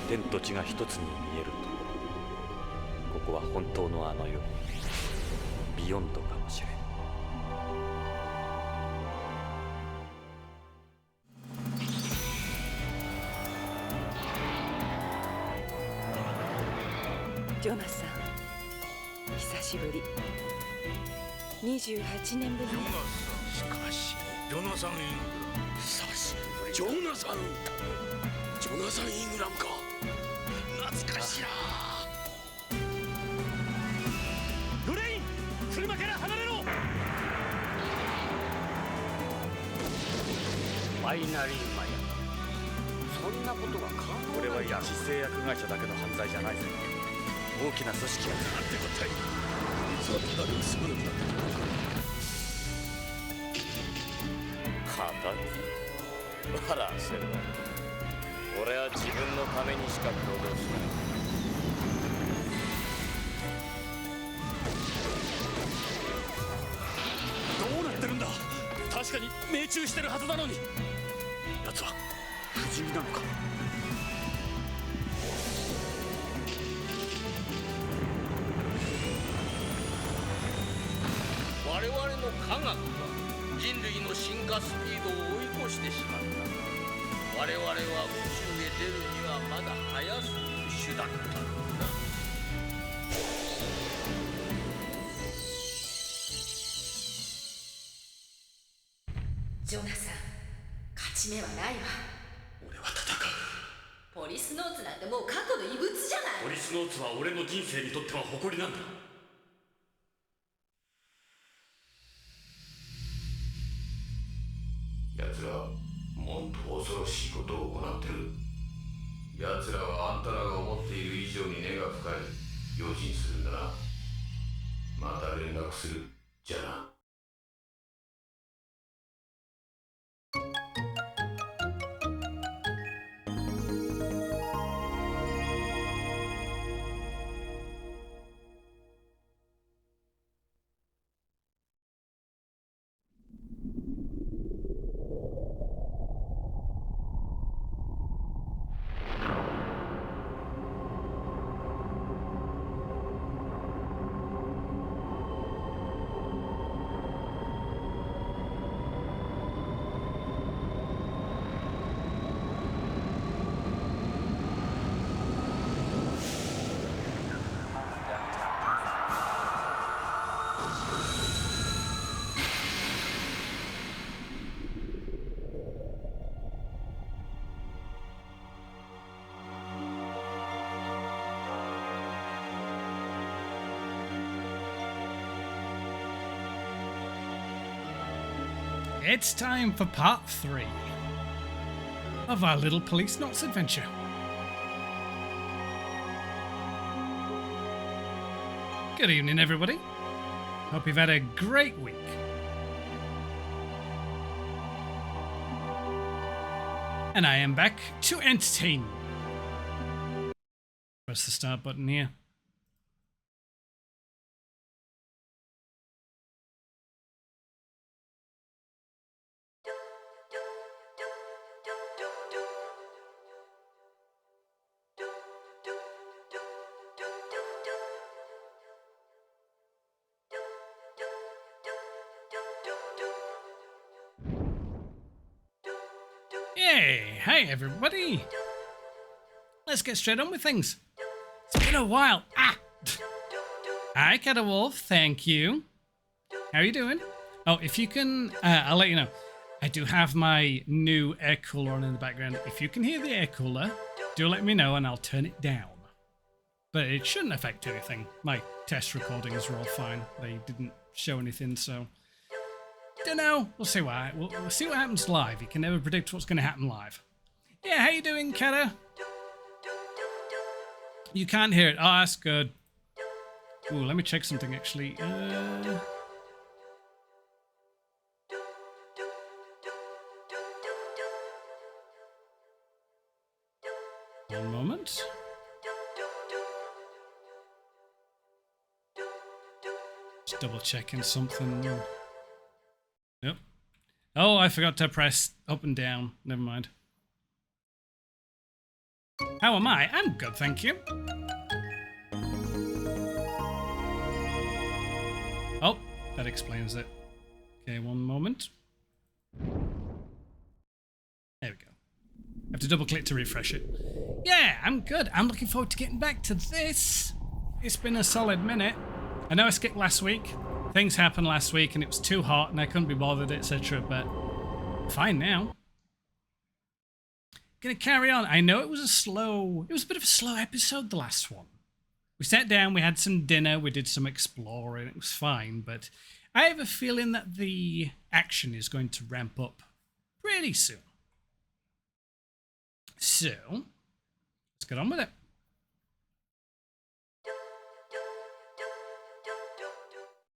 天と地が一つに見えるところ、ここは本当のあの世、ビヨンドかもしれん。ジョナサン、久しぶり。28年ぶり。しかしジョナサン・イングラム、久しぶり。ジョナサン・イングラムか。懐かしいな。グレイン、車から離れろ。ファイナリーマヤ、そんなことが可能これはなんじゃ一製薬会社だけの犯罪じゃないぜ。大きな組織が。なんてこったい。そんなにすぐなくなってくるのか。笑わせるな。俺は自分のためにしか行動しない。どうなってるんだ。確かに命中してるはずなのに。奴は不死身なのか。我々の科学は人類の進化スピードを追い越してしまった。我々は宇宙へ出るにはまだ早すぎる手段だったんだ。ジョナサン、勝ち目はないわ。俺は戦う。ポリスノーツなんてもう過去の遺物じゃない。ポリスノーツは俺の人生にとっては誇りなんだ。奴らもっと恐ろしいことを行ってる。奴らはあんたらが思っている以上に根が深い。用心するんだな。また連絡する。じゃあな。It's time for part 3 of our little Policenauts adventure. Good evening, everybody. Hope you've had a great week. And I am back to entertain you. Press the start button here. Hey, hey everybody. Let's get straight on with things. It's been a while. Hi, Catawolf. Thank you. How are you doing? Oh, if you can, I'll let you know. I do have my new air cooler on in the background. If you can hear the air cooler, do let me know and I'll turn it down. But it shouldn't affect anything. My test recordings were all fine. They didn't show anything, so... Don't know. We'll see we'll see what happens live. You can never predict what's going to happen live. Yeah, how you doing, Kata? You can't hear it. Oh, that's good. Ooh, let me check something, actually. One moment. Just double checking something. Yep. Oh, I forgot to press up and down. Never mind. How am I? I'm good, thank you. Oh, that explains it. Okay, one moment. There we go. I have to double click to refresh it. Yeah, I'm good. I'm looking forward to getting back to this. It's been a solid minute. I know I skipped last week. Things happened last week and it was too hot and I couldn't be bothered, etc. But fine now. Gonna carry on. I know it was a bit of a slow episode, the last one. We sat down, we had some dinner, we did some exploring, it was fine, but I have a feeling that the action is going to ramp up pretty soon. So, let's get on with it.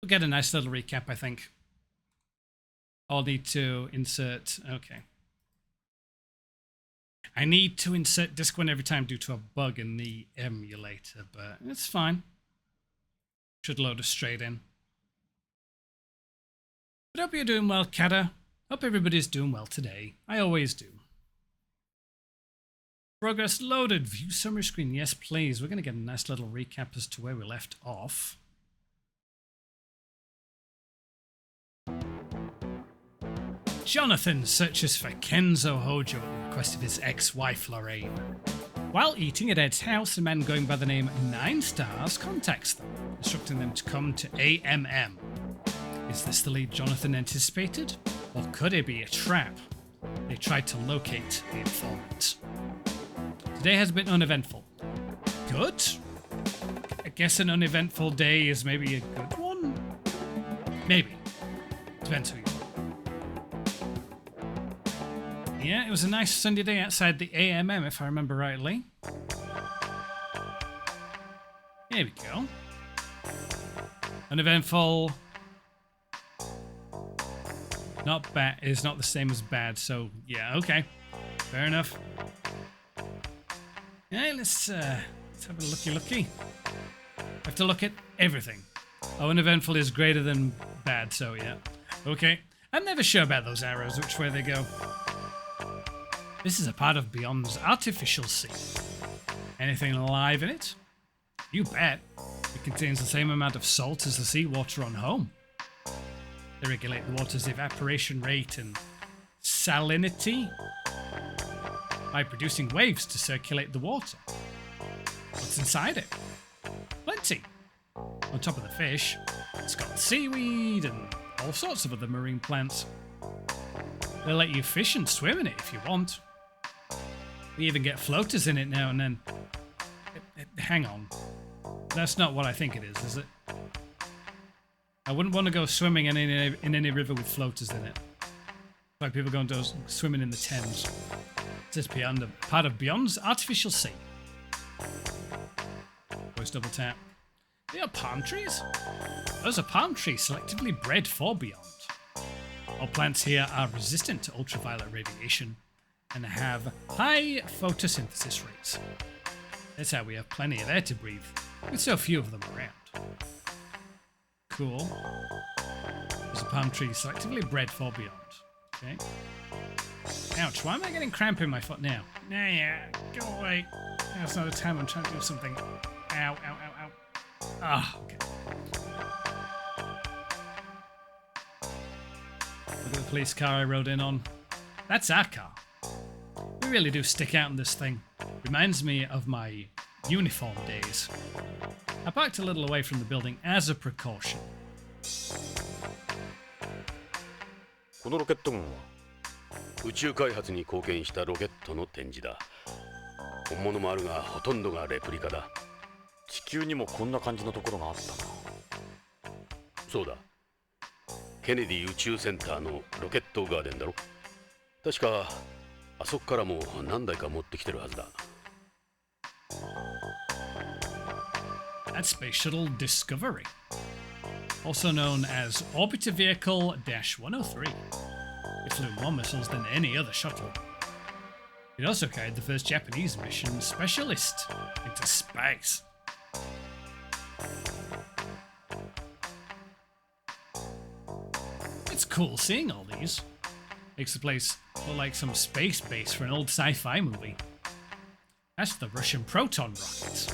We'll get a nice little recap, I think. I'll need to insert... Okay. I need to insert disc 1 every time due to a bug in the emulator, but it's fine. Should load us straight in. But hope you're doing well, Kata. Hope everybody's doing well today. I always do. Progress loaded. View summary screen. Yes, please. We're going to get a nice little recap as to where we left off. Jonathan searches for Kenzo Hojo at the request of his ex-wife Lorraine. While eating at Ed's house, a man going by the name 9 Stars contacts them, instructing them to come to AMM. Is this the lead Jonathan anticipated? Or could it be a trap? They tried to locate the informant. Today has been uneventful. Good? I guess an uneventful day is maybe a good one? Maybe. Depends who you are. Yeah, it was a nice sunny day outside the AMM, if I remember rightly. Here we go. Uneventful. Not bad is not the same as bad, so yeah, okay. Fair enough. Yeah, let's have a looky. Have to look at everything. Oh, uneventful is greater than bad, so yeah. Okay. I'm never sure about those arrows, which way they go. This is a part of Beyond's artificial sea. Anything alive in it? You bet. It contains the same amount of salt as the seawater on home. They regulate the water's evaporation rate and salinity by producing waves to circulate the water. What's inside it? Plenty. On top of the fish, it's got seaweed and all sorts of other marine plants. They'll let you fish and swim in it if you want. We even get floaters in it now and then. Hang on. That's not what I think it is it? I wouldn't want to go swimming in any river with floaters in it. Like people going to swimming in the Thames. It's just part of Beyond's artificial sea. Always double tap. They are palm trees? Those are palm trees selectively bred for Beyond. All plants here are resistant to ultraviolet radiation and have high photosynthesis rates. That's how we have plenty of air to breathe, with so few of them around. Cool. There's a palm tree selectively bred for Beyond. Okay. Ouch, why am I getting cramp in my foot now? Nah, yeah, go away. Now's not the time, I'm trying to do something. Ow, ow, ow, ow. Ah, okay. Look at the police car I rode in on. That's our car. We really do stick out in this thing. Reminds me of my uniform days. I parked a little away from the building as a precaution. このロケット群は宇宙開発に貢献したロケットの展示だ。本物もあるがほとんどがレプリカだ。地球にもこんな感じのところがあったな。そうだ。ケネディ宇宙センターのロケットガーデンだろ。確かあそこからも何台か持ってきてるはずだ。That's Space Shuttle Discovery, also known as Orbiter Vehicle-103. It flew more missiles than any other shuttle. It also carried the first Japanese mission specialist into space. It's cool seeing all these. Makes the place look like some space base for an old sci-fi movie. That's the Russian Proton rocket.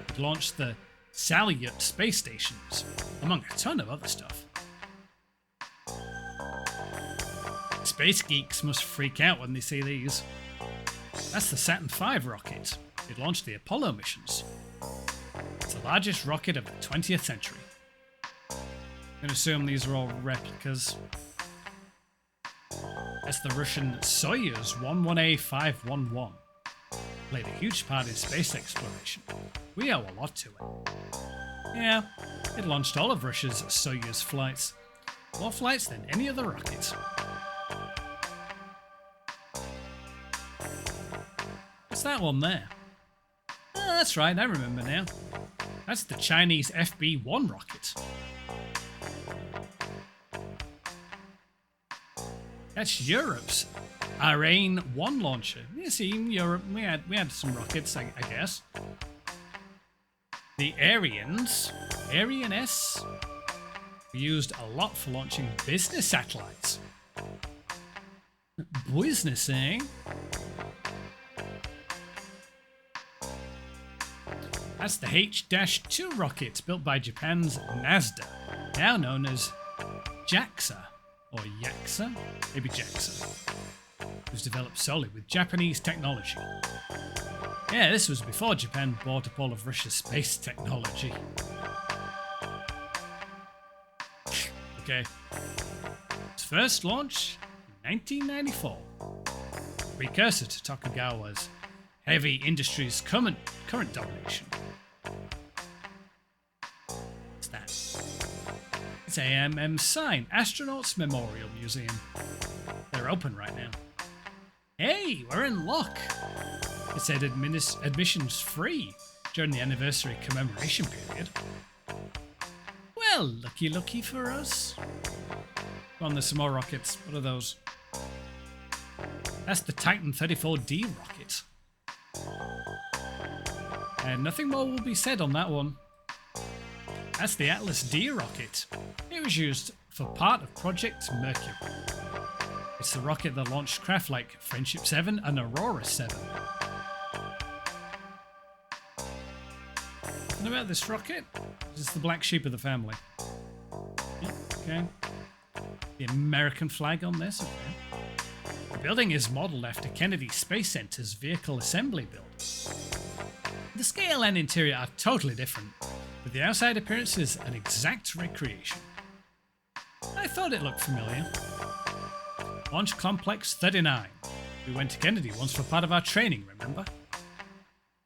It launched the Salyut space stations, among a ton of other stuff. Space geeks must freak out when they see these. That's the Saturn V rocket. It launched the Apollo missions. It's the largest rocket of the 20th century. I'm going to assume these are all replicas. That's the Russian Soyuz 11A511. Played a huge part in space exploration. We owe a lot to it. Yeah, it launched all of Russia's Soyuz flights. More flights than any other rocket. What's that one there? Oh, that's right, I remember now. That's the Chinese FB-1 rocket. That's Europe's Ariane 1 launcher. You see, in Europe, we had some rockets, I guess. The Arians, Arian S, were used a lot for launching business satellites. Business, eh? That's the H-2 rocket built by Japan's NASDA, now known as JAXA, or YAXA, maybe JAXA. It was developed solely with Japanese technology. Yeah, this was before Japan bought up all of Russia's space technology. Okay. Its first launch, 1994. Precursor to Tokugawa's heavy industries' current domination. What's that? It's AMM Sign, Astronauts Memorial Museum. They're open right now. Hey, we're in luck! It said admissions free during the anniversary commemoration period. Well, lucky for us. Come on, there's some more rockets. What are those? That's the Titan 34D rocket. And nothing more will be said on that one. That's the Atlas D rocket. It was used for part of Project Mercury. It's the rocket that launched craft like Friendship 7 and Aurora 7. What about this rocket? Is this the black sheep of the family? Yeah, okay. The American flag on this, okay. The building is modelled after Kennedy Space Center's vehicle assembly build. The scale and interior are totally different, but the outside appearance is an exact recreation. I thought it looked familiar. Launch Complex 39. We went to Kennedy once for part of our training, remember?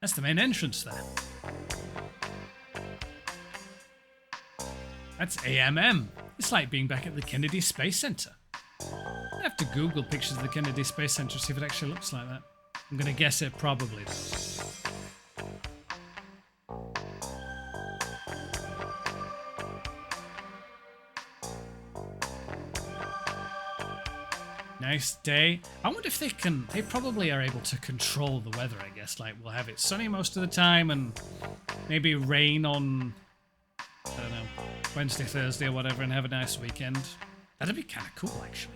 That's the main entrance there. That's AMM. It's like being back at the Kennedy Space Center. I have to Google pictures of the Kennedy Space Center to see if it actually looks like that. I'm going to guess it probably does. Nice day. I wonder if they probably are able to control the weather, I guess. Like, we'll have it sunny most of the time and maybe rain on, I don't know, Wednesday, Thursday or whatever, and have a nice weekend. That'd be kind of cool, actually.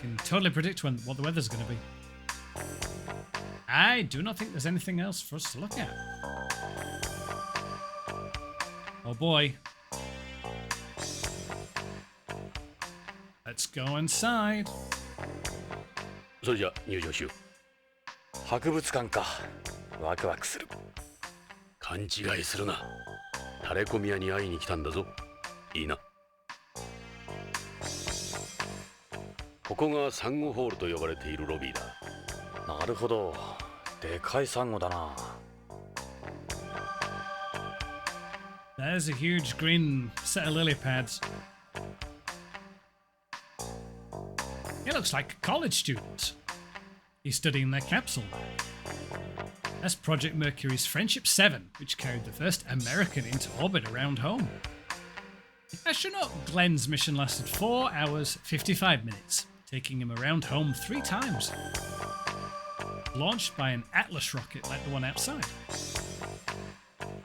Can totally predict what the weather's going to be. I do not think there's anything else for us to look at. Oh boy. Let's go inside. それじゃ入場しよう。博物館か。ワクワクする。勘違いするな。タレコミ屋に会いに来たんだぞ。いいな。ここがサンゴホールと呼ばれているロビーだ。なるほど。でかいサンゴだな。There's a huge green set of lily pads. It looks like a college student. He's studying their capsule. That's Project Mercury's Friendship 7, which carried the first American into orbit around home. Astronaut Glenn's mission lasted 4 hours 55 minutes, taking him around home 3 times. Launched by an Atlas rocket like the one outside.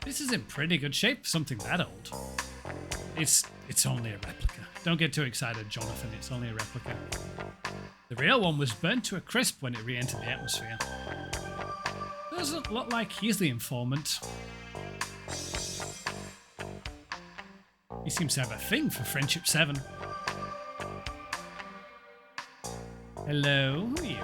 This is in pretty good shape for something that old. It's only a replica. Don't get too excited, Jonathan. It's only a replica. The real one was burnt to a crisp when it re-entered the atmosphere. Doesn't look like he's the informant. He seems to have a thing for Friendship 7. Hello, who are you?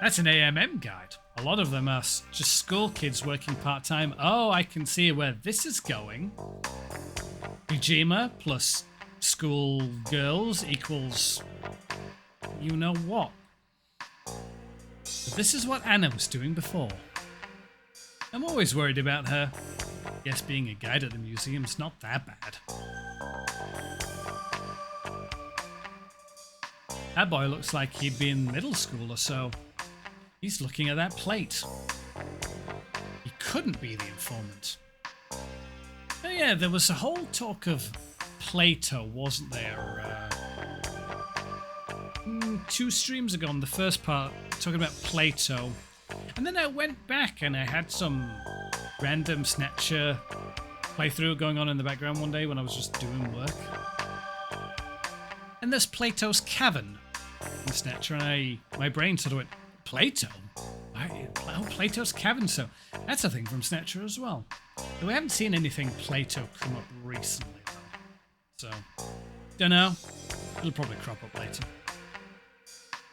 That's an AMM guide. A lot of them are just school kids working part-time. Oh, I can see where this is going. Kojima plus school girls equals you know what. But this is what Anna was doing before. I'm always worried about her. Guess being a guide at the museum's not that bad. That boy looks like he'd be in middle school or so. He's looking at that plate. He couldn't be the informant. Oh yeah, there was a whole talk of Plato, wasn't there? 2 streams ago on the first part, talking about Plato. And then I went back and I had some random Snatcher playthrough going on in the background one day when I was just doing work. And there's Plato's Cavern in Snatcher, and my brain sort of went, Plato? Oh, Plato's Cavern, so that's a thing from Snatcher as well. Though we haven't seen anything Plato come up recently, though. So, don't know. It'll probably crop up later.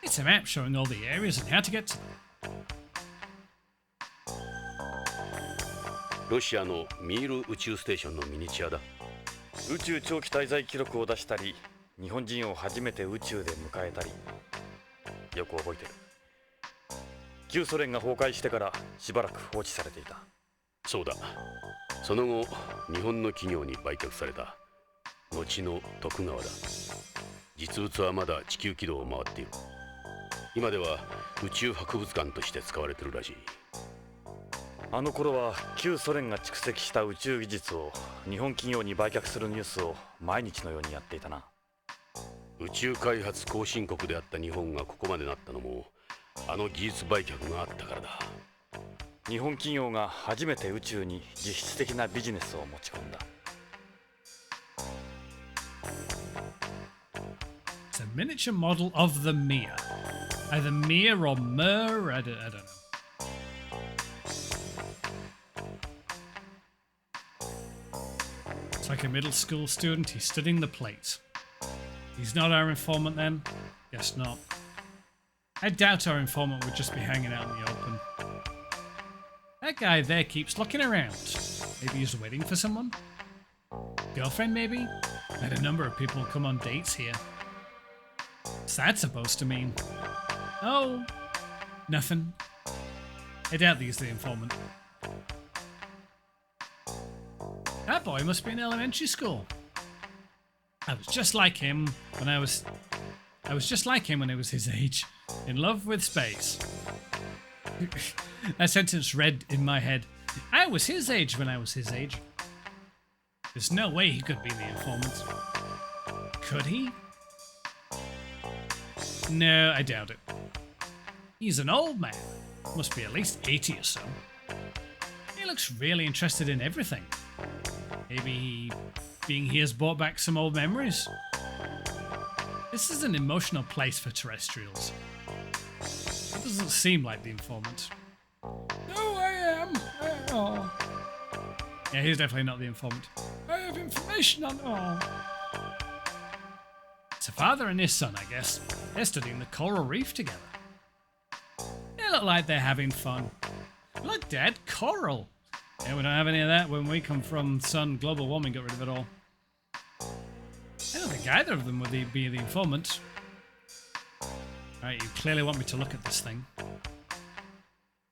It's a map showing all the areas and how to get to them. ロシアのミール宇宙ステーションのミニチュアだ。宇宙長期滞在記録を出したり、日本人を初めて宇宙で迎えたり、よく覚えてる。旧ソ連が崩壊してからしばらく放置されていた。そうだ。その後、日本の企業に売却された。後の徳川だ。実物はまだ地球軌道を回っている。今では宇宙博物館として使われてるらしい。あの頃は旧ソ連が蓄積した宇宙技術を日本企業に売却するニュースを毎日のようにやっていたな。宇宙開発後進国であった日本がここまでなったのもあの技術売却があったからだ。日本企業が初めて宇宙に実質的なビジネスを持ち込んだ。It's a miniature model of the Mir. Either Mir or Mer, I don't know. It's like a middle school student, he's studying the plate. He's not our informant then? Guess not. I doubt our informant would just be hanging out in the open. That guy there keeps looking around. Maybe he's waiting for someone? Girlfriend maybe? I had a number of people come on dates here. What's that supposed to mean? Oh, nothing. I doubt he's the informant. That boy must be in elementary school. I was just like him when I was just like him when I was his age. In love with space. That sentence read in my head. I was his age when I was his age. There's no way he could be the informant. Could he? No, I doubt it. He's an old man. Must be at least 80 or so. He looks really interested in everything. Maybe being here has brought back some old memories. This is an emotional place for terrestrials. It doesn't seem like the informant. No, I am. Oh. Yeah, he's definitely not the informant. I have information on... Oh. It's a father and his son, I guess. They're studying the coral reef together. They look like they're having fun. Look, Dad, coral. Yeah, we don't have any of that when we come from sun. Global warming got rid of it all. I don't think either of them would be the informant. Alright, you clearly want me to look at this thing.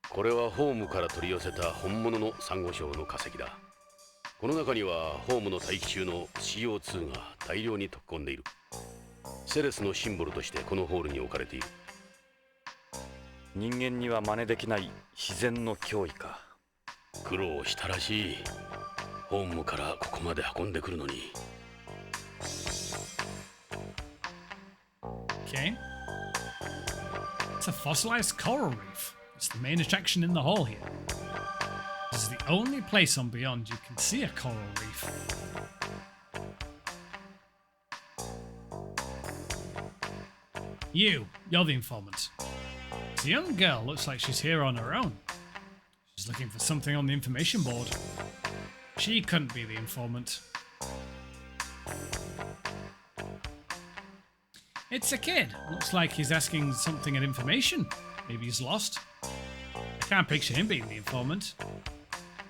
これはホームから取り寄せた本物のサンゴ礁の化石だ。この中にはホームの大気中の CO2 が大量に溶け込んでいる。セレスのシンボルとしてこのホールに置かれている。人間には真似できない自然の脅威か。苦労したらしい。ホームからここまで運んでくるのに。Okay. It's a fossilized coral reef. It's the main attraction in the hall here. This is the only place on Beyond you can see a coral reef. You're the informant. It's a young girl, looks like she's here on her own. She's looking for something on the information board. She couldn't be the informant. It's a kid. Looks like he's asking something at information. Maybe he's lost. I can't picture him being the informant.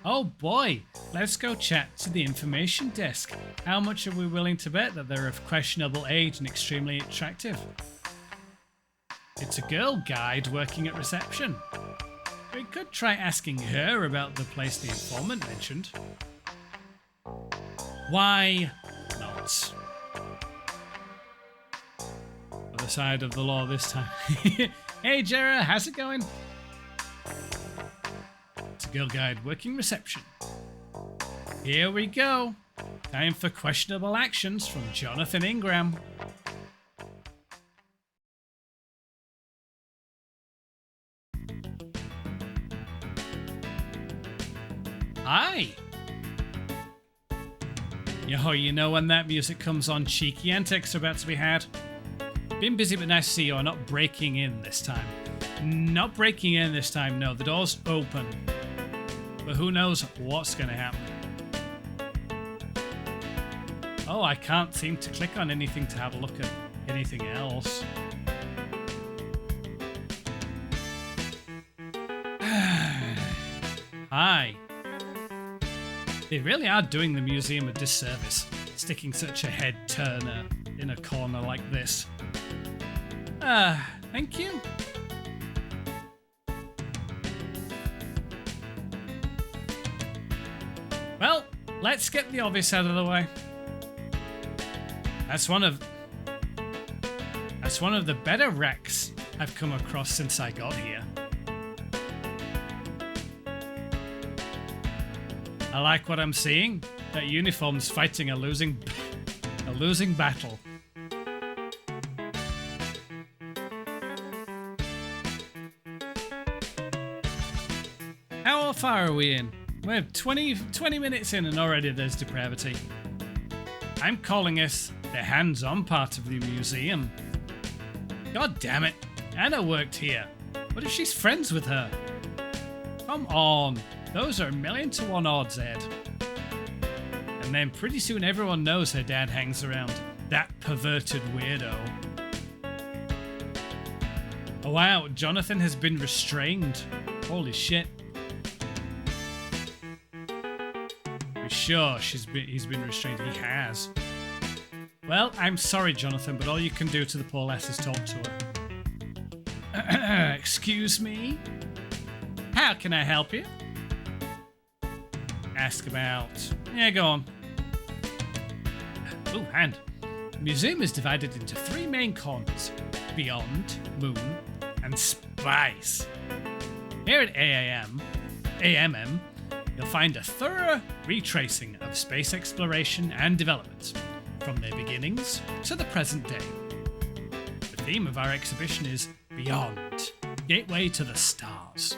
Oh boy, let's go chat to the information desk. How much are we willing to bet that they're of questionable age and extremely attractive? It's a girl guide working at reception. We could try asking her about the place the informant mentioned. Why not? Other side of the law this time. Hey Jera, how's it going? It's a girl guide working reception. Here we go. Time for questionable actions from Jonathan Ingram. Hi. Yo, you know when that music comes on, cheeky antics are about to be had. Been busy, but nice to see you. I'm not breaking in this time. Not breaking in this time, no. The door's open. But who knows what's going to happen. Oh, I can't seem to click on anything to have a look at anything else. Hi. They really are doing the museum a disservice, sticking such a head turner in a corner like this. Thank you. Well, let's get the obvious out of the way. That's one of the better wrecks I've come across since I got here. I like what I'm seeing. That uniform's fighting a losing battle. How far are we in? We're 20 minutes in and already there's depravity. I'm calling us the hands-on part of the museum. God damn it. Anna worked here. What if she's friends with her? Come on. Those are 1,000,000 to 1 odds, Ed. And then pretty soon everyone knows her dad hangs around. That perverted weirdo. Oh wow, Jonathan has been restrained. Holy shit. We're sure he's been restrained. He has. Well, I'm sorry, Jonathan, but all you can do to the poor lass is talk to her. Excuse me? How can I help you? Ask about... Yeah, go on. Oh, and the museum is divided into 3 main corners. Beyond, Moon, and Spice. Here at AMM, you'll find a thorough retracing of space exploration and development, from their beginnings to the present day. The theme of our exhibition is Beyond, Gateway to the Stars.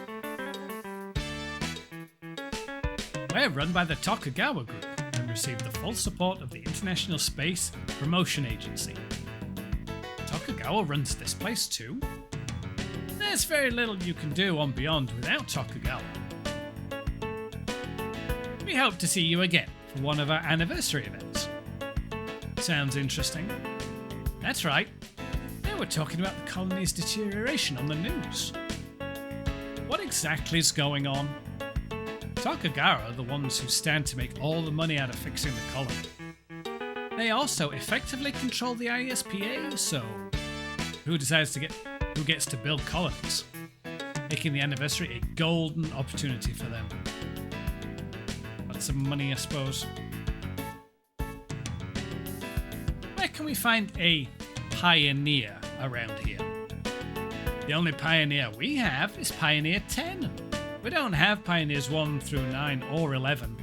We're run by the Tokugawa Group and receive the full support of the International Space Promotion Agency. Tokugawa runs this place too. There's very little you can do on Beyond without Tokugawa. We hope to see you again for one of our anniversary events. Sounds interesting. That's right. They were talking about the colony's deterioration on the news. What exactly is going on? Tokugawa are the ones who stand to make all the money out of fixing the colony. They also effectively control the ISPA, so who gets to build colonies, making the anniversary a golden opportunity for them. Want some money, I suppose. Where can we find a pioneer around here? The only pioneer we have is Pioneer 10. We don't have Pioneers 1 through 9 or 11.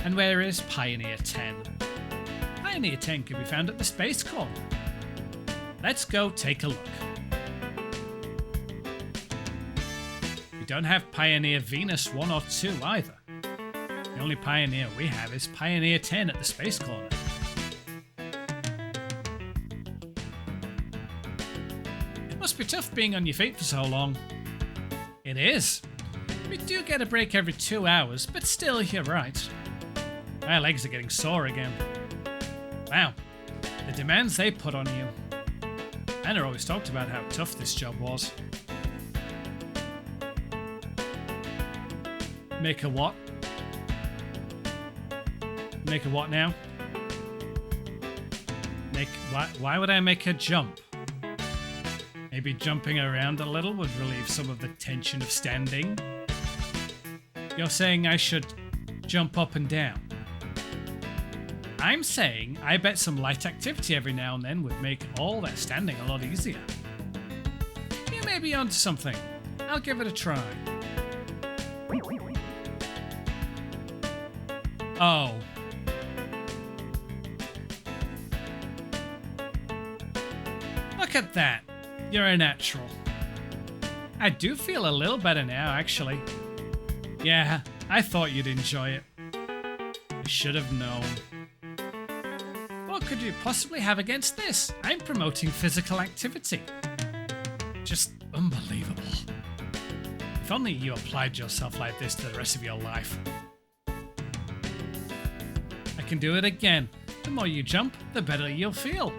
And where is Pioneer 10? Pioneer 10 can be found at the Space Corner. Let's go take a look. We don't have Pioneer Venus 1 or 2 either. The only Pioneer we have is Pioneer 10 at the Space Corner. must be tough being on your feet for so long. It is. We do get a break every 2 hours, but still, you're right. My legs are getting sore again. Wow, the demands they put on you. Anna always talked about how tough this job was. Make a what? Make a what now? Why would I make her jump? Maybe jumping around a little would relieve some of the tension of standing. You're saying I should jump up and down. I'm saying I bet some light activity every now and then would make all that standing a lot easier. You may be onto something. I'll give it a try. Oh. Look at that. You're a natural. I do feel a little better now, actually. Yeah, I thought you'd enjoy it. I should have known. What could you possibly have against this? I'm promoting physical activity. Just unbelievable. If only you applied yourself like this to the rest of your life. I can do it again. The more you jump, the better you'll feel.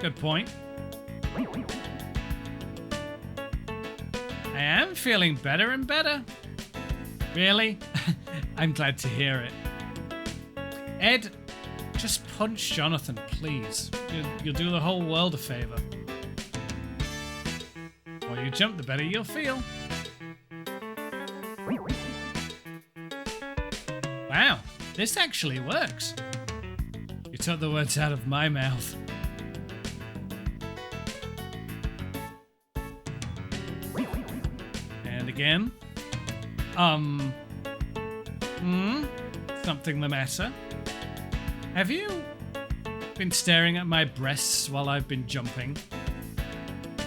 Good point. I am feeling better and better. Really? I'm glad to hear it. Ed, just punch Jonathan, please. You'll do the whole world a favor. The more you jump, the better you'll feel. Wow, this actually works. You took the words out of my mouth. And again. Something the matter? Have you been staring at my breasts while I've been jumping?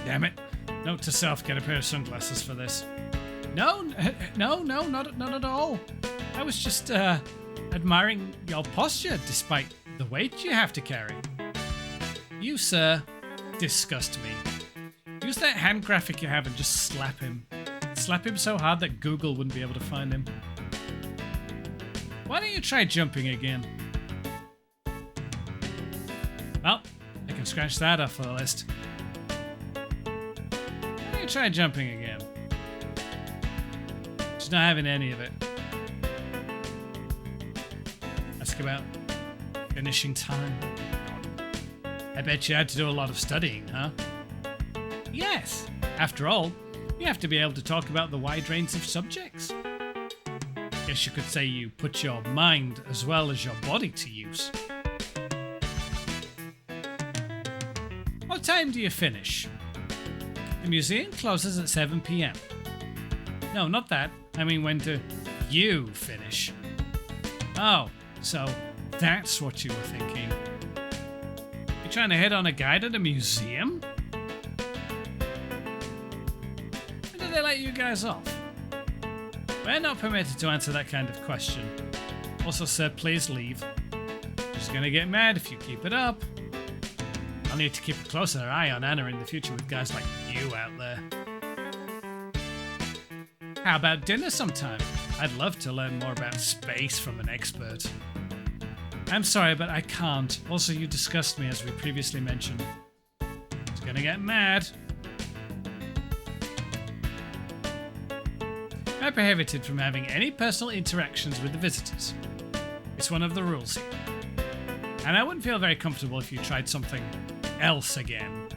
Damn it. Note to self, get a pair of sunglasses for this. No, not at all. I was just admiring your posture despite the weight you have to carry. You, sir, disgust me. Use that hand graphic you have and just slap him. Slap him so hard that Google wouldn't be able to find him. Why don't you try jumping again? Well, I can scratch that off the list. Why don't you try jumping again? Just not having any of it. Ask about finishing time. I bet you had to do a lot of studying, huh? Yes. After all, you have to be able to talk about the wide range of subjects. Guess you could say you put your mind as well as your body to use. What time do you finish? The museum closes at 7 p.m. No, not that. I mean, when do you finish? Oh, so that's what you were thinking. You're trying to hit on a guide at a museum? When did they let you guys off? We're not permitted to answer that kind of question. Also, sir, please leave. She's gonna get mad if you keep it up. I'll need to keep a closer eye on Anna in the future with guys like you out there. How about dinner sometime? I'd love to learn more about space from an expert. I'm sorry, but I can't. Also, you disgust me, as we previously mentioned. She's gonna get mad. I'm prohibited from having any personal interactions with the visitors. It's one of the rules here. And I wouldn't feel very comfortable if you tried something else again.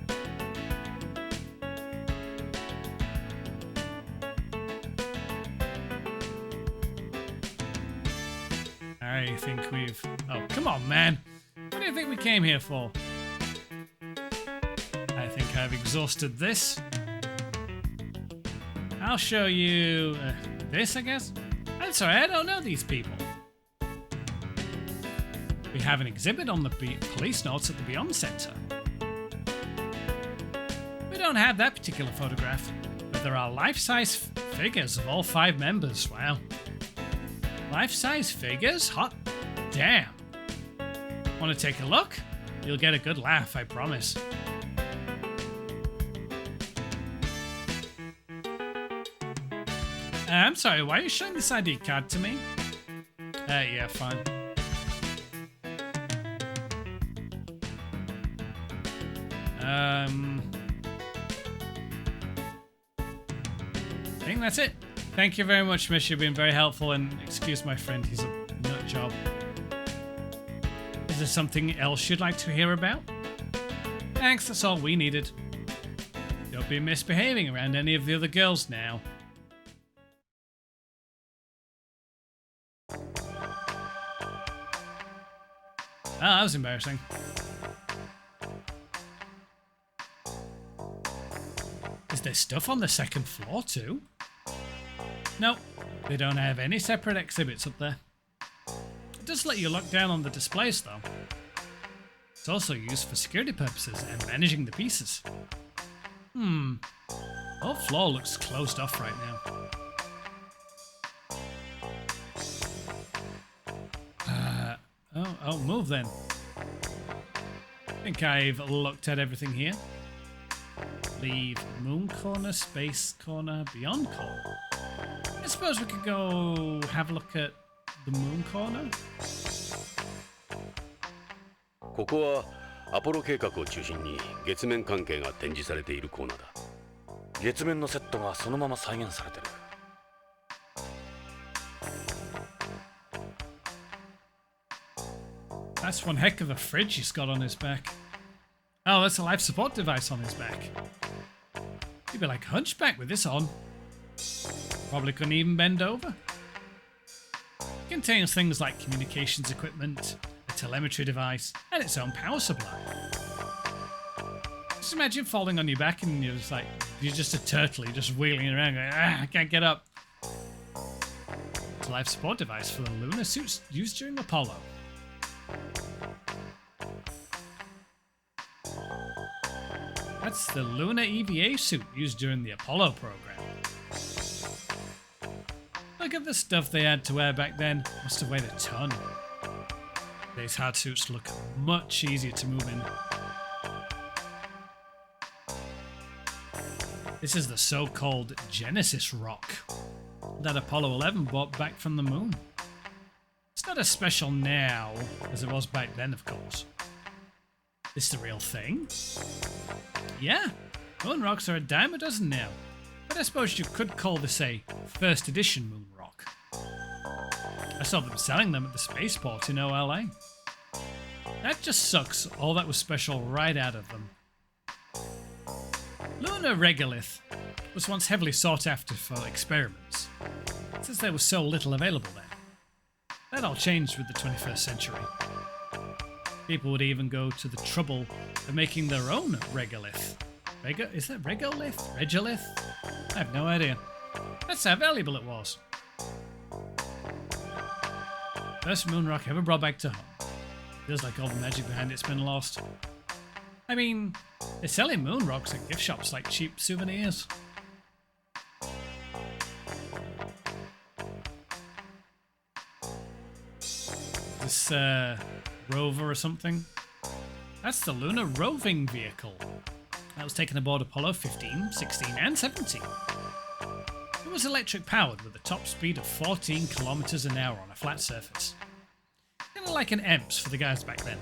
I think we've... Oh, come on, man. What do you think we came here for? I think I've exhausted this. I'll show you this, I guess. I'm sorry, I don't know these people. We have an exhibit on the Policenauts at the Beyond Center. We don't have that particular photograph, but there are life-size figures of all 5 members. Wow. Life-size figures? Hot damn. Want to take a look? You'll get a good laugh, I promise. I'm sorry, why are you showing this ID card to me? Yeah, fine. I think that's it. Thank you very much, Miss. You've been very helpful, and excuse my friend, he's a nut job. Is there something else you'd like to hear about? Thanks, that's all we needed. Don't be misbehaving around any of the other girls now. Oh, that was embarrassing. Is there stuff on the second floor too? Nope, they don't have any separate exhibits up there. It does let you look down on the displays though. It's also used for security purposes and managing the pieces. The whole floor looks closed off right now. Oh, move then. I think I've looked at everything here. Leave Moon Corner, Space Corner, Beyond Corner. I suppose we could go have a look at the Moon Corner. ここはアポロ計画を中心に月面関係が展示されているコーナーだ。月面のセットがそのまま再現されてる。That's one heck of a fridge he's got on his back. Oh, that's a life support device on his back. He'd be like a hunchback with this on. Probably couldn't even bend over. It contains things like communications equipment, a telemetry device, and its own power supply. Just imagine falling on your back and you're just a turtle, you're just wheeling around going, I can't get up. It's a life support device for the lunar suits used during Apollo. That's the lunar EVA suit used during the Apollo program. Look at the stuff they had to wear back then. Must have weighed a ton. These hard suits look much easier to move in. This is the so-called Genesis rock that Apollo 11 brought back from the moon. It's not as special now as it was back then, of course. This is the real thing? Yeah, moon rocks are a dime a dozen now, but I suppose you could call this a first edition moon rock. I saw them selling them at the spaceport in OLA. That just sucks all that was special right out of them. Lunar regolith was once heavily sought after for experiments, since there was so little available then. That all changed with the 21st century. People would even go to the trouble of making their own regolith. Is that regolith? Regolith? I have no idea. That's how valuable it was. First moon rock ever brought back to home. Feels like all the magic behind it's been lost. I mean, they're selling moon rocks at gift shops like cheap souvenirs. This rover or something? That's the lunar roving vehicle that was taken aboard Apollo 15, 16 and 17. It was electric powered with a top speed of 14 kilometers an hour on a flat surface. Kind of like an EMPS for the guys back then.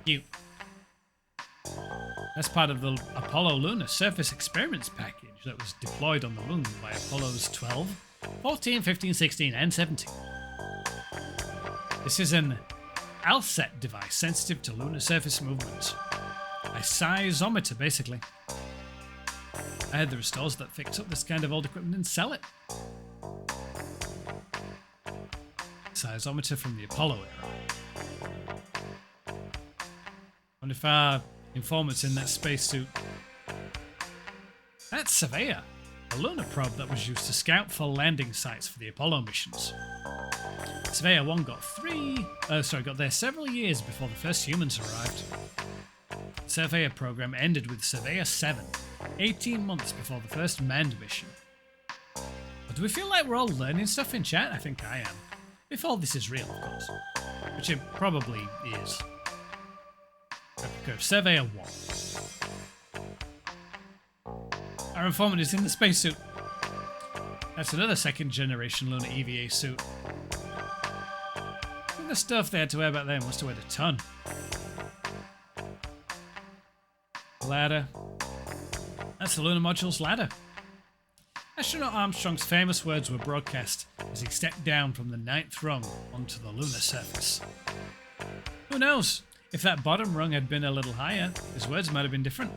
Cute. That's part of the Apollo Lunar Surface Experiments package that was deployed on the moon by Apollos 12, 14, 15, 16 and 17. This is an ALSET device sensitive to lunar surface movement. A seismometer, basically. I heard there are stores that fix up this kind of old equipment and sell it. Seismometer from the Apollo era. Wonder if our informants in that spacesuit. That's Surveyor, a lunar probe that was used to scout for landing sites for the Apollo missions. Surveyor 1 got there several years before the first humans arrived. The Surveyor program ended with Surveyor 7, 18 months before the first manned mission. But do we feel like we're all learning stuff in chat? I think I am. If all this is real, of course. Which it probably is. Replica of Surveyor 1. Our informant is in the spacesuit. That's another second generation Lunar EVA suit. And the stuff they had to wear back then must have weighed a ton. Ladder. That's the lunar module's ladder. Astronaut Armstrong's famous words were broadcast as he stepped down from the 9th rung onto the lunar surface. Who knows? If that bottom rung had been a little higher, his words might have been different.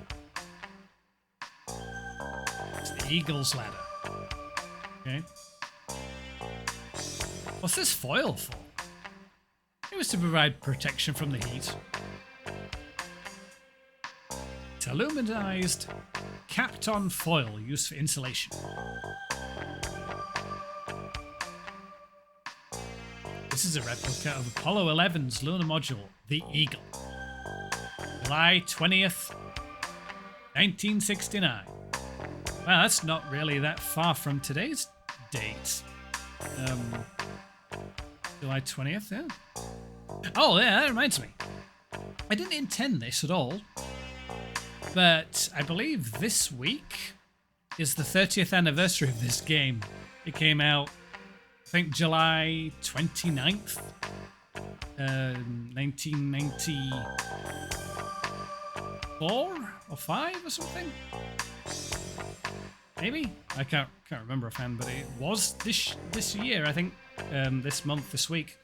It's the Eagle's ladder. Okay. What's this foil for? It was to provide protection from the heat. It's aluminized, capped-on foil used for insulation. This is a replica of Apollo 11's lunar module, the Eagle. July 20th, 1969. Well, that's not really that far from today's date. July 20th, yeah. Oh, yeah, that reminds me. I didn't intend this at all, but I believe this week is the 30th anniversary of this game. It came out, I think, July 29th, 1994 or 5 or something. Maybe? I can't remember offhand, but it was this year, I think, this month, this week.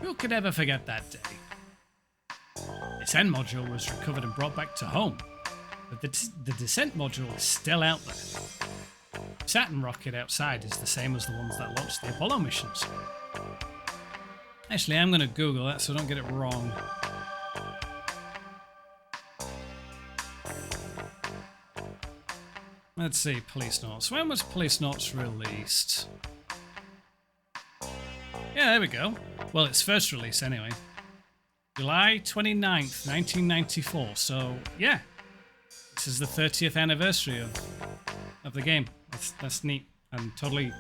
Who could ever forget that day? Its end module was recovered and brought back to home, but the descent module is still out there. The Saturn rocket outside is the same as the ones that launched the Apollo missions. Actually, I'm going to Google that so I don't get it wrong. Let's see, Policenauts. When was Policenauts released? Yeah, there we go. Well, its first release anyway. July 29th, 1994. So, yeah. This is the 30th anniversary of the game. That's neat. And totally,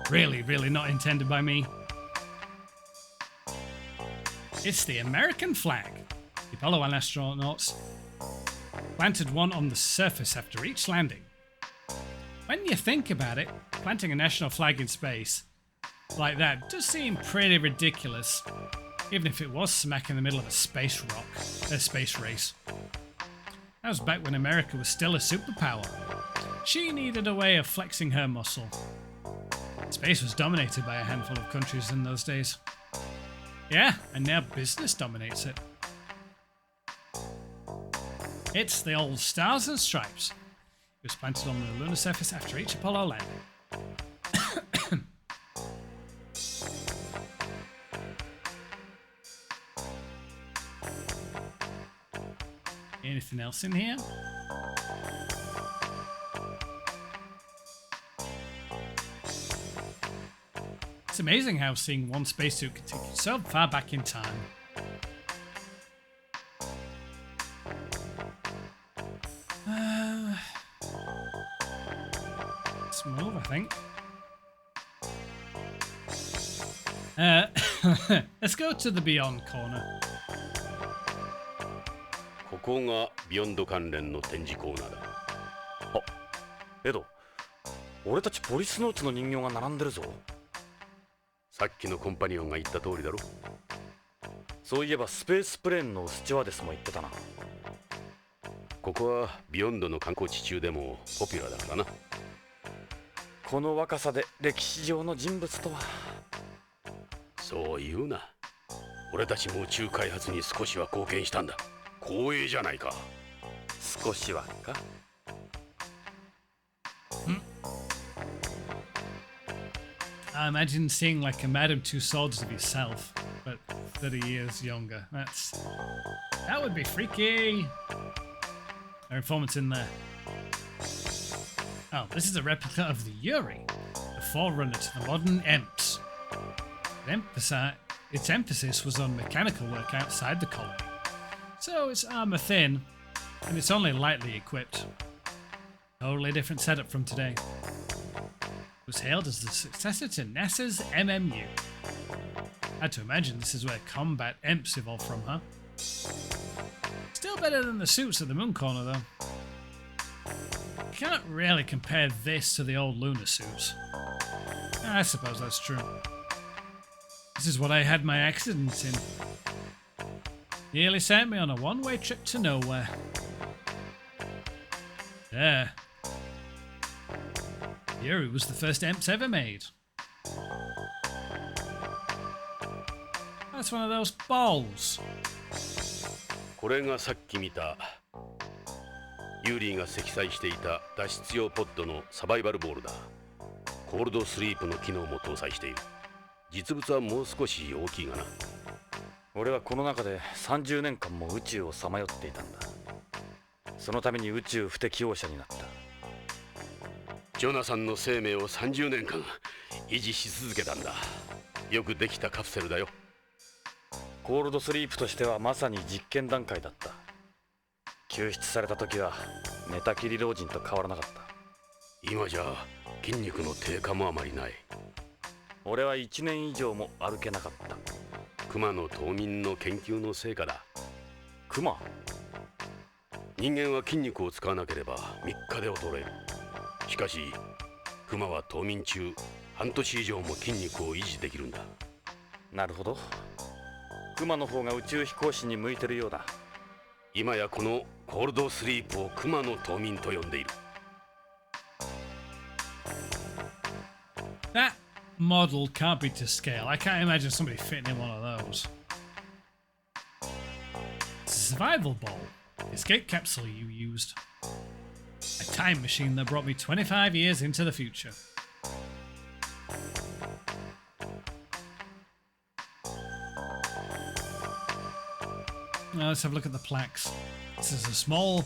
really not intended by me. It's the American flag. The Apollo 1 astronauts planted one on the surface after each landing. When you think about it, planting a national flag in space like that does seem pretty ridiculous, even if it was smack in the middle of a space race. That was back when America was still a superpower. She needed a way of flexing her muscle. Space was dominated by a handful of countries in those days. Yeah, and now business dominates it. It's the old Stars and Stripes. It was planted on the lunar surface after each Apollo landing. Anything else in here? It's amazing how seeing one spacesuit can take you so far back in time. Let's move, I think. Let's go to the Beyond corner. ここがビヨンド関連の展示コーナーだ。あ、エド、俺たちポリスノーツの人形が並んでるぞ。さっきのコンパニオンが言った通りだろ。そういえばスペースプレーンのスチュワーデスも言ってたな。ここはビヨンドの観光地中でもポピュラーだからな。この若さで歴史上の人物とは。そう言うな。俺たちも宇宙開発に少しは貢献したんだ。光栄じゃないか。少しはか。I imagine seeing like a Madame Tussauds of yourself, but 30 years younger. That would be freaky. Our informant's in there. Oh, this is a replica of the Yuri, the forerunner to the modern EMPS. Its emphasis was on mechanical work outside the colony. So it's armor thin, and it's only lightly equipped. Totally different setup from today. It was hailed as the successor to NASA's MMU. I had to imagine this is where combat EMPs evolved from, huh? Still better than the suits at the moon corner, though. can't really compare this to the old lunar suits. I suppose that's true. This is what I had my accidents in. Nearly sent me on a one-way trip to nowhere. There. Yuri was the first EMPs ever made. That's one of those balls. これがさっき見たユーリーが積載していた脱出用ポッドのサバイバルボールだ。コールドスリープの機能も搭載している。実物はもう少し大きいがな。俺はこの中で30年間も宇宙をさまよっていたんだ。そのために宇宙不適応者になった。ジョナサンの生命を30年間維持し続けたんだ。よくできたカプセルだよ。コールドスリープとしてはまさに実験段階だった。救出された時は寝たきり老人と変わらなかった。今じゃ筋肉の低下もあまりない。俺は1年以上も歩けなかった。クマの冬眠の研究の成果だ。クマ？人間は筋肉を使わなければ3日で衰える。しかしクマは冬眠中半年以上も筋肉を維持できるんだ。なるほど。クマの方が宇宙飛行士に向いてるようだ。今やこのコールドスリープをクマの冬眠と呼んでいる。That model can't be to scale. I can't imagine somebody fitting in one of those. Survival ball. The escape capsule you used. A time machine that brought me 25 years into the future. Now let's have a look at the plaques. This is a small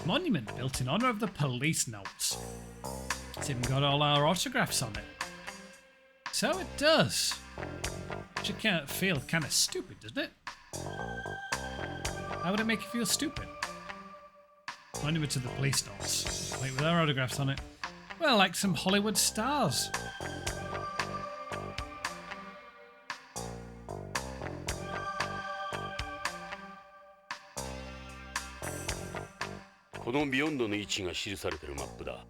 monument built in honor of the Policenauts. It's even got all our autographs on it. So it does. Which it can't feel kind of stupid, doesn't it? How would it make you feel stupid? Monument to the Policenauts. Wait, with our autographs on it. Well, like some Hollywood stars. このビヨンドの位置が記されているマップだ。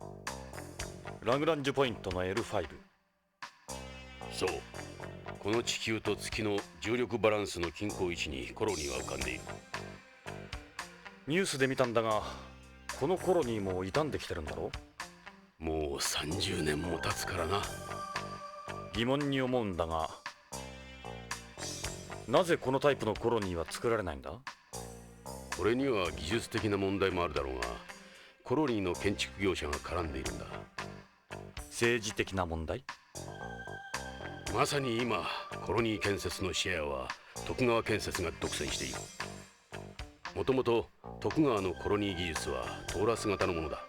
ラグランジュポイントの L5。そう。この地球と月の重力バランスの均衡位置にコロニーは浮かんでいる。ニュースで見たんだが、このコロニーも傷んできてるんだろ？もう30年も経つからな。疑問に思うんだが、なぜこのタイプのコロニーは作られないんだ？これには技術的な問題もあるだろうが、コロニーの建築業者が絡んでいるんだ。政治的な問題？まさに今、コロニー建設のシェアは徳川建設が独占している。もともと徳川のコロニー技術はトーラス型のものだ。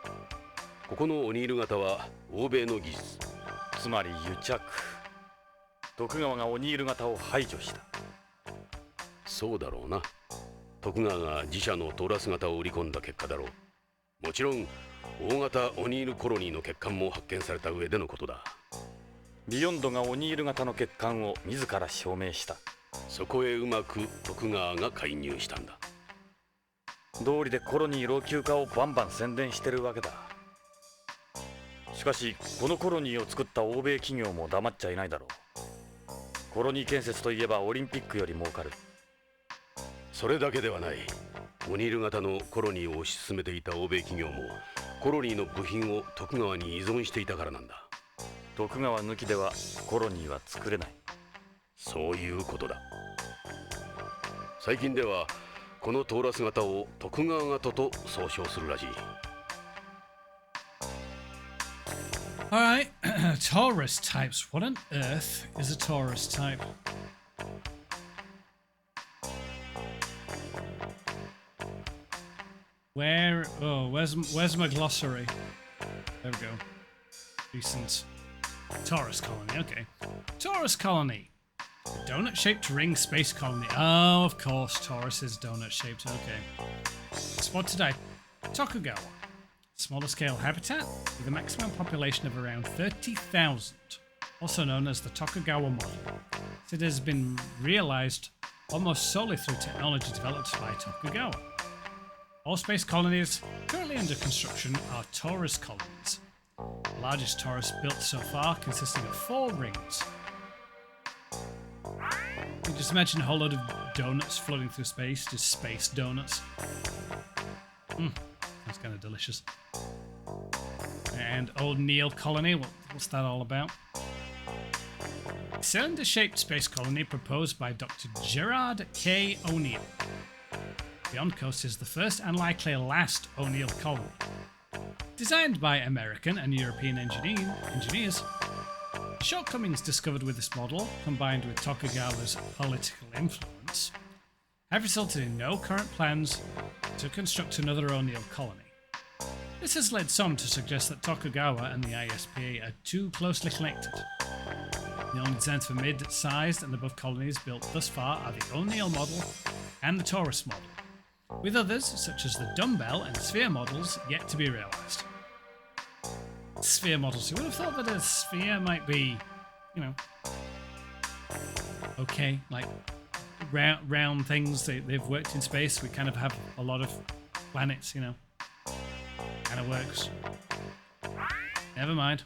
ここのオニール型は欧米の技術。つまり癒着。徳川がオニール型を排除した。そうだろうな。徳川が自社のトーラス型を売り込んだ結果だろう。もちろん大型オニールコロニーの欠陥も発見された上でのことだ。ビヨンドがオニール型の欠陥を自ら証明した。そこへうまく徳川が介入したんだ。道理でコロニー老朽化をバンバン宣伝してるわけだ。しかしこのコロニーを作った欧米企業も黙っちゃいないだろう。コロニー建設といえばオリンピックより儲かる。それだけではない。オニール型のコロニーを推し進めていた欧米企業もコロニーの部品を徳川に依存していたからなんだ。徳川抜きではコロニーは作れない。そういうことだ。最近ではこのトーラス型を徳川型と総称するらしい。Alright, Taurus types. What on earth is a Taurus type? Where's my glossary? There we go. Recent Taurus colony, okay. Taurus colony. A donut-shaped ring space colony. Oh, of course, Taurus is donut-shaped, okay. Spotted eye. Tokugawa. Smaller scale habitat with a maximum population of around 30,000. Also known as the Tokugawa model. It has been realized almost solely through technology developed by Tokugawa. All space colonies currently under construction are Taurus colonies. The largest Taurus built so far, consisting of 4 rings. You just imagine a whole load of donuts floating through space, just space donuts. That's kind of delicious. And Old Neil colony, what's that all about? Cylinder-shaped space colony proposed by Dr. Gerard K. O'Neill. Beyond Coast is the first and likely last O'Neill colony. Designed by American and European engineers, shortcomings discovered with this model, combined with Tokugawa's political influence, have resulted in no current plans to construct another O'Neill colony. This has led some to suggest that Tokugawa and the ISPA are too closely connected. The only designs for mid-sized and above colonies built thus far are the O'Neill model and the Taurus model, with others, such as the dumbbell and sphere models, yet to be realised. Sphere models. You would have thought that a sphere might be, okay, like round things. They've worked in space. We kind of have a lot of planets, kind of works. Never mind.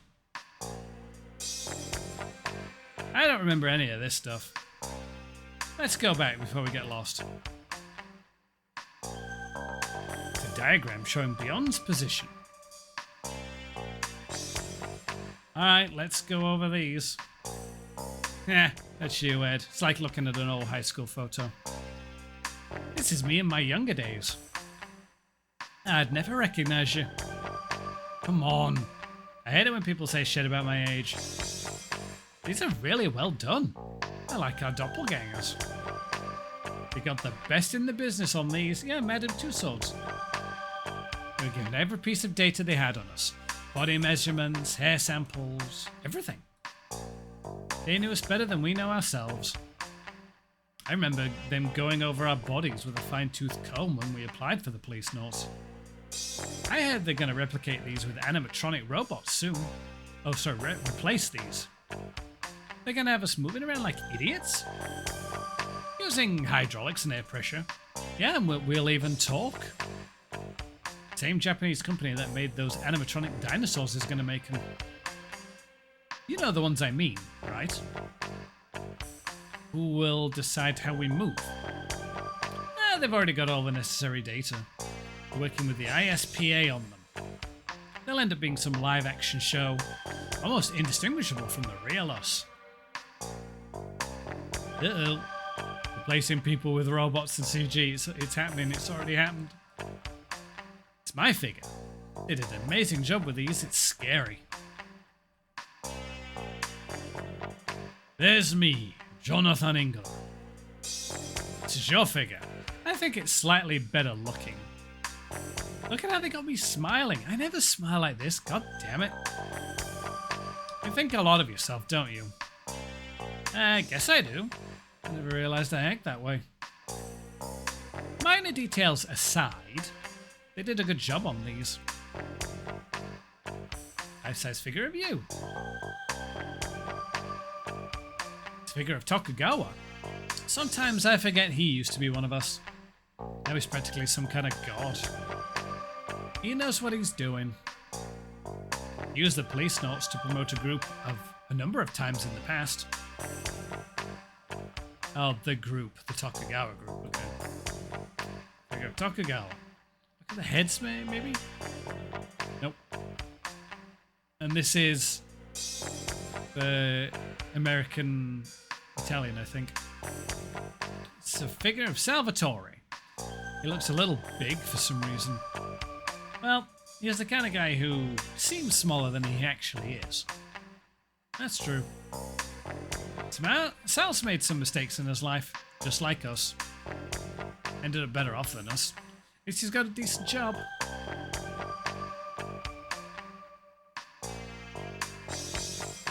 I don't remember any of this stuff. Let's go back before we get lost. It's a diagram showing Beyond's position. Alright, let's go over these. That's you, Ed. It's like looking at an old high school photo. This is me in my younger days. I'd never recognize you. Come on. I hate it when people say shit about my age. These are really well done. I like our doppelgangers. We got the best in the business on these. Yeah, Madame Tussauds. We were given every piece of data they had on us. Body measurements, hair samples, everything. They knew us better than we know ourselves. I remember them going over our bodies with a fine-tooth comb when we applied for the Policenauts. I heard they're going to replicate these with animatronic robots soon. Oh, sorry, replace these. They're going to have us moving around like idiots? Using hydraulics and air pressure. Yeah, and we'll even talk. Same Japanese company that made those animatronic dinosaurs is going to make them. You know the ones I mean, right? Who will decide how we move? They've already got all the necessary data. We're working with the ISPA on them. They'll end up being some live action show, almost indistinguishable from the real us. Uh-oh. Replacing people with robots and CG. It's happening. It's already happened. It's my figure. They did an amazing job with these. It's scary. There's me, Jonathan Ingle. This is your figure. I think it's slightly better looking. Look at how they got me smiling. I never smile like this. God damn it. You think a lot of yourself, don't you? I guess I do. I never realized I act that way. Minor details aside, they did a good job on these. Life-size figure of you. It's a figure of Tokugawa. Sometimes I forget he used to be one of us. Now he's practically some kind of god. He knows what he's doing. He used the Policenauts to promote a group of a number of times in the past. Oh, the group. The Tokugawa group, okay. Figure of Tokugawa. Look at the heads, maybe? Nope. And this is the American Italian, I think. It's a figure of Salvatore. He looks a little big for some reason. Well, he's the kind of guy who seems smaller than he actually is. That's true. Sal's made some mistakes in his life, just like us. Ended up better off than us. At least he's got a decent job.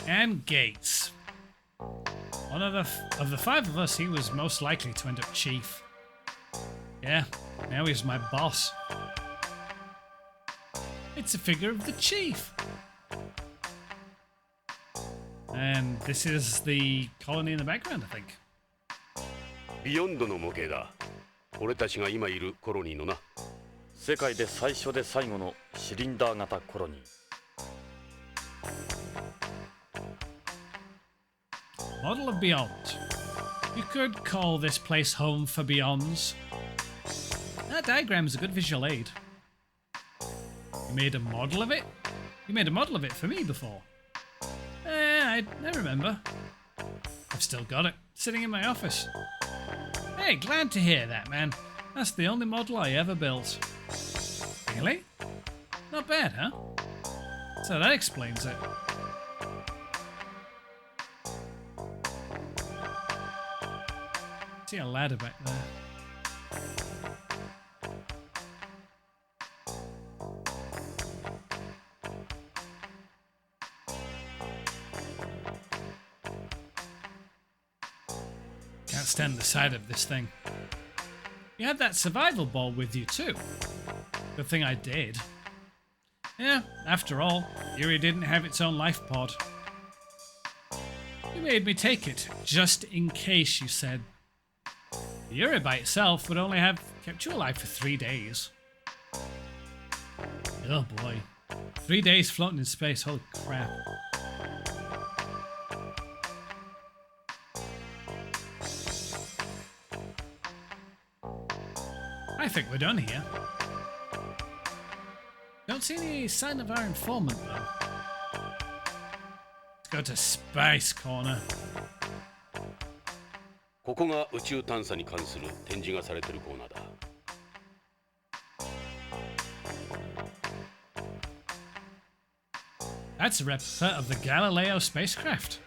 And Gates. One of the 5 of us, he was most likely to end up chief. Yeah, now he's my boss. It's a figure of the chief. And this is the colony in the background, I think. ビヨンドの模型だ。俺たちが今いるコロニーのな。世界で最初で最後のシリンダー型コロニー。Model of Beyond. You could call this place home for Beyonds. That diagram is a good visual aid. You made a model of it? You made a model of it for me before. I remember. I've still got it, sitting in my office. Hey, glad to hear that, man. That's the only model I ever built. Really? Not bad, huh? So that explains it. See a ladder back there. Can't stand the sight of this thing. You had that survival ball with you too. Good thing I did. Yeah, after all, Yuri didn't have its own life pod. You made me take it, just in case, you said. Yuri by itself would only have kept you alive for 3 days. Oh boy. 3 days floating in space, holy crap. I think we're done here. Don't see any sign of our informant though. Let's go to Spice Corner. ここが宇宙探査に関する展示がされているコーナーだ。That's a replica of the Galileo spacecraft.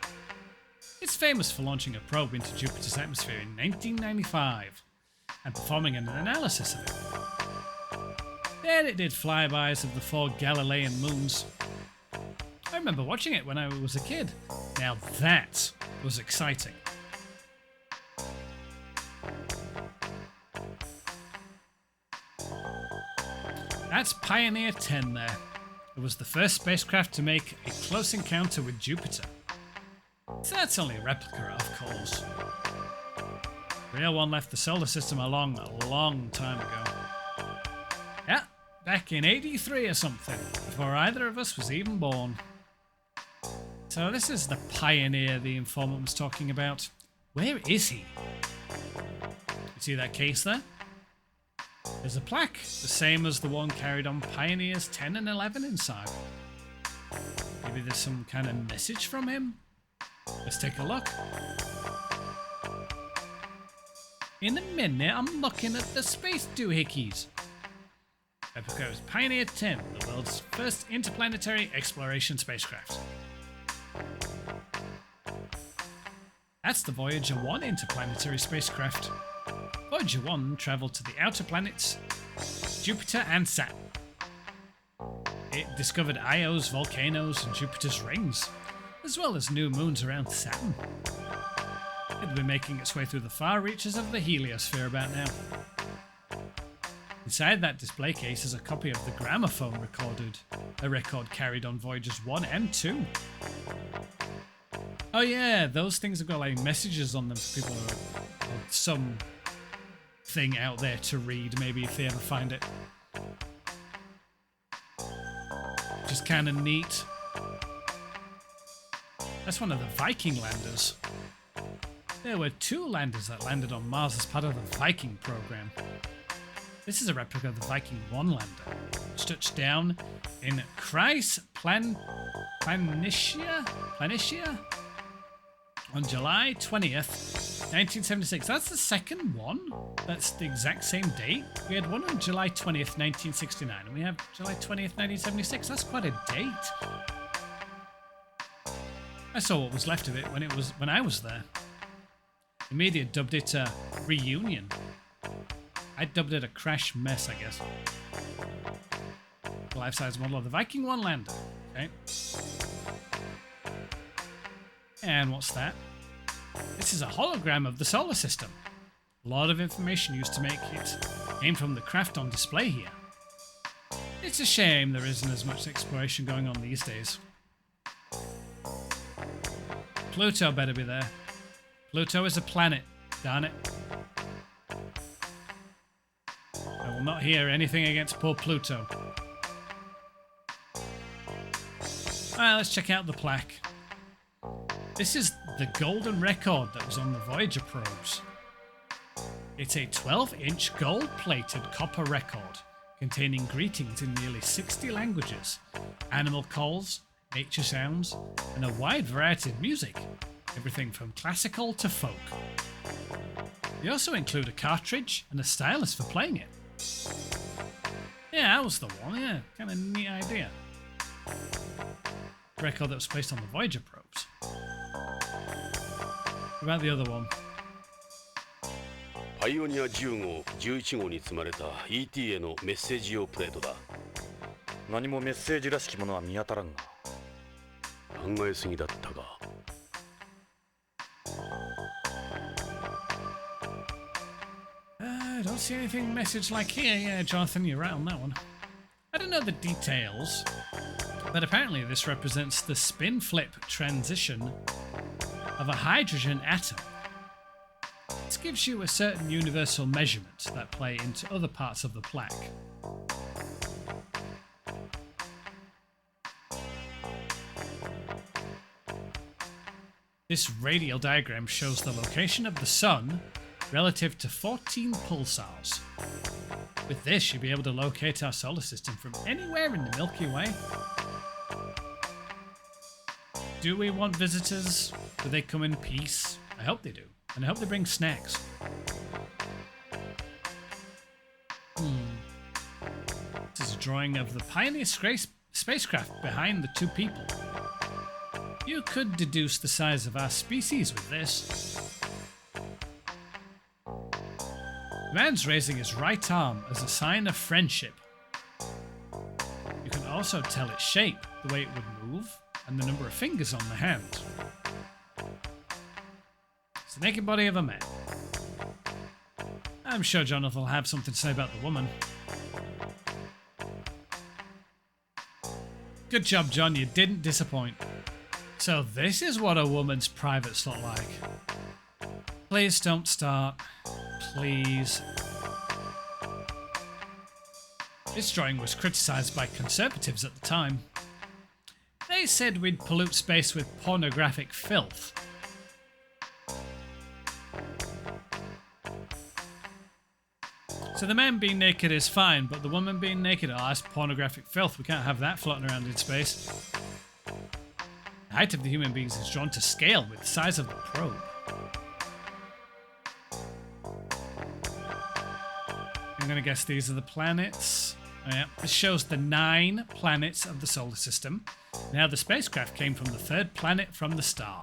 It's famous for launching a probe into Jupiter's atmosphere in 1995 and performing an analysis of it. Then it did flybys of the 4 Galilean moons. I remember watching it when I was a kid. Now that was exciting. That's Pioneer 10 there. It was the first spacecraft to make a close encounter with Jupiter. So that's only a replica, of course. The real one left the solar system a long time ago. Yeah, back in 83 or something, before either of us was even born. So this is the Pioneer the informant was talking about. Where is he? You see that case there? There's a plaque, the same as the one carried on Pioneers 10 and 11 inside. Maybe there's some kind of message from him? Let's take a look. In a minute, I'm looking at the space doohickeys. Replica is Pioneer 10, the world's first interplanetary exploration spacecraft. That's the Voyager 1 interplanetary spacecraft. Voyager 1 travelled to the outer planets, Jupiter and Saturn. It discovered Io's volcanoes and Jupiter's rings, as well as new moons around Saturn. It'll be making its way through the far reaches of the heliosphere about now. Inside that display case is a copy of the gramophone a record carried on Voyagers 1 and 2. Oh yeah, those things have got like messages on them for people or some thing out there to read, maybe if they ever find it. Just kind of neat. That's one of the Viking landers. There were 2 landers that landed on Mars as part of the Viking program. This is a replica of the Viking 1 lander, which touched down in Planitia on July 20th, 1976. That's the second one. That's the exact same date. We had one on July 20th, 1969, and we have July 20th, 1976. That's quite a date. I saw what was left of it when I was there. The media dubbed it a reunion. I dubbed it a crash mess, I guess. The life-size model of the Viking 1 lander. Okay. And what's that? This is a hologram of the solar system. A lot of information used to make it came from the craft on display here. It's a shame there isn't as much exploration going on these days. Pluto better be there. Pluto is a planet, darn it. I will not hear anything against poor Pluto. Alright, let's check out the plaque. This is the golden record that was on the Voyager probes. It's a 12-inch gold-plated copper record containing greetings in nearly 60 languages, animal calls, nature sounds, and a wide variety of music, everything from classical to folk. They also include a cartridge and a stylus for playing it. Yeah, that was the one, yeah, kind of neat idea. Record that was placed on the Voyager probes. What about the other one? パイオニア10号、11号に積まれた ET へのメッセージ用プレートだ。何もメッセージらしきものは見当たらんが。考えすぎだったが。I don't see anything message like here. Yeah, Jonathan, you're right on that one. I don't know the details, but apparently this represents the spin flip transition of a hydrogen atom. This gives you a certain universal measurement that play into other parts of the plaque. This radial diagram shows the location of the Sun relative to 14 pulsars. With this, you'll be able to locate our solar system from anywhere in the Milky Way. Do we want visitors? Do they come in peace? I hope they do. And I hope they bring snacks. This is a drawing of the Pioneer spacecraft behind the two people. You could deduce the size of our species with this. The man's raising his right arm as a sign of friendship. You can also tell its shape, the way it would move, and the number of fingers on the hand. It's the naked body of a man. I'm sure Jonathan will have something to say about the woman. Good job, John, you didn't disappoint. So this is what a woman's privates look like. Please don't start. Please. This drawing was criticised by conservatives at the time. They said we'd pollute space with pornographic filth. So the man being naked is fine, but the woman being naked, oh, that's pornographic filth. We can't have that floating around in space. The height of the human beings is drawn to scale with the size of the probe. I'm going to guess these are the planets. Oh, yeah. This shows the 9 planets of the solar system. Now the spacecraft came from the 3rd planet from the star.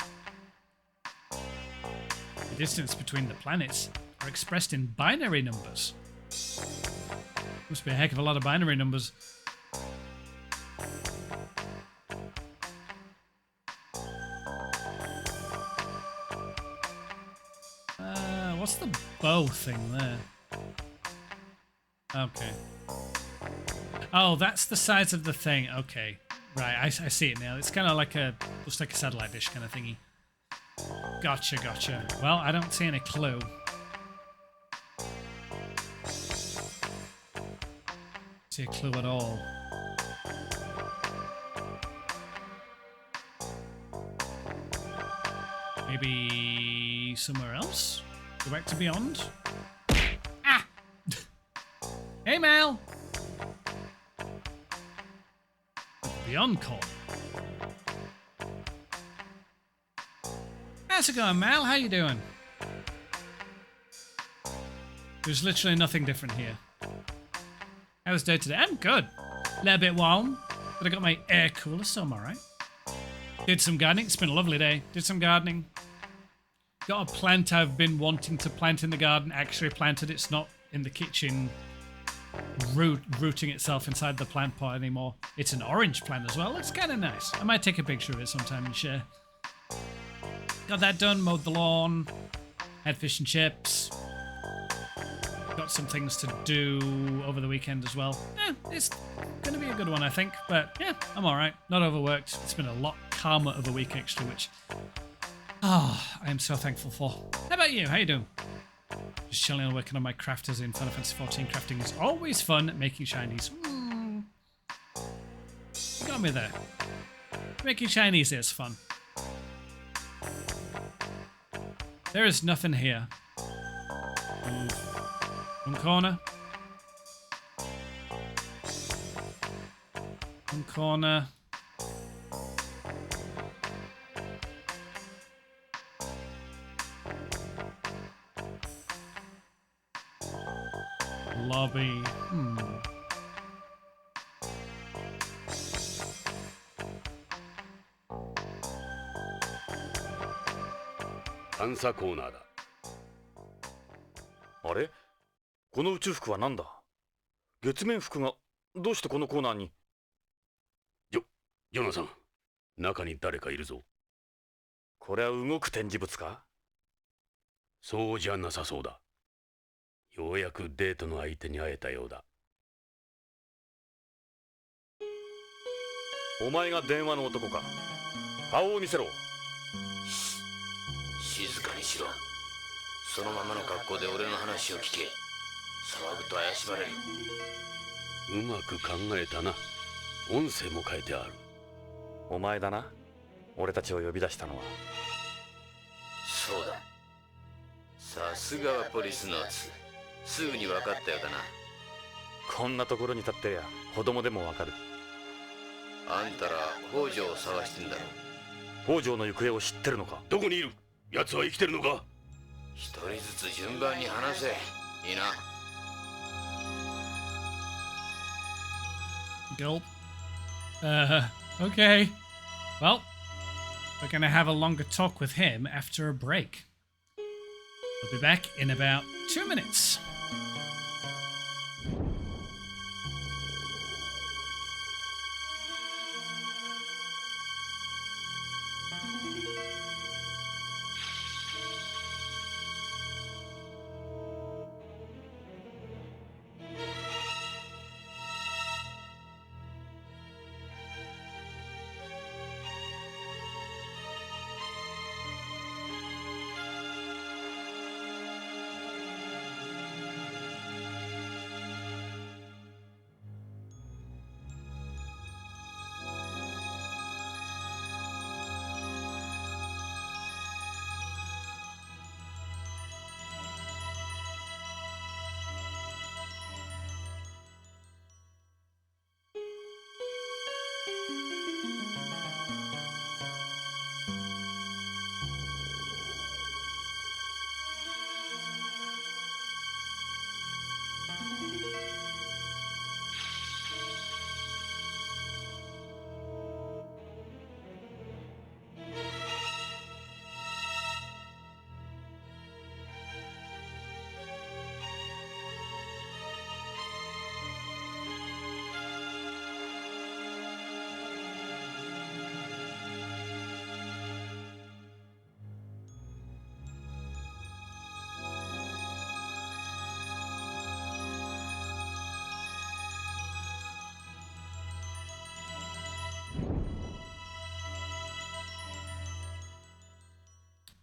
The distance between the planets are expressed in binary numbers. Must be a heck of a lot of binary numbers. What's the bow thing there? Okay. Oh, that's the size of the thing. Okay. Right, I see it now. It's kind of like a, looks like a satellite dish kind of thingy. Gotcha, gotcha. Well, I don't see any clue. See a clue at all. Maybe somewhere else? Go back to Beyond? Ah! Hey, Mel! Beyond call. How's it going, Mal? How you doing? There's literally nothing different here. How was day today? I'm good. A little bit warm, but I got my air cooler, so I'm alright. Did some gardening. It's been a lovely day. Did some gardening. Got a plant I've been wanting to plant in the garden. Actually planted. It's not in the kitchen rooting itself inside the plant pot anymore. It's an orange plant as well. It's kind of nice. I might take a picture of it sometime and share. Got that done. Mowed the lawn. Had fish and chips. Got some things to do over the weekend as well. It's going to be a good one, I think. But yeah, I'm alright. Not overworked. It's been a lot calmer of a week, actually, which I am so thankful for. How about you? How you doing? Just chilling and working on my crafters in Final Fantasy 14. Crafting is always fun. Making shinies. You got me there. Making shinies is fun. There is nothing here. One corner. One corner. Lobby.探査コーナーだ。あれ、この宇宙服は何だ？月面服がどうしてこのコーナーに？ジョナサン、中に誰かいるぞ。これは動く展示物か？そうじゃなさそうだ。ようやくデートの相手に会えたようだ。お前が電話の男か？顔を見せろ。静かにしろ。そのままの格好で俺の話を聞け。騒ぐと怪しまれる。うまく考えたな。音声も変えてある。お前だな。俺たちを呼び出したのは。そうだ。さすがはポリスノーツ。すぐに分かったようだな。こんなところに立ってりゃ子供でもわかる。あんたら北条を探してんだろ。北条の行方を知ってるのか？どこにいる？奴は生きてるのか？一人ずつ順番に話せ。いいな。Gulp. Okay. Well, we're gonna have a longer talk with him after a break. We'll be back in about 2 minutes.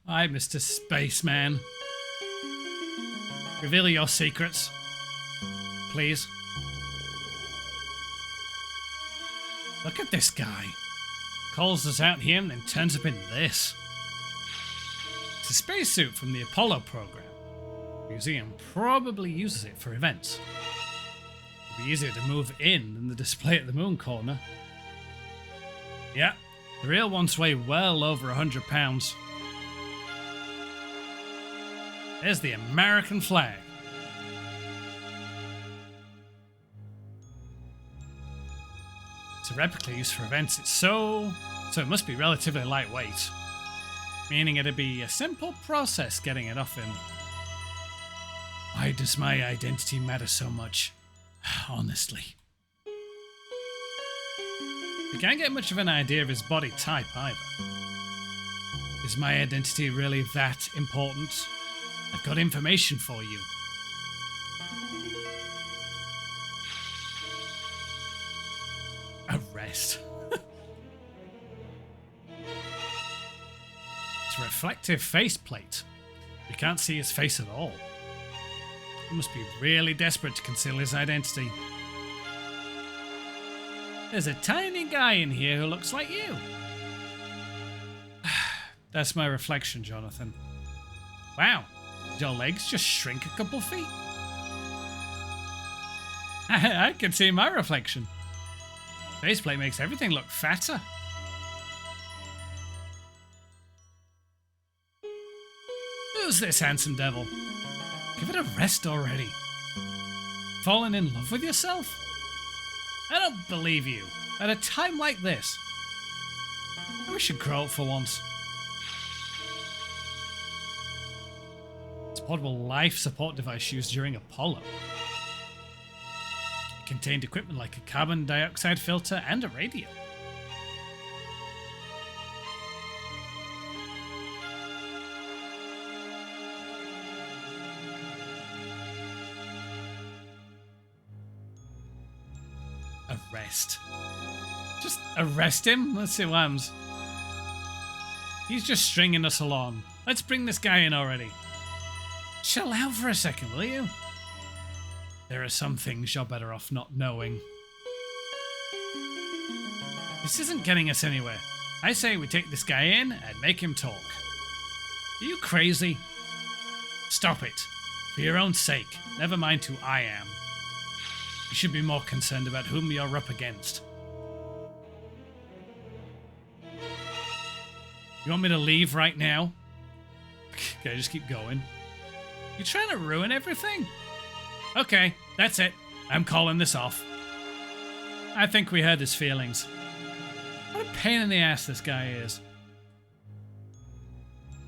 Hi, Mr. Spaceman. Reveal your secrets, please. Look at this guy. Calls us out here and then turns up in this. It's a spacesuit from the Apollo program. The museum probably uses it for events. It'd be easier to move in than the display at the moon corner. Yeah, the real ones weigh well over 100 pounds. There's the American flag. It's a replica used for events. So it must be relatively lightweight, meaning it'd be a simple process getting it off him. Why does my identity matter so much? Honestly. We can't get much of an idea of his body type either. Is my identity really that important? I've got information for you. Arrest. It's a reflective faceplate. You can't see his face at all. He must be really desperate to conceal his identity. There's a tiny guy in here who looks like you. That's my reflection, Jonathan. Wow, did your legs just shrink a couple feet? I can see my reflection. Faceplate makes everything look fatter. Who's this handsome devil? Give it a rest already. Fallen in love with yourself? I don't believe you. At a time like this. I wish you'd grow up for once. It's a portable life support device used during Apollo. It contained equipment like a carbon dioxide filter and a radio. Arrest. Just arrest him? Let's see what happens. He's just stringing us along. Let's bring this guy in already. Chill out for a second, will you? There are some things you're better off not knowing. This isn't getting us anywhere. I say we take this guy in and make him talk. Are you crazy? Stop it. For your own sake. Never mind who I am. You should be more concerned about whom you're up against. You want me to leave right now? Can I just keep going? You trying to ruin everything? Okay, that's it. I'm calling this off. I think we hurt his feelings. What a pain in the ass this guy is.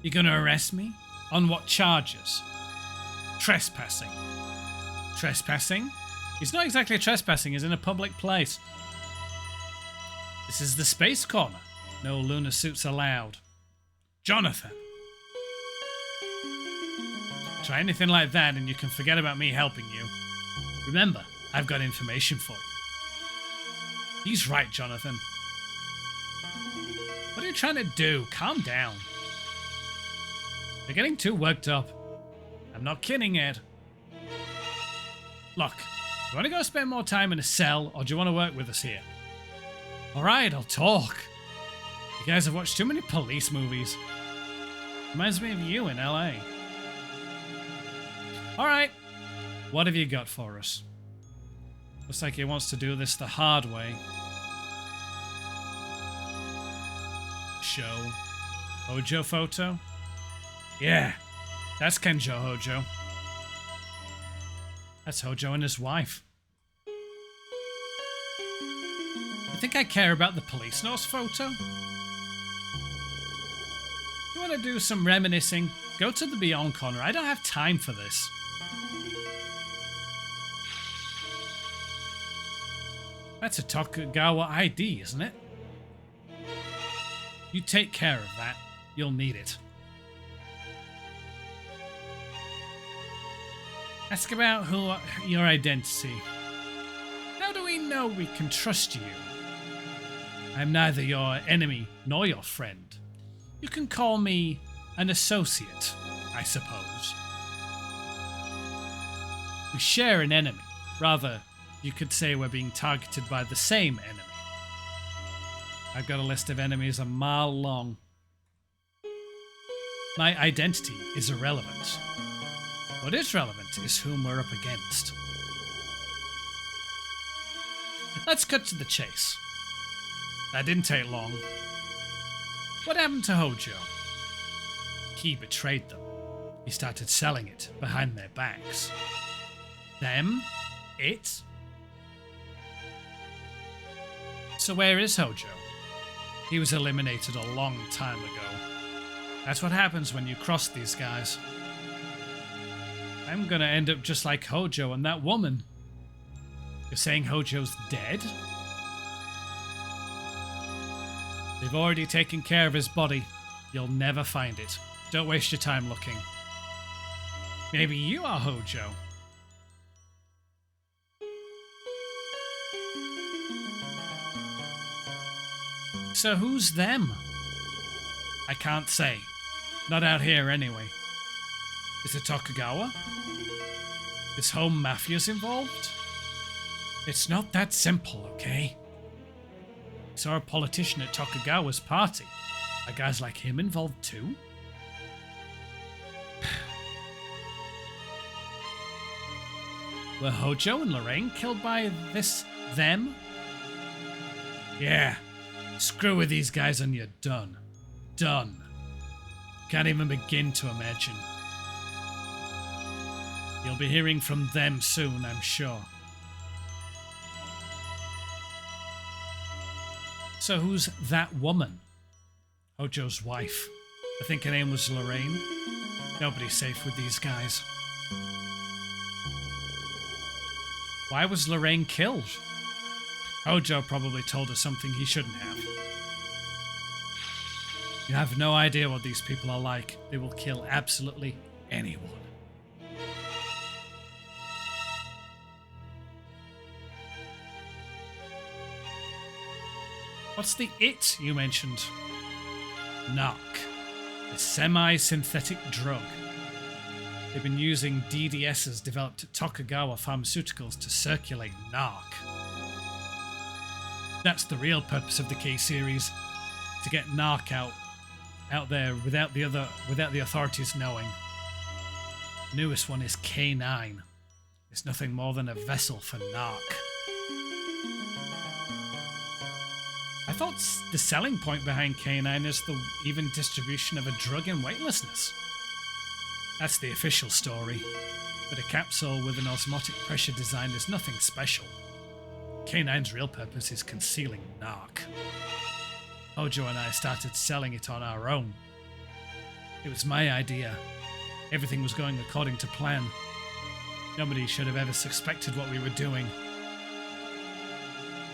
You gonna arrest me? On what charges? Trespassing. Trespassing? He's not exactly trespassing, he's in a public place. This is the space corner. No lunar suits allowed. Jonathan! Try anything like that and you can forget about me helping you. Remember, I've got information for you. He's right, Jonathan. What are you trying to do? Calm down. You're getting too worked up. I'm not kidding, Ed. Look. Do you want to go spend more time in a cell, or do you want to work with us here? Alright, I'll talk. You guys have watched too many police movies. Reminds me of you in LA. Alright, what have you got for us? Looks like he wants to do this the hard way. Show. Hojo photo? Yeah, that's Kenjo Hojo. That's Hojo and his wife. I think I care about the Policenauts photo. You want to do some reminiscing? Go to the Beyond corner. I don't have time for this. That's a Tokugawa ID, isn't it? You take care of that. You'll need it. Ask about your identity. How do we know we can trust you? I'm neither your enemy nor your friend. You can call me an associate, I suppose. We share an enemy. Rather, you could say we're being targeted by the same enemy. I've got a list of enemies a mile long. My identity is irrelevant. What is relevant is whom we're up against. Let's cut to the chase. That didn't take long. What happened to Hojo? He betrayed them. He started selling it behind their backs. Them? It? So where is Hojo? He was eliminated a long time ago. That's what happens when you cross these guys. I'm gonna end up just like Hojo and that woman. You're saying Hojo's dead? They've already taken care of his body. You'll never find it. Don't waste your time looking. Maybe you are Hojo. So who's them? I can't say. Not out here anyway. Is it Tokugawa? This home mafia's involved? It's not that simple, okay? I saw a politician at Tokugawa's party. Are guys like him involved too? Were Hojo and Lorraine killed by them? Yeah. Screw with these guys and you're done. Done. Can't even begin to imagine. You'll be hearing from them soon, I'm sure. So who's that woman? Hojo's wife. I think her name was Lorraine. Nobody's safe with these guys. Why was Lorraine killed? Hojo probably told her something he shouldn't have. You have no idea what these people are like. They will kill absolutely anyone. What's the it you mentioned? Narc. A semi-synthetic drug. They've been using DDSs developed at Tokugawa Pharmaceuticals to circulate narc. That's the real purpose of the K-series, to get narc out there without the authorities knowing. The newest one is K9. It's nothing more than a vessel for narc. I thought the selling point behind K9 is the even distribution of a drug in weightlessness. That's the official story, but a capsule with an osmotic pressure design is nothing special. K9's real purpose is concealing narc. Hojo and I started selling it on our own. It was my idea. Everything was going according to plan. Nobody should have ever suspected what we were doing.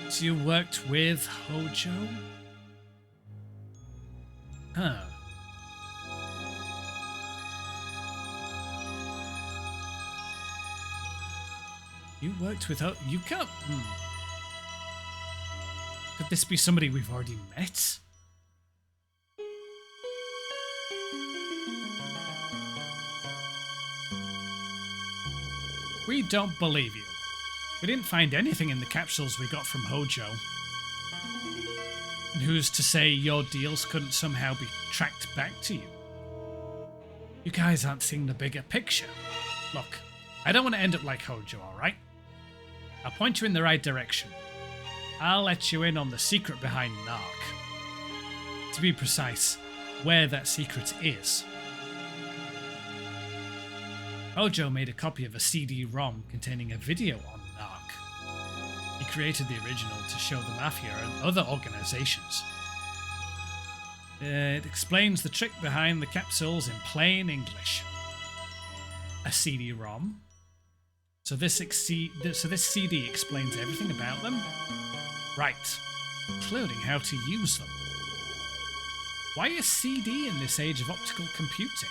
So you worked with Hojo? Huh. You worked with Hojo? You can't... Could this be somebody we've already met? We don't believe you. We didn't find anything in the capsules we got from Hojo. And who's to say your deals couldn't somehow be tracked back to you? You guys aren't seeing the bigger picture. Look, I don't want to end up like Hojo, alright? I'll point you in the right direction. I'll let you in on the secret behind narc. To be precise, where that secret is. Hojo made a copy of a CD-ROM containing a video on narc. He created the original to show the Mafia and other organizations. It explains the trick behind the capsules in plain English. A CD-ROM? So this CD explains everything about them? Right, including how to use them. Why a CD in this age of optical computing?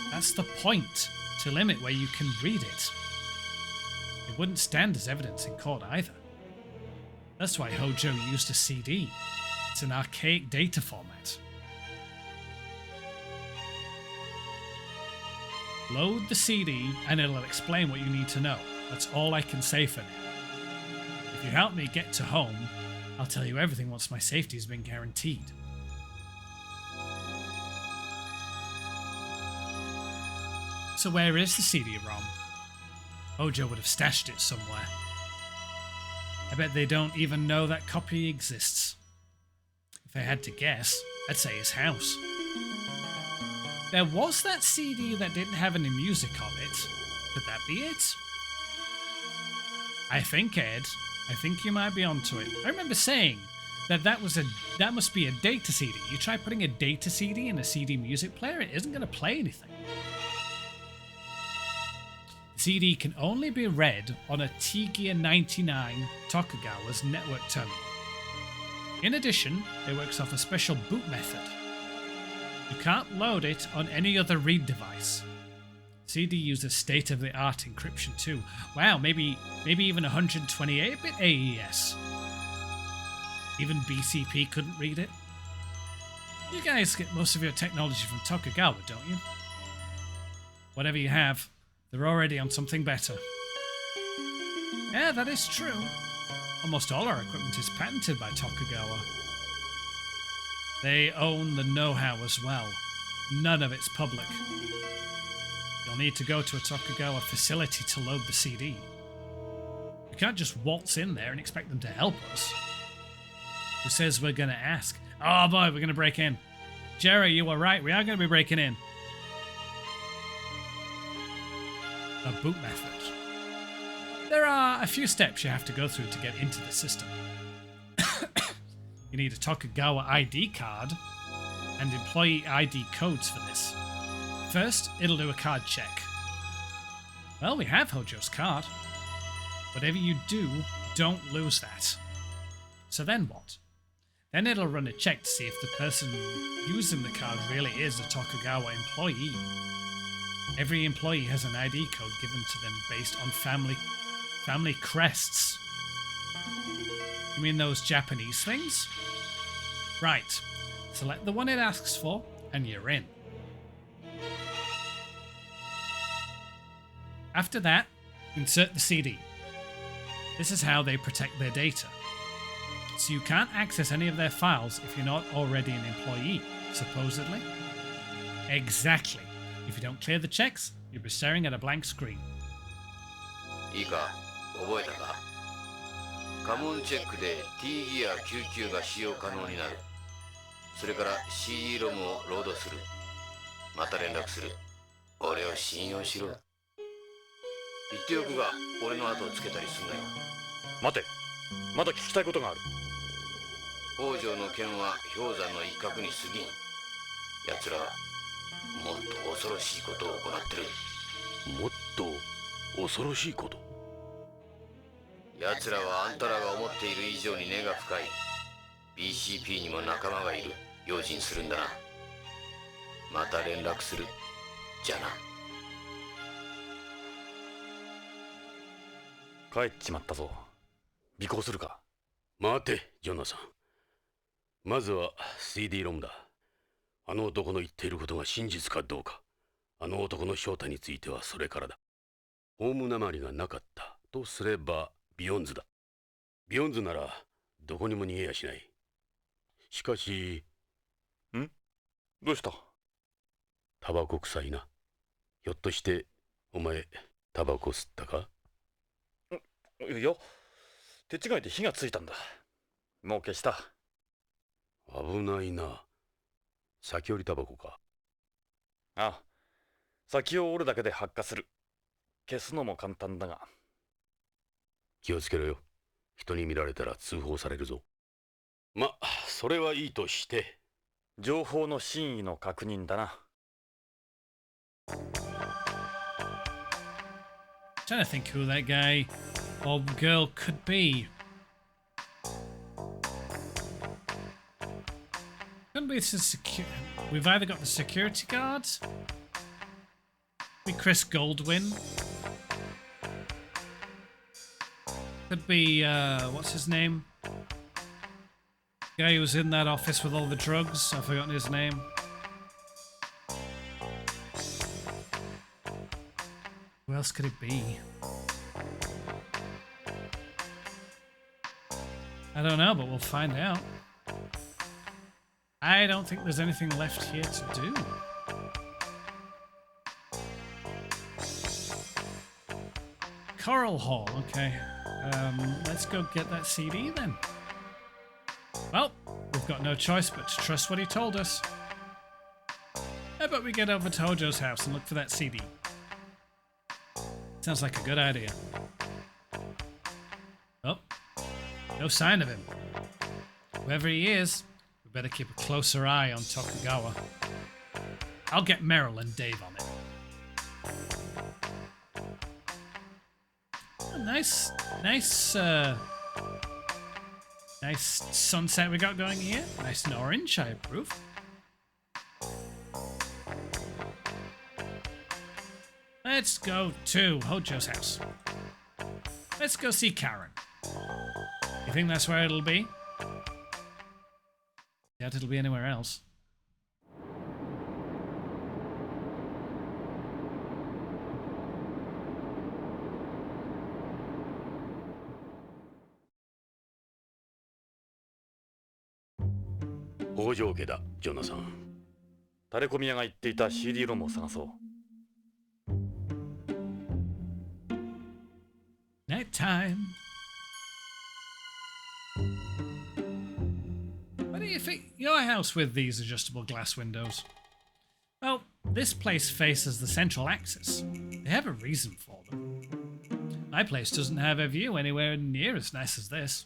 That's the point, to limit where you can read it. It wouldn't stand as evidence in court either. That's why Hojo used a CD. It's an archaic data format. Load the CD and it'll explain what you need to know. That's all I can say for now. If you help me get to home, I'll tell you everything once my safety has been guaranteed. So where is the CD-ROM? Hojo would have stashed it somewhere. I bet they don't even know that copy exists. If I had to guess, I'd say his house. There was that CD that didn't have any music on it. Could that be it? I think, Ed, you might be onto it. I remember saying that must be a data CD. You try putting a data CD in a CD music player, it isn't going to play anything. The CD can only be read on a T-Gear 99 Tokugawa's network terminal. In addition, it works off a special boot method. You can't load it on any other read device. CD uses state-of-the-art encryption too. Wow, maybe even 128-bit AES. Even BCP couldn't read it. You guys get most of your technology from Tokugawa, don't you? Whatever you have, They're already on something better. Yeah, that is true. Almost all our equipment is patented by Tokugawa. They own the know-how as well. None of it's public. You'll need to go to a Tokugawa facility to load the CD. We can't just waltz in there and expect them to help us. Who says we're going to ask? Oh boy, we're going to break in. Jerry, you were right. We are going to be breaking in. A boot method. There are a few steps you have to go through to get into the system. You need a Tokugawa ID card and employee ID codes for this. First, it'll do a card check. Well, we have Hojo's card. Whatever you do, don't lose that. So then what? Then it'll run a check to see if the person using the card really is a Tokugawa employee. Every employee has an ID code given to them based on family crests. You mean those Japanese things? Right. Select the one it asks for, and you're in. After that, insert the CD. This is how they protect their data. So you can't access any of their files if you're not already an employee, supposedly. Exactly. If you don't clear the checks, you'll be staring at a blank screen. いいか、覚えたか？カモンチェックで T ギア99が使用可能になる。それから CD ロムをロードする。また連絡する。俺を信用しろ。言っておくが、俺の後をつけたりすんなよ。待て、まだ聞きたいことがある。北条の剣は氷山の一角に過ぎん。奴らはもっと恐ろしいことを行ってる。もっと恐ろしいこと。奴らはあんたらが思っている以上に根が深い。BCP にも仲間がいる。用心するんだな。また連絡する。じゃな。帰っちまったぞ。尾行するか。待て、ジョナサン。まずは CD ロムだ。あの男の言っていることが真実かどうか。あの男の正体についてはそれからだ。ホームなまりがなかったとすればビヨンズだ。ビヨンズならどこにも逃げやしない。しかし、どうした？タバコ臭いな。ひょっとしてお前タバコ吸ったか？いや、手違いで火がついたんだ。もう消した。危ないな。先折りタバコか。ああ、先を折るだけで発火する。消すのも簡単だが。気をつけろよ。人に見られたら通報されるぞ。ま、それはいいとして。情報の真意の確認だな。Trying to think who that guy or girl could be. Couldn't be we've either got the security guards, be Chris Goldwyn, could be what's his name? Guy who was in that office with all the drugs. I've forgotten his name. Who else could it be? I don't know, but we'll find out. I don't think there's anything left here to do. Coral Hall, okay. Let's go get that CD then. Well, we've got no choice but to trust what he told us. How about we get over to Hojo's house and look for that CD? Sounds like a good idea. Oh, no sign of him. Whoever he is, we better keep a closer eye on Tokugawa. I'll get Meryl and Dave on it. Oh, nice sunset we got going here. Nice and orange, I approve. Let's go to Hojo's house. Let's go see Karen. You think that's where it'll be? Doubt it'll be anywhere else. 北条家だ、ジョナサン。タレコミ屋が言っていた CD ロムを探そう。Night time. Why do you think your house with these adjustable glass windows? Well, this place faces the central axis. They have a reason for them. My place doesn't have a view anywhere near as nice as this.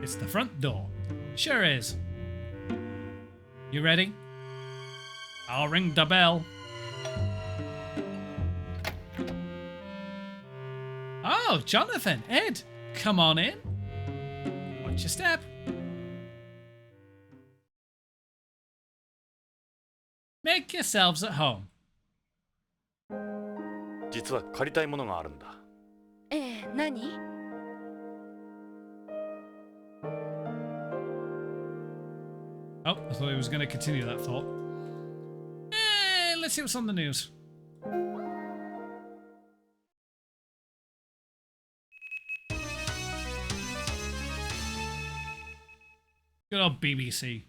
It's the front door. Sure is. You ready? I'll ring the bell. Oh, Jonathan, Ed, come on in. Watch your step. Make yourselves at home. 実は借りたいものがあるんだ。ええ、何？ Oh, I thought he was going to continue that thought. Let's see what's on the news. Good old BBC.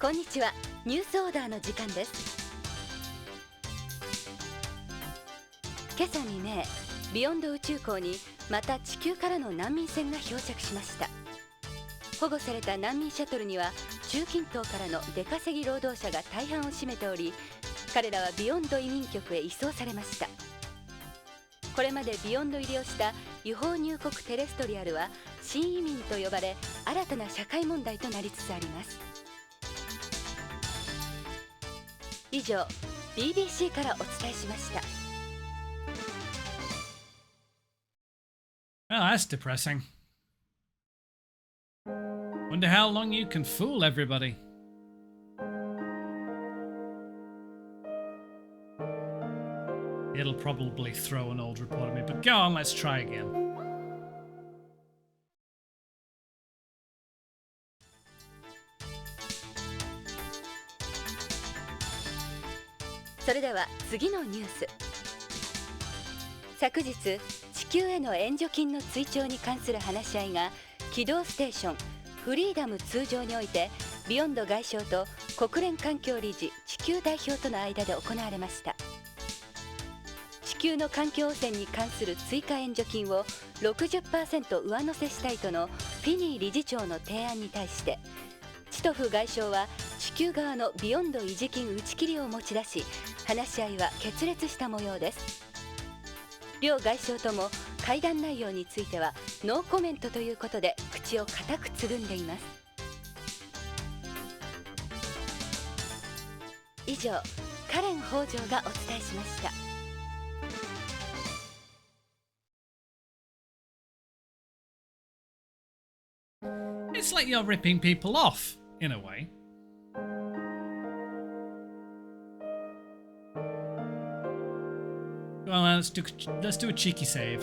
こんにちは。ニュースオーダーの時間です。今朝未明、ビヨンド宇宙港にまた地球からの難民船が漂着しました。保護された難民シャトルには中近東からの出稼ぎ労働者が大半を占めており、彼らはビヨンド移民局へ移送されました。これまでビヨンド入りをした違法入国テレストリアルは新移民と呼ばれ、新たな社会問題となりつつあります。以上 BBC からお伝えしました。 Well, that's depressing. Wonder how long you can fool everybody. It'll probably throw an old report at me, but go on, let's try again. それでは次のニュース。昨日、地球への援助金の追徴に関する話し合いが軌道ステーションフリーダム通常においてビヨンド外相と国連環境理事地球代表との間で行われました。地球の環境汚染に関する追加援助金を 60% 上乗せしたいとのフィニー理事長の提案に対して、チトフ外相は地球側のビヨンド維持金打ち切りを持ち出し、話し合いは決裂した模様です。両外相とも会談内容についてはノーコメントということで口を固くつぐんでいます。以上、カレン北条がお伝えしました。It's like you're ripping people off, in a way. Go on, let's do a cheeky save.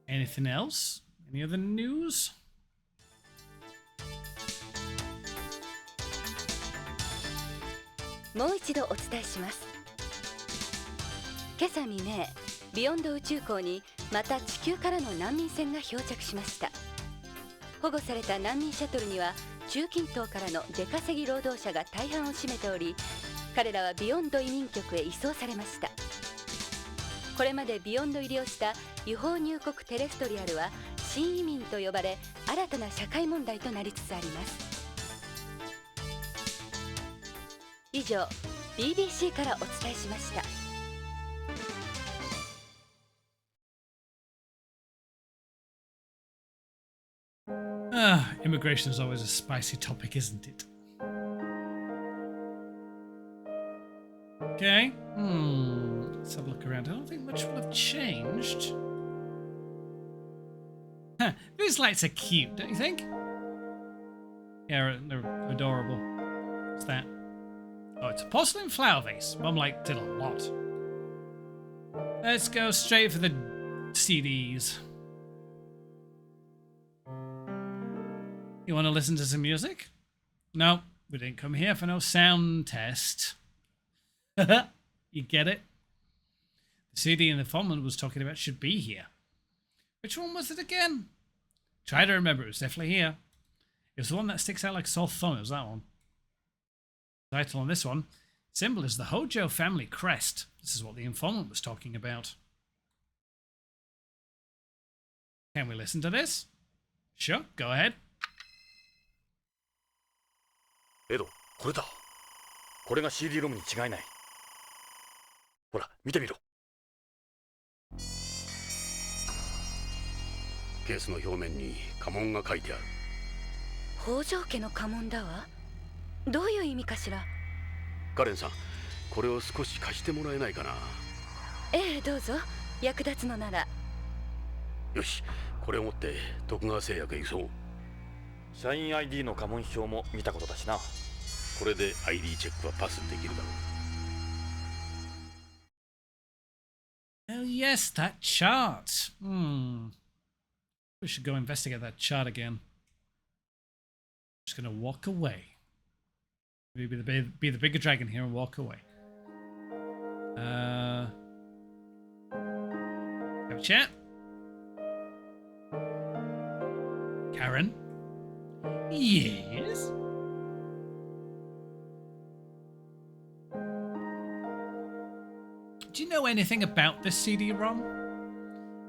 Anything else? Any other news? もう一度お伝えします。今朝未明、ビヨンド宇宙港にまた地球からの難民船が漂着しました。保護された難民シャトルには中近東からの出稼ぎ労働者が大半を占めており、彼らはビヨンド移民局へ移送されました。これまでビヨンド入りをした違法入国テレストリアルは新移民と呼ばれ、新たな社会問題となりつつあります。以上 BBC からお伝えしました。Immigration is always a spicy topic, isn't it? Okay. Let's have a look around. I don't think much will have changed. These lights are cute, don't you think? Yeah, they're adorable. What's that? Oh, it's a porcelain flower vase. Mum did a lot. Let's go straight for the CDs. You want to listen to some music? No, we didn't come here for no sound test. You get it? The CD the informant was talking about should be here. Which one was it again? Try to remember, it was definitely here. It was the one that sticks out like a sore thumb, it was that one. The title on this one, symbol is the Hojo family crest. This is what the informant was talking about. Can we listen to this? Sure, go ahead. エド、これだ。これが CD ロムに違いない。ほら、見てみろ。ケースの表面に家紋が書いてある。北条家の家紋だわ。どういう意味かしら。カレンさん、これを少し貸してもらえないかな。ええ、どうぞ。役立つのなら。よし、これを持って徳川製薬へ行くぞ。社員 ID の家紋表も見たことだしな。これで ID チェックはパスできるだろう。Oh yes, that chart. We should go investigate that chart again. Just gonna walk away. Maybe be the bigger dragon here and walk away. Have a chat. Karen? Yes? Do you know anything about this CD-ROM?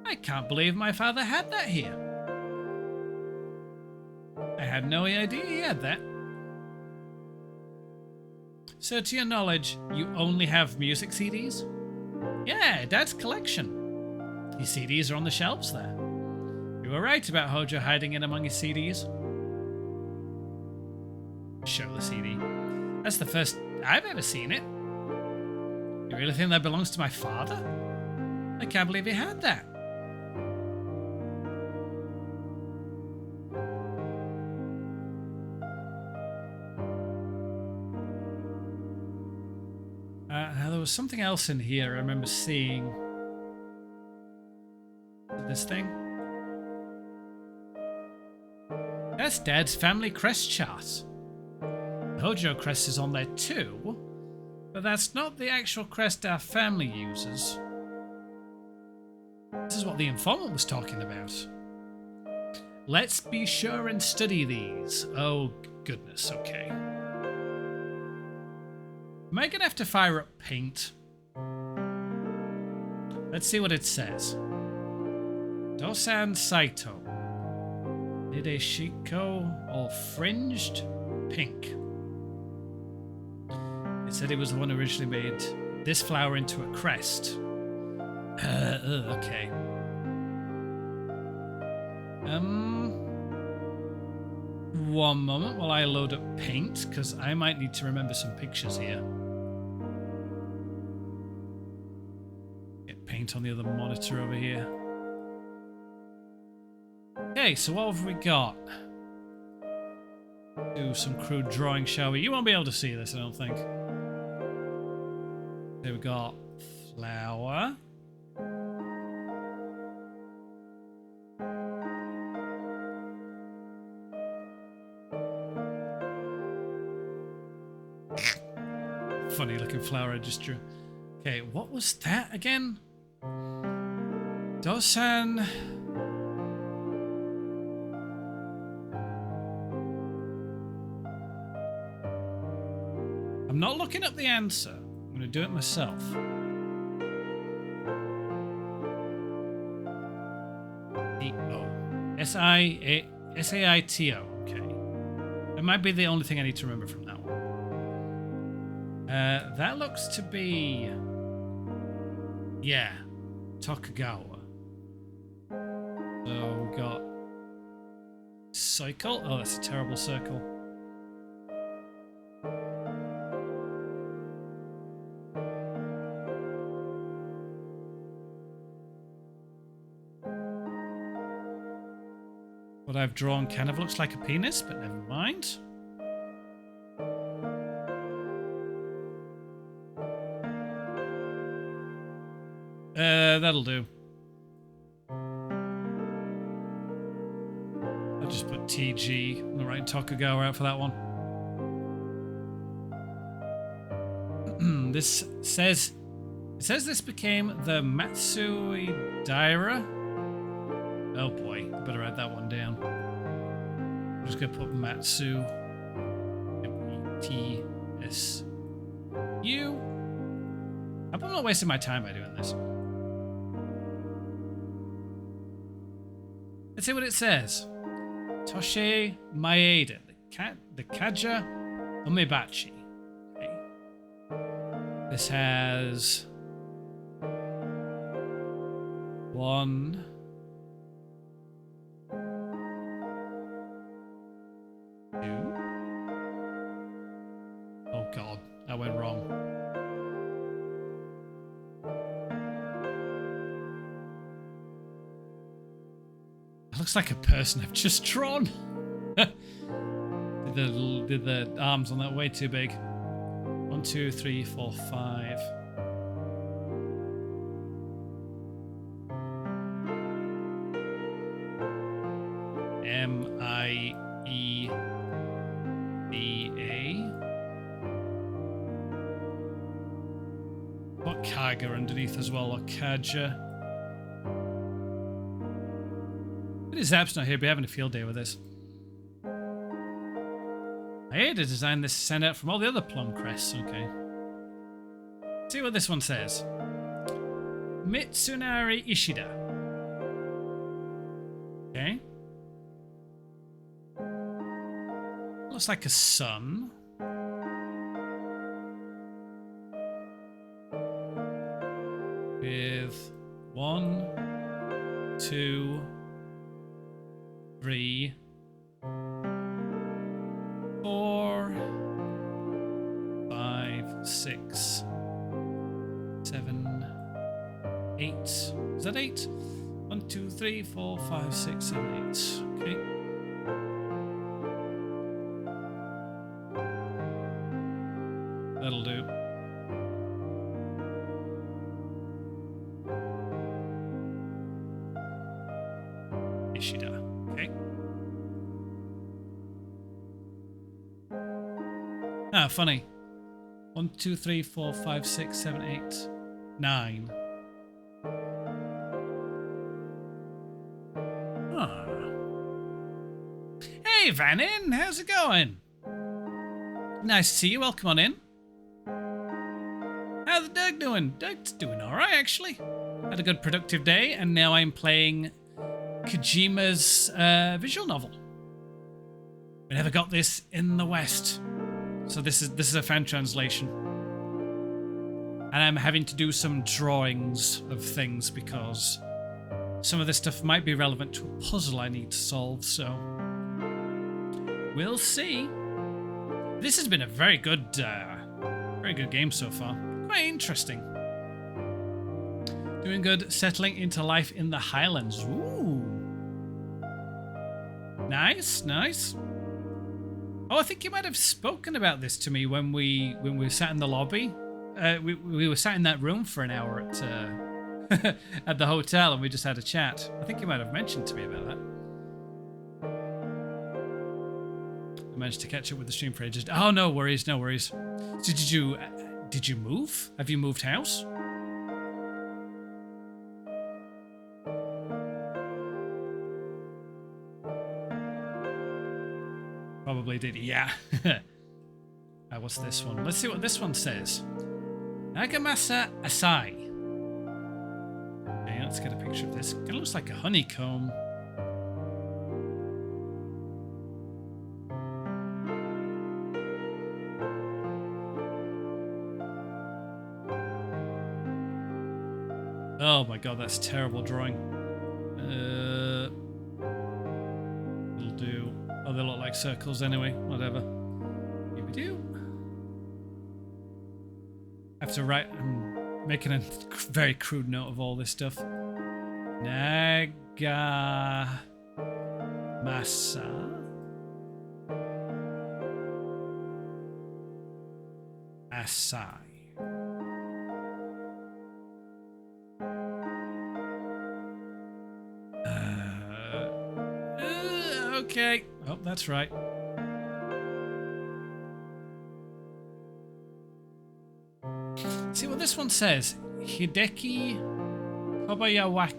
I can't believe my father had that here. I had no idea he had that. So to your knowledge, you only have music CDs? Yeah, Dad's collection. His CDs are on the shelves there. You were right about Hojo hiding it among his CDs. Show the CD. That's the first I've ever seen it. You really think that belongs to my father? I can't believe he had that. Now there was something else in here I remember seeing. This thing? That's Dad's family crest chart. The Hojo crest is on there too, but that's not the actual crest our family uses. This is what the informant was talking about. Let's be sure and study these. Oh goodness, okay. Am I gonna have to fire up paint? Let's see what it says. Dosan Saito. Hideshiko, all fringed, pink. It said he was the one who originally made this flower into a crest. Okay. One moment while I load up paint, because I might need to remember some pictures here. Get paint on the other monitor over here. Okay, so what have we got? Do some crude drawing, shall we? You won't be able to see this, I don't think. Okay, we got flower. Funny looking flower I just drew. Okay, what was that again? Dosan. I'm not looking up the answer. I'm going to do it myself. E-O. S-A-I-T-O. Okay. That might be the only thing I need to remember from that one. That looks to be... Yeah. Tokugawa. So we got... Cycle. Oh, that's a terrible circle. What I've drawn kind of looks like a penis, but never mind. That'll do. I'll just put TG on the right Tokugawa out for that one. This says... It says this became the Matsui Daira. Oh boy, I better write that one down. I'm just gonna put Matsu. M-E-T-S-U. I'm not wasting my time by doing this. Let's see what it says. Toshe Maeda, the Kaja Umebachi. Okay. This has 1, 2. Oh god, that went wrong. It looks like a person I've just drawn. did the arms on that way too big. 1, 2, 3, 4, 5. M-I-E-B-A. Got Kaga underneath as well, or Kaja. His app's not here, but having a field day with this. I had to design this to send out from all the other plum crests, okay. See what this one says. Mitsunari Ishida. Okay. Looks like a sun. With 1, 2, 3, 4, 5, 6, 7, 8. Is that 8? 1, 2, 3, 4, 5, 6, 7, 8. Okay. That'll do. Ishida. Okay. Ah, funny. 1, 2, 3, 4, 5, 6, 7, 8, 9. Ah. Hey, Vanin, how's it going? Nice to see you. Welcome on in. How's Doug doing? Doug's doing alright, actually. Had a good productive day, and now I'm playing Kojima's visual novel. We never got this in the West, so this is a fan translation, and I'm having to do some drawings of things because some of this stuff might be relevant to a puzzle I need to solve. So we'll see. This has been a very good game so far. Quite interesting. Doing good, settling into life in the Highlands. Ooh. Nice, nice. Oh, I think you might have spoken about this to me when we sat in the lobby. We were sat in that room for an hour at at the hotel, and we just had a chat. I think you might have mentioned to me about that. I managed to catch up with the stream for ages. Oh, no worries, no worries. So did you move? Have you moved house? Probably did, yeah. What's this one? Let's see what this one says. Nagamasa Asai. Okay, let's get a picture of this. It looks like a honeycomb. Oh my god, that's terrible drawing. It'll do. Oh, they look like circles anyway. Whatever. Here we do. I have to write. I'm making a very crude note of all this stuff. Nagamasa Asai. Oh, that's right. See what this one says. Hideki Kobayakawa.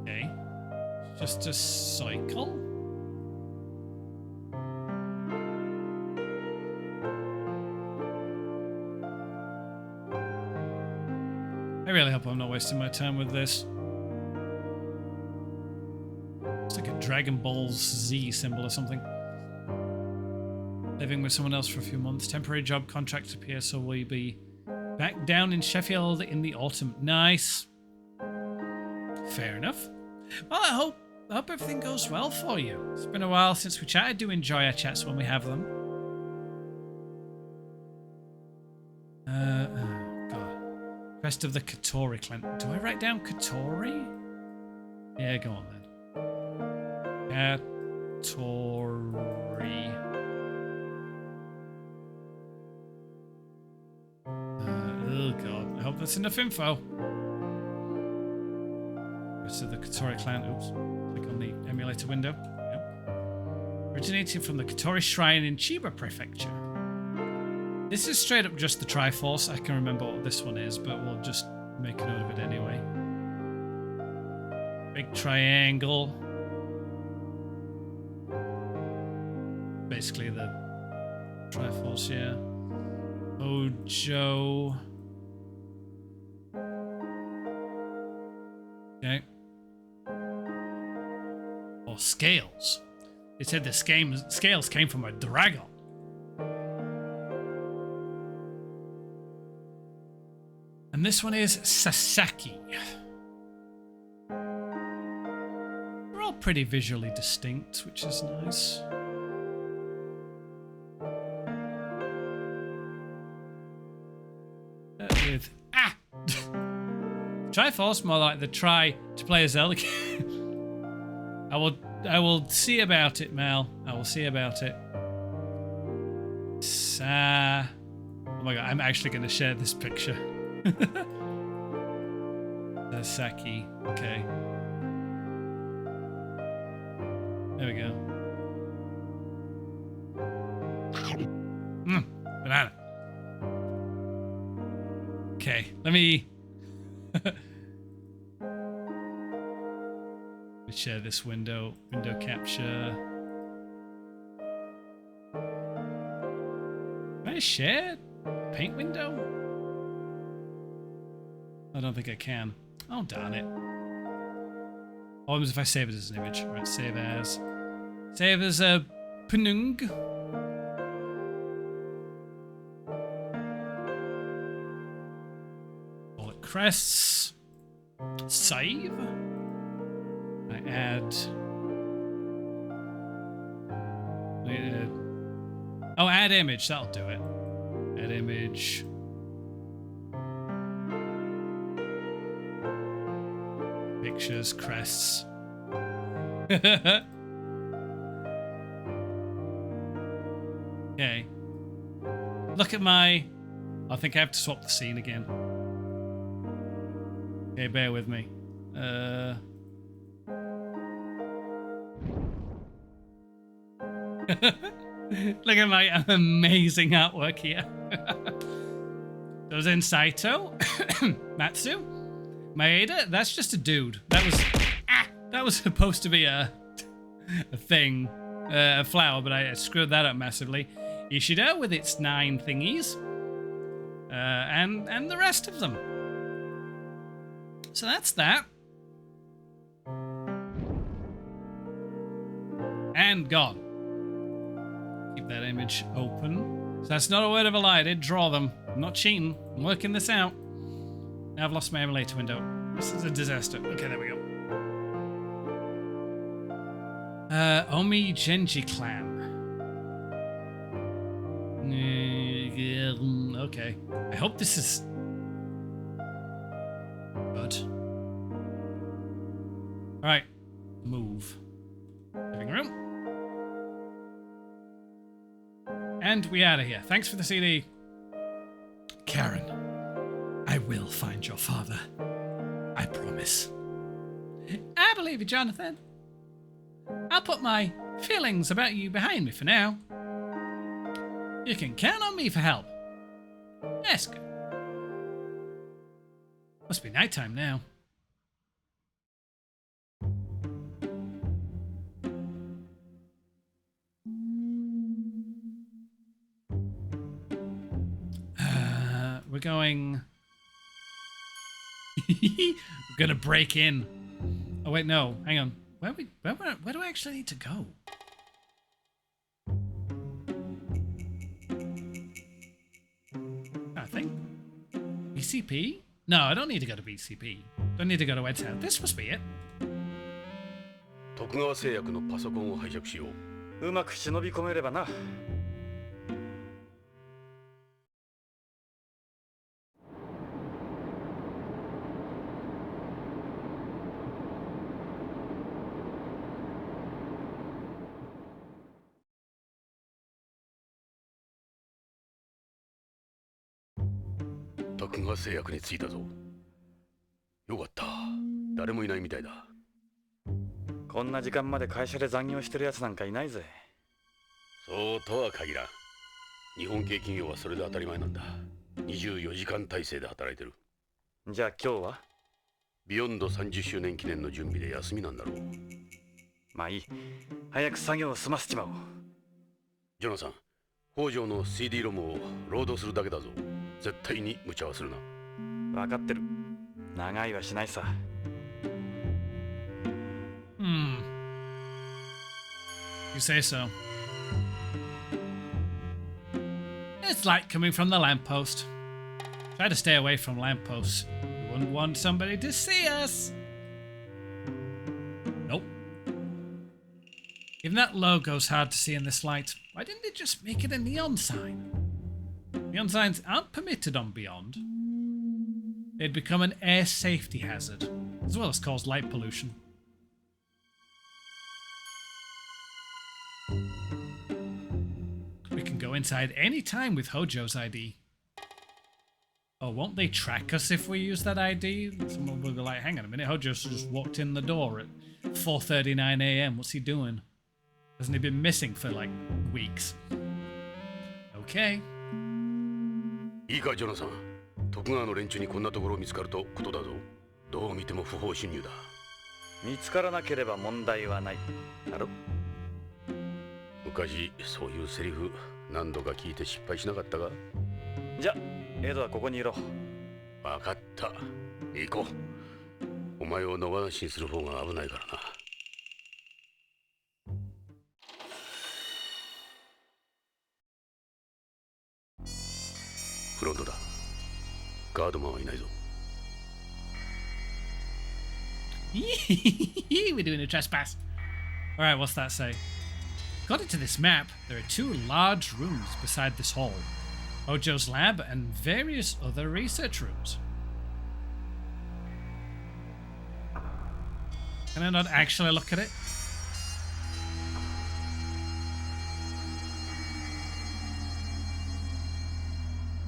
Okay. Just a cycle. I really hope I'm not wasting my time with this. It's like a Dragon Ball Z symbol or something. Living with someone else for a few months. Temporary job contract appears, so will you be back down in Sheffield in the autumn? Nice. Fair enough. Well, I hope everything goes well for you. It's been a while since we chatted. Do enjoy our chats when we have them. God. Crest of the Katori clan. Do I write down Katori? Yeah, go on then. Katori. Oh god, I hope that's enough info. Rest of the Katori clan. Oops. Click on the emulator window. Yep. Originating from the Katori Shrine in Chiba Prefecture. This is straight up just the Triforce. I can remember what this one is, but we'll just make a note of it anyway. Big triangle. Basically the Triforce, yeah. Ojo. Okay. Or scales. It said the scales came from a dragon. And this one is Sasaki. They're all pretty visually distinct, which is nice. With Triforce, more like the try to play a Zelda game. I will see about it, Mel. I will see about it. Oh my god, I'm actually going to share this picture. Sasaki. Okay. There we go. Banana. Okay, let me share this window capture. Can I share paint window? I don't think I can. Oh, darn it. Oh, what if I save it as an image? Right, save as. Save as a Penung. Call it crests. Save. I add. Oh, add image. That'll do it. Add image. Pictures, crests. Okay. Look at my... I think I have to swap the scene again. Okay, bear with me. Look at my amazing artwork here. Those in Saito. Matsu. Maeda, that's just a dude. That was supposed to be a thing, a flower, but I screwed that up massively. Ishida with its 9 thingies, and the rest of them. So that's that. And gone. Keep that image open. So that's not a word of a lie. I did draw them. I'm not cheating. I'm working this out. Now I've lost my emulator window. This is a disaster. Okay, there we go. Omi Genji Clan. Okay. I hope this is good. Alright. Move. Living room. And we out of here. Thanks for the CD. Karen. I will find your father. I promise. I believe you, Jonathan. I'll put my feelings about you behind me for now. You can count on me for help. Ask. Must be nighttime now. We're going... We're gonna break in. Oh wait, no, hang on. Where do I actually need to go? I think BCP? No, I don't need to go to BCP. Don't need to go to Edtown. This must be it. 徳川製薬のパソコンを拝借しよう。うまく忍び込めればな。徳川製薬に着いたぞ。よかった。誰もいないみたいだ。こんな時間まで会社で残業してるやつなんかいないぜ。そうとは限らん。日本系企業はそれで当たり前なんだ。24時間体制で働いてる。じゃあ今日はビヨンド30周年記念の準備で休みなんだろう。まあいい。早く作業を済ませちまおう。ジョナサン、北条の CD ロムをロードするだけだぞ。絶対に無茶はするな。分かってる。長いはしないさ。You say so. It's like coming from the lamppost. Try to stay away from lampposts. We wouldn't want somebody to see us. Nope. Even that logo's hard to see in this light. Why didn't they just make it a neon sign? Neon signs aren't permitted on Beyond. They'd become an air safety hazard, as well as cause light pollution. We can go inside any time with Hojo's ID. Oh, won't they track us if we use that ID? Someone will be like, hang on a minute, Hojo's just walked in the door at 4:39 a.m. What's he doing? Hasn't he been missing for like weeks? Okay. いいか、ジョナサン。徳川の連中にこんなところ見つかるとことだぞ。どう見ても不法侵入だ。見つからなければ問題はない。だろ？昔そういうセリフ何度か聞いて失敗しなかったか？じゃ、エドはここにいろ。わかった。行こう。お前を野放しにする方が危ないからな。フロントだ。ガードマンはいないぞ。We're doing a trespass. Alright, what's that say? According to this map, there are two large rooms beside this hall. Hojo's lab and various other research rooms. Can I not actually look at it?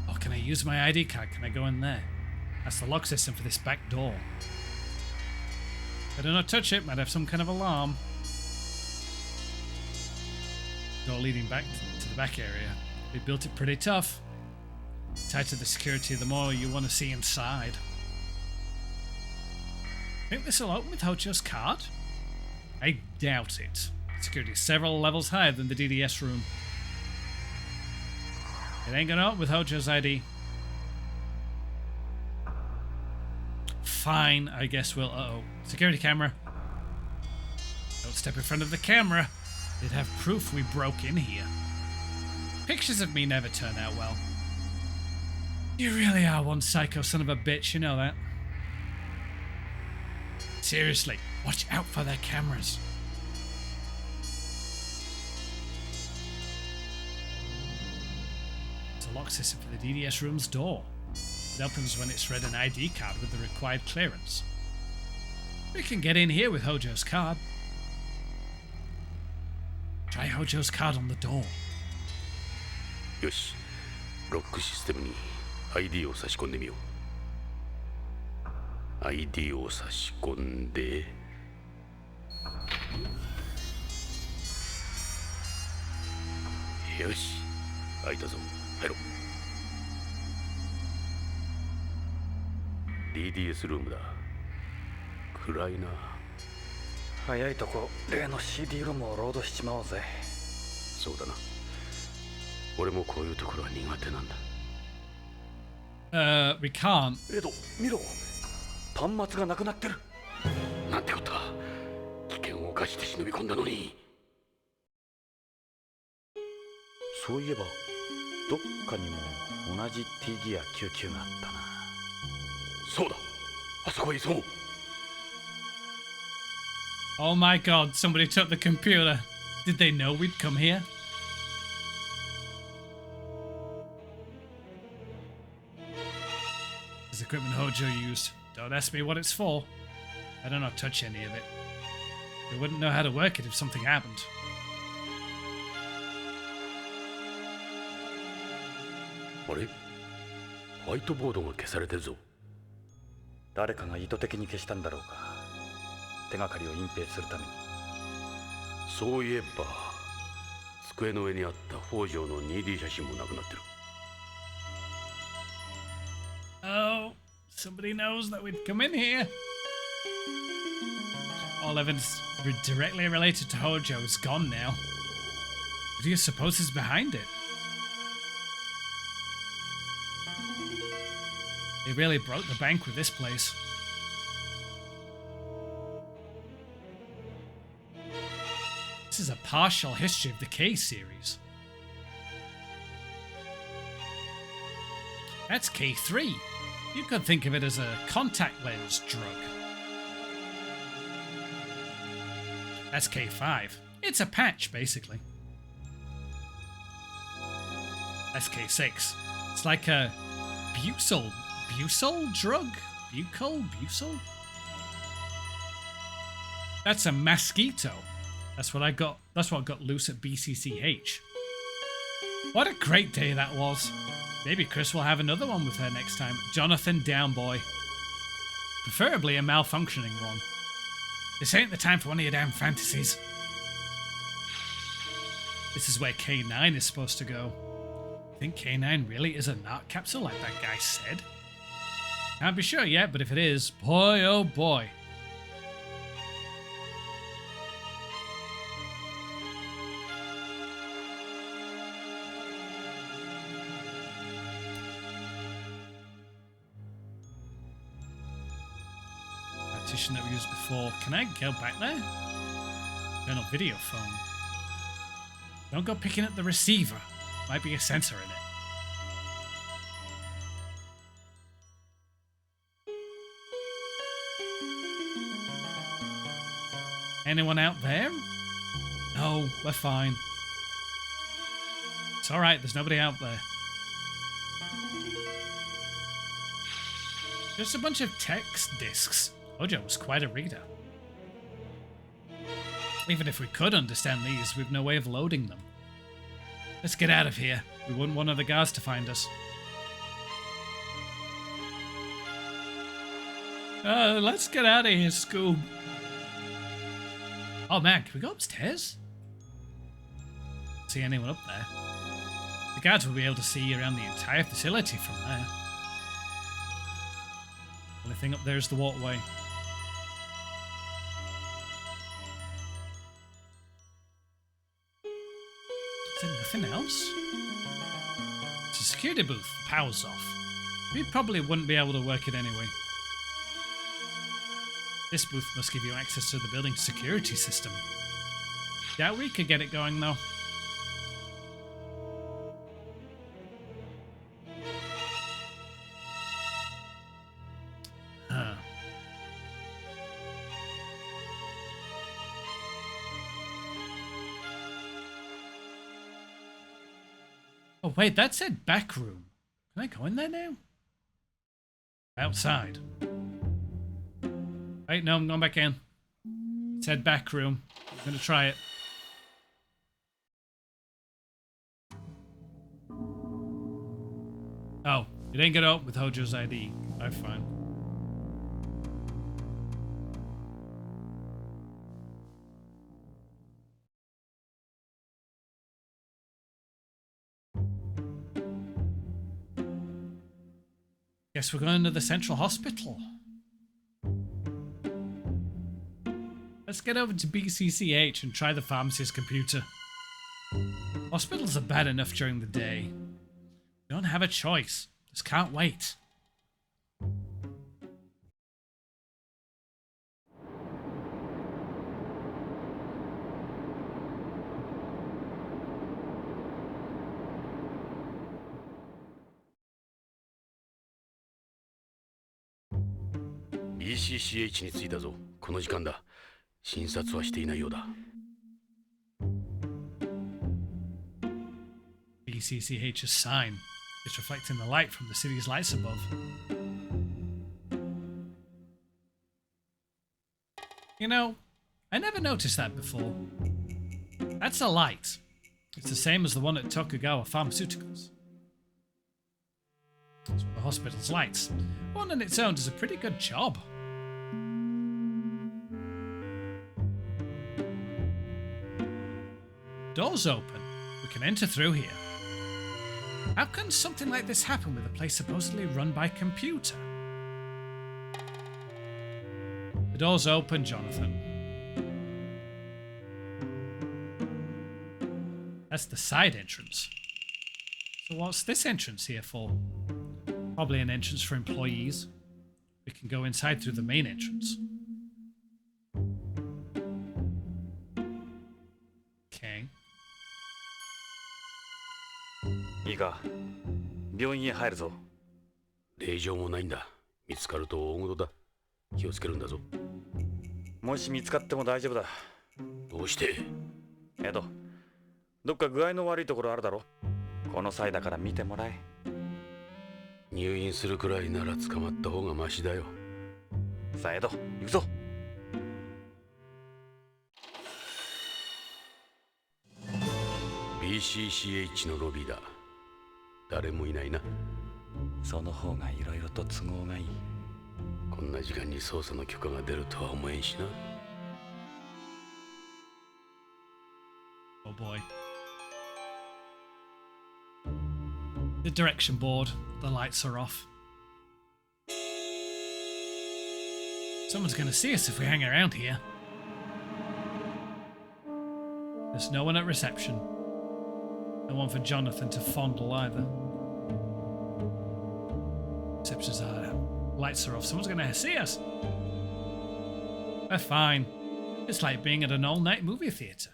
Oh, can I use my ID card? Can I go in there? That's the lock system for this back door. Better not touch it, might have some kind of alarm. Door leading back to the back area. They built it pretty tough. The tighter the security, the more you want to see inside. Think this will open with Hojo's card? I doubt it. Security is several levels higher than the DDS room. It ain't gonna open with Hojo's ID. Fine, I guess we'll... Uh-oh. Security camera. Don't step in front of the camera. They'd have proof we broke in here. Pictures of me never turn out well. You really are one psycho son of a bitch, you know that. Seriously, watch out for their cameras. It's a lock system for the DDS room's door. It opens when it's read an ID card with the required clearance. We can get in here with Hojo's card. Try Hojo's card on the door. よし、ロックシステムに ID を差し込んでみよう。ID を差し込んで。よし、開いたぞ。入ろう。DDS ルームだ。暗いな。早いとこ例の CD ロムをロードしちまおうぜ。そうだな。俺もこういうところは苦手なんだ。We can't. エド、見ろ。端末がなくなってる。なんてことだ。危険を冒して忍び込んだのに。そういえばどっかにも同じ T ギア99があったな。そうだ、あそこへ急ごう。Oh my god, somebody took the computer. Did they know we'd come here? This equipment Hojo used. Don't ask me what it's for. I do not touch any of it. They wouldn't know how to work it if something happened. あれ、ホワイトボードが消されてるぞ。誰かが意図的に消したんだろうか。手がかりを隠蔽するために。そういえば机の上にあった北条の 2D 写真もなくなってる。Oh, somebody knows that we'd come in here. All evidence directly related to Hojo is gone now. What do you suppose is behind it? They really broke the bank with this place. This is a partial history of the K series. That's K3. You could think of it as a contact lens drug. That's K5. It's a patch, basically. That's K6. It's like a Busol drug? Busol? That's a mosquito. That's what got loose at BCCH. What a great day that was. Maybe Chris will have another one with her next time. Jonathan Downboy. Preferably a malfunctioning one. This ain't the time for one of your damn fantasies. This is where K9 is supposed to go. Think K9 really is a narc capsule like that guy said? Can't be sure yet, but if it is, boy oh boy. Partition that we used before. Can I go back there? Internal video phone. Don't go picking up the receiver. Might be a sensor in it. Anyone out there? No, we're fine. It's alright, there's nobody out there. Just a bunch of text discs. Hojo was quite a reader. Even if we could understand these, we've no way of loading them. Let's get out of here. We wouldn't want the guards to find us. Let's get out of here, Scoob. Oh man, can we go upstairs? See anyone up there? The guards will be able to see around the entire facility from there. Only thing up there is the walkway. Is there nothing else? It's a security booth. The power's off. We probably wouldn't be able to work it anyway. This booth must give you access to the building's security system. Doubt we could get it going though. Huh. Oh wait, that said back room. Can I go in there now? Outside. Wait, no, I'm going back in. It said back room. I'm gonna try it. Oh, it ain't gonna open with Hojo's ID. I'm fine. Guess we're going to the central hospital. Let's get over to BCCH and try the pharmacist's computer. Hospitals are bad enough during the day. We don't have a choice. Just can't wait. BCCH に着いたぞ。この時間だ。診察はしていないようだ。BCCH's sign is reflecting the light from the city's lights above. You know, I never noticed that before. That's a light. It's the same as the one at Tokugawa Pharmaceuticals. It's one of the hospital's lights. One on its own does a pretty good job. Doors open. We can enter through here. How can something like this happen with a place supposedly run by computer? The door's open, Jonathan. That's the side entrance. So what's this entrance here for? Probably an entrance for employees. We can go inside through the main entrance. Okay. いいか、病院へ入るぞ。令状もないんだ。見つかると大事だ。気をつけるんだぞ。もし見つかっても大丈夫だ。どうして？エド、どっか具合の悪いところあるだろ。この際だから見てもらえ。入院するくらいなら捕まった方がマシだよ。さあエド、行くぞ。BCCH のロビーだ。誰もいないな。その方がいろいろと都合がいい。こんな時間に捜査の許可が出るとは思えんしな。Oh boy. The direction board, the lights are off. Someone's gonna see us if we hang around here. There's no one at reception. No one for Jonathan to fondle either. Reception's lights are off. Someone's gonna see us. We're fine. It's like being at an all-night movie theatre.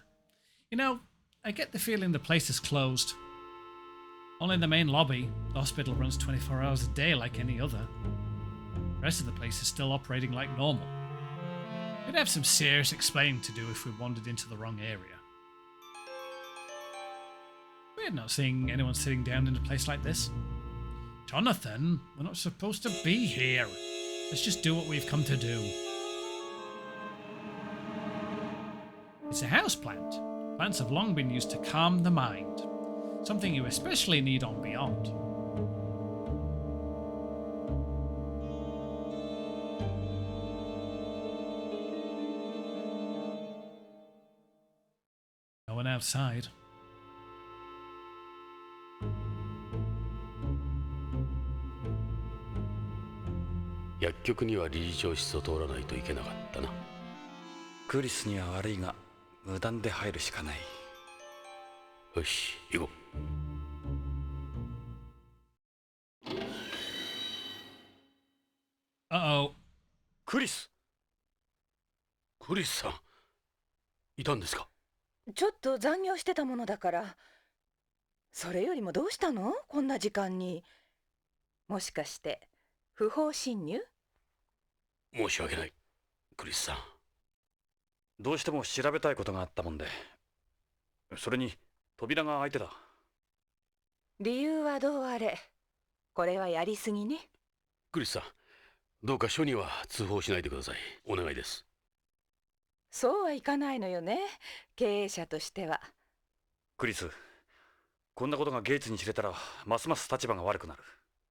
You know, I get the feeling the place is closed. Only in the main lobby, the hospital runs 24 hours a day like any other. The rest of the place is still operating like normal. We'd have some serious explaining to do if we wandered into the wrong area. We're not seeing anyone sitting down in a place like this. Jonathan, we're not supposed to be here. Let's just do what we've come to do. It's a houseplant. Plants have long been used to calm the mind. Something you especially need on Beyond. No one outside.「薬局には理事長室を通らないといけなかったな。クリスには悪いが無断で入るしかない。よし、行こう。Uh-oh. クリス。クリスさん、いたんですか？ちょっと残業してたものだから。それよりもどうしたの？こんな時間に。もしかして不法侵入？申し訳ない、クリスさん。どうしても調べたいことがあったもんで。それに扉が開いてた。理由はどうあれ、これはやりすぎね。クリスさん、どうか署には通報しないでください。お願いです。そうはいかないのよね、経営者としては。クリス、こんなことがゲイツに知れたらますます立場が悪くなる。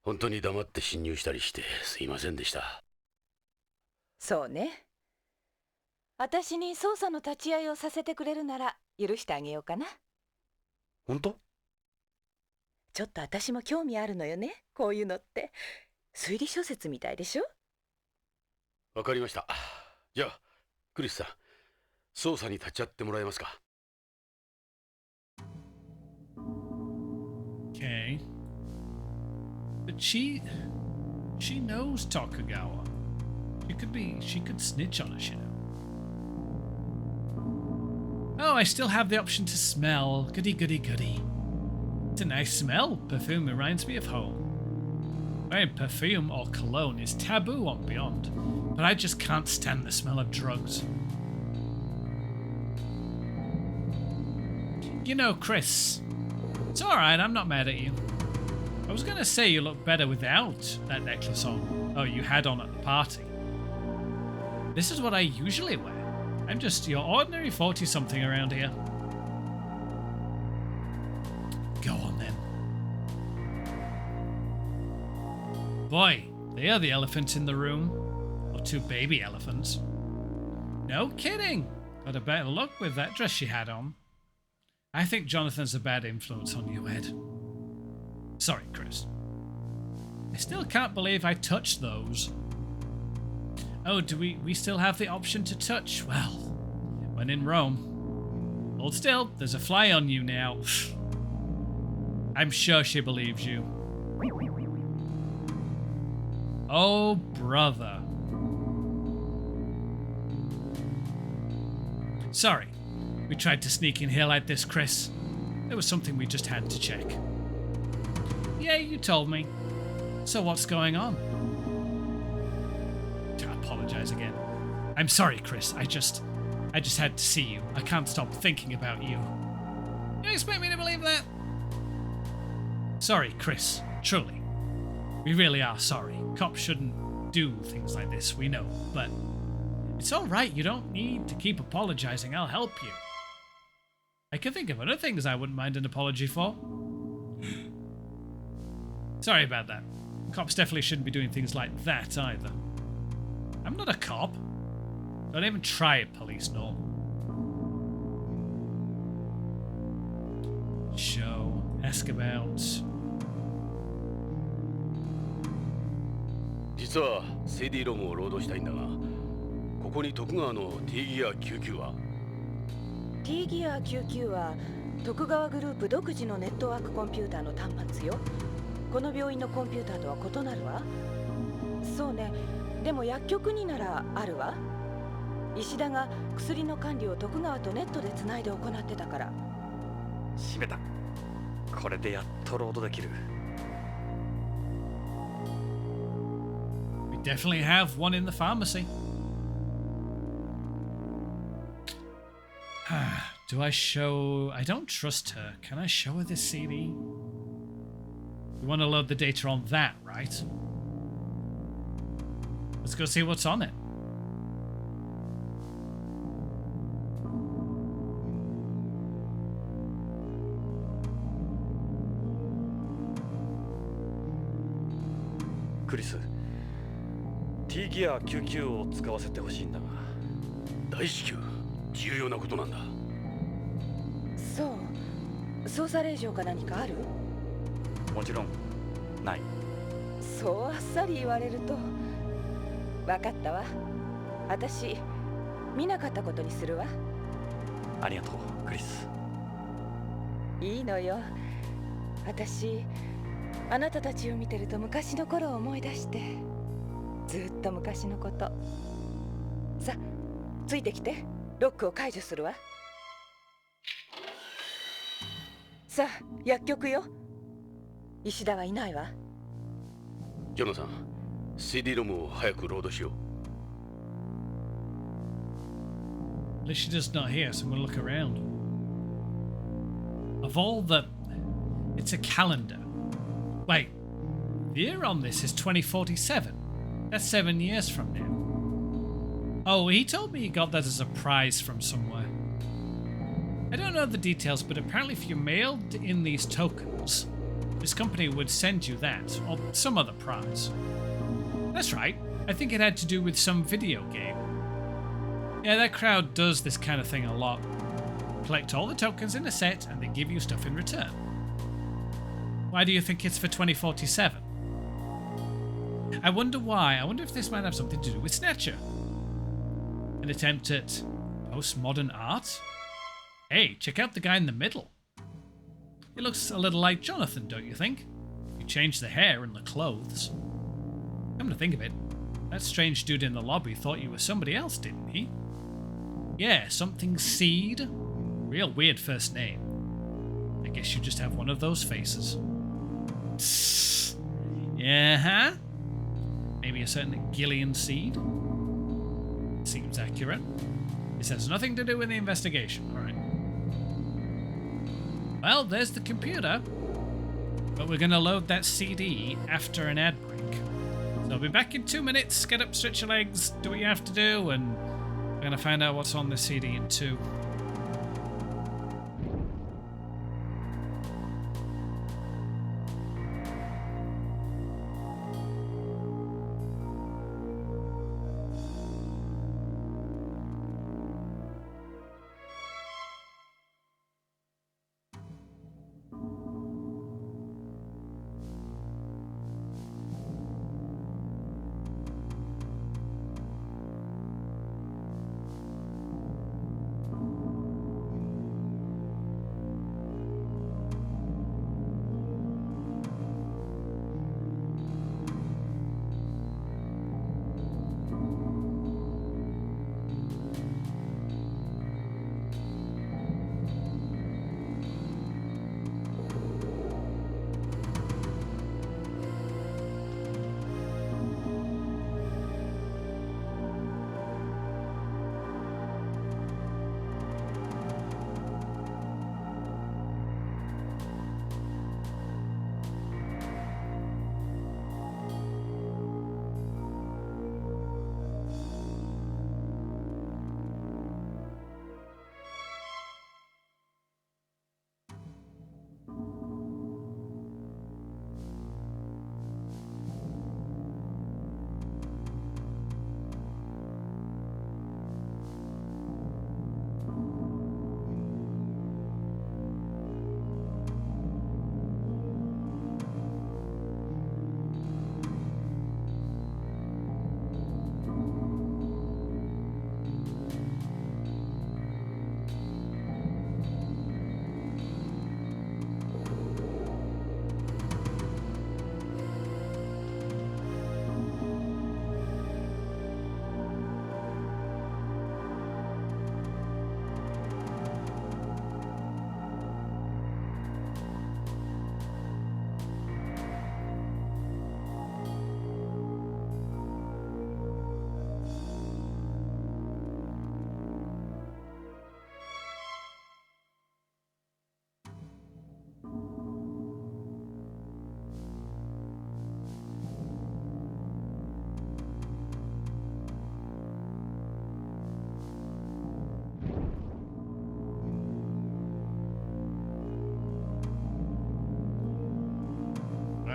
本当に黙って侵入したりしてすいませんでした。そうね。私に捜査の立ち会いをさせてくれるなら許してあげようかな。本当？ちょっと私も興味あるのよね、こういうのって。推理小説みたいでしょ。わかりました。じゃあクリスさん、捜査に立ち会ってもらえますか。Okay. But she knows Tokugawa. She could snitch on us, you know. Oh, I still have the option to smell. Goody, goody, goody. It's a nice smell. Perfume reminds me of home. Wearing perfume or cologne is taboo on Beyond, but I just can't stand the smell of drugs. You know, Chris, it's alright, I'm not mad at you. I was gonna say you look better without that necklace on. Oh, you had on at the party. This is what I usually wear. I'm just your ordinary 40-something around here. Go on then. Boy, they are the elephants in the room. Or 2 baby elephants. No kidding. Got a better look with that dress she had on. I think Jonathan's a bad influence on you, Ed. Sorry, Chris. I still can't believe I touched those. Oh, do we still have the option to touch? Well, when in Rome. Hold still, there's a fly on you now. I'm sure she believes you. Oh, brother. Sorry, we tried to sneak in here like this, Chris. There was something we just had to check. Yeah, you told me. So what's going on? I apologize again. I'm sorry, Chris. I just had to see you. I can't stop thinking about you. You expect me to believe that? Sorry, Chris. Truly. We really are sorry. Cops shouldn't do things like this, we know. But it's alright. You don't need to keep apologizing. I'll help you. I can think of other things I wouldn't mind an apology for. Sorry about that. Cops definitely shouldn't be doing things like that either. I'm not a cop. Don't even try it, police, no. Show. Ask about. 実は CD ロムをロードしたいんだが、ここに徳川の T ギア99は T ギア99は徳川グループ独自のネットワークコンピューターの端末よ。この病院のコンピューターとは異なるわ。そうね。でも薬局にならあるわ。石田が薬の管理を徳川とネットでつないで行ってたから。閉めた。これでやっとロードできる。We definitely have one in the pharmacy. Do I show... I don't trust her. Can I show her this CD? We want to load the data on that, right? Let's go see what's on it. Chris, T ギア99を使わせてほしいんだが。大至急重要なことなんだ。そう。捜査令状か何かある？もちろんない。そうあっさり言われると。分かったわ。私見なかったことにするわ。ありがとう、クリス。いいのよ。私あなたたちを見てると昔の頃を思い出して、ずっと昔のこと。さ、ついてきて。ロックを解除するわ。さあ、薬局よ。石田はいないわ。ジョナさん、CD ロムを早くロードしよう。Lishida's not here, so I'm gonna look around. Of all the... It's a calendar. Wait, the year on this is 2047. That's 7 years from now. Oh, he told me he got that as a prize from somewhere. I don't know the details, but apparently if you mailed in these tokens, this company would send you that, or some other prize. That's right, I think it had to do with some video game. Yeah, that crowd does this kind of thing a lot. Collect all the tokens in a set and they give you stuff in return. Why do you think it's for 2047? I wonder why. I wonder if this might have something to do with Snatcher. An attempt at postmodern art? Hey, check out the guy in the middle. He looks a little like Jonathan, don't you think? If you change the hair and the clothes. Come to think of it, that strange dude in the lobby thought you were somebody else, didn't he? Yeah, something Seed. Real weird first name. I guess you just have one of those faces. Yeah, maybe a certain Gillian Seed? Seems accurate. This has nothing to do with the investigation, alright. Well, there's the computer. But we're going to load that CD after an ad break. So I'll be back in 2 minutes. Get up, stretch your legs, do what you have to do, and we're going to find out what's on the CD in 2.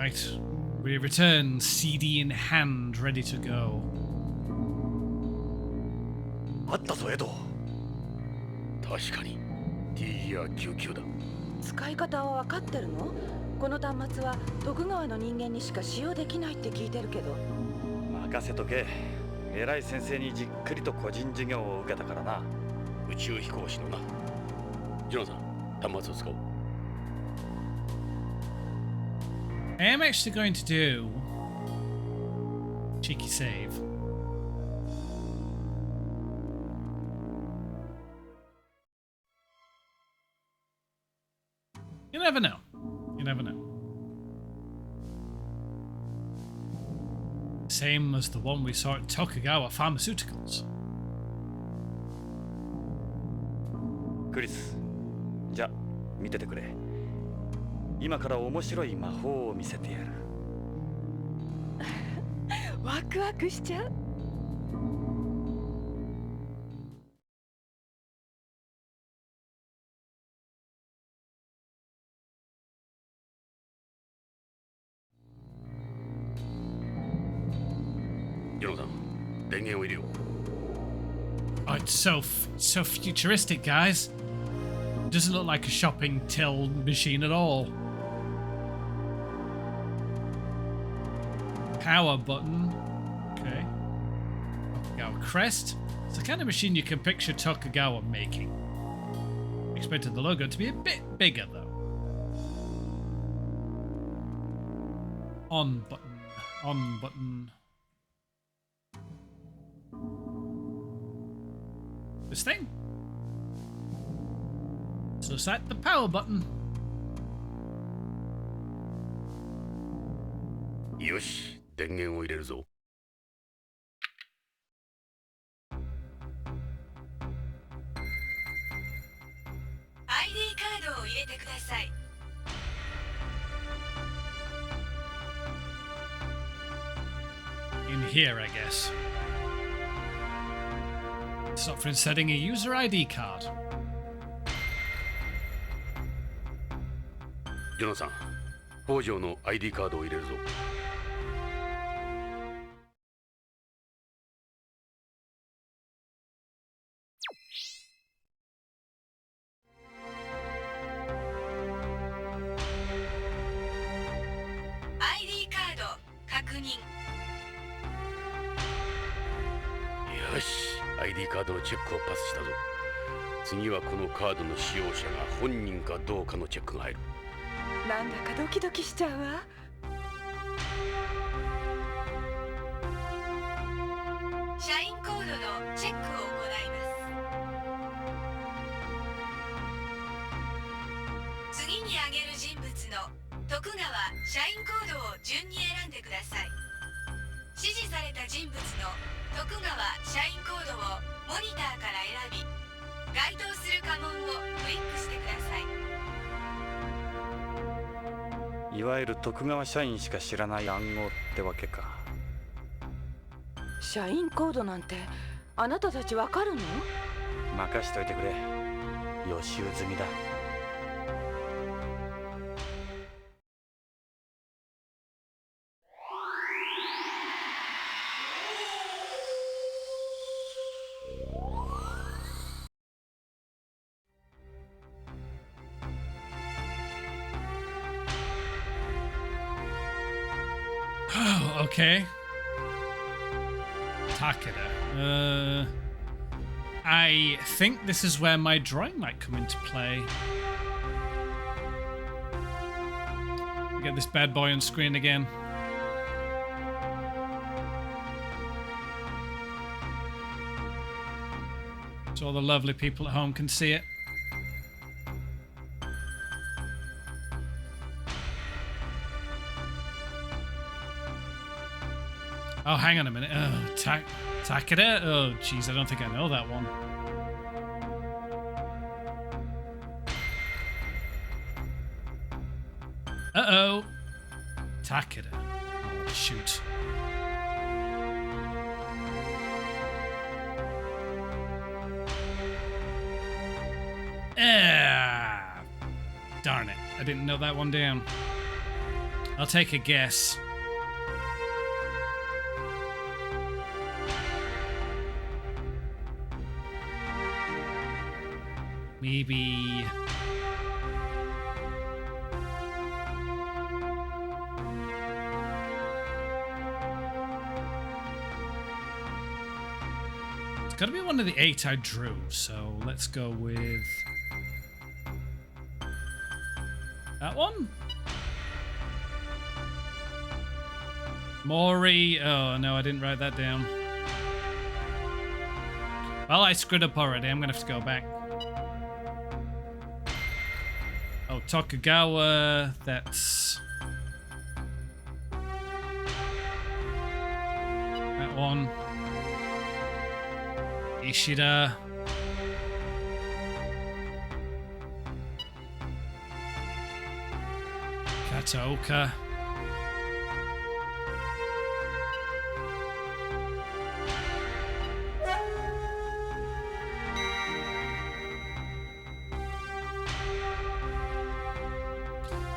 Right, we return, CD in hand, ready to go. あったぞエド。確かに TER99 だ。使い方は分かってるの？この端末は徳川の人間にしか使用できないって聞いてるけど。任せとけ。偉い先生にじっくりと個人授業を受けたからな。宇宙飛行士のな。ジョナさん、端末を使おう。I am actually going to do cheeky save. You never know. You never know. Same as the one we saw at Tokugawa Pharmaceuticals. クリス、じゃ見ててくれ。今から面白い魔法を見せてやる。ワクワクしちゃう。ジョナさん、電源を入れよう。Oh, it's so futuristic, guys. It doesn't look like a shopping till machine at all. power button. Okay. Tokugawa crest. It's the kind of machine you can picture Tokugawa making. Expected the logo to be a bit bigger though. On button. On button. This thing. So set the power button. よし、電源を入れるぞ。ID カードを入れてください。In here, I guess. Stop for inserting a user ID card. ジョナサン、北条の ID カードを入れるぞ。ID カード確認。よし、ID カードのチェックをパスしたぞ。次はこのカードの使用者が本人かどうかのチェックが入る。なんだかドキドキしちゃうわ。社員コードのチェックを行います。次に挙げる人物の徳川社員コードを順に選んでください。指示された人物の徳川社員コードをモニターから選び、該当する家紋をクリックしてください。いわゆる徳川社員しか知らない暗号ってわけか。社員コードなんてあなたたちわかるの？任しといてくれ。予習済みだ。Oh, okay. Takeda. I think this is where my drawing might come into play. We get this bad boy on screen again. So all the lovely people at home can see it. Oh, hang on a minute. Takeda? Oh, jeez, I don't think I know that one. Uh-oh. Takeda. Oh, shoot. Darn it. I didn't know that one down. I'll take a guess. Maybe... It's gotta be one of the 8 I drew, so let's go with... that one? Mori... oh no, I didn't write that down. Well, I screwed up already, I'm gonna have to go back. Oh, Tokugawa, that's... that one. Ishida. Kataoka.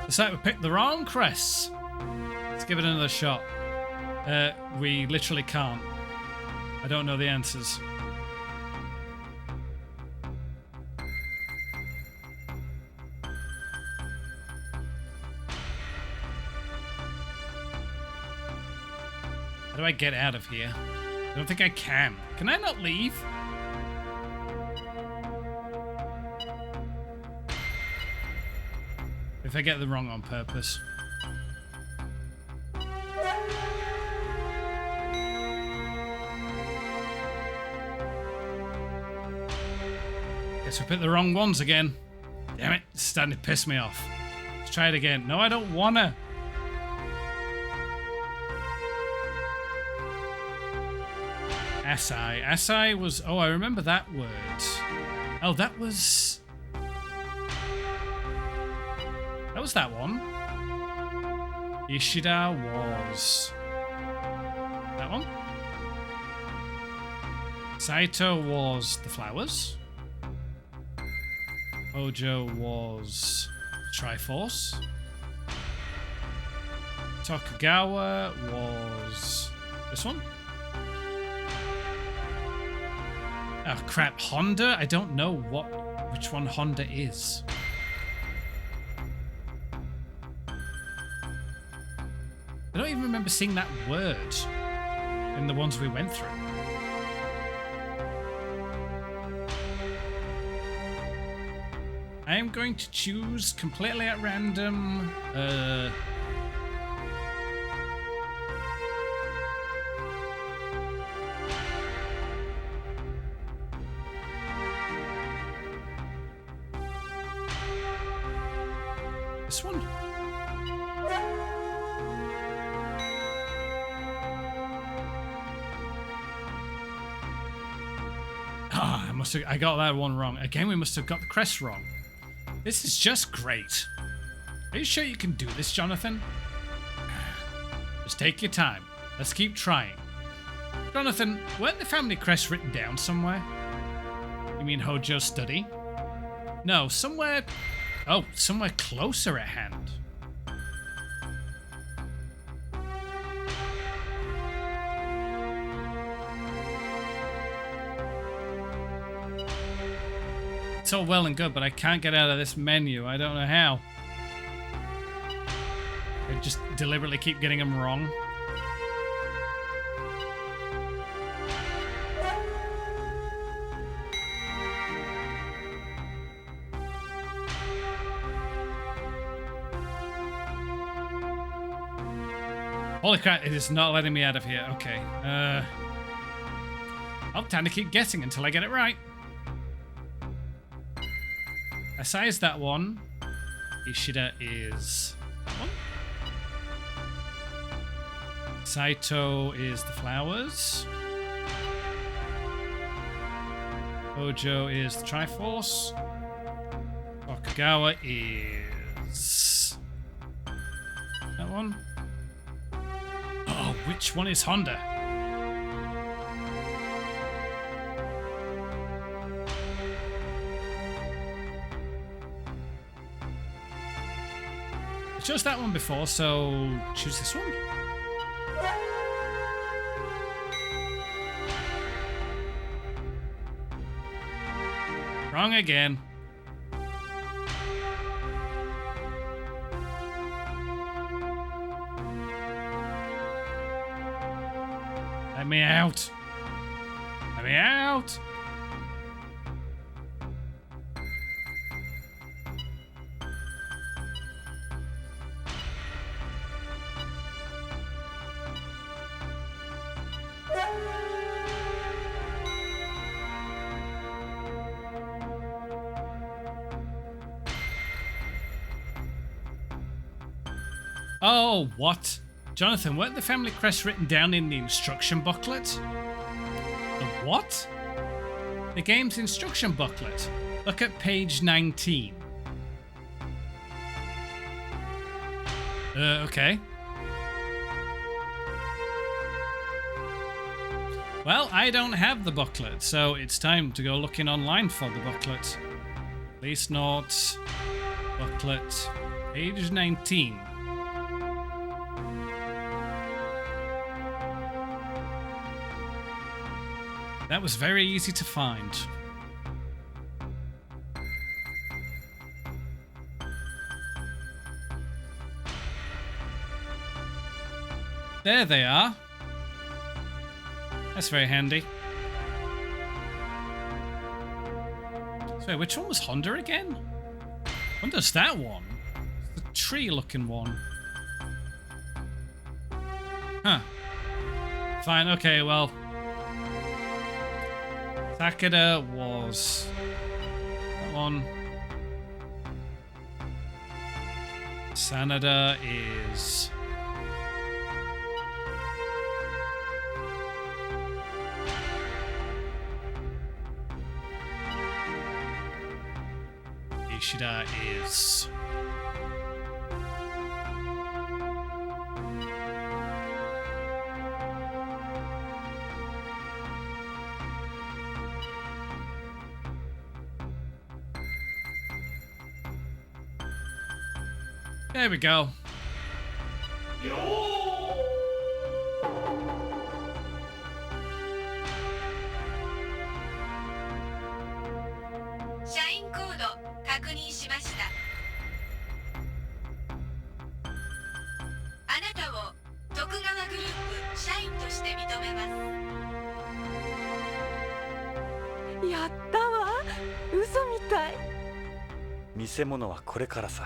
Looks like we picked the wrong crests. Let's give it another shot. We literally can't. I don't know the answers. do I get out of here? I don't think I can. Can I not leave? If I get the wrong on purpose. Guess we picked the wrong ones again. Damn it, it's starting to piss me off. Let's try it again. No, I don't wanna. Assai. Assai was... Oh, I remember that word. Oh, that was... That was that one. Ishida was... That one. Saito was the flowers. Hojo was Triforce. Tokugawa was this one. Oh crap, Honda? I don't know which one Honda is. I don't even remember seeing that word in the ones we went through. I am going to choose completely at random. This one. Ah, I got that one wrong. Again, we must have got the crest wrong. This is just great. Are you sure you can do this, Jonathan? Just take your time. Let's keep trying. Jonathan, weren't the family crests written down somewhere? You mean Hojo's study? No, somewhere... Oh, somewhere closer at hand. It's all well and good, but I can't get out of this menu. I don't know how. I just deliberately keep getting them wrong. Holy crap, it is not letting me out of here. Okay. I'll time to keep guessing until I get it right. Asai is that one. Ishida is that one. Saito is the flowers. Hojo is the Triforce. Tokugawa is that one. Oh, which one is Honda? I chose that one before, so choose this one. Wrong again. Let me out. Let me out. Oh, what? Jonathan, weren't the family crests written down in the instruction booklet? The what? The game's instruction booklet. Look at page 19. Okay. Well, I don't have the booklet, so it's time to go looking online for the booklet. Please note, booklet, page 19. That was very easy to find. There they are. That's very handy. So which one was Honda again? Honda's that one. The tree-looking one. Huh. Fine, okay, well. Takeda was that one. Sanada is... Ishida is... There we go.やったわ。嘘みたい。見せ物はこれからさ。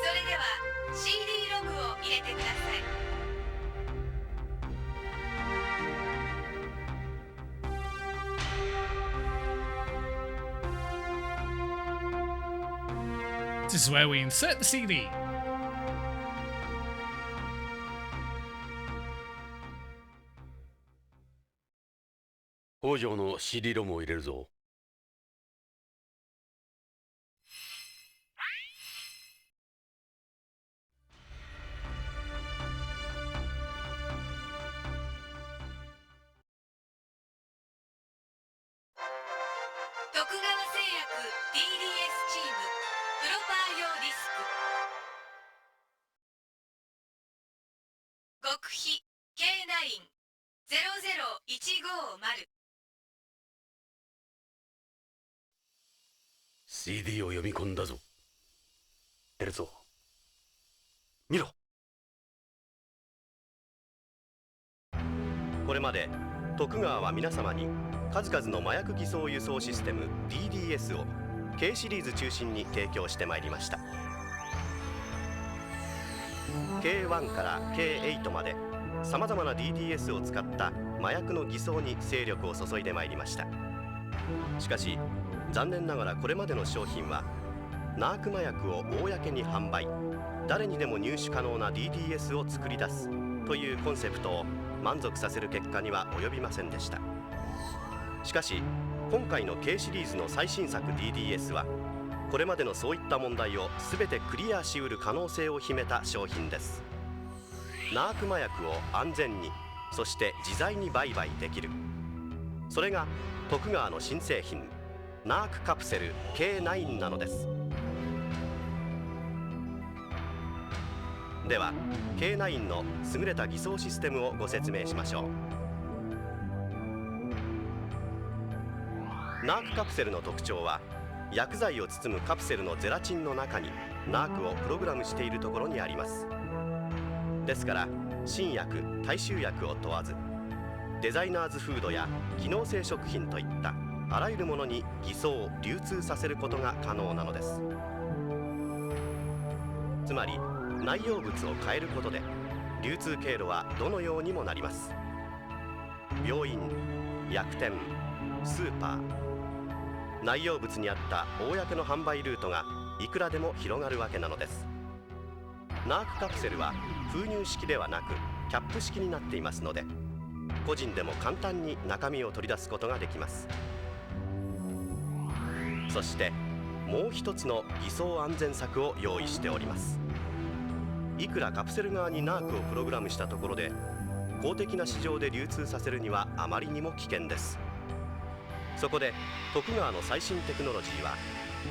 それでは CD ログを入れてください。This is where we insert the CD. 北条の CD ロムを入れるぞ。徳川製薬 DDS チームプロパー用ディスク極秘 K9-00150 CD を読み込んだぞ。やるぞ。見ろ。これまで徳川は皆様に数々の麻薬偽装輸送システム DDS を K シリーズ中心に提供してまいりました。 K1 から K8 までさまざまな DDS を使った麻薬の偽装に精力を注いでまいりました。しかし残念ながらこれまでの商品はナーク麻薬を公に販売、誰にでも入手可能な DDS を作り出すというコンセプトを満足させる結果には及びませんでした。しかし今回の K シリーズの最新作 DDS はこれまでのそういった問題を全てクリアしうる可能性を秘めた商品です。ナーク麻薬を安全に、そして自在に売買できる、それが徳川の新製品ナークカプセル K9 なのです。では K9 の優れた偽装システムをご説明しましょう。ナークカプセルの特徴は薬剤を包むカプセルのゼラチンの中にナークをプログラムしているところにあります。ですから新薬大衆薬を問わずデザイナーズフードや機能性食品といったあらゆるものに偽装流通させることが可能なのです。つまり内容物を変えることで流通経路はどのようにもなります。病院、薬店、スーパー、内容物にあった公の販売ルートがいくらでも広がるわけなのです。ナークカプセルは封入式ではなくキャップ式になっていますので、個人でも簡単に中身を取り出すことができます。そしてもう一つの偽装安全策を用意しております。いくらカプセル側にナークをプログラムしたところで公的な市場で流通させるにはあまりにも危険です。そこで徳川の最新テクノロジーは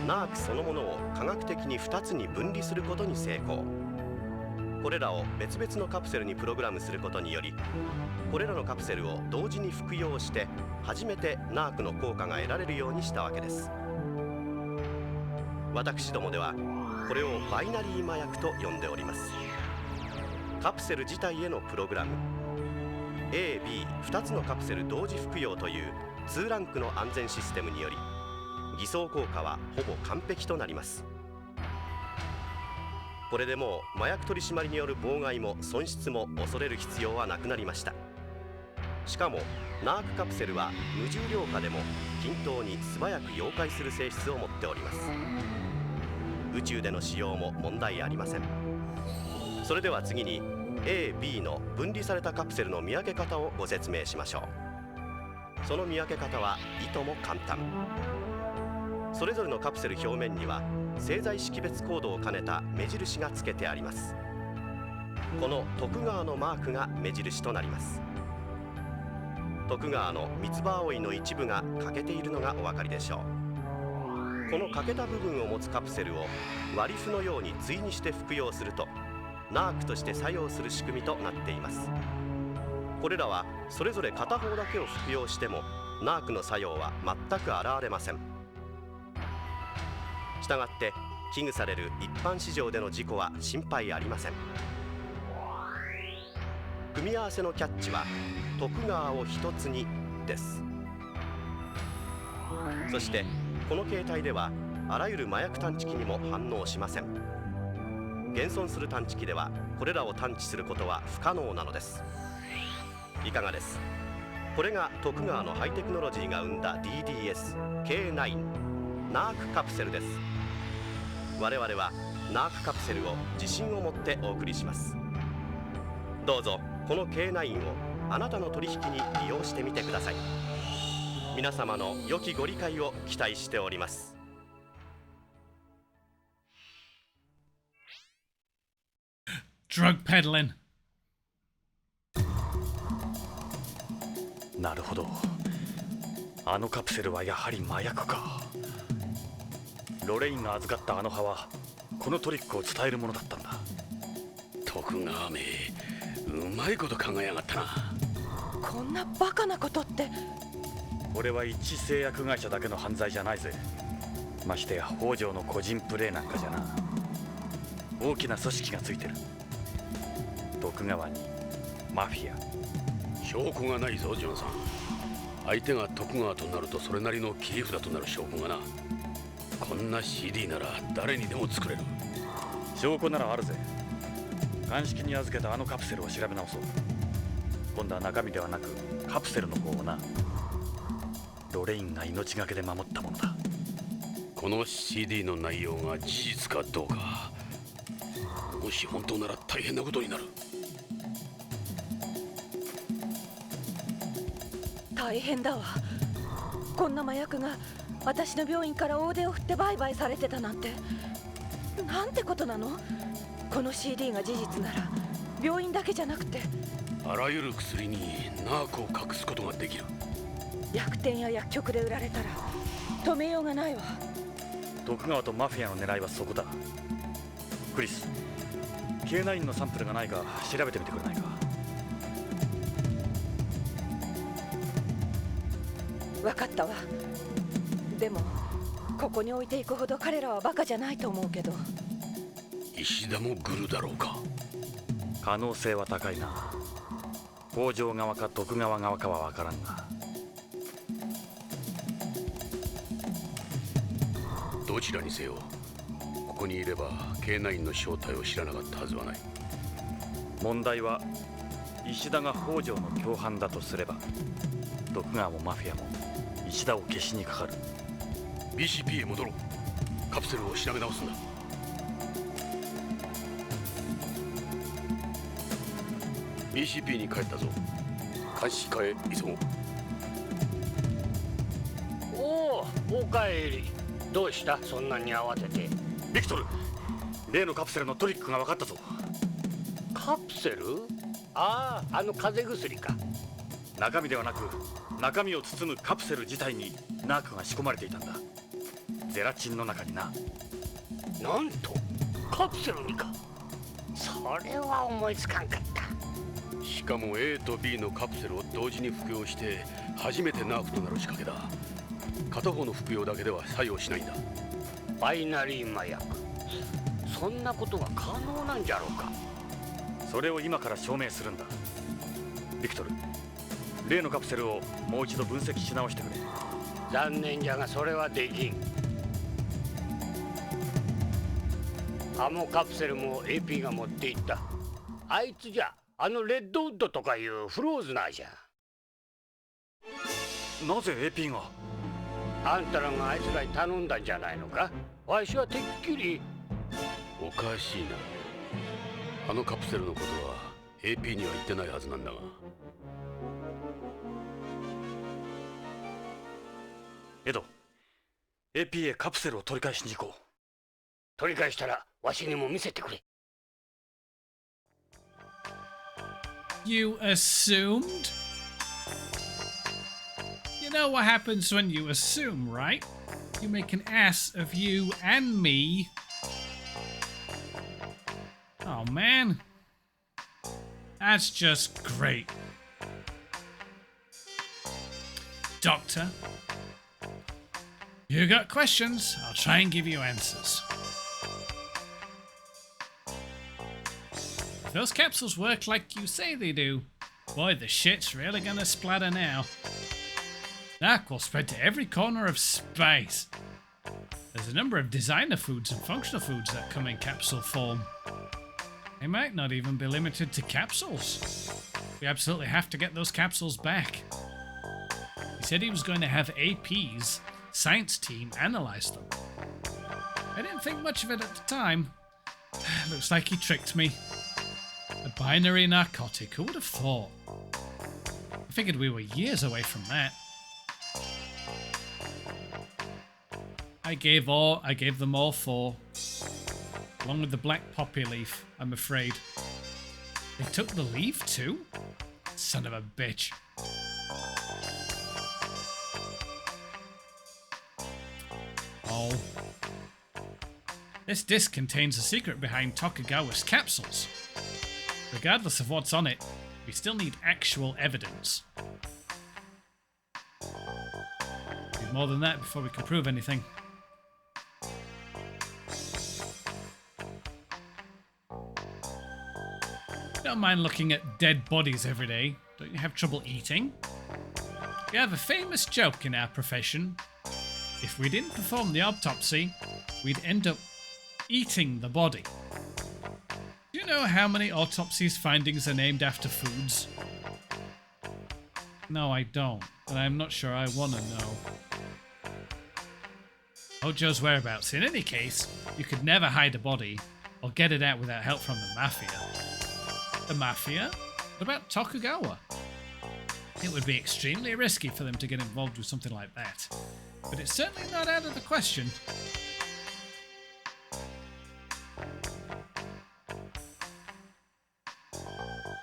ナークそのものを科学的に2つに分離することに成功。これらを別々のカプセルにプログラムすることにより、これらのカプセルを同時に服用して初めてナークの効果が得られるようにしたわけです。私どもではこれをバイナリー麻薬と呼んでおります。カプセル自体へのプログラム A、B2 つのカプセル同時服用という2ランクの安全システムにより偽装効果はほぼ完璧となります。これでもう麻薬取締りによる妨害も損失も恐れる必要はなくなりました。しかもナークカプセルは無重量化でも均等に素早く溶解する性質を持っております。宇宙での使用も問題ありません。それでは次に A、B の分離されたカプセルの見分け方をご説明しましょう。その見分け方はいとも簡単。それぞれのカプセル表面には製剤識別コードを兼ねた目印がつけてあります。この徳川のマークが目印となります。徳川の三つ葉葵の一部が欠けているのがお分かりでしょう。この欠けた部分を持つカプセルを割り符のように対にして服用するとナークとして作用する仕組みとなっています。これらはそれぞれ片方だけを服用してもナークの作用は全く現れません。したがって危惧される一般市場での事故は心配ありません。組み合わせのキャッチは徳川を一つにです。そしてこの形態ではあらゆる麻薬探知機にも反応しません。現存する探知機ではこれらを探知することは不可能なのです。いかがです？これが徳川のハイテクノロジーが生んだ DDS K9 ナークカプセルです。我々はナークカプセルを自信を持ってお送りします。どうぞこの K9 をあなたの取引に利用してみてください。皆様の良きご理解を期待しております。Drug peddling. なるほど、あのカプセルはやはり麻薬か。ロレインが預かったあの葉はこのトリックを伝えるものだったんだ。徳川め、うまいこと考えやがったな。こんなバカなことって。これは一製薬会社だけの犯罪じゃないぜ。ましてや北条の個人プレーなんかじゃな。大きな組織がついてる。徳川にマフィア。証拠がないぞジョンさん。相手が徳川となるとそれなりの切り札となる証拠がな。こんな CD なら誰にでも作れる。証拠ならあるぜ。鑑識に預けたあのカプセルを調べ直そう。今度は中身ではなくカプセルの方をな。ロレインが命がけで守ったものだ。この CD の内容が事実かどうか、もし本当なら大変なことになる。大変だわ。こんな麻薬が私の病院から大手を振って売買されてたなんて。なんてことなの。この CD が事実なら病院だけじゃなくてあらゆる薬にナークを隠すことができる。薬店や薬局で売られたら止めようがないわ。徳川とマフィアの狙いはそこだ。クリス、K9 のサンプルがないか調べてみてくれないか。分かったわ。でもここに置いていくほど彼らはバカじゃないと思うけど。石田もグルだろうか。可能性は高いな。北条側か徳川側かは分からんが。どちらにせよここにいれば K9 の正体を知らなかったはずはない。問題は石田が北条の共犯だとすれば徳川もマフィアも石田を消しにかかる。 BCP へ戻ろう。カプセルを調べ直すんだ。BCP に帰ったぞ。監視課へ急ごう。おおかえり。どうした、そんなに慌てて。ビクトル、例のカプセルのトリックが分かったぞ。カプセル？ああ、あの風邪薬か。中身ではなく中身を包むカプセル自体にナークが仕込まれていたんだ。ゼラチンの中にな。なんとカプセルにか。それは思いつかんかった。しかも A と B のカプセルを同時に服用して初めてナークとなる仕掛けだ。片方の服用だけでは作用しないんだ。バイナリー麻薬、そんなことが可能なんじゃろうか。それを今から証明するんだ。ビクトル、例のカプセルをもう一度分析し直してくれ。残念じゃがそれはできん。あのカプセルも AP が持っていった。あいつじゃ、あのレッドウッドとかいうフローズナーじゃ。なぜ AP が？あんたらがあいつらに頼んだんじゃないのか？わしはてっきり。おかしいな。あのカプセルのことは AP には言ってないはずなんだが。エド、AP へカプセルを取り返しに行こう。取り返したらわしにも見せてくれ。You assumed? You know what happens when you assume, right? You make an ass of you and me. Oh man. That's just great. Doctor, you got questions? I'll try and give you answers. If those capsules work like you say they do, boy, the shit's really gonna splatter now. That will spread to every corner of space. There's a number of designer foods and functional foods that come in capsule form. They might not even be limited to capsules. We absolutely have to get those capsules back. He said he was going to have AP's science team analyze them. I didn't think much of it at the time. Looks like he tricked me. A binary narcotic, who would have thought? I figured we were years away from that. I gave them all 4. Along with the black poppy leaf, I'm afraid. They took the leaf too? Son of a bitch. Oh. This disc contains a secret behind Tokugawa's capsules. Regardless of what's on it, we still need actual evidence. Need more than that before we can prove anything. Don't mind looking at dead bodies every day. Don't you have trouble eating? We have a famous joke in our profession. If we didn't perform the autopsy, we'd end up eating the body. Do you know how many autopsies findings are named after foods? No, I don't, but I'm not sure I want to know. Hojo's whereabouts. In any case, you could never hide a body or get it out without help from the Mafia. The Mafia? What about Tokugawa? It would be extremely risky for them to get involved with something like that, but it's certainly not out of the question.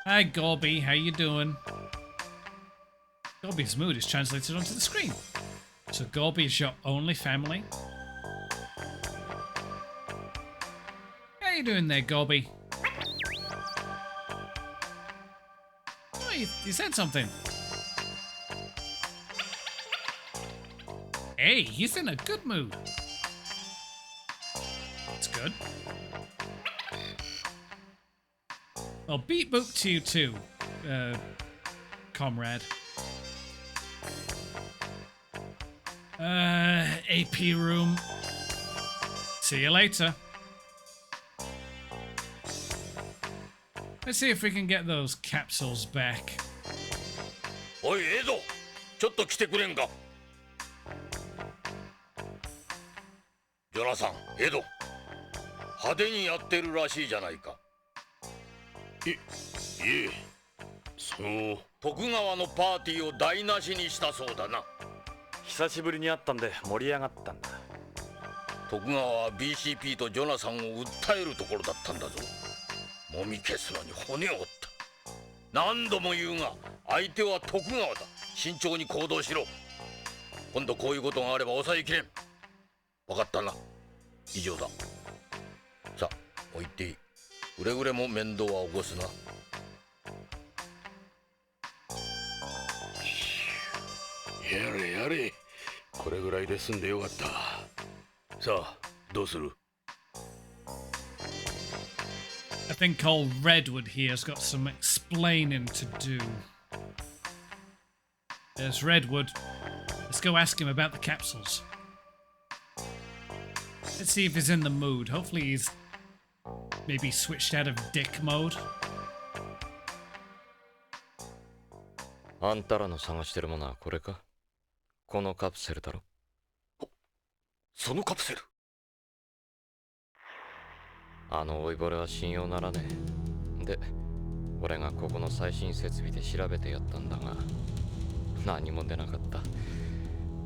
Hi Gorby, how you doing? Gorby's mood is translated onto the screen. So Gorby is your only family? How you doing there, Gorby? Oh, you said something. Hey, he's in a good mood. That's good. Well, beat boop to you too, comrade. AP room. See you later. Let's see if we can get those capsules back. おいエド、ちょっと来てくれんか。ジョナサン、エド、派手にやってるらしいじゃないか。いえ、その徳川のパーティーを台無しにしたそうだな。久しぶりに会ったんで盛り上がったんだ。徳川は BCP とジョナサンを訴えるところだったんだぞ。もみ消すのに骨を折った。何度も言うが相手は徳川だ。慎重に行動しろ。今度こういうことがあれば抑えきれん。分かったな。以上だ。さあもう行っていい。くれぐれも面倒は起こすな。やれやれ、これぐらいで済んでよかった。さあどうする？ A think old Redwood here's got some explaining to do. There's Redwood. Let's go ask him about the capsules. Let's see if he's in the mood. Hopefully he's maybe switched out of dick mode. あんたらの探してるものはこれか？このカプセルだろ？そのカプセル。あの老いぼれは信用ならねえ。で、俺がここの最新設備で調べてやったんだが、何も出なかった。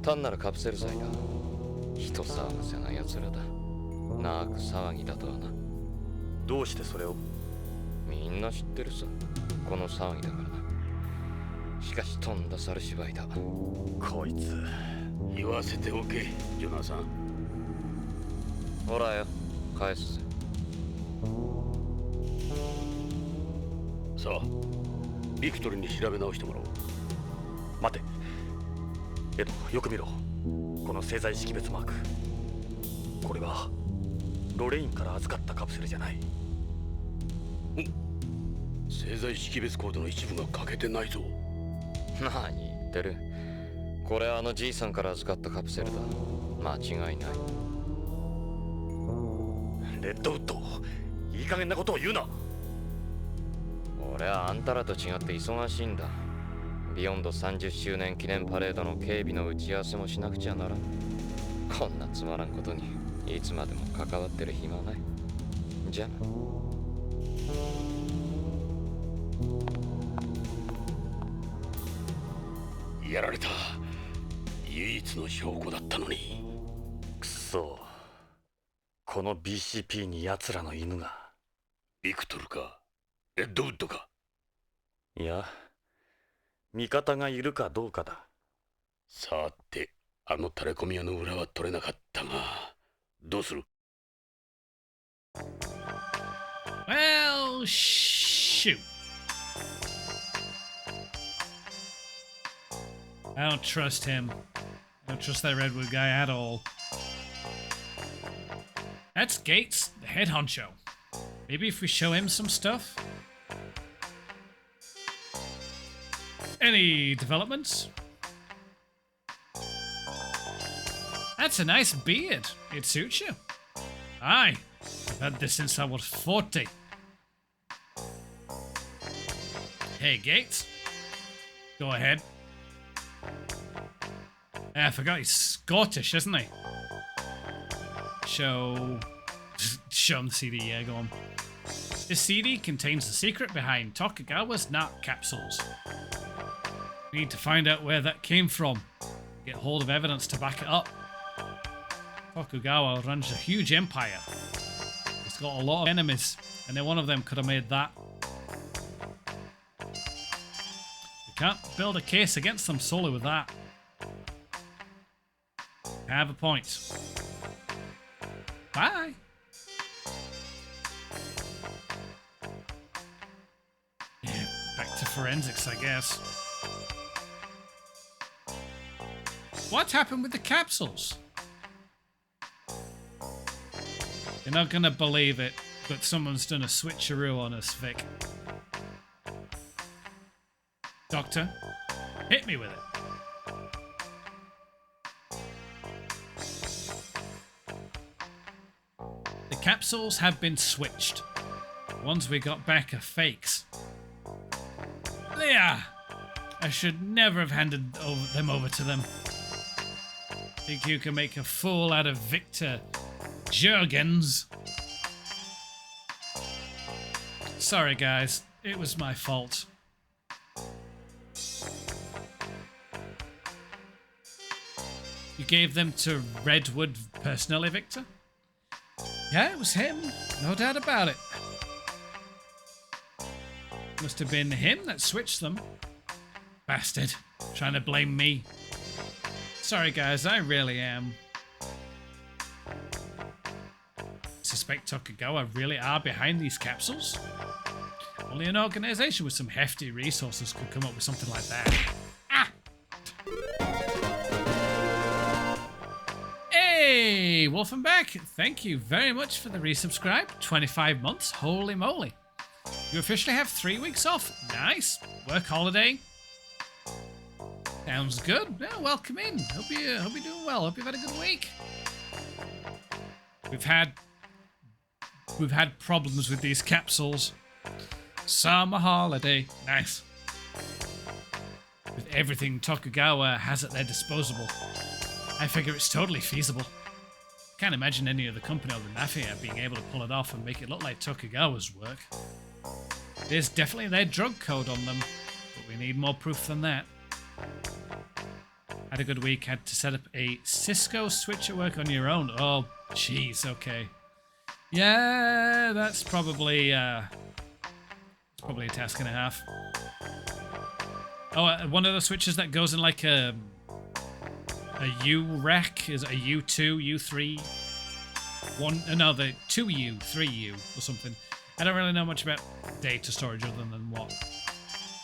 単なるカプセル剤だ。人騒がせな奴らだ。なく騒ぎだとはな。どうしてそれを？みんな知ってるさ。この騒ぎだからな。しかしとんだ猿芝居だ。こいつ。言わせておけ、ジョナサン。ほらよ、返すぜ。さあ、ビクトルに調べ直してもらおう。待て。エド、よく見ろ。この製剤識別マーク。これはロレインから預かったカプセルじゃない。製剤識別コードの一部が欠けてないぞ。何言ってる。これはあのじいさんから預かったカプセルだ。間違いない。レッドウッド、いい加減なことを言うな。俺はあんたらと違って忙しいんだ。ビヨンド30周年記念パレードの警備の打ち合わせもしなくちゃならん。こんなつまらんことにいつまでも関わってる暇はない。じゃあな。やられた。唯一の証拠だったのに。くそ。この BCP に奴らの犬が。ビクトルかレッドウッドか。いや、味方がいるかどうかだ。さて、あのタレコミ屋の裏は取れなかったが、どうする？ Well, shoot. I don't trust him. I don't trust that Redwood guy at all. That's Gates, the head honcho. Maybe if we show him some stuff? Any developments? That's a nice beard. It suits you. Aye, I've had this since I was 40. Hey, Gates. Go ahead. I forgot he's Scottish, isn't he? Show him the CD, yeah, go on. This CD contains the secret behind Tokugawa's NARC capsules. We need to find out where that came from. Get hold of evidence to back it up. Tokugawa runs a huge empire. He's got a lot of enemies, and then one of them could have made that. We can't build a case against them solely with that. I have a point. Bye. Yeah, back to forensics, I guess. What happened with the capsules? You're not gonna believe it, but someone's done a switcheroo on us, Vic. Doctor, hit me with it. The capsules have been switched. The ones we got back are fakes. There! I should never have handed them over to them. Think you can make a fool out of Victor Jurgens? Sorry guys, it was my fault. You gave them to Redwood personally, Victor? Yeah, it was him. No doubt about it. Must have been him that switched them. Bastard. Trying to blame me. Sorry guys, I really am. Suspect Tokugawa really are behind these capsules? Only an organization with some hefty resources could come up with something like that. Ah! Hey, Wolfenbach, thank you very much for the resubscribe. 25 months, holy moly. You officially have 3 weeks off. Nice. Work holiday. Sounds good. Yeah, welcome in. Hope you're doing well. Hope you've had a good week. We've had problems with these capsules. Summer holiday. Nice. With everything Tokugawa has at their disposal, I figure it's totally feasible. Can't imagine any other company or the Mafia being able to pull it off and make it look like Tokugawa's work. There's definitely their drug code on them, but we need more proof than that. Had a good week, had to set up a Cisco switch at work on your own. Oh, jeez, okay. Yeah, that's probably a task and a half. Oh, one of the switches that goes in like a U rack is a U2, U3, the 2U, 3U or something. I don't really know much about data storage other than what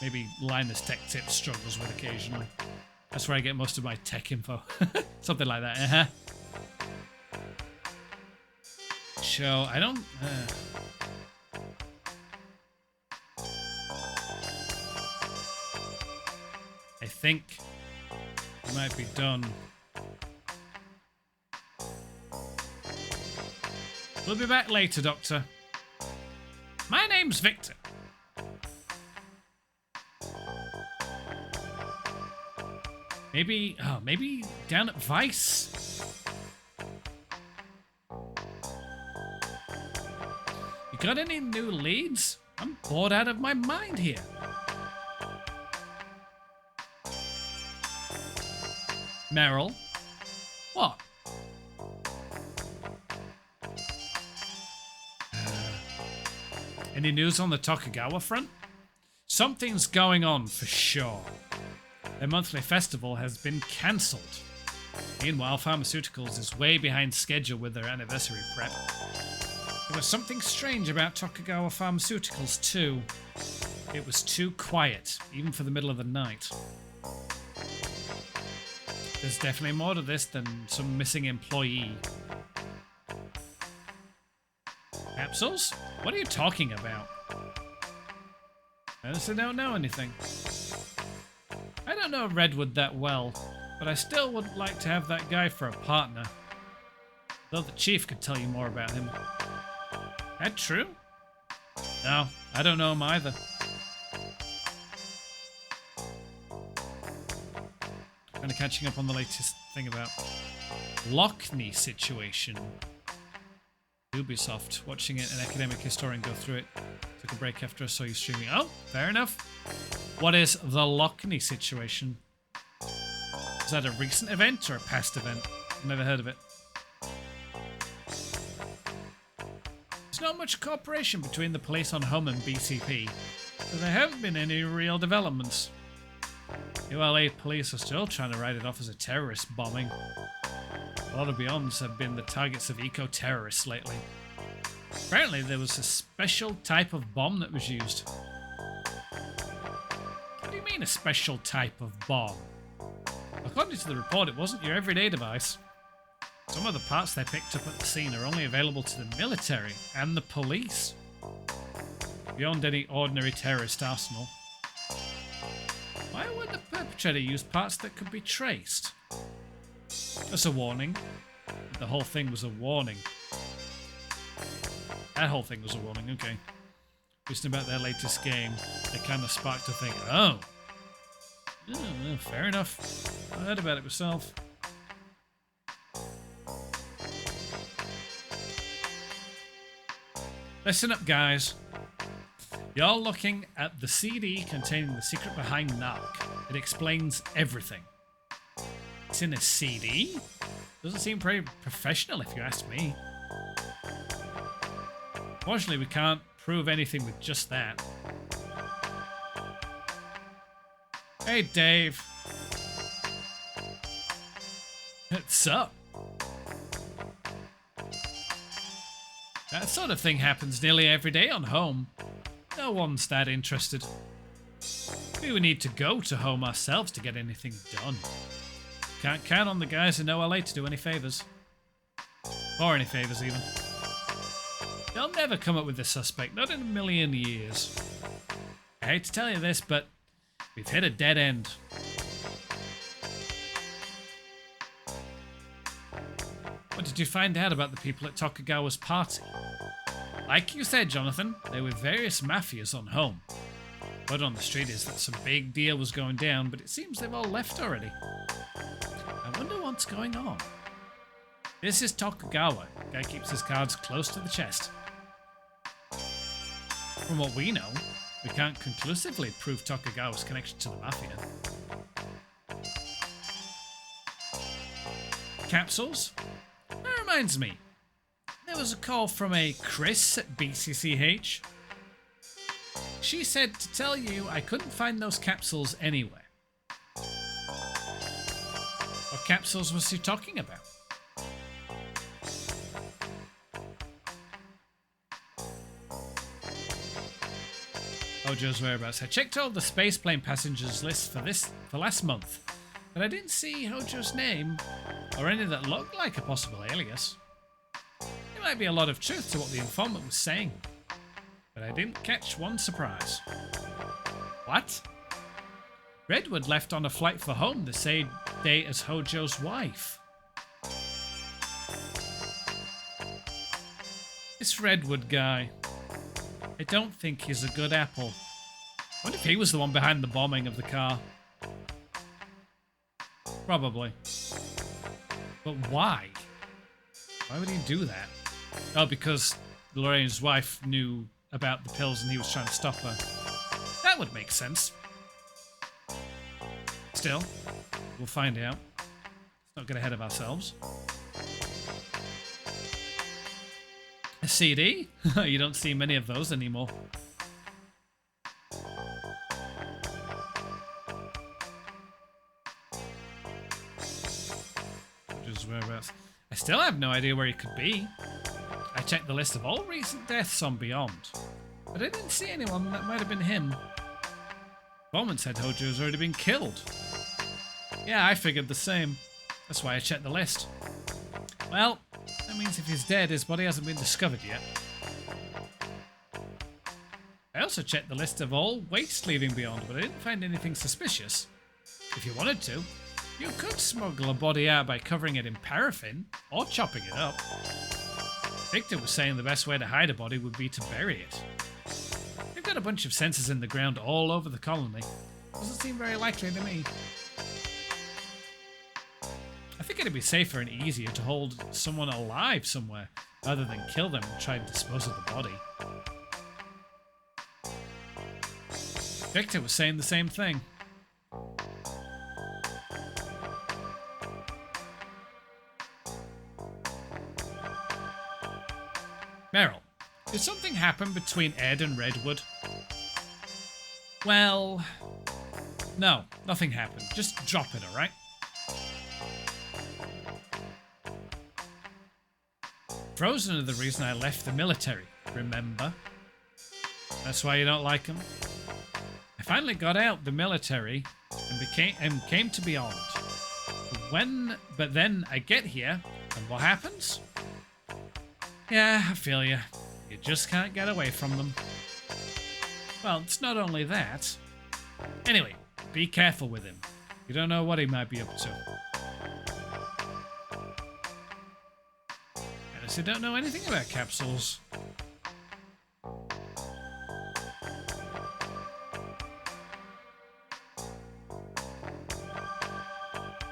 maybe Linus Tech Tips struggles with occasionally. That's where I get most of my tech info. Something like that. So, I don't... I think it might be done. We'll be back later, Doctor. My name's Victor. Maybe down at Vice. You got any new leads? I'm bored out of my mind here. Meryl? What? Any news on the Tokugawa front? Something's going on for sure. Their monthly festival has been cancelled. Meanwhile, Pharmaceuticals is way behind schedule with their anniversary prep. There was something strange about Tokugawa Pharmaceuticals too. It was too quiet, even for the middle of the night. There's definitely more to this than some missing employee. Capsules? What are you talking about? I honestly don't know anything. I don't know Redwood that well, but I still would like to have that guy for a partner. Though the chief could tell you more about him. That true? No, I don't know him either. Kind of catching up on the latest thing about Lockney situation. Ubisoft, watching it, an academic historian go through it. Took a break after I saw you streaming. Oh, fair enough. What is the Lockney situation? Is that a recent event or a past event? I've never heard of it. There's not much cooperation between the police on Home and BCP, so there haven't been any real developments. ULA police are still trying to write it off as a terrorist bombing. A lot of Beyonds have been the targets of eco-terrorists lately. Apparently there was a special type of bomb that was used. What do you mean a special type of bomb? According to the report, it wasn't your everyday device. Some of the parts they picked up at the scene are only available to the military and the police. Beyond any ordinary terrorist arsenal. Why would the perpetrator use parts that could be traced? That's a warning. The whole thing was a warning. That whole thing was a warning, okay. Listening about their latest game, it kind of sparked a thing. Oh! Yeah, fair enough. I heard about it myself. Listen up, guys. You're looking at the CD containing the secret behind Narc. It explains everything. It's in a CD? Doesn't seem very professional if you ask me. Fortunately, we can't prove anything with just that. Hey, Dave. What's up? That sort of thing happens nearly every day on Home. No one's that interested. We would need to go to Home ourselves to get anything done. Can't count on the guys in OLA to do any favors. Or any favors, even. They'll never come up with a suspect, not in a million years. I hate to tell you this, but we've hit a dead end. What did you find out about the people at Tokugawa's party? Like you said, Jonathan, they were various mafias on home. Word on the street is that some big deal was going down, but it seems they've all left already. I wonder what's going on. This is Tokugawa. Guy keeps his cards close to the chest. From what we know, we can't conclusively prove Tokugawa's connection to the mafia. Capsules? That reminds me. There was a call from a Chris at BCCH. She said to tell you I couldn't find those capsules anywhere. What capsules was she talking about? Hojo's whereabouts. I checked all the spaceplane passengers list for last month, but I didn't see Hojo's name or any that looked like a possible alias. There might be a lot of truth to what the informant was saying, but I didn't catch one surprise. What? Redwood left on a flight for home the same day as Hojo's wife. This Redwood guy. I don't think he's a good apple. What if he was the one behind the bombing of the car? Probably. But why? Why would he do that? Oh, because Lorraine's wife knew about the pills and he was trying to stop her. That would make sense. Still, we'll find out. Let's not get ahead of ourselves. A CD? You don't see many of those anymore. Just whereabouts. I still have no idea where he could be. I checked the list of all recent deaths on Beyond, but I didn't see anyone that might have been him. Bowman said Hojo's already been killed. Yeah, I figured the same. That's why I checked the list. Well, that means if he's dead, his body hasn't been discovered yet. I also checked the list of all waste leaving Beyond, but I didn't find anything suspicious. If you wanted to, you could smuggle a body out by covering it in paraffin, or chopping it up. Victor was saying the best way to hide a body would be to bury it. We've got a bunch of sensors in the ground all over the colony. Doesn't seem very likely to me. I think it'd be safer and easier to hold someone alive somewhere, rather than kill them and try and dispose of the body. Victor was saying the same thing. Meryl, did something happen between Ed and Redwood? Well, no, nothing happened. Just drop it, alright? Frozen are the reason I left the military, remember? That's why you don't like them? I finally got out the military and came to Beyond. But then I get here, and what happens? Yeah, I feel you. You just can't get away from them. Well, it's not only that. Anyway, be careful with him. You don't know what he might be up to. Unless you don't know anything about capsules.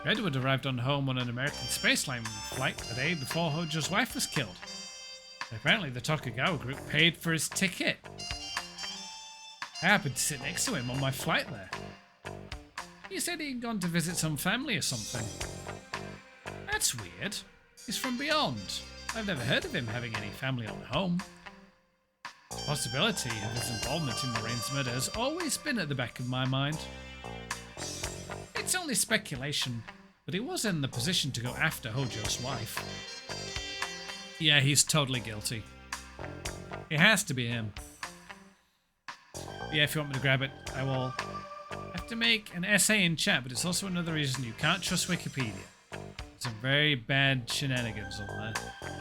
Redwood arrived on home on an American spaceline flight the day before Hojo's wife was killed. Apparently the Tokugawa group paid for his ticket. I happened to sit next to him on my flight there. He said he'd gone to visit some family or something. That's weird. He's from Beyond. I've never heard of him having any family on home. The possibility of his involvement in Lorraine's murder has always been at the back of my mind. It's only speculation, but he was in the position to go after Hojo's wife. Yeah, he's totally guilty. It has to be him. Yeah, if you want me to grab it, I will have to make an essay in chat, but it's also another reason you can't trust Wikipedia. Some very bad shenanigans on there.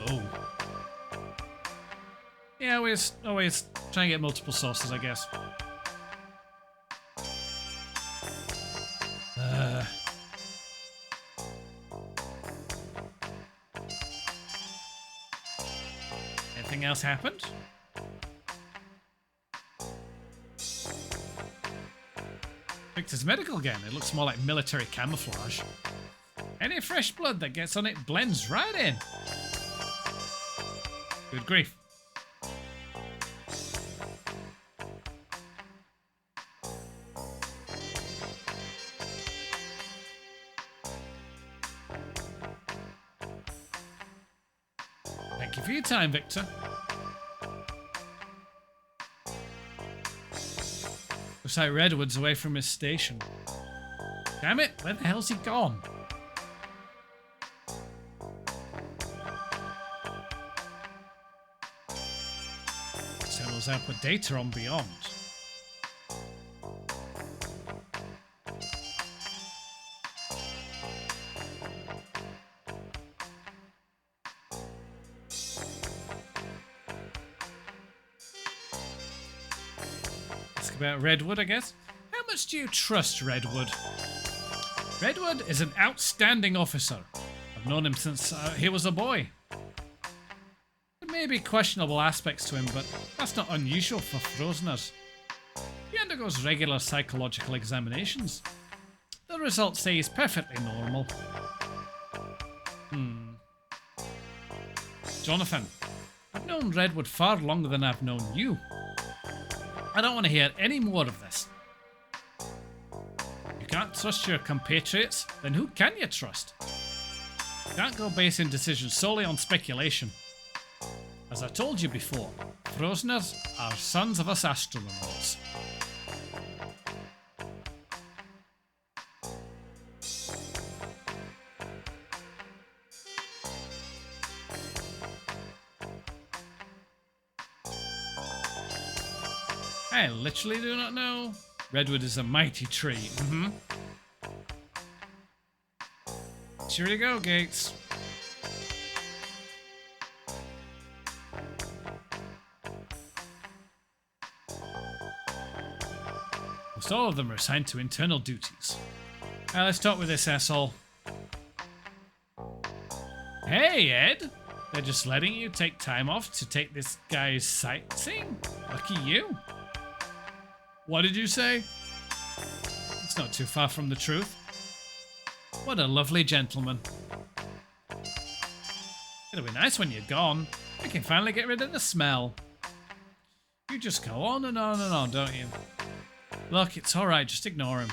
Oh. Yeah, always try and get multiple sources, I guess. Anything else happened? Victor's medical again. It looks more like military camouflage. Any fresh blood that gets on it blends right in. Good grief. Thank you for your time, Victor. Looks like Redwood's away from his station. Damn it, where the hell's he gone? Signals output data on Beyond. About Redwood, I guess. How much do you trust Redwood? Redwood is an outstanding officer. I've known him since he was a boy. There may be questionable aspects to him, but that's not unusual for Frozeners. He undergoes regular psychological examinations. The results say he's perfectly normal. Jonathan, I've known Redwood far longer than I've known you. I don't want to hear any more of this. You can't trust your compatriots, then who can you trust? You can't go basing decisions solely on speculation. As I told you before, Frozeners are sons of us astronauts. I literally do not know. Redwood is a mighty tree. Here you go, Gates. Most all of them are assigned to internal duties. Now let's talk with this asshole. Hey, Ed! They're just letting you take time off to take this guy's sightseeing? Lucky you. What did you say? It's not too far from the truth. What a lovely gentleman. It'll be nice when you're gone. We can finally get rid of the smell. You just go on and on and on, don't you? Look, it's alright, just ignore him.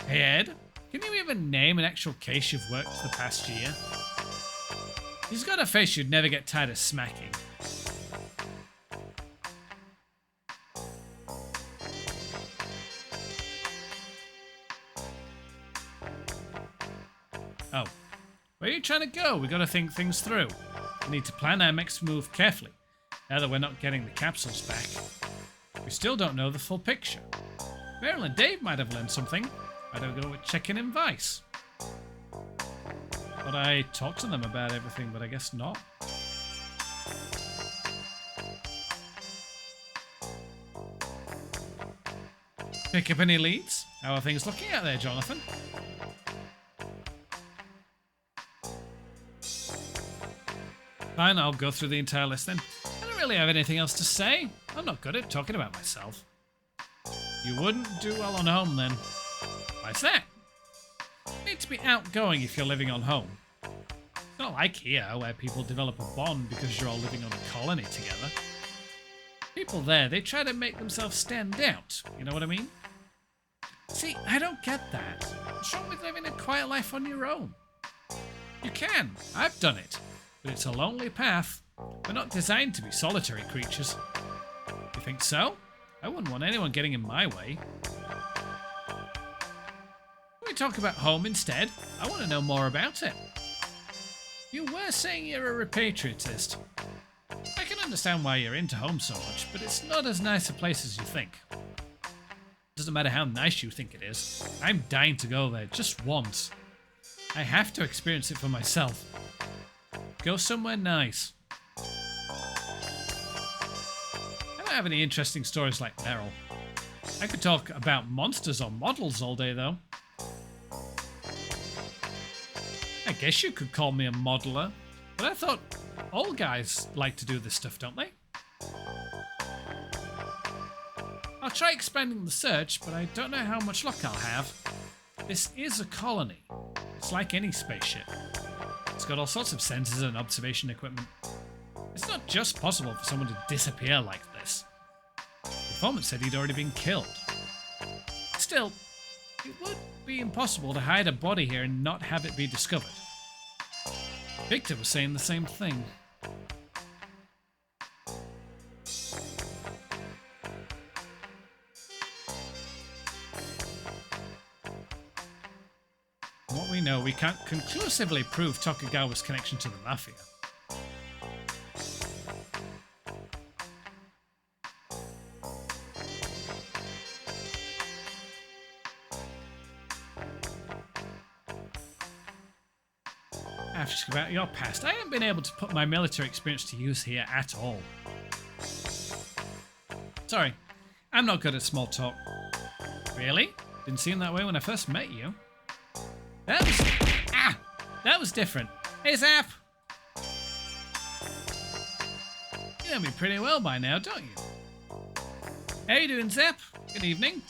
Hey Ed, can you even name an actual case you've worked the past year? He's got a face you'd never get tired of smacking. Oh, where are you trying to go? We gotta think things through. We need to plan our next move carefully, now that we're not getting the capsules back. We still don't know the full picture. Meryl and Dave might have learned something. I don't go with checking in Vice. But I talked to them about everything, but I guess not. Pick up any leads? How are things looking out there, Jonathan? Fine, I'll go through the entire list then. I don't really have anything else to say. I'm not good at talking about myself. You wouldn't do well on home then. Why's that? You need to be outgoing if you're living on home. It's not like here, where people develop a bond because you're all living on a colony together. People there, they try to make themselves stand out. You know what I mean? See, I don't get that. What's wrong with living a quiet life on your own? You can. I've done it. But it's a lonely path. We're not designed to be solitary creatures. You think so? I wouldn't want anyone getting in my way. Can we talk about home instead? I want to know more about it. You were saying you're a repatriatist. I can understand why you're into home so much, but it's not as nice a place as you think. Doesn't matter how nice you think it is. I'm dying to go there just once. I have to experience it for myself. Go somewhere nice. don't have any interesting stories like Meryl. I could talk about monsters or models all day, though. I guess you could call me a modeler, but I thought all guys like to do this stuff, don't they? I'll try expanding the search, but I don't know how much luck I'll have. This is a colony. It's like any spaceship. It's got all sorts of sensors and observation equipment. It's not just possible for someone to disappear like this. The informant said he'd already been killed. Still, it would be impossible to hide a body here and not have it be discovered. Victor was saying the same thing. From what we know, we can't conclusively prove Tokugawa's connection to the Mafia. Ask about your past. I haven't been able to put my military experience to use here at all. Sorry, I'm not good at small talk. Really? Didn't seem that way when I first met you. That was different. Hey, Zap! You know me pretty well by now, don't you? How you doing, Zap? Good evening.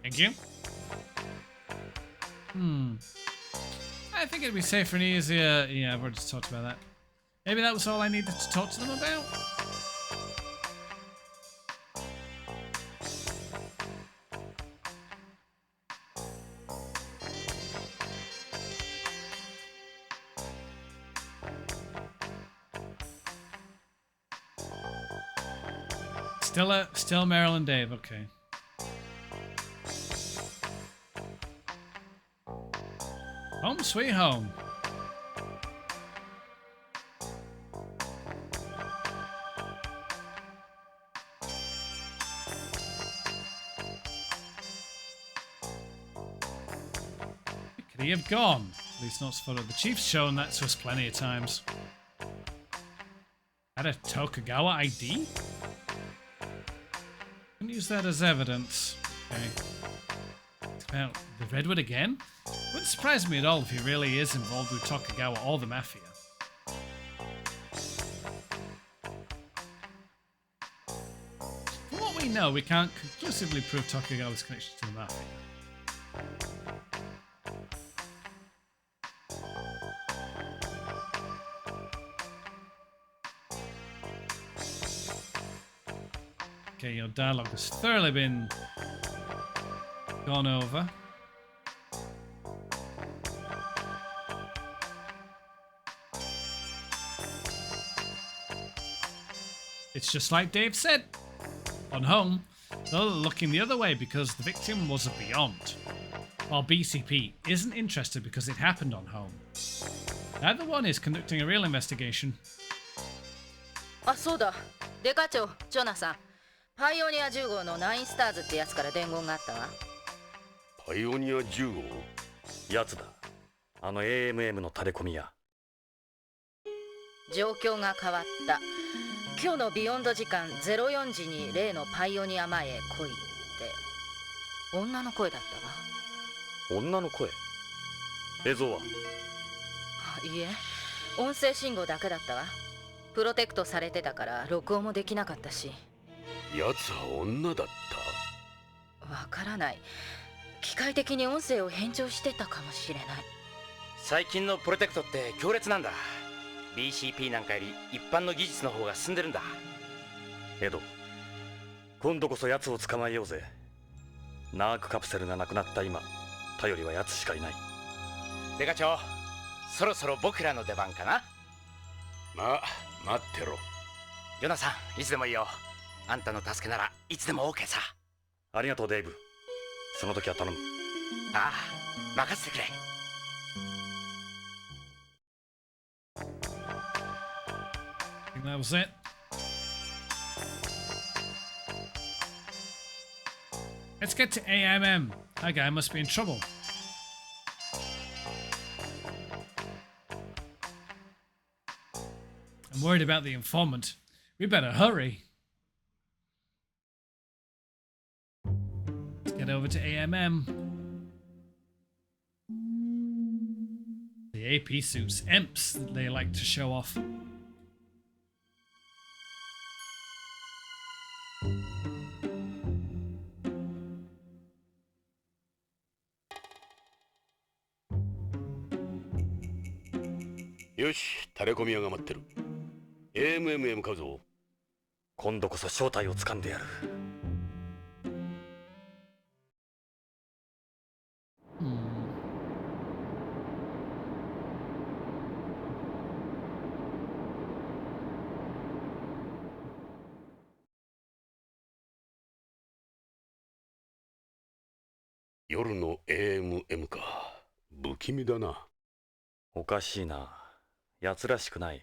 Thank you. I think it'd be safer and easier. Yeah, I've already talked about that. Maybe that was all I needed to talk to them about? Still Meryl and Dave, okay. Home sweet home. Could he have gone? At least not for the Chief's shown that to us plenty of times. Had a Tokugawa ID? Can use that as evidence. Okay. About the Redwood again? Wouldn't surprise me at all if he really is involved with Tokugawa or the Mafia. From what we know, we can't conclusively prove Tokugawa's connection to the Mafia. Okay, your dialogue has thoroughly been gone over. It's just like Dave said. On home, they're looking the other way because the victim was a Beyond, while BCP isn't interested because it happened on home. Neither one is conducting a real investigation. あ、そうだ。デカ長、ジョナサン。パイオニア10号の9スターズってやつから伝言があったわ。パイオニア10号？やつだ。あの AMM のタレコミや。状況が変わった。今日のビヨンド時間04時に例のパイオニア前へ来いって。女の声だったわ。女の声？映像は？いいえ、音声信号だけだったわ。プロテクトされてたから録音もできなかったし。やつは女だった？わからない。機械的に音声を変調してたかもしれない。最近のプロテクトって強烈なんだ。BCP なんかより一般の技術の方が進んでるんだ。エド、今度こそ奴を捕まえようぜ。ナークカプセルがなくなった今、頼りは奴しかいない。デカ長、そろそろ僕らの出番かな。まあ、待ってろ。ヨナさん、いつでもいいよ。あんたの助けならいつでも OK さ。ありがとうデイブ。その時は頼む。ああ、任せてくれ。I think that was it. Let's get to AMM. That guy must be in trouble. I'm worried about the informant. We better hurry. Let's get over to AMM. The AP suits, imps that they like to show off.よし、タレコミ屋が待ってる。AMM へ向かうぞ。今度こそ正体を掴んでやる。夜の AMM か。不気味だな。おかしいな。奴らしくない。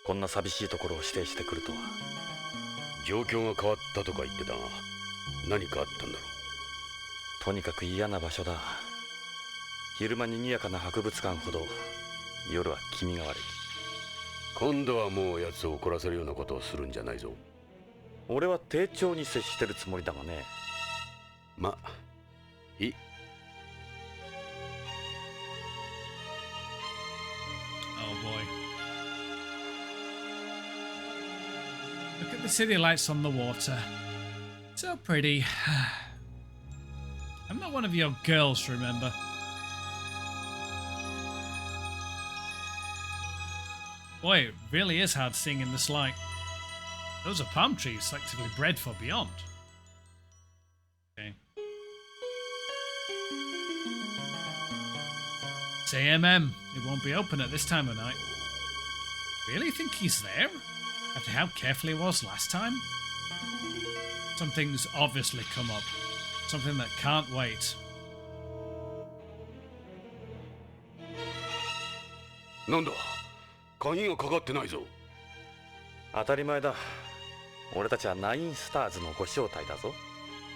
こんな寂しいところを指定してくるとは。状況が変わったとか言ってたが、何かあったんだろう。とにかく嫌な場所だ。昼間賑やかな博物館ほど夜は気味が悪い。今度はもう奴を怒らせるようなことをするんじゃないぞ。俺は丁重に接してるつもりだがね。ま、いい。Oh boy. Look at the city lights on the water. So pretty. I'm not one of your girls, remember? Boy, it really is hard seeing in this light. Those are palm trees selectively bred for beyond. Okay. It's AMM. It won't be open at this time of night. Really think he's there? After how careful he was last time? Something's obviously come up. Something that can't wait. なんだ、鍵がかかってないぞ。当たり前だ。俺たちはナインスターズのご招待だぞ。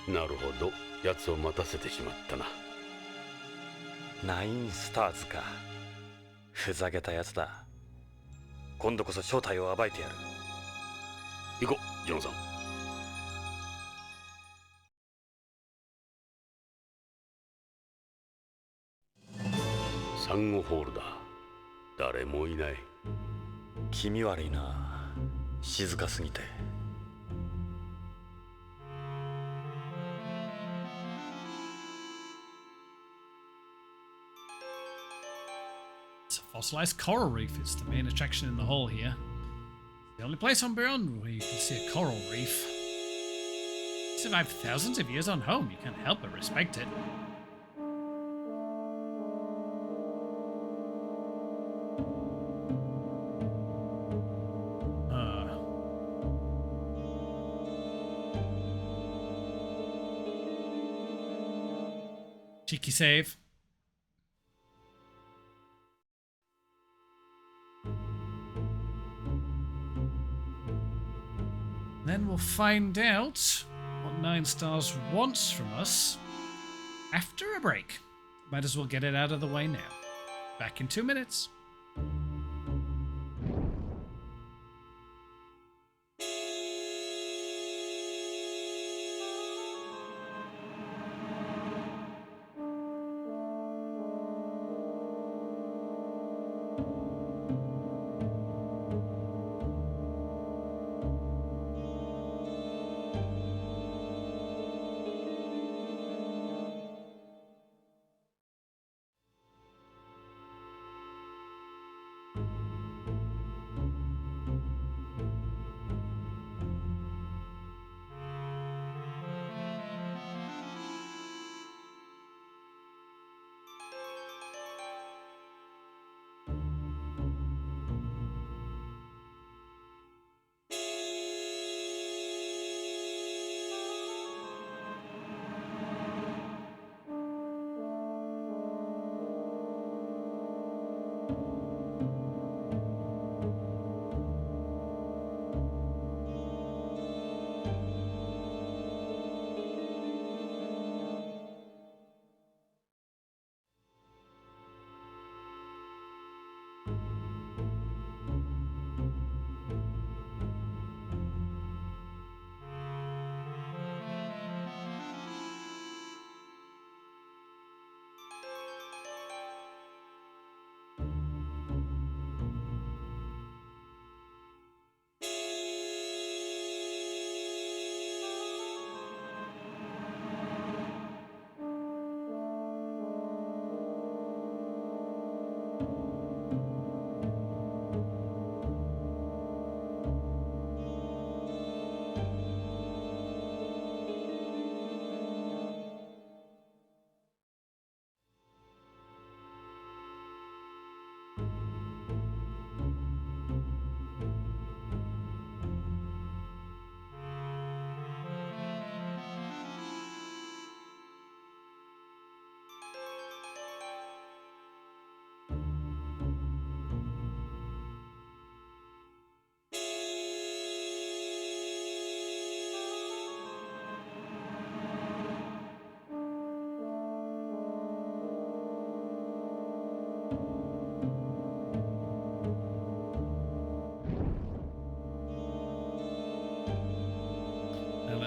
なるほど、奴を待たせてしまったな。ナインスターズか。ふざけたやつだ。今度こそ正体を暴いてやる。行こう、ジョンさん。サンゴホールだ。誰もいない。気味悪いな。静かすぎて。It's a fossilized coral reef. It's the main attraction in the hall here. The only place on Beyond where you can see a coral reef. It survived thousands of years on home. You can't help but respect it. Cheeky save. Then we'll find out what 9 Stars wants from us after a break. Might as well get it out of the way now. Back in 2 minutes.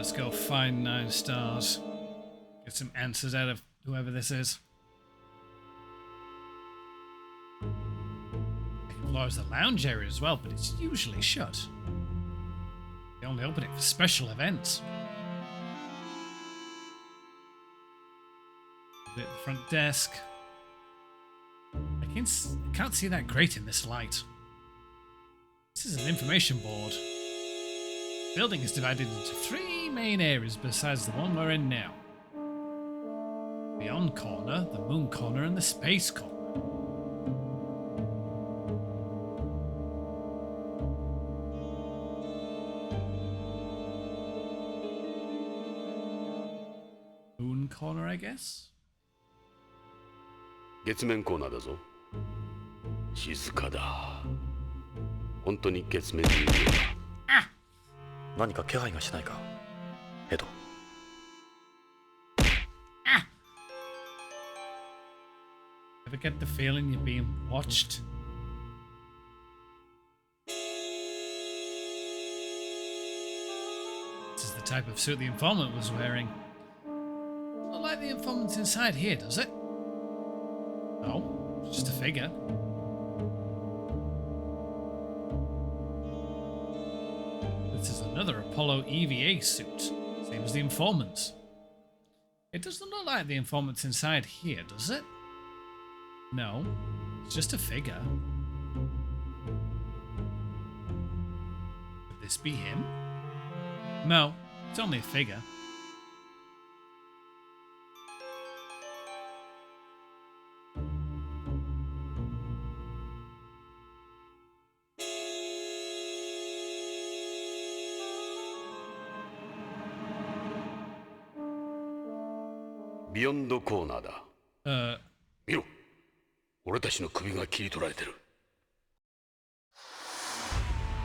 let's go find 9 stars. Get some answers out of whoever this is. Second floor is the lounge area as well, but it's usually shut. They only open it for special events. A bit at the front desk. I can't see that great in this light. This is an information board. The building is divided into 3 main areas besides the one we're in now. Beyond corner, the moon corner, and the space corner. Moon corner, I guess? 月面コーナーだぞ。静かだ。本当に月面にいるようだ。何か気配がしないか、エド。Ever get the feeling you're being watched? This is the type of suit the informant was wearing. Not like the informant's inside here, does it? No, just a figure. This is another Apollo EVA suit, same as the informant's. It doesn't look like the informant's inside here, does it? No, it's just a figure. Could this be him? No, it's only a figure. Beyond コーナーだ。見ろ。俺たちの首が切り取られてる。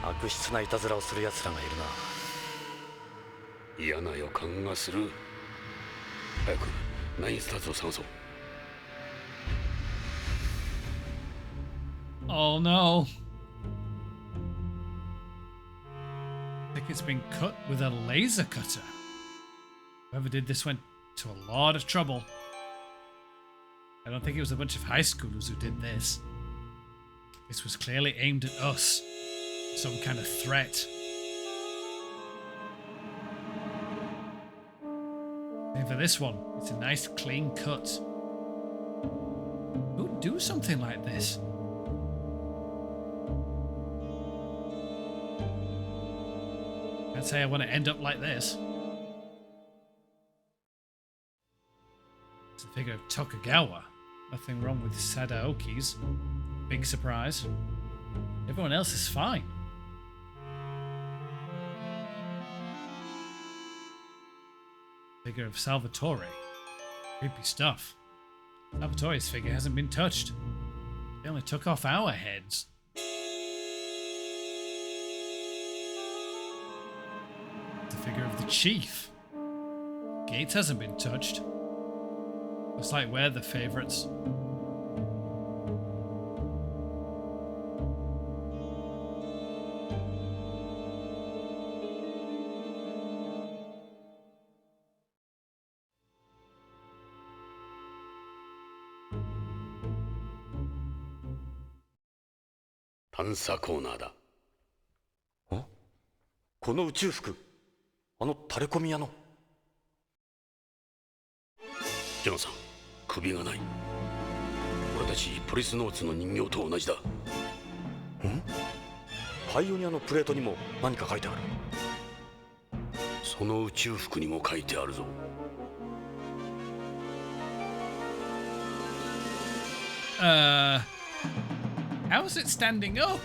悪質ないたずらをする奴らがいるな。嫌な予感がする。早くナインスターズを探そう。Oh no. I think it's been cut with a laser cutter. Whoever did this went to a lot of trouble. I don't think it was a bunch of high schoolers who did this. This was clearly aimed at us. Some kind of threat. And for this one, it's a nice clean cut. Who'd do something like this? I'd say I want to end up like this. It's a figure of Tokugawa. Nothing wrong with Sadaoki's. Big surprise. Everyone else is fine. Figure of Salvatore. Creepy stuff. Salvatore's figure hasn't been touched. They only took off our heads. The figure of the chief. Gates hasn't been touched. Looks like we're the favorites. Tansa コーナーだ。この宇宙服、あのタレコミ屋の。ジョナさん、首がない。俺たちポリスノーツの人形と同じだ。パイオニアのプレートにも何か書いてある。その宇宙服にも書いてあるぞ。How is it standing up?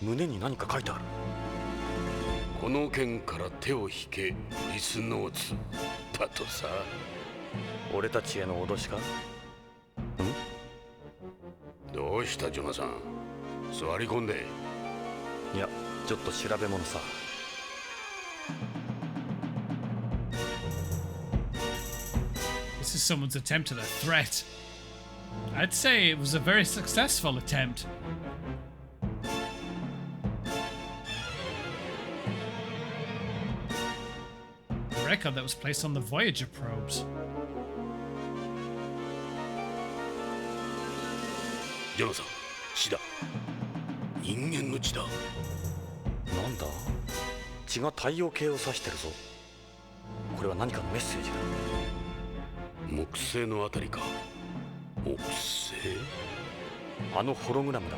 胸に何か書いてある。この剣から手を引け、ポリスノーツだとさ。俺たちへの脅しか？どうしたジョナさん、座り込んで。いや、ちょっと調べ物さ。This is someone's attempt at a threat. I'd say it was a very successful attempt. record that was placed on the Voyager probes. ジョナサン、血だ。人間の血だ。なんだ、血が太陽系を指してるぞ。これは何かのメッセージだ。木星のあたりか。木星？あのホログラムだ。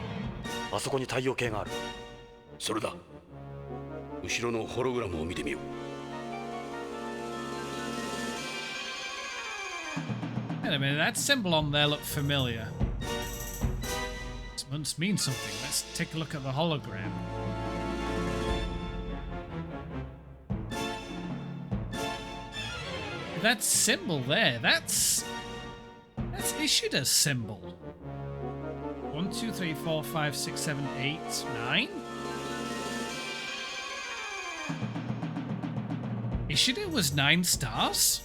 あそこに太陽系がある。それだ。後ろのホログラムを見てみよう。 Wait a minute, that symbol on there looked familiar. This must mean something. Let's take a look at the hologram. That symbol there, that's Ishida's symbol. 1, 2, 3, 4, 5, 6, 7, 8, 9. Ishida was 9 stars?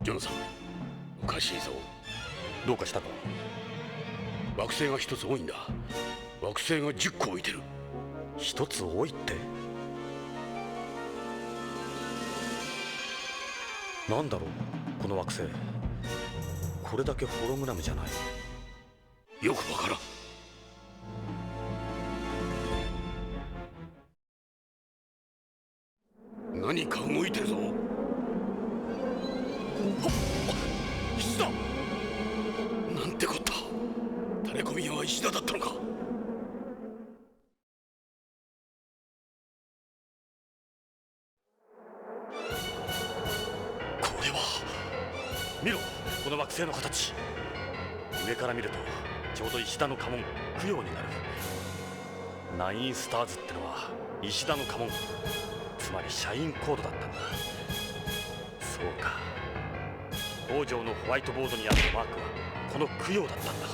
ジョナサン、おかしいぞ。どうかしたか？惑星が一つ多いんだ。惑星が10個置いてる。一つ多いって？なんだろう、この惑星。これだけホログラムじゃない。よくわからん。何か動いてるぞ。石だ。なんてこった。垂れ込み屋は石田だったのか。これは見ろ、この惑星の形。上から見るとちょうど石田の家紋供養になる。ナインスターズってのは石田の家紋、つまり社員コードだったんだ。そうか、道場のホワイトボードにあったマークはこの供養だったんだ。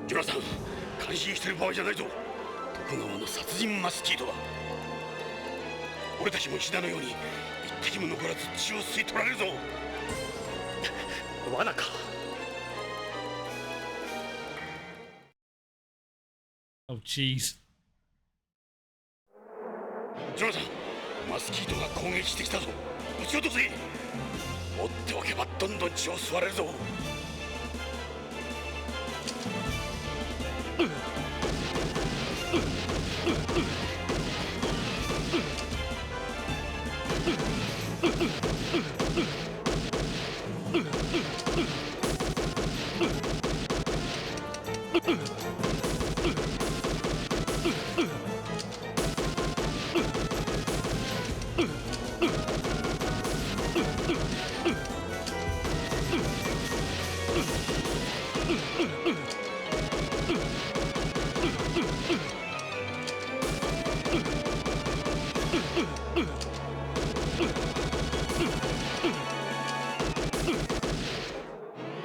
ジョナサン、感心してる場合じゃないぞ。徳川の殺人マスキートだ。俺たちも石田のように一滴も残らず血を吸い取られるぞ。罠か。Oh, jeez. ジョナサン、マスキートが攻撃してきたぞ。撃ち落とせ。放っておけばどんどん血を吸われるぞ。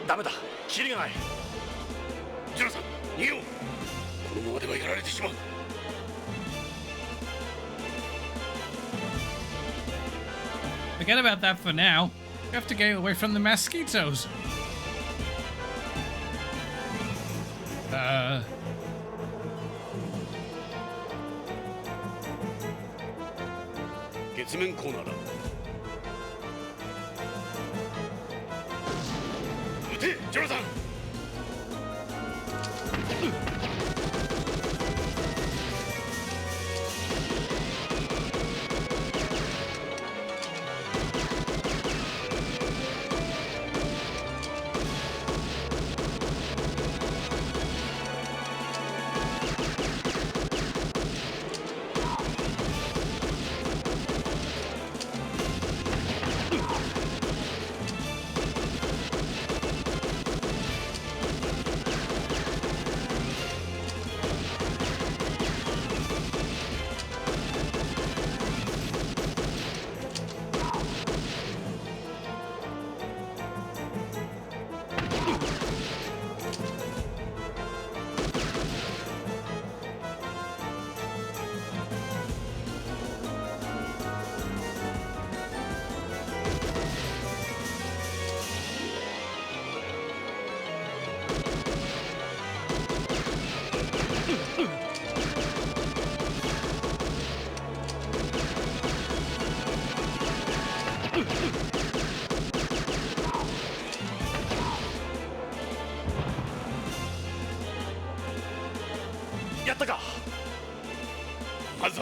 ダメだ、キリがない。ジョナサン、逃げよう。このままではやられてしまう。Forget about that for now. We have to get away from the mosquitoes. 月面コーナーだ。撃て、ジョナサン。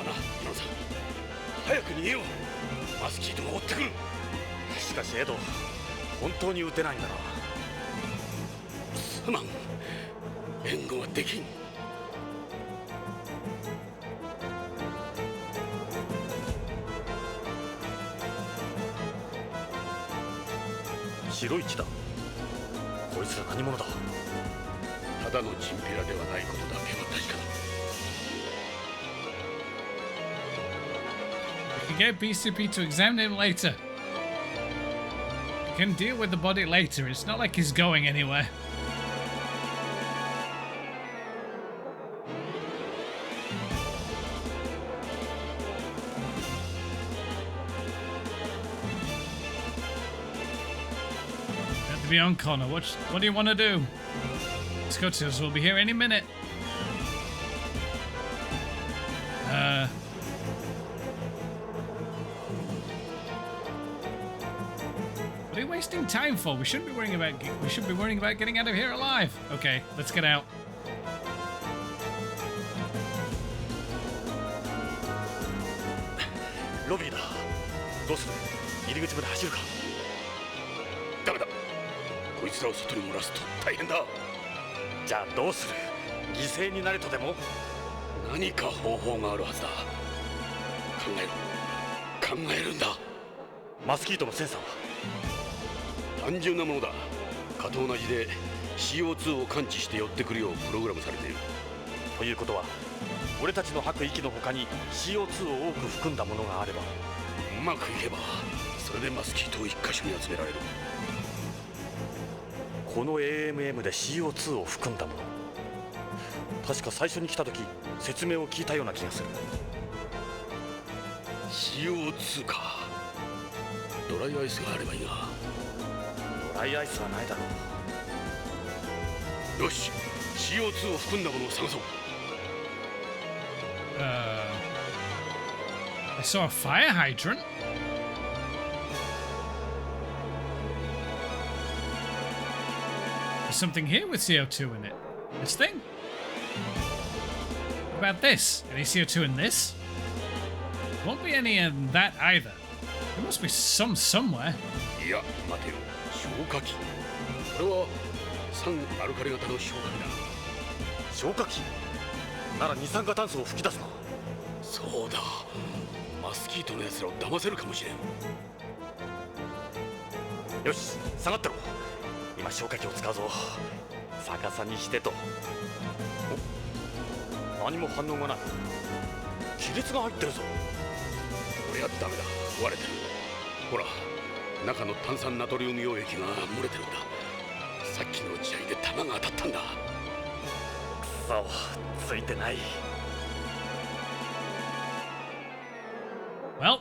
な、ヨナさん。早く逃げよう。マスキートが追ってくる。しかしエド、本当に撃てないんだな。すまん、援護はできん。白い血だ。こいつら何者だ。ただのチンピラではないことだけは確かだ。You can get BCP to examine him later. You can deal with the body later. It's not like he's going anywhere. At the Beyond Corner, what do you want to do? Let's go to us. We'll be here any minute. What are you wasting time for? We should be worrying about getting out of here alive. Okay, let's get out. ロビーだ。どうする？入り口まで走るか。ダメだ。こいつらを外に漏らすと大変だ。じゃあどうする？犠牲になれとでも？何か方法があるはずだ。考えるんだ。マスキートのセンサーは？単純なものだ。蚊と同じで CO2 を感知して寄ってくるようプログラムされている。ということは、俺たちの吐く息の他に CO2 を多く含んだものがあれば、うまくいけばそれでマスキートを一箇所に集められる。この AMM で CO2 を含んだもの、確か最初に来た時説明を聞いたような気がする。 CO2 か。ドライアイスがあればいいが。ドライアイスはないだろう。よし、 CO2 を含んだものを探そう。I saw a fire hydrant. There's something here with CO2 in it. This thing? What about this? Any CO2 in this? Won't be any in that either. There must be some somewhere. いや、待てよ。消火器。これは酸アルカリ型の消火器だ。消火器なら二酸化炭素を吹き出すな。そうだ。マスキートのやつらを騙せるかもしれん。よし、下がってろ。今消火器を使うぞ。逆さにしてと。お、何も反応がない。亀裂が入ってるぞ。これはダメだ。壊れてる。ほら、中の炭酸ナトリウム溶液が漏れてるんだ。さっきの打ち合いで弾が当たったんだ。くそ、ついてない。Well,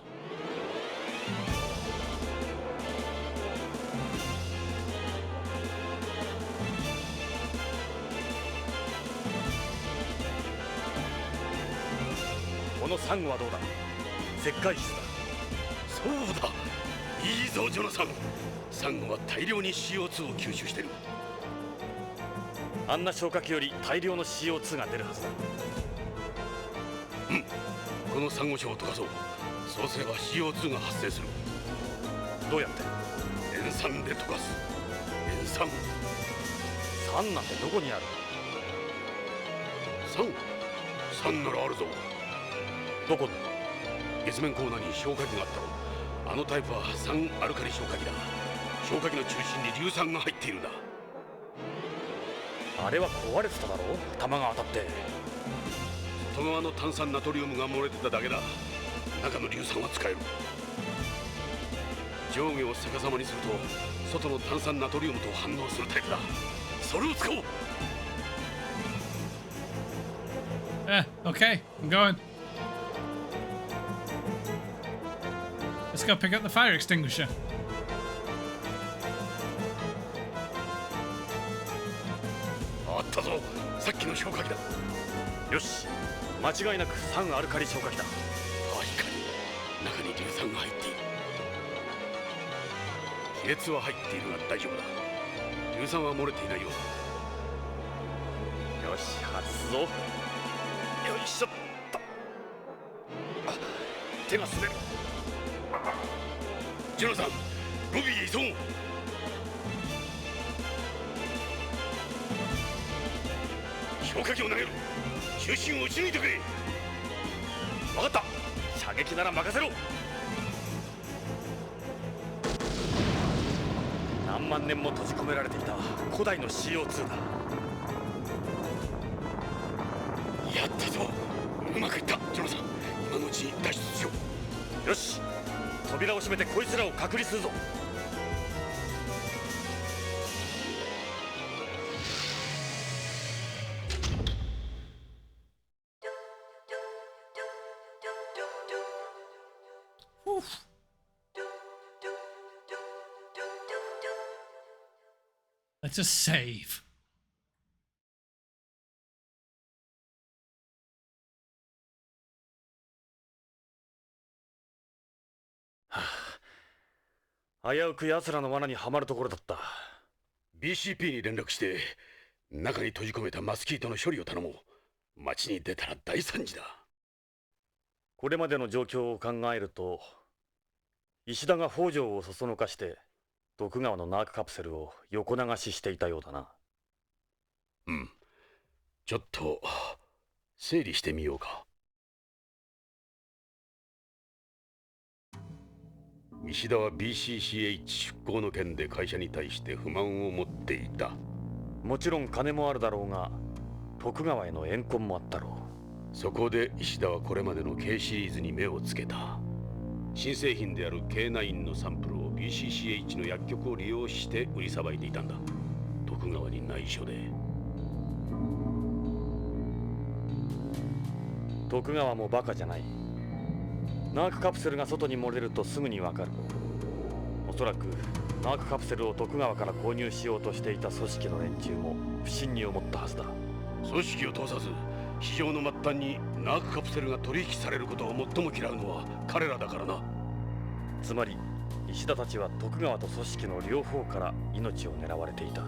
このサンゴはどうだ？石灰質だ。そうだ。いいぞジョナサン。サンゴは大量に CO2 を吸収してる。あんな消火器より大量の CO2 が出るはずだ。うん、このサンゴ礁を溶かそう。そうすれば CO2 が発生する。どうやって？塩酸で溶かす。塩酸。酸なんてどこにある？酸ならあるぞ。どこに？月面コーナーに消火器があったろ。あのタイプは酸アルカリ消火器だ。消火器の中心に硫酸が入っているんだ。あれは壊れてただろう。弾が当たって。外側の炭酸ナトリウムが漏れてただけだ。中の硫酸は使える。上下を逆さまにすると外の炭酸ナトリウムと反応するタイプだ。それを使おう。Okay, I'm going. Let's go pick up the fire extinguisher. あったぞ。さっきの消火器だ。よし、間違いなく酸アルカリ消火器だ。確かに中に硫酸が入っている。亀裂は入っているが大丈夫だ。硫酸は漏れていないよ。よし、外すぞ。よいしょっと。手が滑る。ジョナサン、ロビーへ急ごう。消火器を投げる。中心を撃ち抜いてくれ。分かった。射撃なら任せろ。何万年も閉じ込められていた古代の CO2 だ。やったぞ。うまくいった。ジョナサン、今のうちに脱出しよう。よし、扉を閉めてこいつらを隔離するぞ。Let's just save.危うく奴らの罠にはまるところだった。 BCP に連絡して中に閉じ込めたマスキートの処理を頼もう。街に出たら大惨事だ。これまでの状況を考えると、石田が北条をそそのかして徳川のナークカプセルを横流ししていたようだな。うん、ちょっと整理してみようか。石田は BCCH 出向の件で会社に対して不満を持っていた。もちろん金もあるだろうが、徳川への怨恨もあったろう。そこで石田はこれまでの K シリーズに目をつけた。新製品である K9 のサンプルを BCCH の薬局を利用して売りさばいていたんだ。徳川に内緒で。徳川もバカじゃない。ナークカプセルが外に漏れるとすぐにわかる。おそらくナークカプセルを徳川から購入しようとしていた組織の連中も不審に思ったはずだ。組織を通さず市場の末端にナークカプセルが取引されることを最も嫌うのは彼らだからな。つまり石田たちは徳川と組織の両方から命を狙われていた。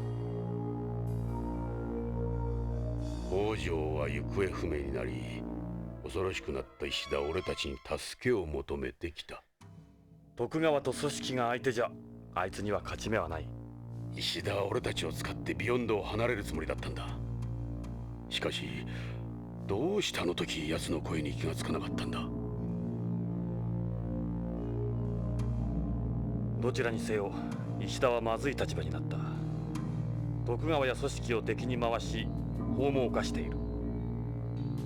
北条は行方不明になり、恐ろしくなった石田は俺たちに助けを求めてきた。徳川と組織が相手じゃあいつには勝ち目はない。石田は俺たちを使ってビヨンドを離れるつもりだったんだ。しかしどうしてあの時奴の声に気がつかなかったんだ。どちらにせよ石田はまずい立場になった。徳川や組織を敵に回し法も犯している。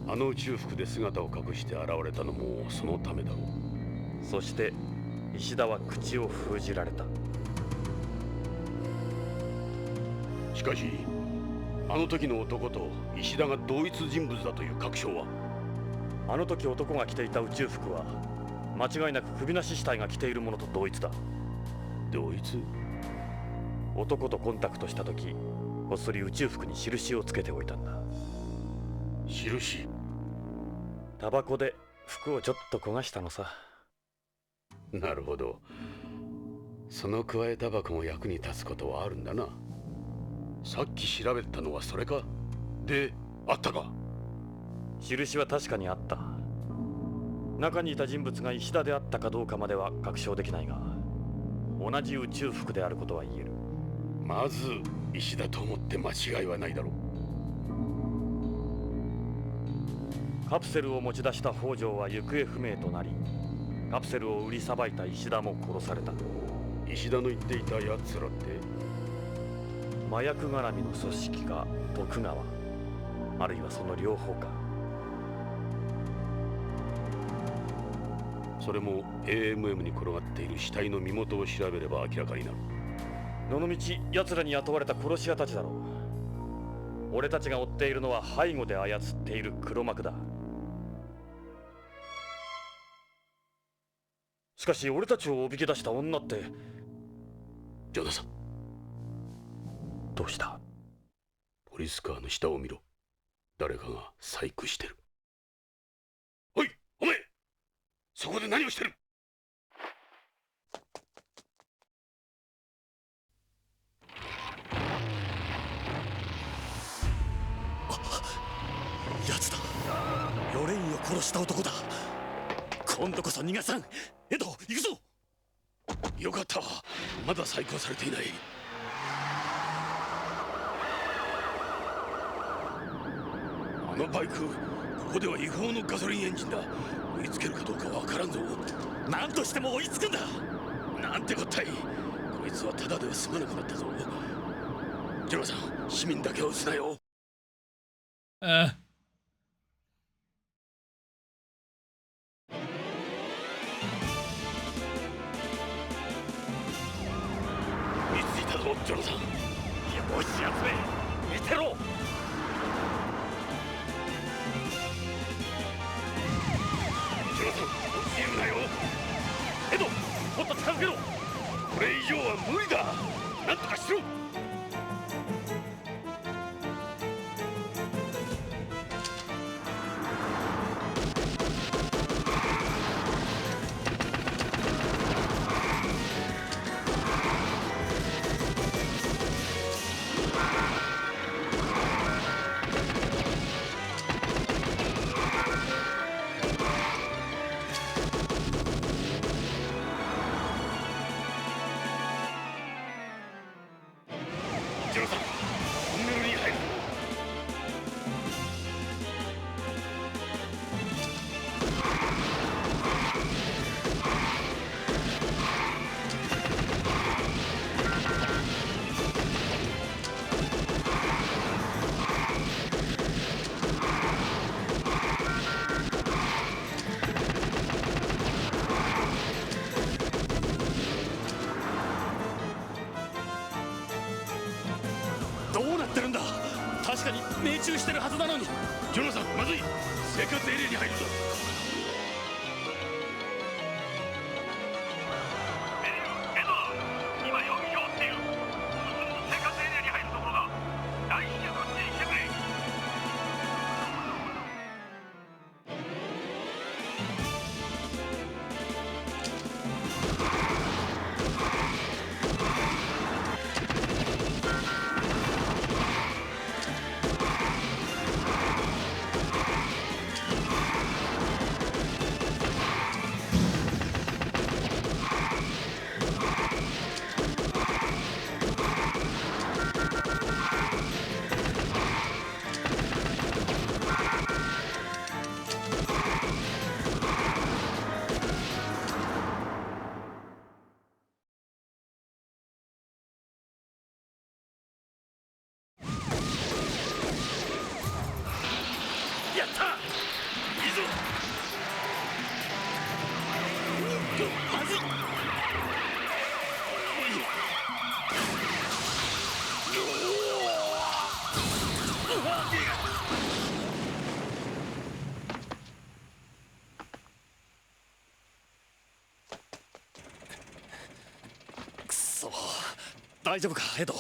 あの宇宙服で姿を隠して現れたのもそのためだろう。そして石田は口を封じられた。しかしあの時の男と石田が同一人物だという確証は？あの時男が着ていた宇宙服は間違いなく首なし死体が着ているものと同一だ。同一？男とコンタクトした時こっそり宇宙服に印をつけておいたんだ。印？タバコで服をちょっと焦がしたのさ。なるほど。そのくわえタバコも役に立つことはあるんだな。さっき調べたのはそれか？で、あったか？印は確かにあった。中にいた人物が石田であったかどうかまでは確証できないが、同じ宇宙服であることは言える。まず石田と思って間違いはないだろう。カプセルを持ち出した北条は行方不明となり、カプセルを売りさばいた石田も殺された。石田の言っていたやつらって？麻薬絡みの組織か徳川、あるいはその両方か。それも AMM に転がっている死体の身元を調べれば明らかになる。どのみち奴らに雇われた殺し屋たちだろう。俺たちが追っているのは背後で操っている黒幕だ。しかし俺たちをおびき出した女って。ジョナサン、どうした？ポリスカーの下を見ろ。誰かが細工してる。おい、お前、そこで何をしてる？奴だ。ヨレインを殺した男だ。今度こそ逃がさん。エド、行くぞ。よかった。まだ再興されていない。あのバイク、ここでは違法のガソリンエンジンだ。追いつけるかどうかわからんぞ。何としても追いつくんだ。なんてこったい。こいつはただでは済まなくなったぞ。ジョナさん、市民だけは撃つなよ。見ついたぞ、ジョナさん。よし、やつめ、見てろ。ジョナさん、落ちるなよ。エド、もっと近づけろ。これ以上は無理だ。なんとかしろ。ジョナさん、トンネルに入るぞ。どうなってるんだ。確かに命中してるはずなのに。ジョナさん、まずい。生活エリアに入るぞ。今容疑者を追っている。生活エリアに入るところだ。大至急こっちに来てくれ。やった。いいぞ。まずい。くそ、大丈夫かエド。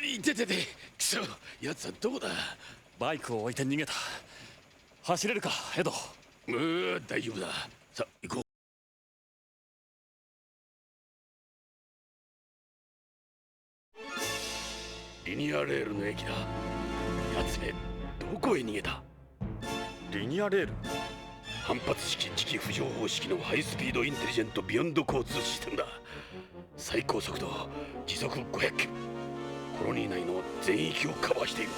いててて、くそ、奴はどこだ。バイクを置いて逃げた。走れるかエド。大丈夫だ。さあ、行こう。リニアレールの駅だ。奴め、どこへ逃げた。リニアレール。反発式磁気浮上方式のハイスピードインテリジェントビヨンド交通システムだ。最高速度時速500キロ。コロニー内の全域をカバーしている。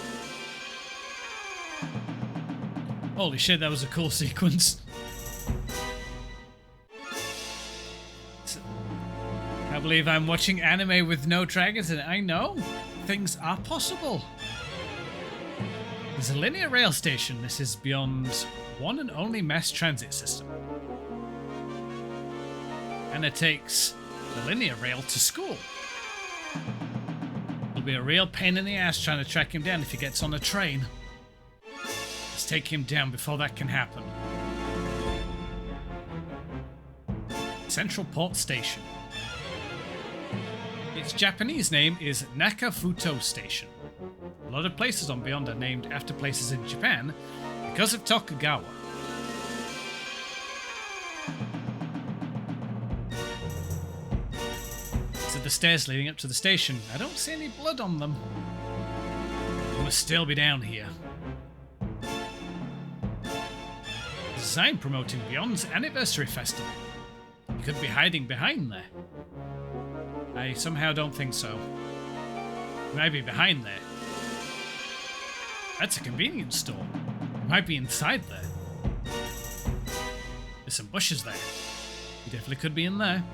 Holy shit, that was a cool sequence. I believe I'm watching anime with no dragons, and I know things are possible. There's a linear rail station. This is beyond one and only mass transit system. And it takes the linear rail to school. It'll be a real pain in the ass trying to track him down if he gets on a train. Let's take him down before that can happen. Central Port Station. Its Japanese name is Nakafuto Station. A lot of places on Beyond are named after places in Japan because of Tokugawa. These are the stairs leading up to the station. I don't see any blood on them. We must still be down here. There's sign promoting Beyond's anniversary festival. You could be hiding behind there. I somehow don't think so. You might be behind there. That's a convenience store. You might be inside there. There's some bushes there. You definitely could be in there.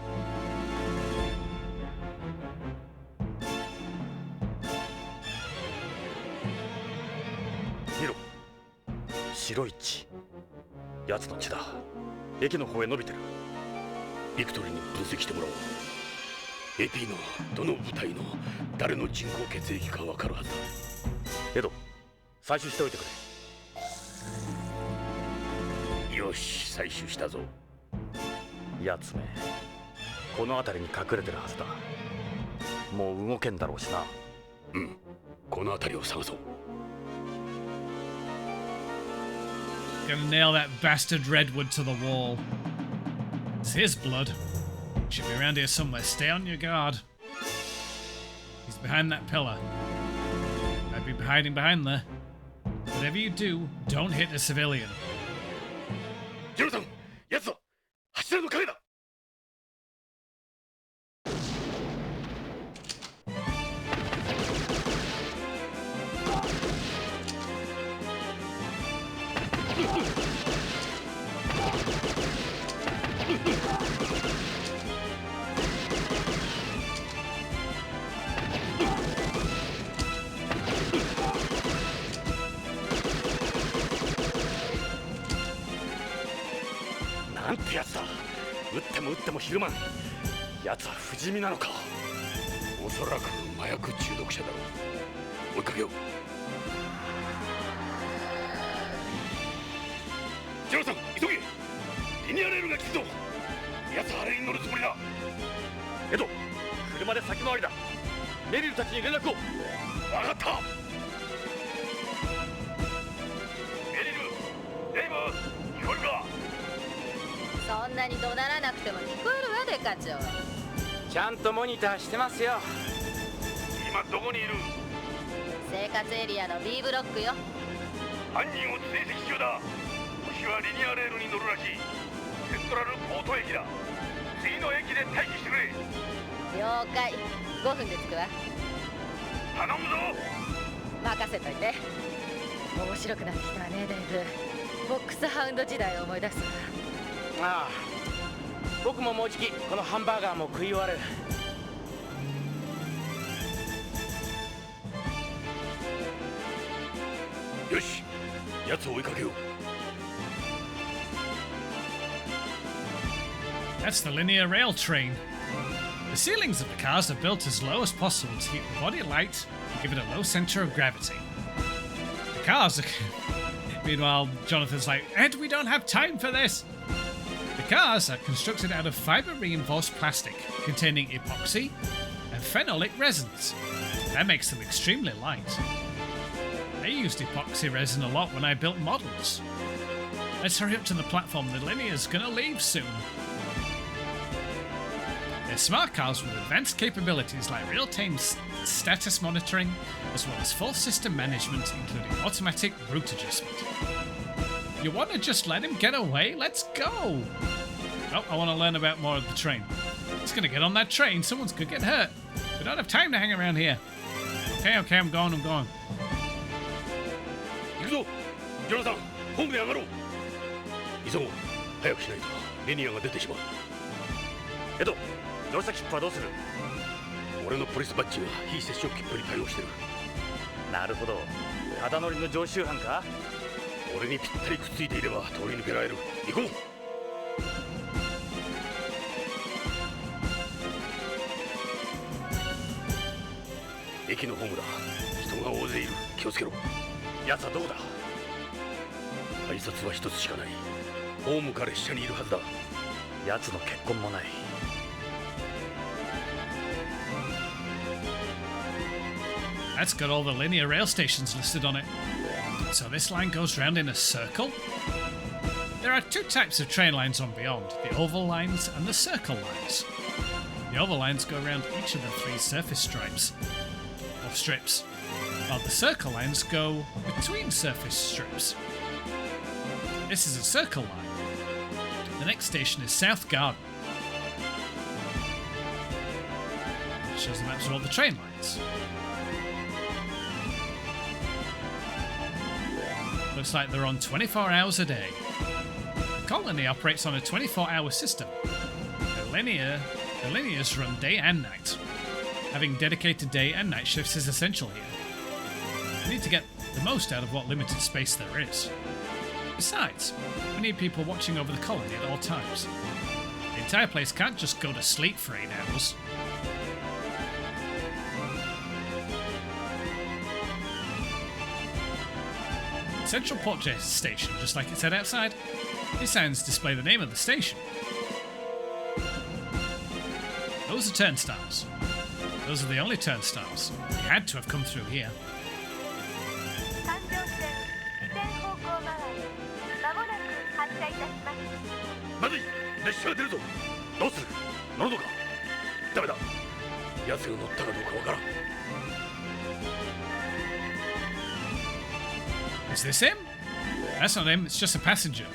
見ろ、白い血。奴の血だ。駅の方へ伸びてる。ビクトリーに分析してもらおう。AP のどの部隊の誰の人工血液かわかるはずだ。エド、採取しておいてくれ。よし、採取したぞ。奴め、この辺りに隠れてるはずだ。もう動けんだろうしな。うん、この辺りを探そう。Gonna nail that bastard redwood to the wall. It's his blood. Should be around here somewhere. Stay on your guard. He's behind that pillar. I'd be hiding behind there. Whatever you do, don't hit a civilian. ジェロさん、やつだ。柱の影だ。なんてやつだ。撃っても撃ってもひるまん。奴は不死身なのか。おそらく麻薬中毒者だろう。追いかけよう。ジェロさん、急げ。リニアレールが来るぞ。奴はあれに乗るつもりだ。エド、車で先回りだ。メリルたちに連絡を。わかった。メリル、デイブ、聞こえるか。そんなに怒鳴らなくても聞こえるわ、デカ長。ちゃんとモニターしてますよ。今どこにいる？生活エリアの B ブロックよ。犯人を追跡中だ。星はリニアレールに乗るらしい。セントラルポート駅だ。次の駅で待機してくれ。了解。5分で着くわ。頼むぞ。任せといて。面白くなってきたわね、デイブ。ボックスハウンド時代を思い出すわ。ああ、僕ももうじきこのハンバーガーも食い終わる。よし、奴を追いかけよう。That's the linear rail train. The ceilings of the cars are built as low as possible to keep the body light and give it a low center of gravity. The cars are... Meanwhile, Jonathan's like, Ed, we don't have time for this! The cars are constructed out of fiber-reinforced plastic containing epoxy and phenolic resins. That makes them extremely light. I used epoxy resin a lot when I built models. Let's hurry up to the platform. The linear's gonna leave soon. They're smart cars with advanced capabilities like real-time status monitoring, as well as full system management, including automatic route adjustment. You want to just let him get away? Let's go! Oh, I want to learn about more of the train. It's going to get on that train. Someone's going to get hurt. We don't have time to hang around here. Okay, I'm going. 行くぞ。ジョナサン、ホームで上がろう。急ごう。早くしないとリニアが出てしまう。エド、乗り先切符はどうする？俺のポリスバッジが非接触切符に対応してる。なるほど。ただ乗りの常習犯か？俺にぴったりくっついていれば通り抜けられる。行こう。駅のホームだ。人が大勢いる。気をつけろ。奴はどこだ？改札は一つしかない。ホームか列車にいるはずだ。奴の血痕もない。That's got all the linear rail stations listed on it. So this line goes round in a circle? There are two types of train lines on Beyond, the oval lines and the circle lines. The oval lines go around each of the three surface strips, while the circle lines go between surface strips. This is a circle line. The next station is South Garden. It shows the maps of all the train lines. Looks like they're on 24 hours a day. The colony operates on a 24-hour system. The linears run day and night. Having dedicated day and night shifts is essential here. We need to get the most out of what limited space there is. Besides, we need people watching over the colony at all times. The entire place can't just go to sleep for 8 hours. Central Port Station, just like it said outside. These signs display the name of the station. Those are turnstiles. Those are the only turnstiles. They had to have come through here. まずい、列車が出るぞ。どうする？乗るのか？ダメだ。奴が乗ったかどうかわからん。Is this him? That's not him, it's just a passenger.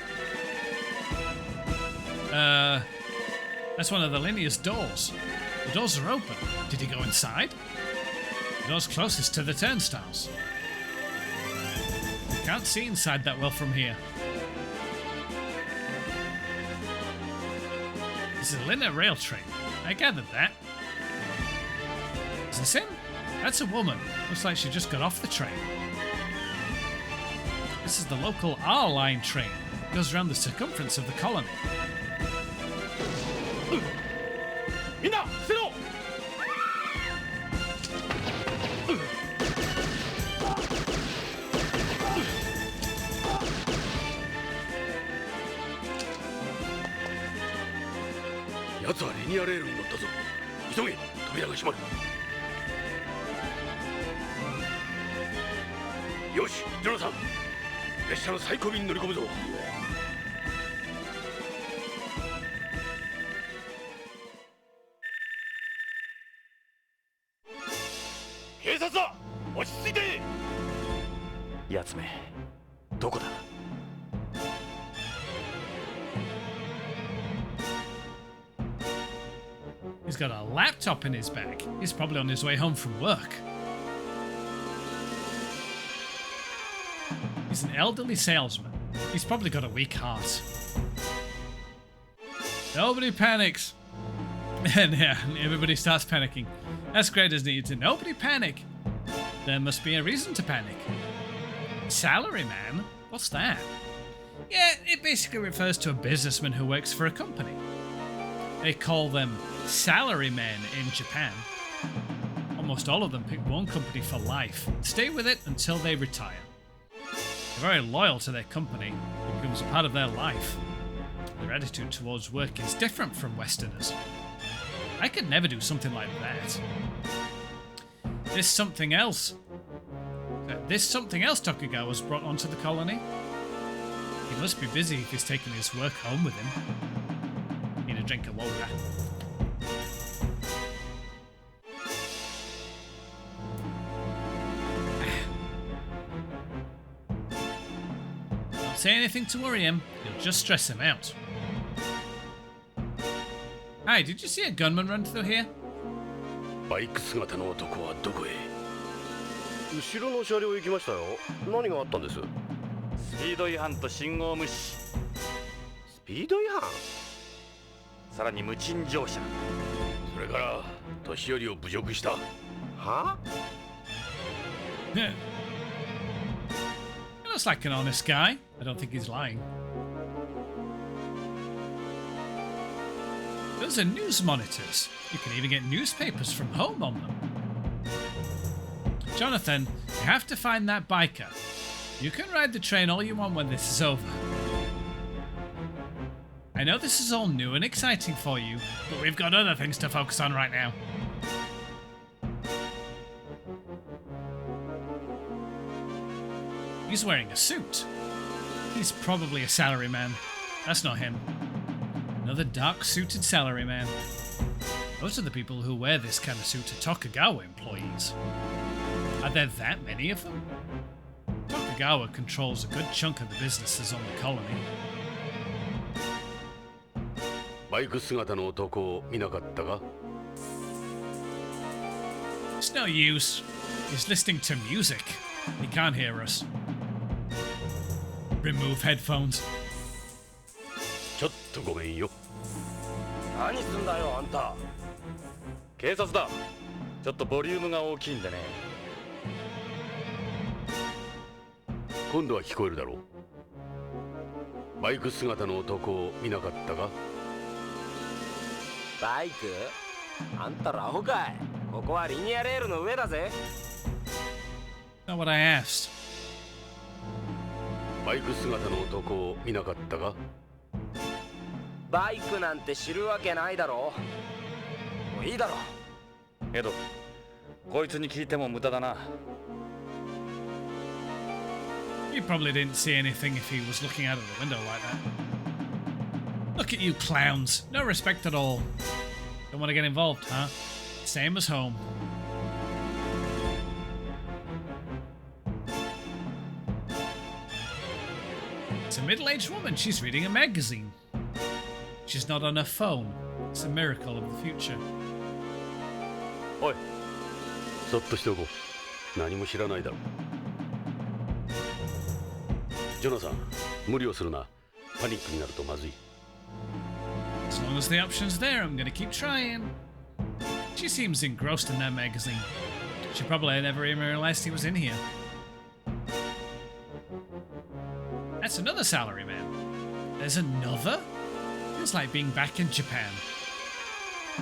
That's one of the linear's doors. The doors are open. Did he go inside? The door's closest to the turnstiles. You can't see inside that well from here. This is a linear rail train. I gathered that. Is this him? That's a woman. Looks like she just got off the train. This is the local R-Line train. It goes around the circumference of the colony. みんな、捨てろ！奴はリニアレールに乗ったぞ。急げ、扉が閉まる。よし、ジョナサン。列車の最後尾に乗り込むぞ。警察だ！落ち着いて！やつめ、どこだ？ He's got a laptop in his bag. He's probably on his way home from work. He's an elderly salesman. He's probably got a weak heart. Nobody panics. And yeah, everybody starts panicking. That's great, isn't it? Nobody panic. There must be a reason to panic. Salaryman? What's that? Yeah, it basically refers to a businessman who works for a company. They call them salarymen in Japan. Almost all of them pick one company for life, stay with it until they retire. They're very loyal to their company, it becomes a part of their life. Their attitude towards work is different from Westerners. I could never do something like that. This something else Tokugawa's brought onto the colony. He must be busy if he's taking his work home with him. Need a drink of water. Don't say anything to worry him, you'll just stress him out. Hi, did you see a gunman run through here? バイク姿の男はどこへ？後ろの車両行きましたよ。何があったんです？スピード違反と信号無視。スピード違反？さらに無賃乗車。それから年寄りを侮辱した。は？ Yeah. He looks like an honest guy. I don't think he's lying. Those are news monitors. You can even get newspapers from home on them. Jonathan, you have to find that biker. You can ride the train all you want when this is over. I know this is all new and exciting for you, but we've got other things to focus on right now. He's wearing a suit. He's probably a salaryman. That's not him. Another dark-suited salaryman. Most of the people who wear this kind of suit are Tokugawa employees. Are there that many of them? Tokugawa controls a good chunk of the businesses on the colony. バイク姿の男を見なかったか？ It's no use. He's listening to music. He can't hear us. Remove headphones. ちょっとごめんよ。何すんだよあんた。警察だ。ちょっとボリュームが大きいんでね。今度は聞こえるだろう。バイク姿の男を見なかったか？バイク？あんたらアホかい。ここはリニアレールの上だぜ。Not what I asked. バイク姿の男を見なかったか？バイクなんて知るわけないだろ。もういいだろ。エド、こいつに聞いても無駄だな。You probably didn't see anything if he was looking out of the window like that. Look at you clowns. No respect at all. Don't want to get involved, huh? Same as home. It's a middle-aged woman. She's reading a magazine. She's not on her phone. It's a miracle of the future. おい、そっとしておこう。何も知らないだろう。ジョナサン、無理をするな。パニックになるとまずい。As long as the option's there, I'm gonna keep trying. She seems engrossed in that magazine. She probably never even realized he was in here. That's another salaryman. There's another? Feels like being back in Japan. I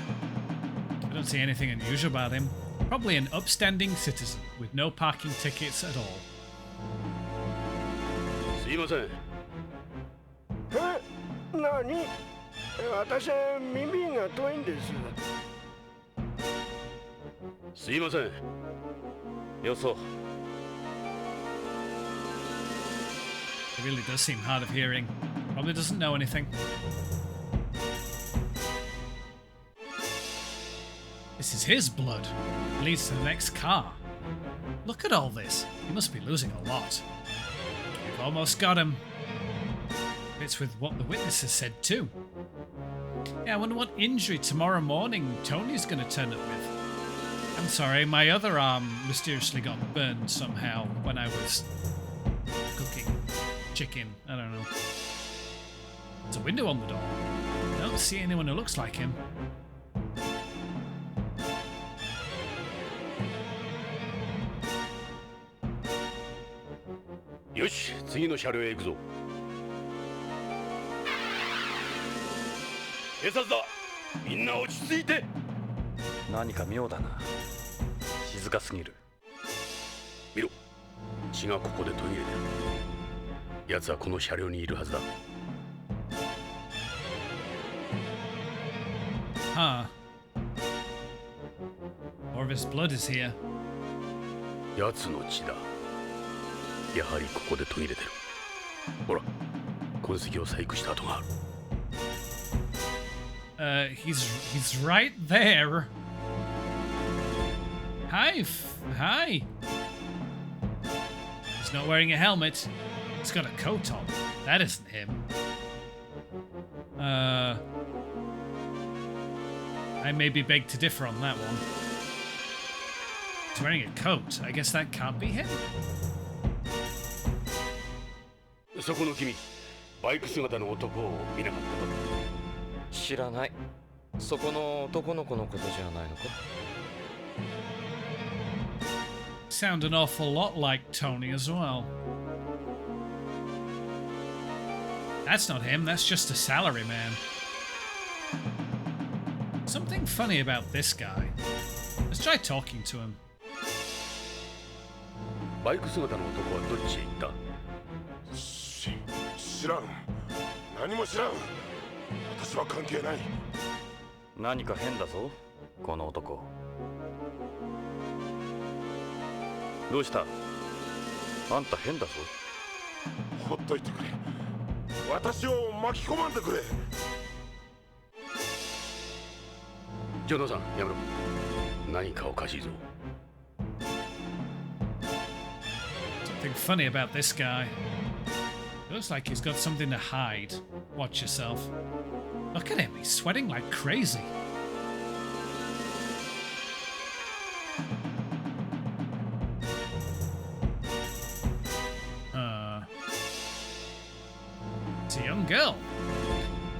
don't see anything unusual about him. Probably an upstanding citizen with no parking tickets at all. すいません。え、何？私は耳が遠いんです。すいません。よそう。He really does seem hard of hearing. Probably doesn't know anything. This is his blood. Leads to the next car. Look at all this. He must be losing a lot. We've almost got him. Fits with what the witnesses said too. Yeah, I wonder what injury tomorrow morning Tony's gonna turn up with. I'm sorry, my other arm mysteriously got burned somehow when I was cooking chicken. I don't know. There's a window on the door. I don't see anyone who looks like him.よし、次の車両へ行くぞ。警察だ。みんな落ち着いて。何か妙だな。静かすぎる。見ろ、血がここで途切れてる。奴はこの車両にいるはずだ。Huh. More of his blood is here. 奴の血だ。やはりここで途切れてる。ほら、痕跡を細工した跡がある。He's right there. Hi. Hi. He's not wearing a helmet. He's got a coat on. That isn't him. I maybe beg to differ on that one. He's wearing a coat. I guess that can't be him. そこの君、バイク姿の男を見なかったか？知らない。そこの男の子のことじゃないのか？ Sound an awful lot like Tony as well. That's not him, that's just a salaryman. Something funny about this guy. Let's try talking to him. バイク姿の男はどっちへ行った？知らん。何も知らん。私は関係ない。何か変だぞ、この男。どうした？あんた変だぞ。ほっといてくれ。私を巻き込まんでくれ。ジョナサン、やめろ。何かおかしいぞ。Something funny about this guy. Looks like he's got something to hide. Watch yourself. Look at him, he's sweating like crazy. It's a young girl.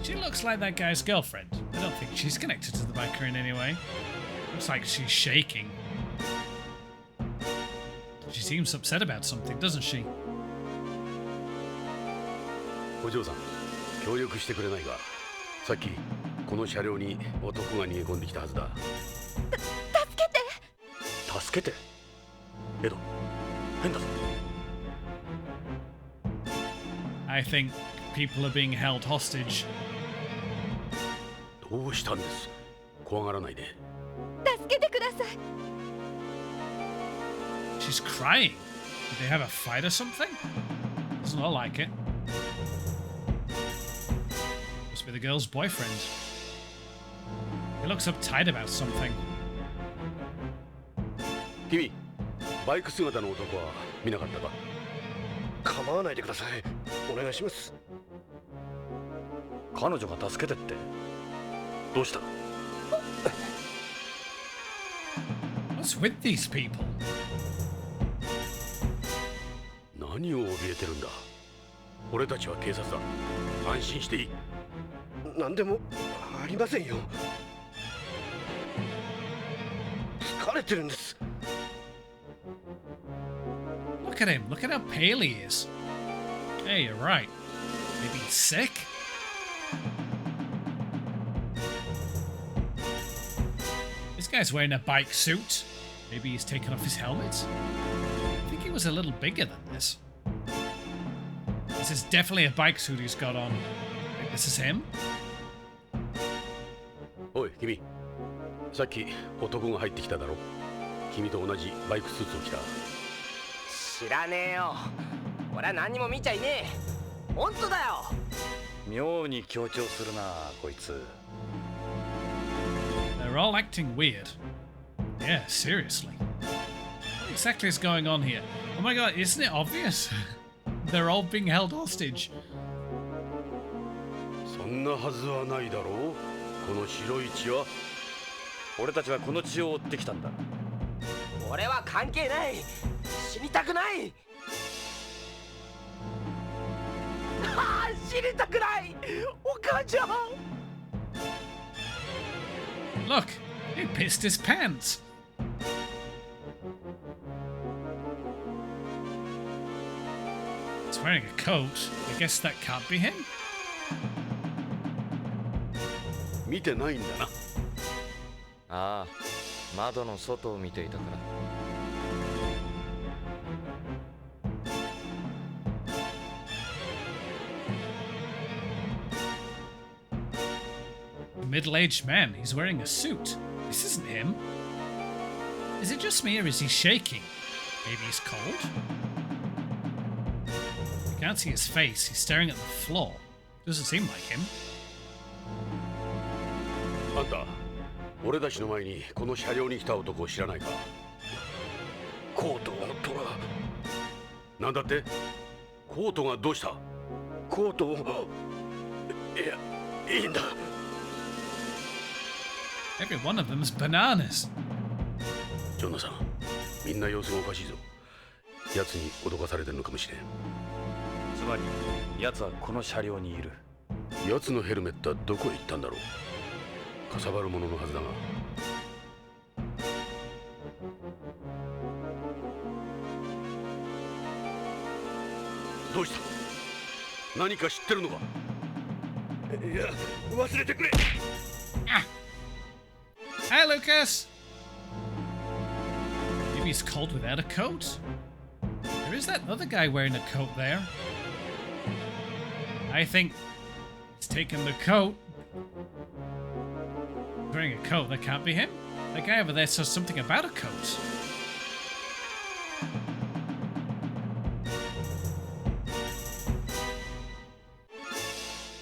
She looks like that guy's girlfriend. I don't think she's connected to the biker in any way. Looks like she's shaking. She seems upset about something, doesn't she? お嬢さん、協力してくれないか。さっきこの車両に男が逃げ込んできたはずだ。助けて。エド、変だぞ。I think people are being held hostage. どうしたんです？怖がらないで。助けてください。 She's crying. Did they have a fight or something? Doesn't look like it. Must be the girl's boyfriend. He looks uptight about something. 君、バイク姿の男は見なかったか？構わないでください。お願いします。彼女が助けてって。どうした？ What's with these people? 何を怯えてるんだ。俺たちは警察だ。安心していい。何でもありませんよ。疲れてるんです。 Look at him. Look at how pale he is. Hey, you're right. Maybe he's sick? This guy's wearing a bike suit. Maybe he's taken off his helmet? I think he was a little bigger than this. This is definitely a bike suit he's got on. I think this is him? おい、君。さっき男が入ってきただろ。君と同じバイクスーツを着た。知らねえよ。俺は何にも見ちゃいねえ。本当だよ。妙に強調するな、こいつ。They're all acting weird. Yeah, seriously. What exactly is going on here? Oh my god, isn't it obvious? They're all being held hostage. そんなはずはないだろう。この白い血は。俺たちはこの血を追ってきたんだ。俺は関係ない。死にたくない。死にたくない。お母ちゃん。Look, he pissed his pants. He's wearing a coat. I guess that can't be him. 見てないんだな。ああ、窓の外を見ていたから。A middle-aged man. He's wearing a suit. This isn't him. Is it just me or is he shaking? Maybe he's cold? I can't see his face. He's staring at the floor. Doesn't seem like him. あんた、俺たちの前にこの車両に来た男を知らないか？コートを取ら。なんだって？コートがどうした？コートを。いや、いいんだ。Every one of them's bananas. ジョナさん、みんな様子がおかしいぞ。奴に脅かされてるのかもしれん。つまり、奴はこの車両にいる。奴のヘルメットはどこへ行ったんだろう。かさばるもののはずだが。どうした？何か知ってるのか？いや、忘れてくれ。Hi, Lucas. Maybe he's cold without a coat. There is that other guy wearing a coat there. I think he's taken the coat. Wearing a coat, that can't be him. That guy over there says something about a coat.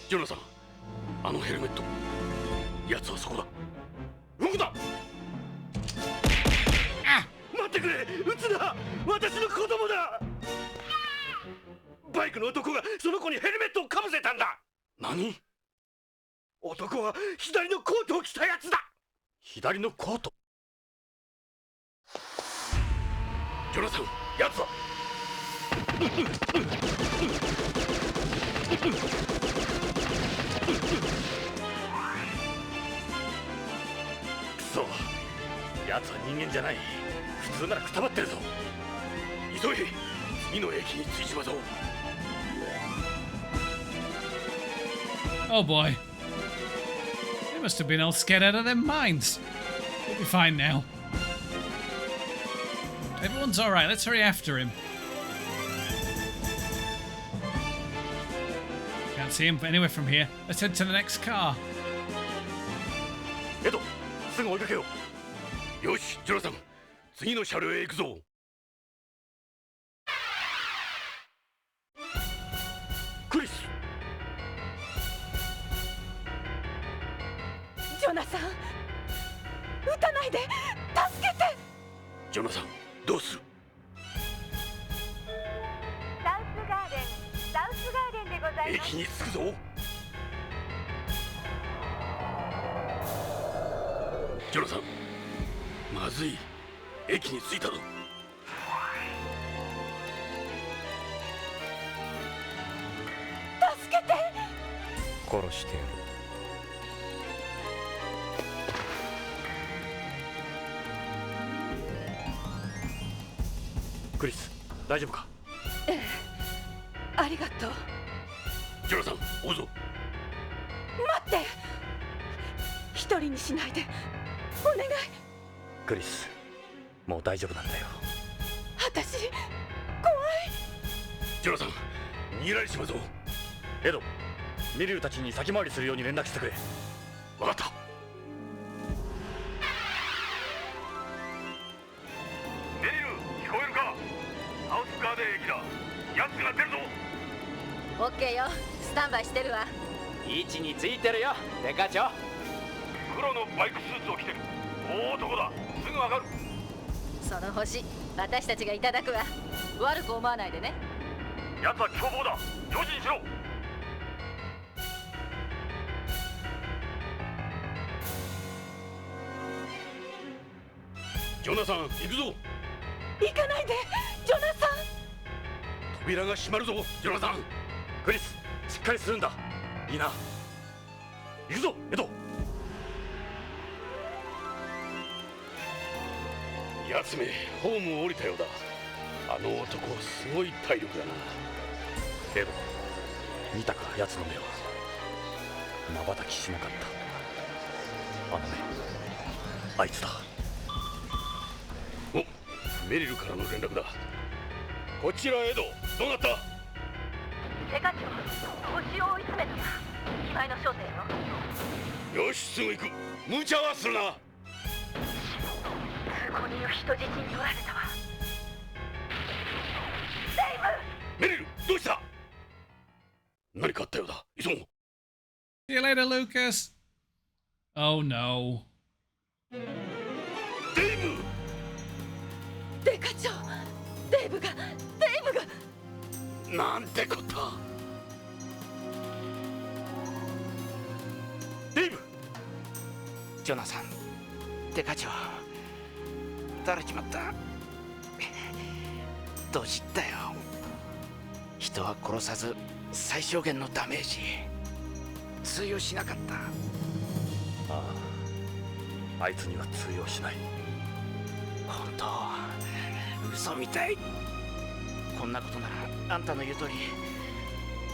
Jonathan, あのヘルメット。奴はそこだ。動くな！待ってくれ！撃つな！私の子供だ！バイクの男がその子にヘルメットをかぶせたんだ！何？男は左のコートを着たやつだ。左のコート。ジョナサン、やつはくそ、やつは人間じゃない。普通ならくたばってるぞ。急げ、次の駅に着いちまぞ。Oh boy. They must have been all scared out of their minds. We'll be fine now. Everyone's alright, let's hurry after him. Can't see him anywhere from here. Let's head to the next car. エド、すぐ追いかけよう。よし、ジョナサン、次の車両へ行くぞ。クリス。ジョナサン、撃たないで、助けて。ジョナサン、どうする？サウスガーデンでございます。駅に着くぞ。ジョナサン、まずい、駅に着いたぞ。助けて。殺してやる。クリス、大丈夫か？ええ、ありがとう。ジョナサン、追うぞ。待って、一人にしないで、お願い。クリス、もう大丈夫なんだよ。私、怖い。ジョナサン、逃げられちまうぞ。エド、ミリルたちに先回りするように連絡してくれ。分かった。メリル、聞こえるか？サウスガーデン駅だ。奴が出るぞ。オッケーよ、スタンバイしてるわ。位置についてるよ、デカ長。黒のバイクスーツを着てる大男だ。すぐわかる。その星、私たちがいただくわ。悪く思わないでね。奴は凶暴だ。用心しろ。ジョナサン、行くぞ。行かないで、ジョナサン。扉が閉まるぞ、ジョナサン。クリス、しっかりするんだ。いいな。行くぞ、エド。やつめ、ホームを降りたようだ。あの男、すごい体力だな。エド、見たか、奴の目は。瞬きしなかった。あの目、あいつだ。お、メリルからの連絡だ。こちらエド、どうなった？デカ長、星を追い詰めたわ。機体の正体よ。よし、すぐ行く。無茶はするな。通行人を人質に取られたわ。メリル、どうした？何かあったようだ。急ごう。 See you later, Lucas. Oh no. デイブ！デカ長、デイブが。なんてこった。デイブ！ジョナサン、デカ長、撃たれちまった。ドジったよ。人は殺さず最小限のダメージ。通用しなかった。ああ、あいつには通用しない。本当、嘘みたい。こんなことならあんたの言う通り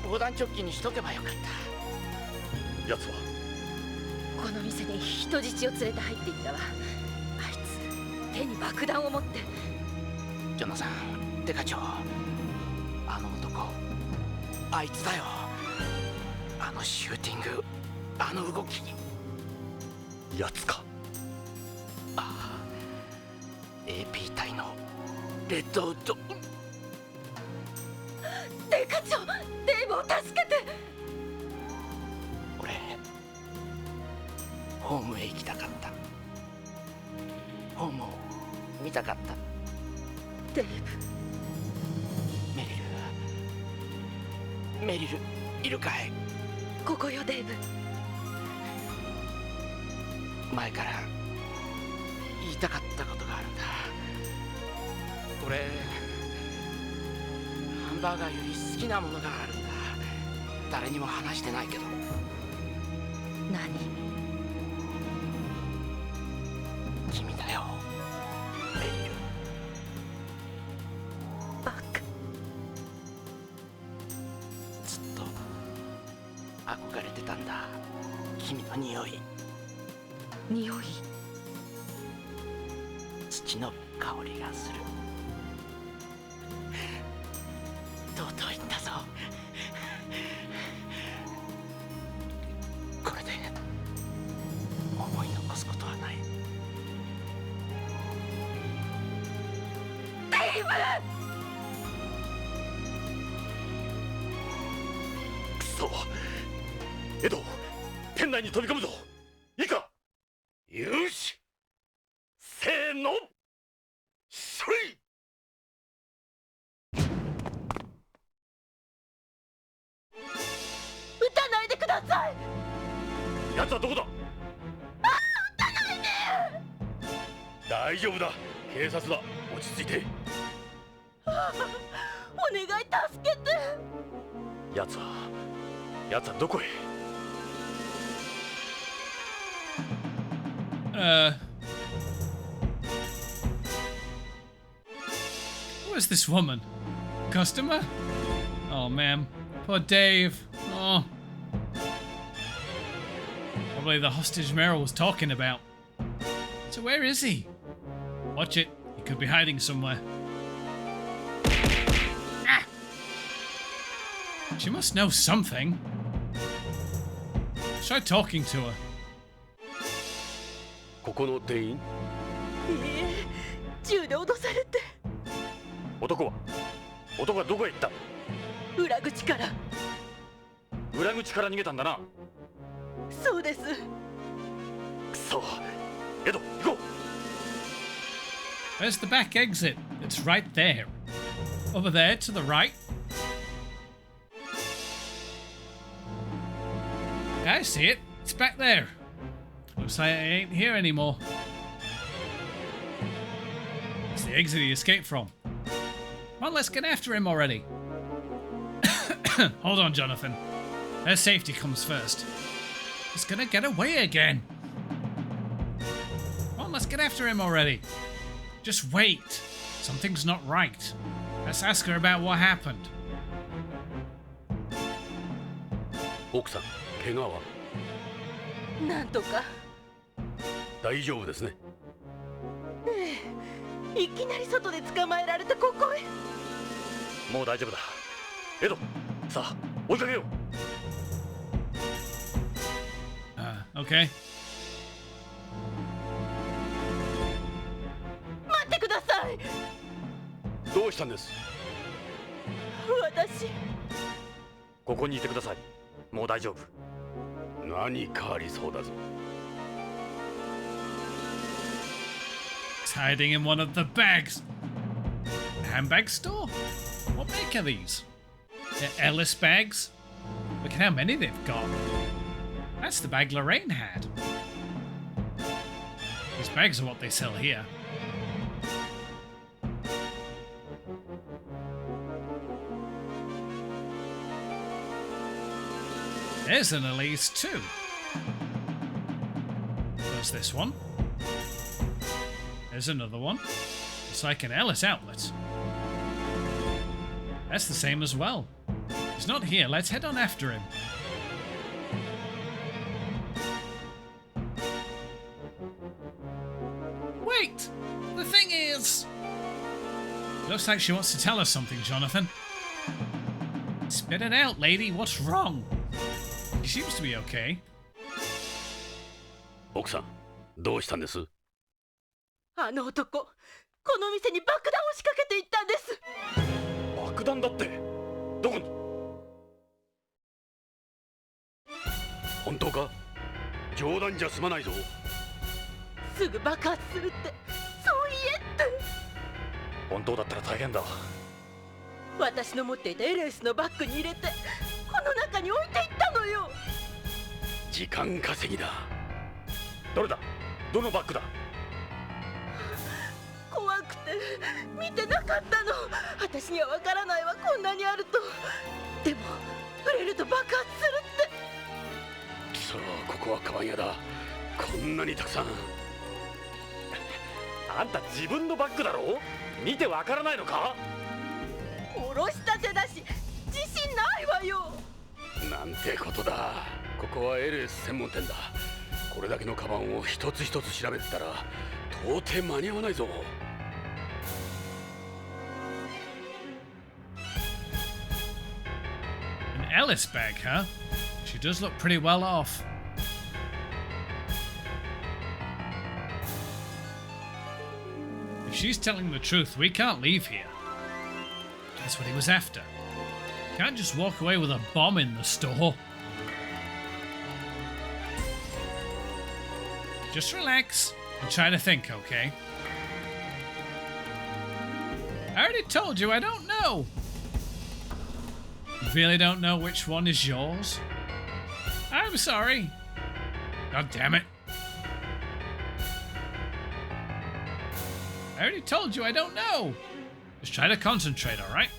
防弾チョッキにしとけばよかった。奴はこの店に人質を連れて入っていったわ。あいつ手に爆弾を持って。ジョナサン、デカ長、あの男、あいつだよ。あのシューティング、あの動き。奴か。ああ、 AP 隊のレッドウッド。デカ長、デイブを助けて。俺、ホームへ行きたかった。ホームを見たかった。デイブ。メリル、いるかい？ここよ、デイブ。前から言いたかったことがあるんだ。俺ハンバーガーより好きなものがあるんだ。誰にも話してないけど。何？君だよ、メリル。バカ。ずっと憧れてたんだ、君の匂い。匂い？土の香りがする。とうとう言ったぞ。これで思い残すことはない。デイブ！くそ、エド、店内に飛び込むぞ。いいか？よし、せーの、それ！撃たないでください。奴はどこだ？撃たないで。大丈夫だ、警察だ。落ち着いて。お願い助けて。奴はどこへ？Who is this woman? Customer? Oh man, poor Dave. Oh. Probably the hostage Meryl was talking about. So where is he? Watch it, he could be hiding somewhere. Ah! She must know something. Try talking to her. ここの店員？いいえ、銃で脅されて。男はどこへ行った？裏口から。裏口から逃げたんだな。そうです。くそ、エド、行こう。 Where's the back exit? It's right there. Over there to the right. I see it. It's back there. Looks like it ain't here anymore. It's the exit he escaped from. Come on, let's get after him already. Hold on, Jonathan. Their safety comes first. He's gonna get away again. Come on, let's get after him already. Just wait. Something's not right. Let's ask her about what happened. 奥さん、怪我は？なんとか。大丈夫ですね。ええ、いきなり外で捕まえられてここへ。もう大丈夫だ。エド、さあ追いかけよう。Okay. 待ってください。どうしたんです？私。ここにいてください。もう大丈夫。何かありそうだぞ。It's hiding in one of the bags. A handbag store? What make are these? They're Ellis bags? Look at how many they've got. That's the bag Lorraine had. These bags are what they sell here. There's an Elise too. There's this one. There's another one. It's like an Ellis outlet. That's the same as well. He's not here. Let's head on after him. Wait! The thing is... Looks like she wants to tell us something, Jonathan. Spit it out, lady. What's wrong? She seems to be okay. 奥さん、どうしたんです？あの男、この店に爆弾を仕掛けていったんです。爆弾だって？どこに？本当か？冗談じゃ済まないぞ。すぐ爆発するって、そう言えって。本当だったら大変だ。私の持っていたエレスのバッグに入れて、この中に置いていったのよ。時間稼ぎだ。どれだ？どのバッグだ？怖くて見てなかったの。私にはわからないわ、こんなにあると。でも触れると爆発するって。そう、ここはカバン屋だ。こんなにたくさん。あんた自分のバッグだろ？見てわからないのか？おろしたてだし自信ないわよ。なんてことだ。ここは LS 専門店だ。これだけのカバンを一つ一つ調べてたら到底間に合わないぞ。An Ellis bag, huh? She does look pretty well off. If she's telling the truth, we can't leave here. That's what he was after. Can't just walk away with a bomb in the store. Just relax and try to think, okay? I already told you I don't know. You really don't know which one is yours? I'm sorry. God damn it. I already told you I don't know. Just try to concentrate, alright?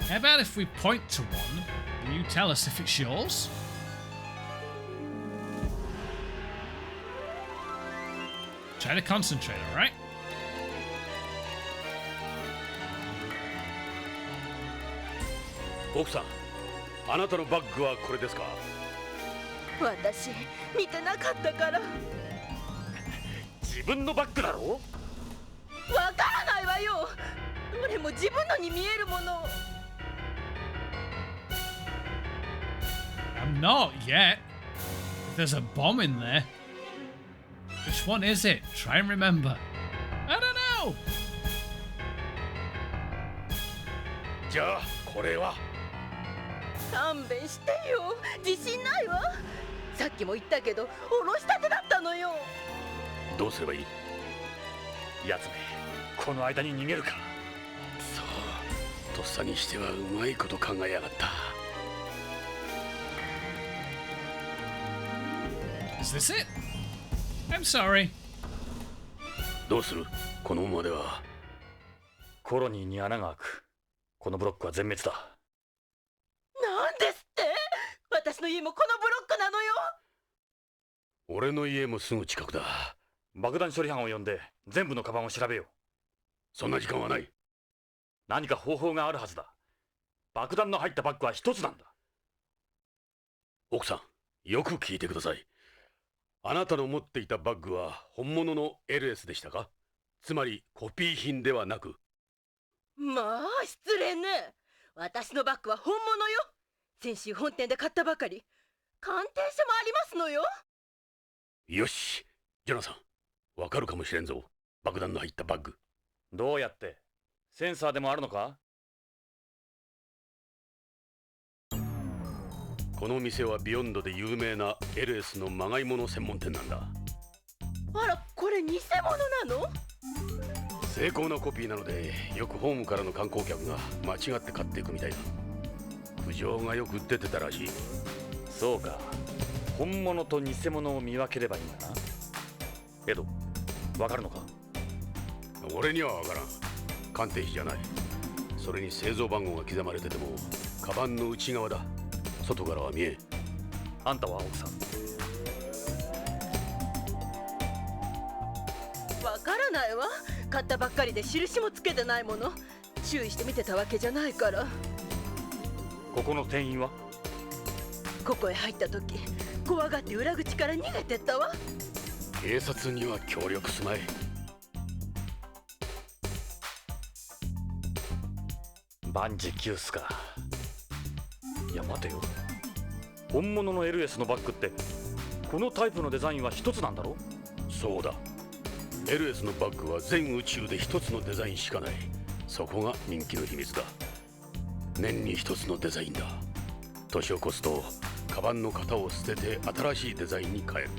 How about if we point to one and you tell us if it's yours? Try to concentrate, alright? Oksan, あなたのバッグはこれですか？私見てなかったから。自分のバッグだろ？わからないわよ。どれも自分のに見えるもの。I'm not yet. If there's a bomb in there. Which one is it? Try and remember. I don't know. じゃあこれは？勘弁してよ。自信ないわ。さっきも言ったけどおろしたてだったのよ。どうすればいい？やつめ、この間に逃げるか。そう、とっさにしてはうまいこと考えやがった。Is this it? I'm sorry. どうする？このままでは。コロニーに穴が開く。このブロックは全滅だ。なんですって？私の家もこのブロックなのよ。俺の家もすぐ近くだ。爆弾処理班を呼んで全部のカバンを調べよう。そんな時間はない。何か方法があるはずだ。爆弾の入ったバッグは一つなんだ。奥さん、よく聞いてください。あなたの持っていたバッグは本物の LS でしたか？つまりコピー品ではなく。まあ失礼ね。私のバッグは本物よ。先週本店で買ったばかり。鑑定書もありますのよ。よし、ジョナサン、わかるかもしれんぞ。爆弾の入ったバッグ。どうやって？センサーでもあるのか？この店はビヨンドで有名な LS のまがいもの専門店なんだ。あら、これ偽物なの？精巧なコピーなので、よくホームからの観光客が間違って買っていくみたいだ。苦情がよく出てたらしい。そうか。本物と偽物を見分ければいいんだな。エド、わかるのか？俺にはわからん。鑑定士じゃない。それに製造番号が刻まれてても、カバンの内側だ。外からは見えん。あんたは奥さん。わからないわ。買ったばっかりで印もつけてないもの。注意して見てたわけじゃないから。ここの店員は？ここへ入った時、怖がって裏口から逃げてったわ。警察には協力すまい。万事休すか。いや待てよ。本物の LS のバッグってこのタイプのデザインは一つなんだろ？そうだ。LS のバッグは全宇宙で一つのデザインしかない。そこが人気の秘密だ。年に一つのデザインだ。年を越すとカバンの型を捨てて新しいデザインに変える。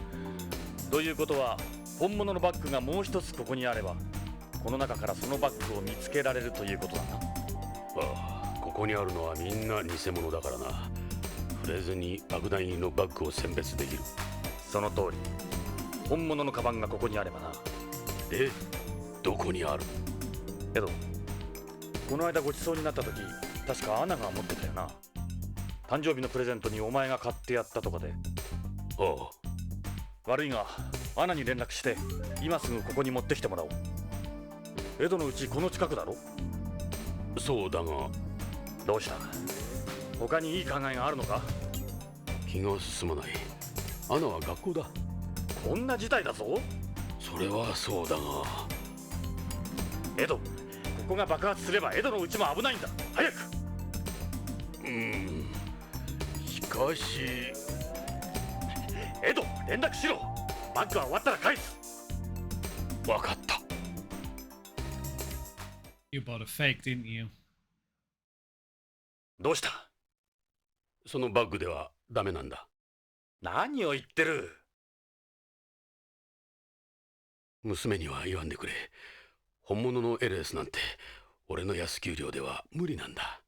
ということは本物のバッグがもう一つここにあれば、この中からそのバッグを見つけられるということだな。ああ、ここにあるのはみんな偽物だからな。触れずに爆弾入りのバッグを選別できる。その通り。本物のカバンがここにあればな。で、どこにある？エド、この間ごちそうになった時、確かアナが持ってたよな。誕生日のプレゼントにお前が買ってやったとかで。ああ。悪いが、アナに連絡して今すぐここに持ってきてもらおう。エドのうちこの近くだろ？そうだが。どうした？他にいい考えがあるのか？気が進まない。アナは学校だ。こんな事態だぞ。それはそうだが。エド、ここが爆発すればエドのうちも危ないんだ。早く。しかし。エド、連絡しろ。バッグは終わったら返す。わかった。You bought a fake, didn't you? どうした？そのバッグではダメなんだ。何を言ってる？娘には言わんでくれ。本物の LS なんて俺の安給料では無理なんだ。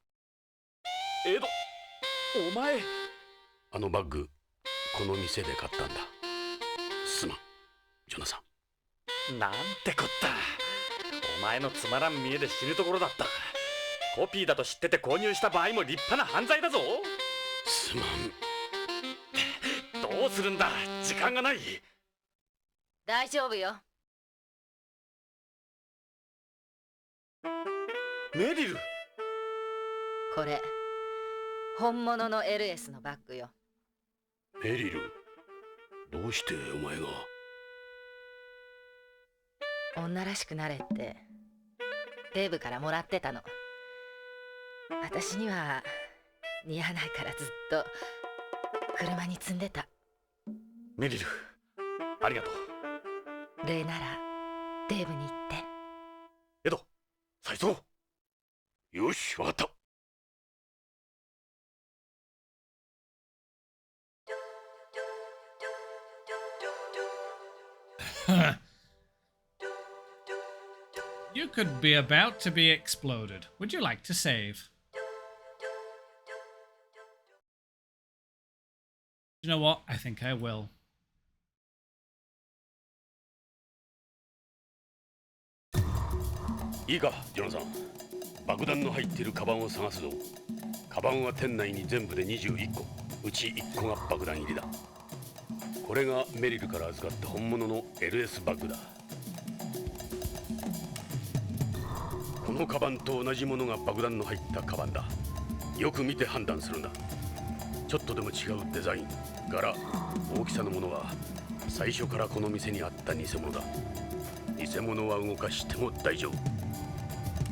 エド、お前。あのバッグ、この店で買ったんだ。すまん、ジョナサン。なんてこった。お前のつまらん見栄で死ぬところだった。コピーだと知ってて購入した場合も立派な犯罪だぞ。すまん。どうするんだ、時間がない。大丈夫よ。メリル。これ本物の LS のバッグよ。メリル、どうしてお前が？女らしくなれってデーブからもらってたの。私には似合わないからずっと車に積んでた。メリル、ありがとう。礼ならデーブに言って。エド、再走。よし、わかった。You could be about to be exploded. Would you like to save? You know what? I think I will.いいか、ジョナサン。爆弾の入っているカバンを探すぞ。カバンは店内に全部で21個。うち1個が爆弾入りだ。これがメリルから預かった本物の LS バッグだ。このカバンと同じものが爆弾の入ったカバンだ。よく見て判断するんだ。ちょっとでも違うデザイン、柄、大きさのものは最初からこの店にあった偽物だ。偽物は動かしても大丈夫。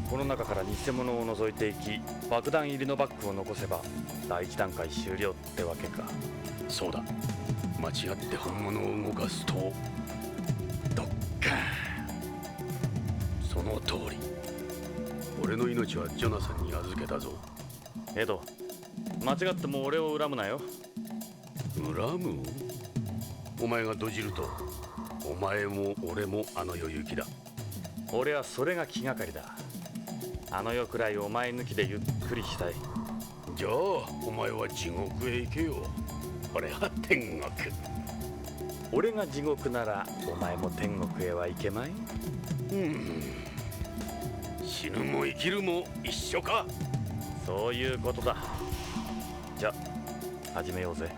この中から偽物を除いていき、爆弾入りのバッグを残せば第一段階終了ってわけか。そうだ。間違って本物を動かすとどっか。その通り。俺の命はジョナサンに預けたぞ。エド、間違っても俺を恨むなよ。恨む？お前がどじるとお前も俺もあの世行きだ。俺はそれが気がかりだ。あの世くらいお前抜きでゆっくりしたい。じゃあお前は地獄へ行けよ。俺は天国。俺が地獄ならお前も天国へは行けまい？死ぬも生きるも一緒か。そういうことだ。じゃあ始めようぜ。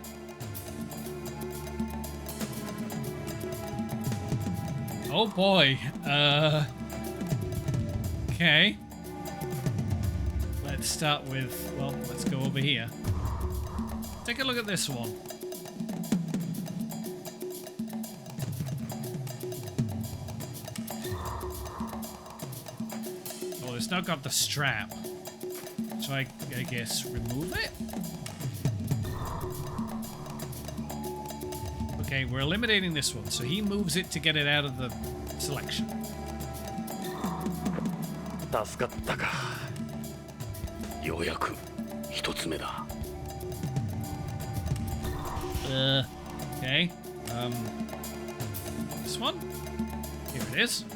Oh boy. Okay. Let's start with, well, let's go over here. Take a look at this one. Oh, it's now got the strap. So I guess remove it? Okay, we're eliminating this one, so he moves it to get it out of the selection. 助かったか。ようやく一つ目だ。Okay. This one? Here it is.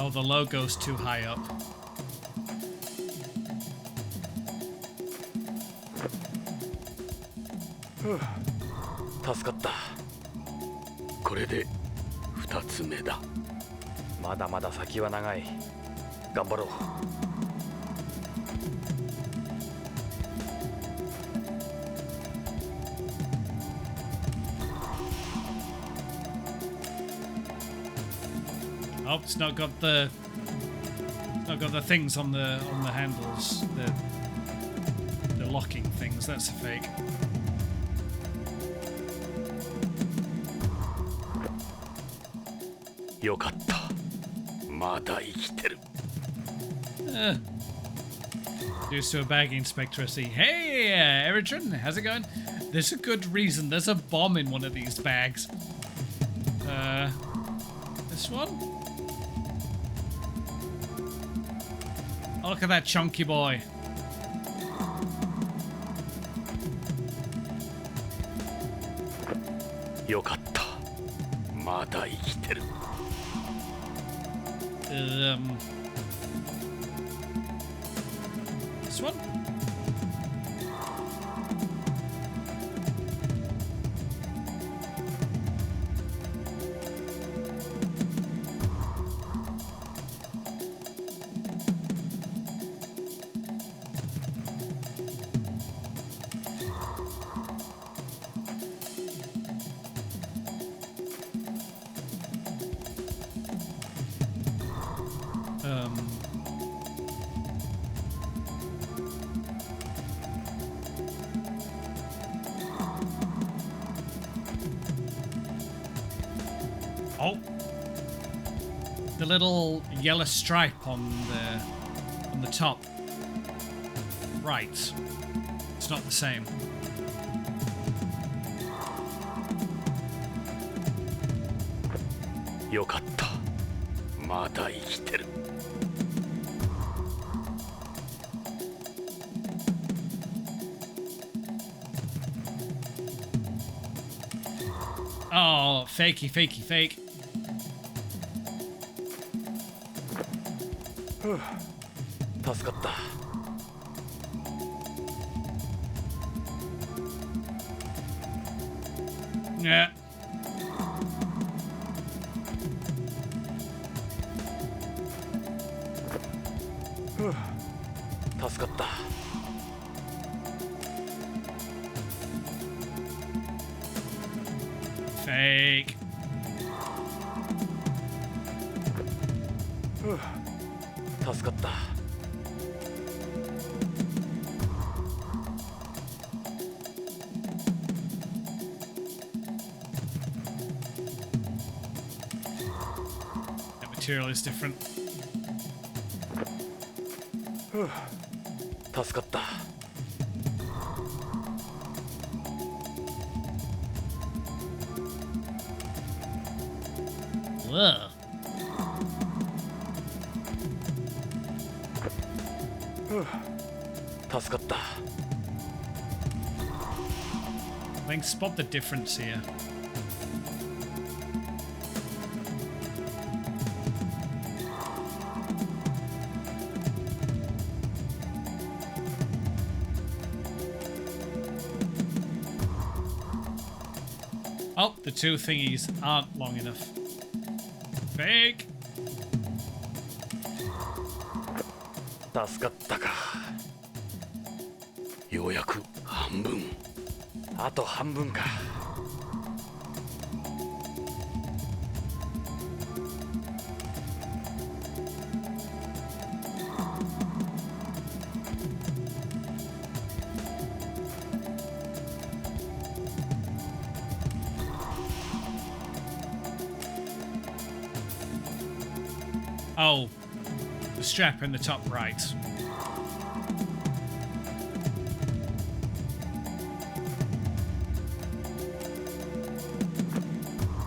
Oh, the logo's too high up.助かった。これで2つ目だ。まだまだ先は長い。頑張ろう。Oh, it's not got the things on the handles, the locking things. That's a fake. よかった。まだ生きてる。Deuce to a bag inspector, I see. Hey, Eritron, how's it going? There's a good reason. There's a bomb in one of these bags. This one? Oh, look at that chunky boy.よかった。まだ生きてる。This one? Oh, the little yellow stripe on the top. Right, it's not the same.よかった。まだ生きてる。Oh, fakey, fakey, fake. Huh. 助かった。Yeah. Huh. 助かった。Fake. Huh. 助かった。The material is different. 助かった。Whoa. Huh. 助かった。I think spot the difference here. Oh, the two thingies aren't long enough. Fake. 助かったか。ようやく半分。あと半分か。Oh, the strap in the top right.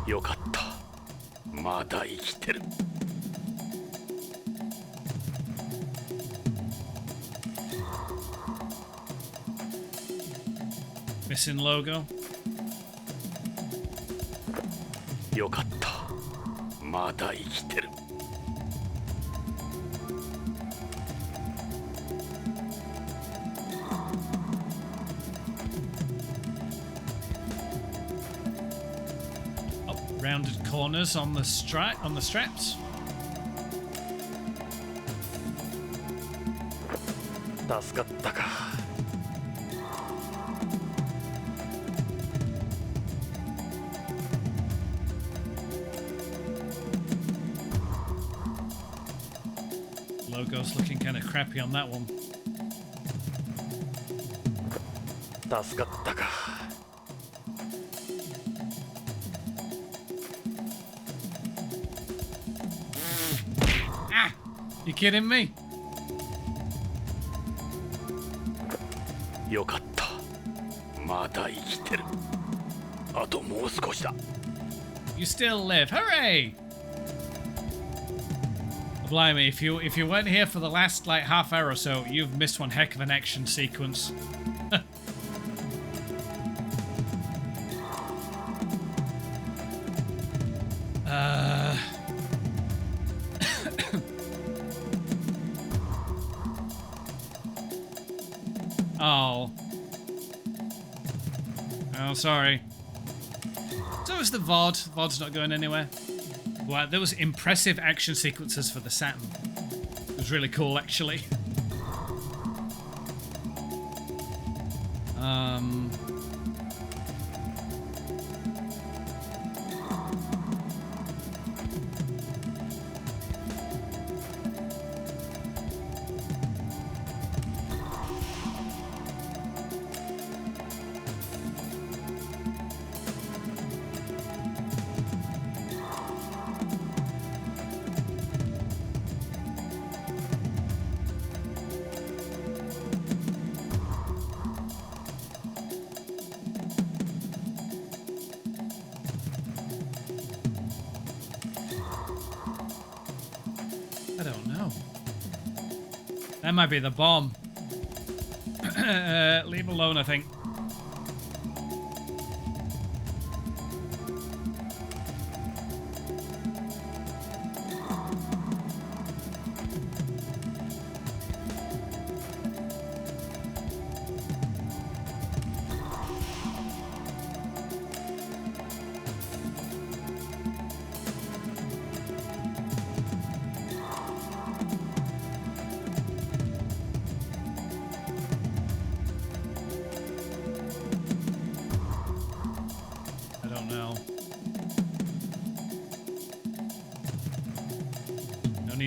よかった。まだ生きてる。Missing logo. よかった。まだ生きてる。rounded corners on the straps. 助かったか。Logo's looking kind of crappy on that one. 助かったか。Ah! You kidding me? よかった。まだ生きてる。あともう少しだ。You still live. Hooray! Blimey, if you weren't here for the last like half hour or so, you've missed one heck of an action sequence. Oh. Oh, sorry. So is the VOD. VOD's not going anywhere. Wow, there was impressive action sequences for the Saturn. It was really cool, actually. I don't know. That might be the bomb. Leave alone, I think.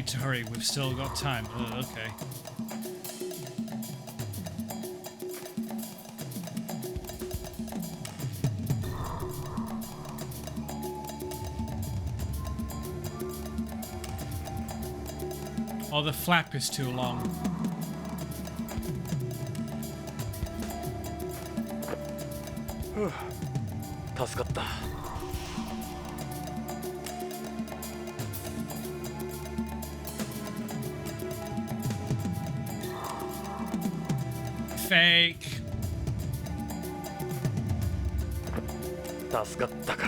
To hurry, we've still got time. Okay. Oh, the flap is too long. Whew. 助かった。Fake. 助かったか。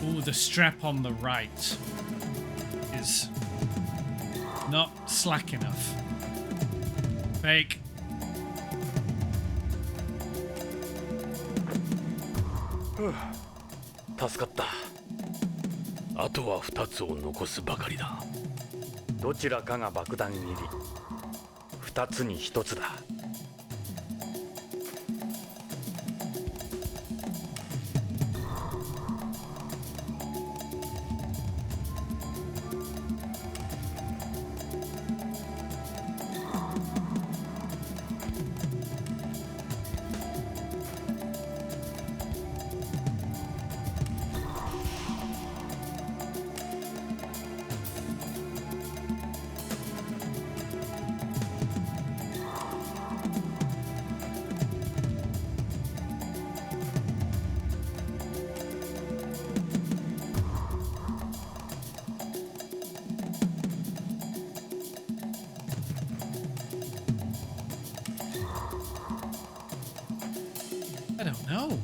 Ooh, the strap on the right is not slack enough. Fake. Whew. 助かった。あとは2つを残すばかりだ。どちらかが爆弾入り。2つに1つだ。I don't know.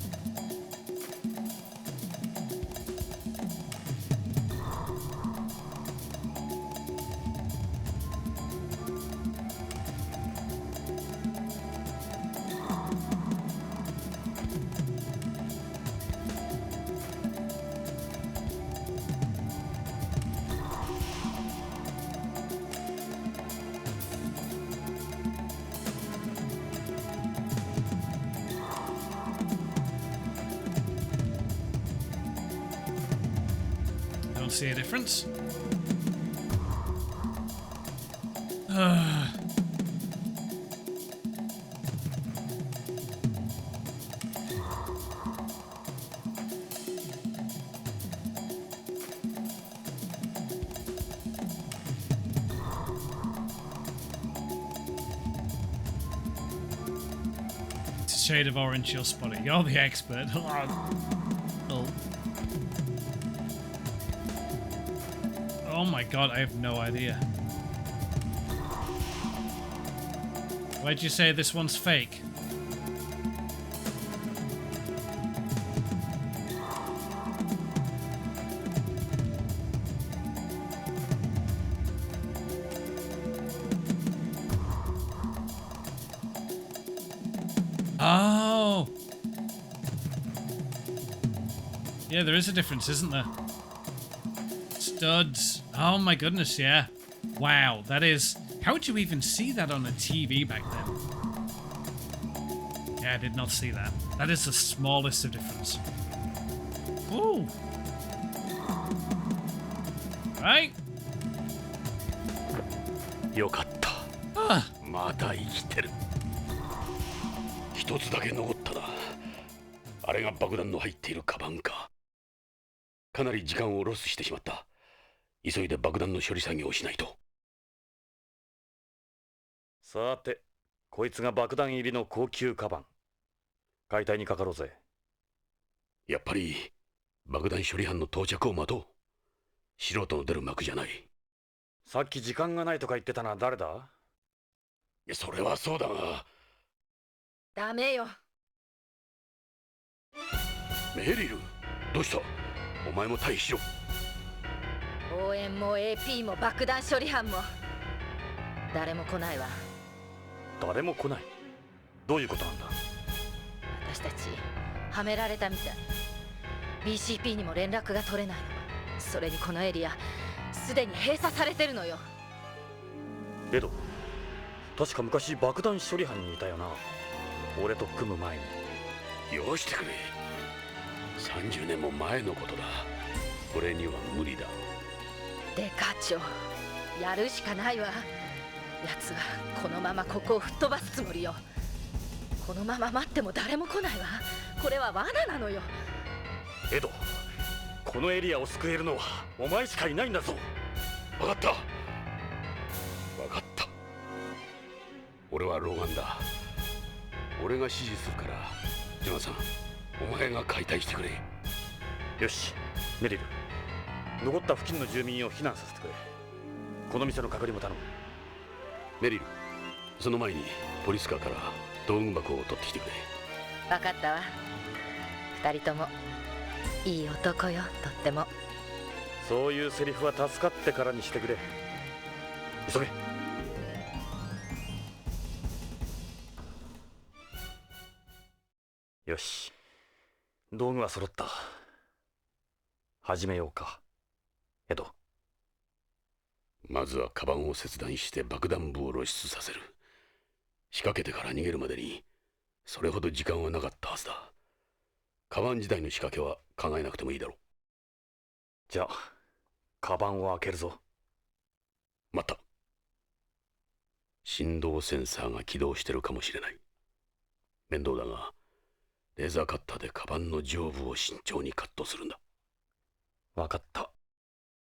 See a difference. It's a shade of orange you'll spot it. You're the expert. Oh. Oh my god, I have no idea. Why'd you say this one's fake? Oh! Yeah, there is a difference, isn't there? Studs. Oh my goodness, yeah. Wow, that is... How would you even see that on a TV back then? Yeah, I did not see that. That is the smallest of difference. Ooh. Right. よかった。まだ生きてる。一つだけ残ったな。あれが爆弾の入っているカバンか。かなり時間をロスしてしまった。急いで爆弾の処理作業をしないと。さて、こいつが爆弾入りの高級カバン。解体にかかろうぜ。やっぱり爆弾処理班の到着を待とう。素人の出る幕じゃない。さっき時間がないとか言ってたのは誰だ？いや、それはそうだが。ダメよ。メリル、どうした？お前も退避しろ。応援も AP も爆弾処理班も誰も来ないわ。誰も来ない？どういうことなんだ？私たちはめられたみたい。 BCP にも連絡が取れないの。それにこのエリアすでに閉鎖されてるのよ。エド、確か昔爆弾処理班にいたよな。俺と組む前に。よしてくれ。30年も前のことだ。俺には無理だ。デカ長、やるしかないわ。奴はこのままここを吹っ飛ばすつもりよ。このまま待っても誰も来ないわ。これは罠なのよ。エド、このエリアを救えるのはお前しかいないんだぞ。分かった。分かった。俺は老眼だ。俺が指示するから、ジョナサン、お前が解体してくれ。よし、メリル、残った付近の住民を避難させてくれ。この店の係も頼む。メリル、その前にポリスカーから道具箱を取ってきてくれ。分かったわ。二人ともいい男よ、とっても。そういうセリフは助かってからにしてくれ。急げ。よし、道具は揃った。始めようか、エド。まずはカバンを切断して爆弾部を露出させる。仕掛けてから逃げるまでにそれほど時間はなかったはずだ。カバン時代の仕掛けは考えなくてもいいだろう。じゃあカバンを開けるぞ。待った。振動センサーが起動してるかもしれない。面倒だがレーザーカッターでカバンの上部を慎重にカットするんだ。分かった。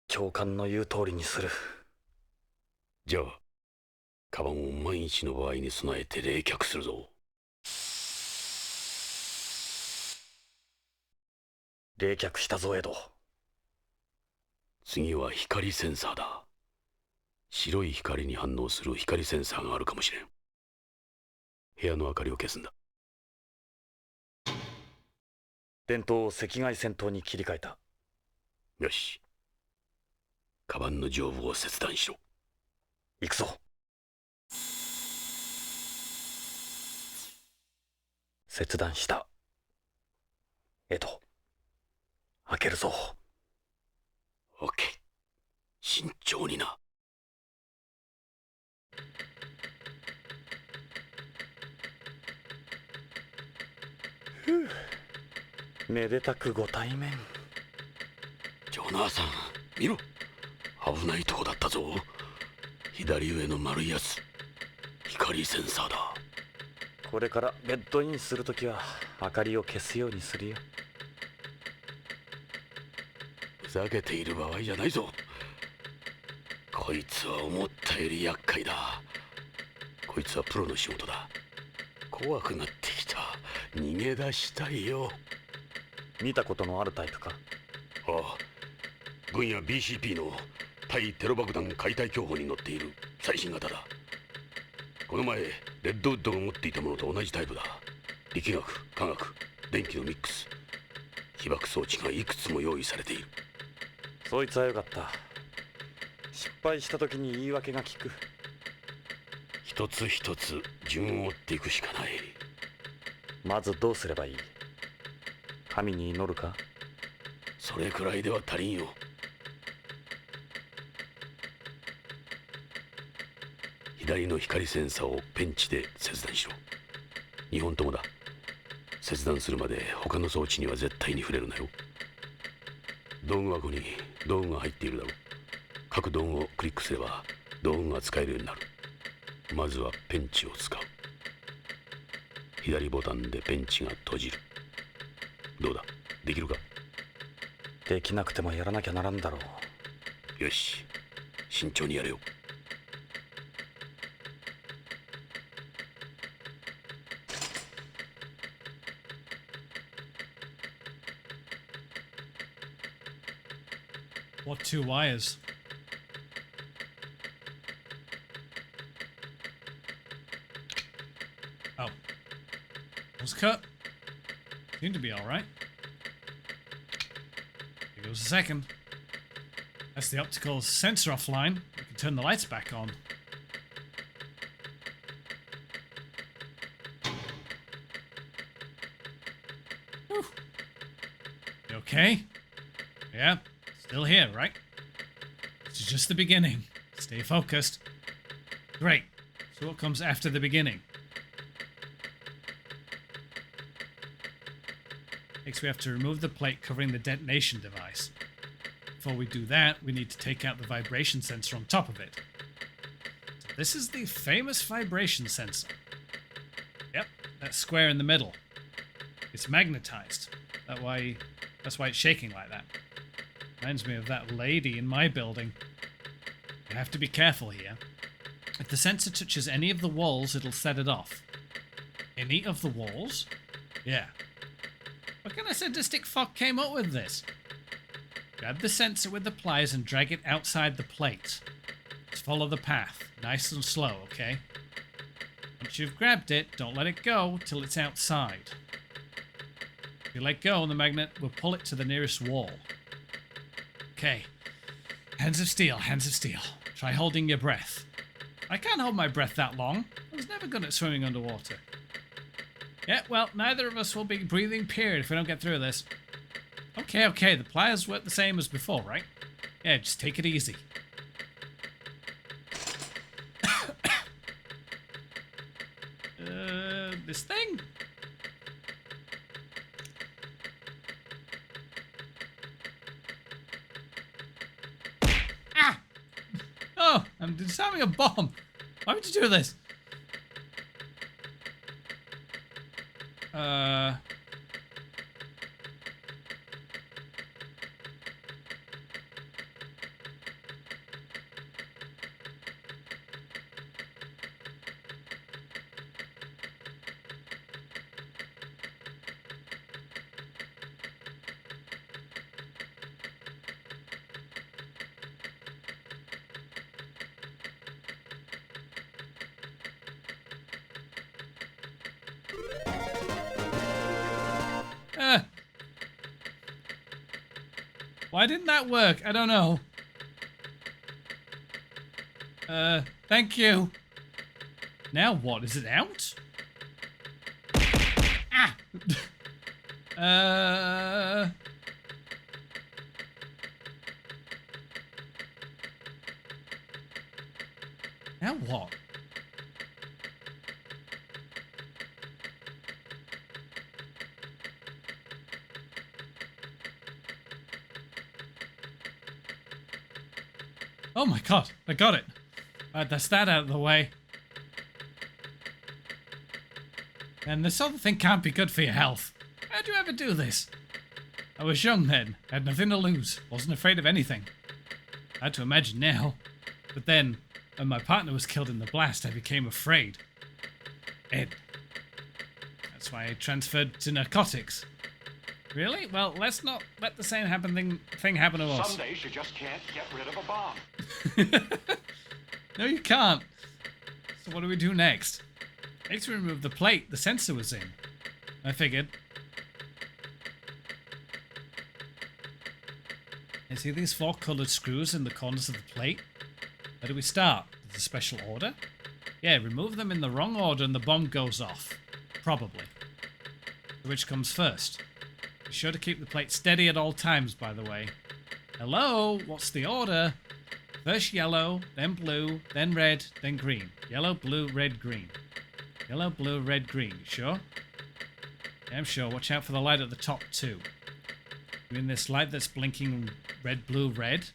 長官の言う通りにする。じゃあカバンを万一の場合に備えて冷却するぞ。冷却したぞ、エド。次は光センサーだ。白い光に反応する光センサーがあるかもしれん。部屋の明かりを消すんだ。伝統を赤外戦闘に切り替えた。よし。カバンの上部を切断しろ。行くぞ。切断した。エド、開けるぞ。オッケー。慎重にな。めでたくご対面。ジョナーさん、見ろ。危ないとこだったぞ。左上の丸いやつ、光センサーだ。これからベッドインするときは明かりを消すようにするよ。ふざけている場合じゃないぞ。こいつは思ったより厄介だ。こいつはプロの仕事だ。怖くなってきた。逃げ出したいよ。見たことのあるタイプか？ああ、軍や BCP の対テロ爆弾解体競歩に乗っている最新型だ。この前レッドウッドが持っていたものと同じタイプだ。力学、化学、電気のミックス、被爆装置がいくつも用意されている。そいつはよかった。失敗した時に言い訳が効く。一つ一つ順を追っていくしかない。まずどうすればいい？神に祈るか？それくらいでは足りんよ。左の光センサーをペンチで切断しろ。2本ともだ。切断するまで他の装置には絶対に触れるなよ。道具箱に道具が入っているだろう。各道具をクリックすれば道具が使えるようになる。まずはペンチを使う。左ボタンでペンチが閉じる。どうだ、できるか？できなくてもやらなきゃならんだろう。よし、慎重にやれよ。What two wires? Oh. Was cut. Seemed to be alright. Here goes the second. That's the optical sensor offline. We can turn the lights back on. Whew. You okay? Yeah. Still here, right? This is just the beginning. Stay focused. Great. So what comes after the beginning? Next we have to remove the plate covering the detonation device. Before we do that, we need to take out the vibration sensor on top of it. So this is the famous vibration sensor. Yep, that square in the middle. It's magnetized. That's why it's shaking like that. Reminds me of that lady in my building. You have to be careful here. If the sensor touches any of the walls, it'll set it off. Any of the walls? Yeah. What kind of sadistic fuck came up with this? Grab the sensor with the pliers and drag it outside the plate. Just follow the path, nice and slow, okay? Once you've grabbed it, don't let it go till it's outside. If you let go, the magnet will pull it to the nearest wall. Okay. Hands of steel, hands of steel. Try holding your breath. I can't hold my breath that long. I was never good at swimming underwater. Yeah, well, neither of us will be breathing period if we don't get through this. Okay, the pliers work the same as before, right? Yeah, just take it easy. This thing? Ah! Oh, I'm disarming a bomb. Why would you do this? Why didn't that work? I don't know. Thank you. Now what? Is it out? Ah! Now what? Oh my god, I got it. Alright, that's that out of the way. And this other thing can't be good for your health. How'd you ever do this? I was young then, had nothing to lose, wasn't afraid of anything. I had to imagine now. But then, when my partner was killed in the blast, I became afraid. Ed. That's why I transferred to narcotics. Really? Well, let's not let the same thing happen to us. Some days you just can't get rid of a bomb. No, you can't. So what do we do next? Next we remove the plate the sensor was in. I figured. You see these 4 coloured screws in the corners of the plate? Where do we start? There's a special order? Yeah, remove them in the wrong order and the bomb goes off. Probably. Which comes first? Be sure to keep the plate steady at all times, by the way. Hello? What's the order? First yellow, then blue, then red, then green. Yellow, blue, red, green. Yellow, blue, red, green. You sure? Yeah, I'm sure. Watch out for the light at the top too. You mean this light that's blinking red, blue, red?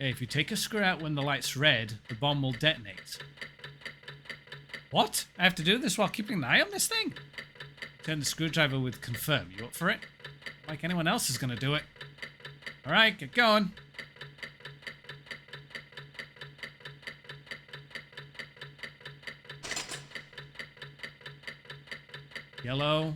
Yeah, if you take a screw out when the light's red, the bomb will detonate. What? I have to do this while keeping an eye on this thing? Turn the screwdriver with confirm. You up for it? Like anyone else is going to do it. Alright, get going. Yellow.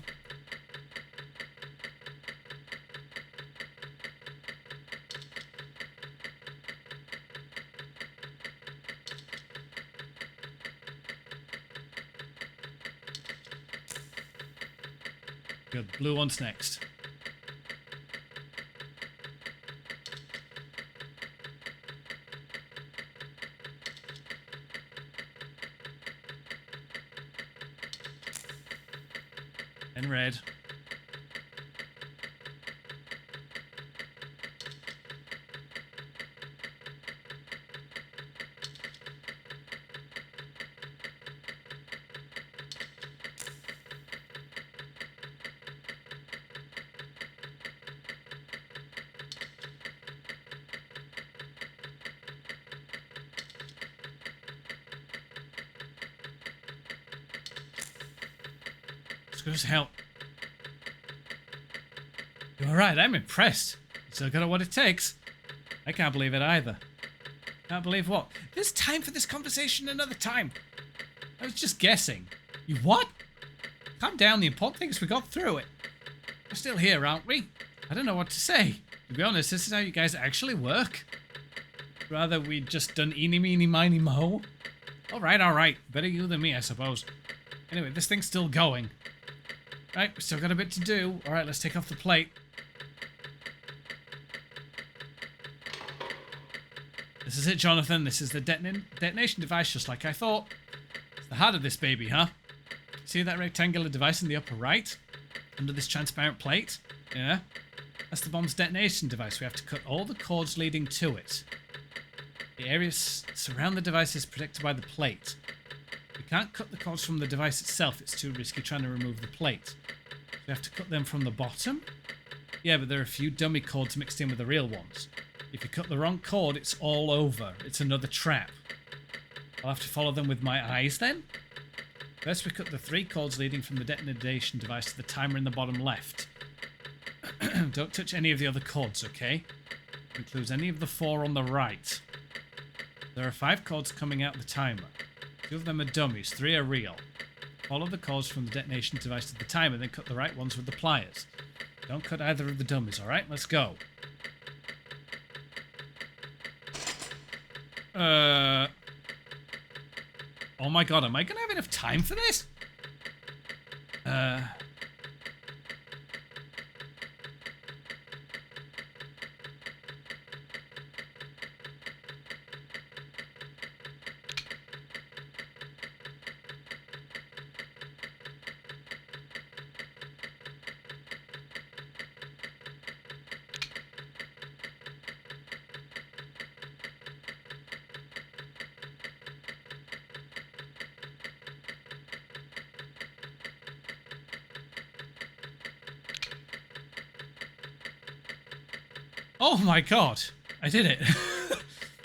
Good. Blue one's next. And red. Screws help. You're alright, I'm impressed. You still got what it takes. I can't believe it either. Can't believe what? There's time for this conversation another time. I was just guessing. You what? Calm down, the important thing is we got through it. We're still here, aren't we? I don't know what to say. To be honest, this is how you guys actually work. Rather we just done eeny, meeny, miny, mo. Alright. Better you than me, I suppose. Anyway, this thing's still going. Right, we still got a bit to do. Alright, let's take off the plate. This is it, Jonathan. This is the detonation device, just like I thought. It's the heart of this baby, huh? See that rectangular device in the upper right? Under this transparent plate? Yeah? That's the bomb's detonation device. We have to cut all the cords leading to it. The areas surround the device is protected by the plate. We can't cut the cords from the device itself. It's too risky trying to remove the plate. We have to cut them from the bottom? Yeah, but there are a few dummy cords mixed in with the real ones. If you cut the wrong cord, it's all over. It's another trap. I'll have to follow them with my eyes then? First, we cut the 3 cords leading from the detonation device to the timer in the bottom left. Don't touch any of the other cords, okay? It includes any of the 4 on the right. There are 5 cords coming out the timer. 2 of them are dummies, 3 are real. Follow the cords from the detonation device to the timer, then cut the right ones with the pliers. Don't cut either of the dummies, alright? Let's go. Oh my god, am I gonna have enough time for this? Oh my god. I did it.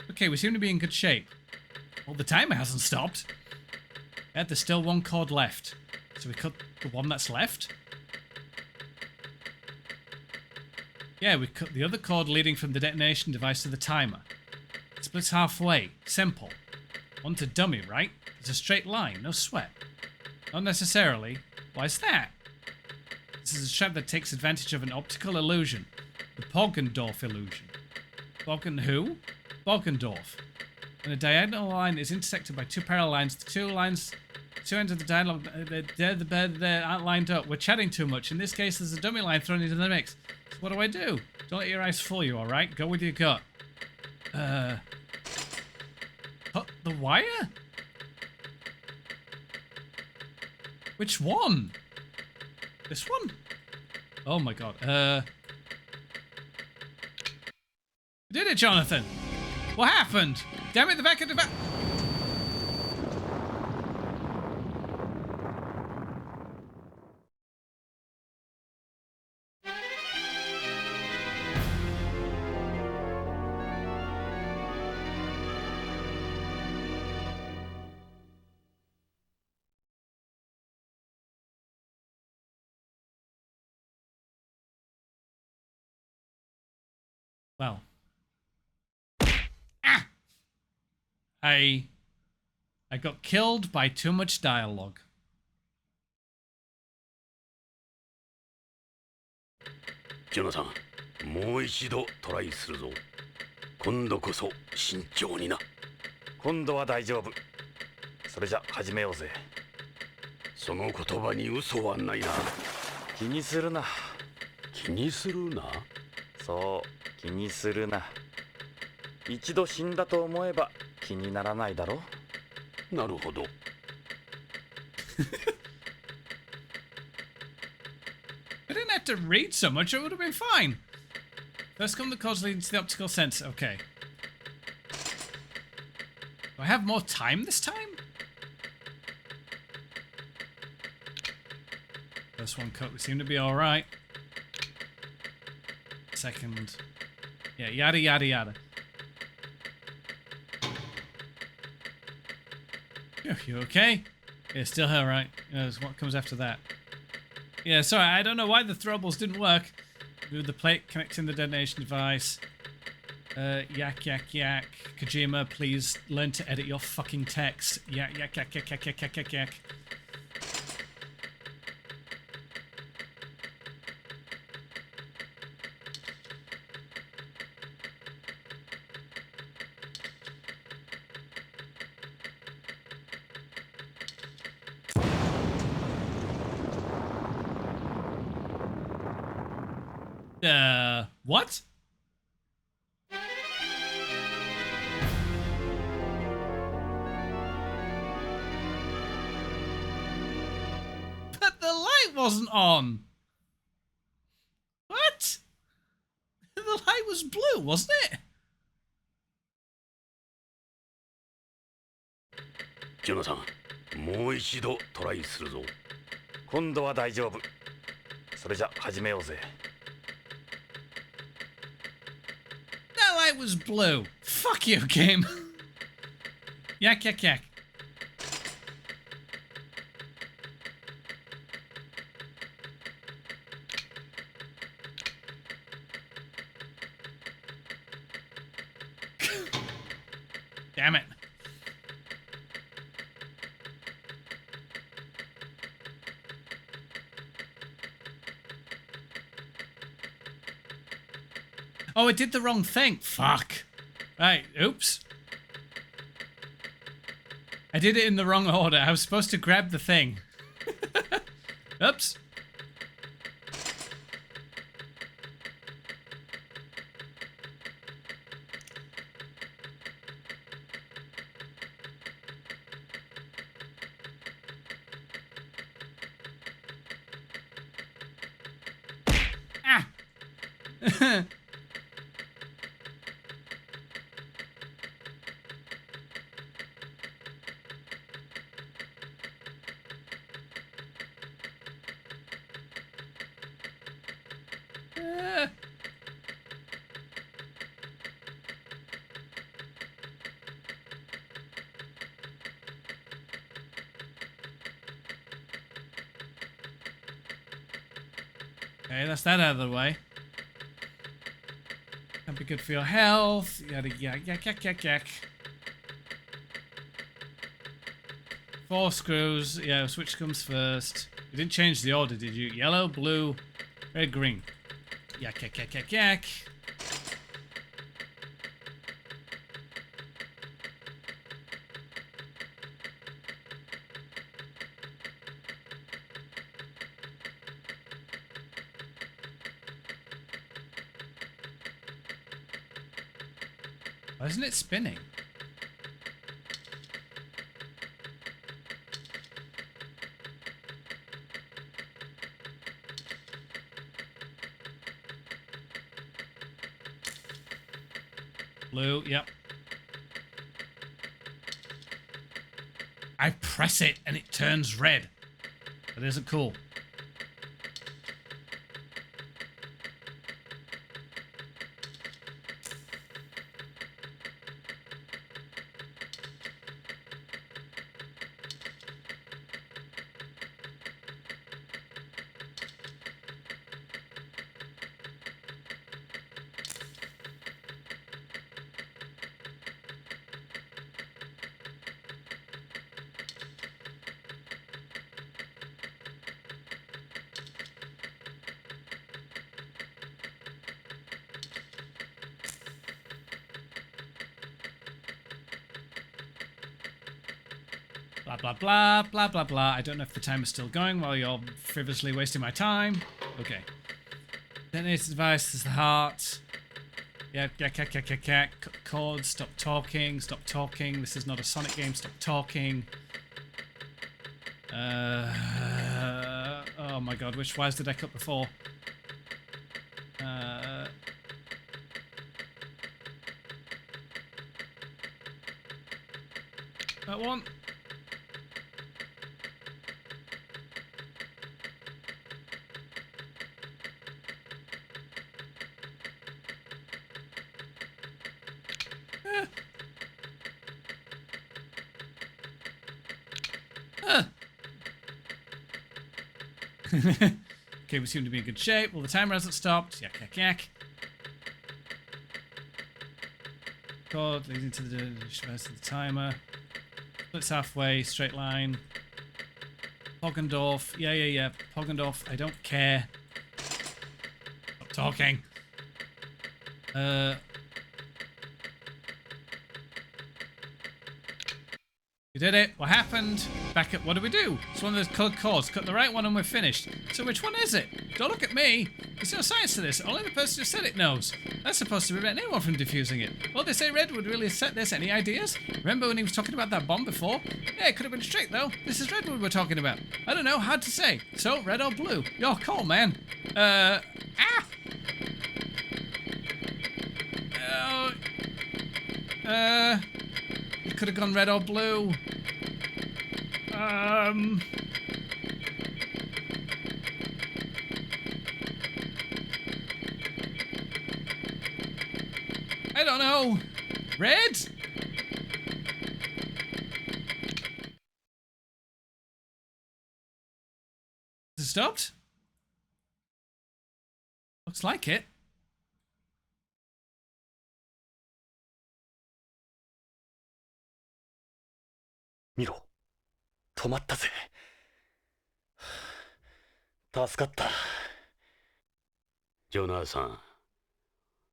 Okay, we seem to be in good shape. Well, the timer hasn't stopped. Yeah, there's still one cord left. So we cut the one that's left. Yeah, we cut the other cord leading from the detonation device to the timer. It splits halfway. Simple. One to dummy, right? It's a straight line, no sweat. Not necessarily. Why is that? This is a trap that takes advantage of an optical illusion. The Poggendorf illusion. Poggen who? Poggendorf. When a diagonal line is intersected by two parallel lines, the two ends of the dialogue aren't lined up. We're chatting too much. In this case, there's a dummy line thrown into the mix. So what do I do? Don't let your eyes fool you, alright? Go with your gut. Cut the wire? Which one? This one? Oh my god. You did it, Jonathan! What happened? Damn it, the back of the back. Well. Ah! I got killed by too much dialogue. Jonathan, もう一度トライするぞ。今度こそ慎重にな。今度は大丈夫。それじゃ始めようぜ。その言葉に嘘はないな。気にするな。気にするな。そう、気にするな。一度死んだと思えば気にならないだろ。なるほど。I didn't have to read so much, it would have been fine. First come the cords leading to the optical sense. Okay. Do I have more time this time? First one cut, we seem to be alright. Second. Yeah, yada yada yada. You okay? Yeah, still alright. What comes after that? Yeah, sorry, I don't know why the throwables didn't work. With the plate connecting the detonation device. Yak, yak, yak. Kojima, please learn to edit your fucking text. Yak, yak, yak, yak, yak, yak, yak, yak, yak. What? But the light wasn't on. What? The light was blue, wasn't it? Jonathan, もう一度トライするぞ。今度は大丈夫。それじゃ始めようぜ。That light was blue. Fuck you, game. Yak, yak, yak. Damn it. Oh, it did the wrong thing. Fuck. Right, oops. I did it in the wrong order. I was supposed to grab the thing. Oops. Ah. Okay, that's that out of the way. That'd be good for your health. Yada yak yak yak yak yak. 4 screws. Yeah, which comes first? You didn't change the order, did you? Yellow, blue, red, green. Yak yak yak yak yak. Why isn't it spinning? Blue, yep. I press it and it turns red. That isn't cool. Blah, blah, blah, blah, blah, blah. I don't know if the timer's still going while you're frivolously wasting my time. Okay. Detonated device is the heart. Yeah, chord, stop talking, stop talking. This is not a Sonic game, stop talking. Oh my god, which wires did I cut before? That one. Okay, we seem to be in good shape. Well, the timer hasn't stopped. Yak, yak, yak. Chord leads into the timer. Splits halfway, straight line. Poggendorf. Yeah. Poggendorf, I don't care. Stop talking. We did it. What happened? Back at what do we do? It's one of those colored chords. Cut the right one and we're finished. So which one is it? Don't look at me. There's no science to this. Only the person who said it knows. That's supposed to prevent anyone from defusing it. Well, they say Red would really set this. Any ideas? Remember when he was talking about that bomb before? Yeah, it could have been straight though. This is Redwood we're talking about. I don't know. Hard to say. So, red or blue? Your call, man. You could have gone red or blue. I don't know. Red? Has it stopped? Looks like it.見ろ、止まったぜ。助かった。ジョナーさん、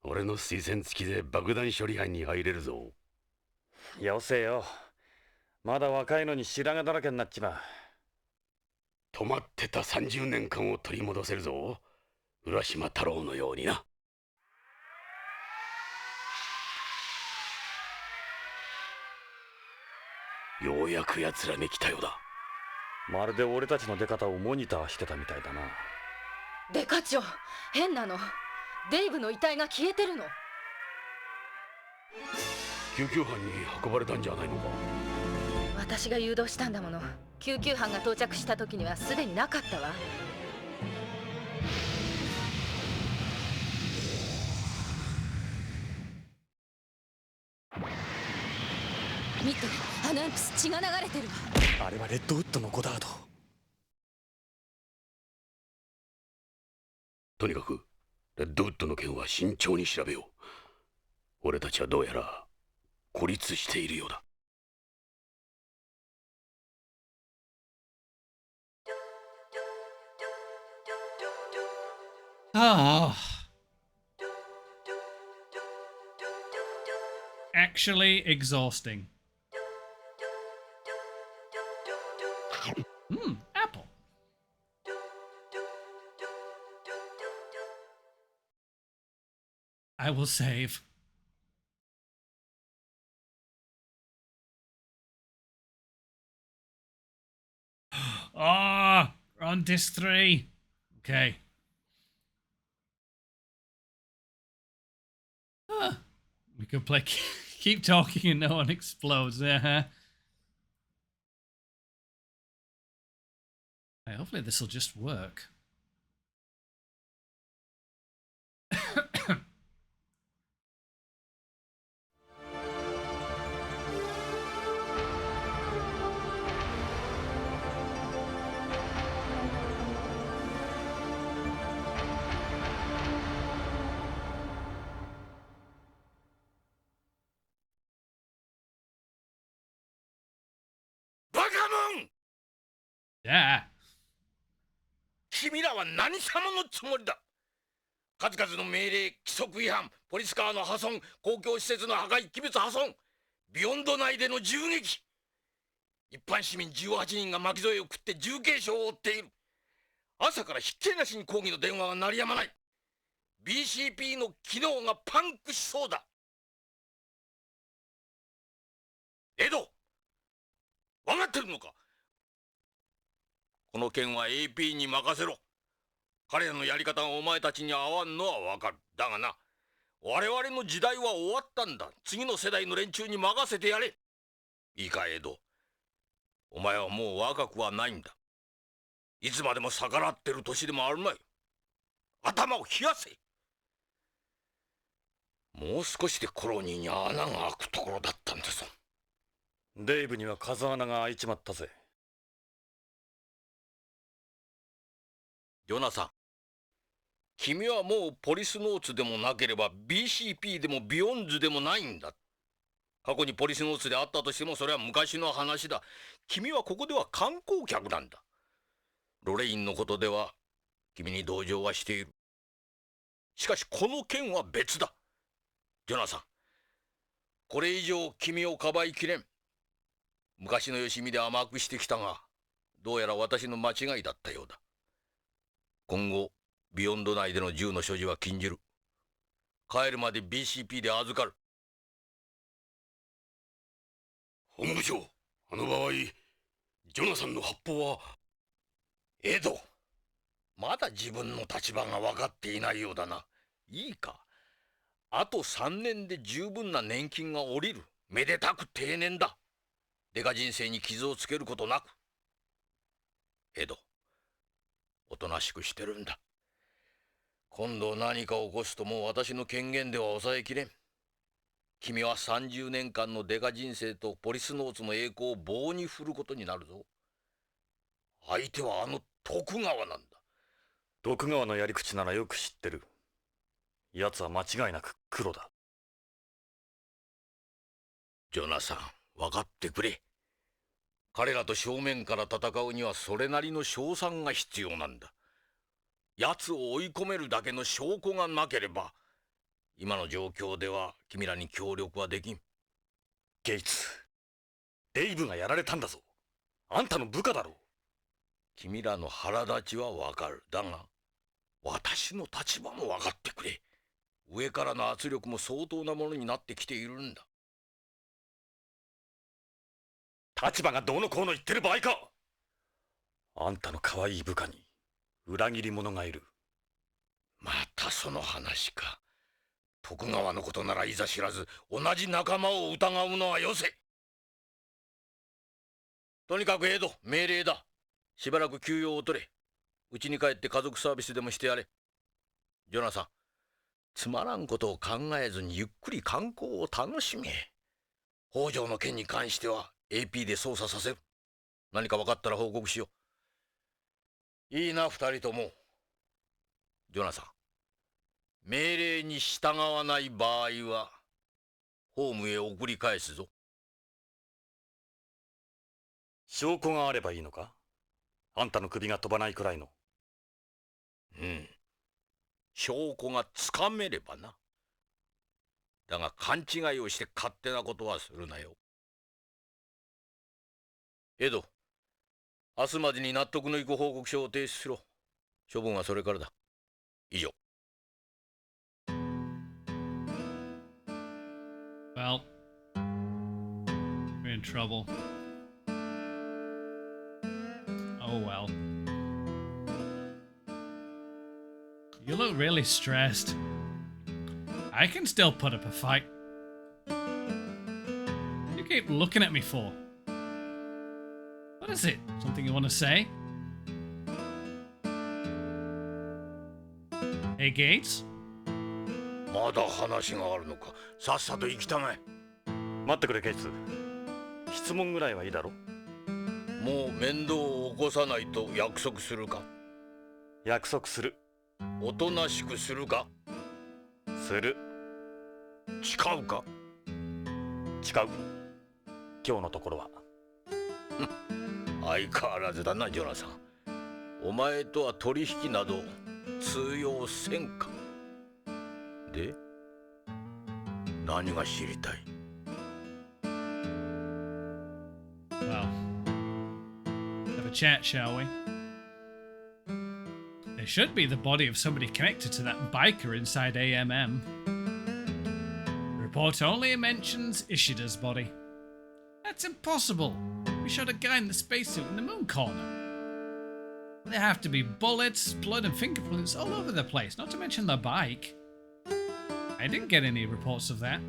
俺の推薦付きで爆弾処理班に入れるぞ。よせよ。まだ若いのに白髪だらけになっちまう。止まってた30年間を取り戻せるぞ。浦島太郎のようにな。ようやく奴らに来たようだ。まるで俺たちの出方をモニターしてたみたいだな。デカ長、変なの。デイブの遺体が消えてるの。救急班に運ばれたんじゃないのか。私が誘導したんだもの。救急班が到着した時にはすでになかったわ。見て、アナンクス血が流れてるわ。あれはレッドウッドのゴダード。とにかくレッドウッドの件は慎重に調べよう。俺たちはどうやら孤立しているようだ。Oh. Actually exhausting. Apple. I will save. Oh, we're on disc 3. Okay. We could play keep talking and no one explodes. Hopefully this will just work. Yeah. 君らは何様のつもりだ。数々の命令、規則違反、ポリスカーの破損、公共施設の破壊、器物破損、ビヨンド内での銃撃。一般市民18人が巻き添えを食って重軽傷を負っている。朝からひっきりなしに抗議の電話が鳴りやまない。BCP の機能がパンクしそうだ。エド、分かってるのか？この件は AP に任せろ。彼らのやり方がお前たちに合わんのはわかる。だがな、我々の時代は終わったんだ。次の世代の連中に任せてやれ。いいか、エド。お前はもう若くはないんだ。いつまでも逆らってる年でもあるまい。頭を冷やせ。もう少しでコロニーに穴が開くところだったんだぞ。デイブには風穴が開いちまったぜ。ジョナサン、君はもうポリスノーツでもなければ BCP でもビヨンズでもないんだ。過去にポリスノーツであったとしてもそれは昔の話だ。君はここでは観光客なんだ。ロレインのことでは君に同情はしている。しかしこの件は別だ。ジョナサン、これ以上君をかばいきれん。昔のよしみで甘くしてきたが、どうやら私の間違いだったようだ。今後ビヨンド内での銃の所持は禁じる。帰るまで BCP で預かる。本部長、あの場合ジョナサンの発砲は。エド、まだ自分の立場が分かっていないようだな。いいか、あと3年で十分な年金が下りる。めでたく定年だ。デカ人生に傷をつけることなく。エド、おとなしくしてるんだ。今度何か起こすともう私の権限では抑えきれん。君は30年間のデカ人生とポリスノーツの栄光を棒に振ることになるぞ。相手はあの徳川なんだ。徳川のやり口ならよく知ってる。奴は間違いなく黒だ。ジョナサン、分かってくれ。彼らと正面から戦うにはそれなりの勝算が必要なんだ。奴を追い込めるだけの証拠がなければ今の状況では君らに協力はできん。ゲイツ、デイブがやられたんだぞ。あんたの部下だろう。君らの腹立ちはわかる。だが私の立場も分かってくれ。上からの圧力も相当なものになってきているんだ。立場がどうのこうの言ってる場合か。あんたの可愛い部下に裏切り者がいる。またその話か。徳川のことならいざ知らず同じ仲間を疑うのはよせ。とにかくエド、命令だ。しばらく休養を取れ。家に帰って家族サービスでもしてやれ。ジョナサン、つまらんことを考えずにゆっくり観光を楽しめ。北条の件に関しては AP で捜査させる。何か分かったら報告しよう。いいな、二人とも。ジョナサン、命令に従わない場合はホームへ送り返すぞ。証拠があればいいのか？あんたの首が飛ばないくらいの。うん。証拠がつかめればな。だが勘違いをして勝手なことはするなよ。エド、明日までに納得のいく報告書を提出しろ。処分はそれからだ。以上。Well, we're in trouble. Oh well. You look really stressed. I can still put up a fight. What do you keep looking at me for? What is it? Something you want to say? Hey, Gates? まだ話があるのか。さっさと行きたまえ。待ってくれ、ケイツ。質問ぐらいはいいだろ？もう面倒を起こさないと約束するか？約束する。おとなしくするか？する。誓うか？誓う。今日のところは。相変わらずだな、ジョナサン。お前とは取引など通用せんか。で、何が知りたい？ Well, have a chat, shall we? There should be the body of somebody connected to that biker inside AMM. The report only mentions Ishida's body. That's impossible. We shot a guy in the spacesuit in the moon corner. There have to be bullets, blood, and fingerprints all over the place, not to mention the bike. I didn't get any reports of that.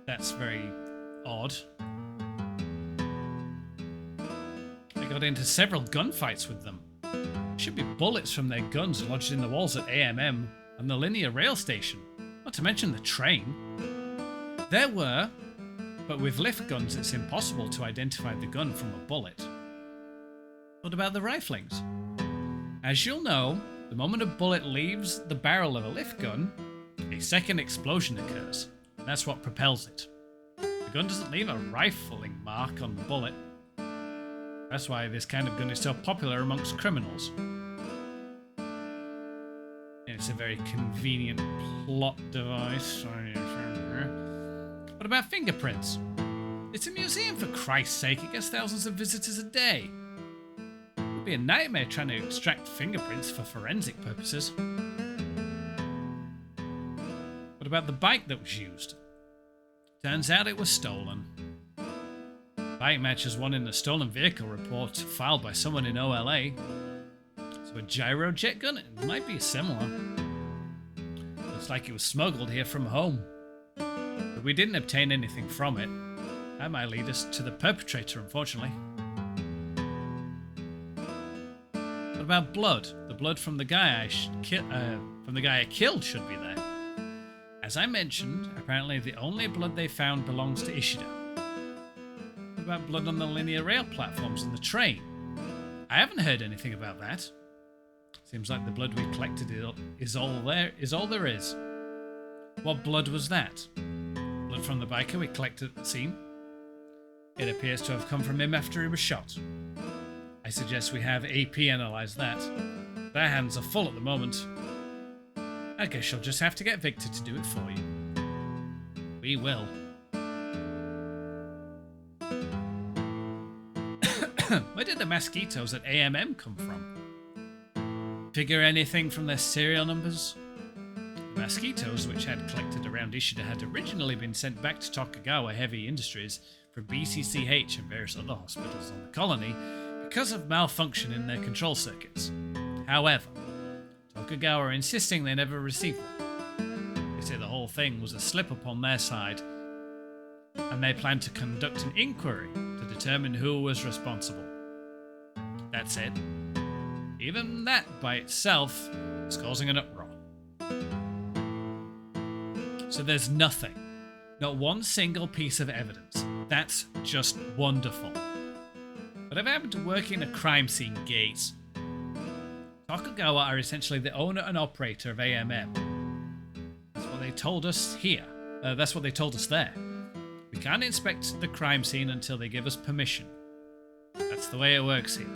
That's very odd. I got into several gunfights with them. There should be bullets from their guns lodged in the walls at AMM and the linear rail station, not to mention the train. There were, but with lift guns it's impossible to identify the gun from a bullet. What about the riflings? As you'll know, the moment a bullet leaves the barrel of a lift gun, a second explosion occurs, and that's what propels it. The gun doesn't leave a rifling mark on the bullet. That's why this kind of gun is so popular amongst criminals. And it's a very convenient plot device. What about fingerprints? It's a museum, for Christ's sake. It gets thousands of visitors a day. It would be a nightmare trying to extract fingerprints for forensic purposes. What about the bike that was used? Turns out it was stolen. Bike matches one in the stolen vehicle report filed by someone in OLA. So a gyro jet gun? It might be similar. Looks like it was smuggled here from home. But we didn't obtain anything from it. That might lead us to the perpetrator, unfortunately. What about blood? The blood from the guy I killed should be there. As I mentioned, apparently the only blood they found belongs to Ishida. What about blood on the linear rail platforms and the train? I haven't heard anything about that. Seems like the blood we collected is all there is. What blood was that? Blood from the biker we collected at the scene? It appears to have come from him after he was shot. I suggest we have AP analyze that. Their hands are full at the moment. I guess you'll just have to get Victor to do it for you. We will. Where did the mosquitoes at AMM come from? Figure anything from their serial numbers? The mosquitoes, which had collected around Ishida, had originally been sent back to Tokugawa Heavy Industries from BCCH and various other hospitals on the colony because of malfunction in their control circuits. However, Tokugawa are insisting they never received them. They say the whole thing was a slip-up on their side, and they plan to conduct an inquiry to determine who was responsible. That said, even that by itself is causing an uproar. So there's nothing. Not one single piece of evidence. That's just wonderful. But I've happened to work in a crime scene, Gates. Tokugawa are essentially the owner and operator of AMM. That's what they told us here. That's what they told us there. We can't inspect the crime scene until they give us permission. That's the way it works here.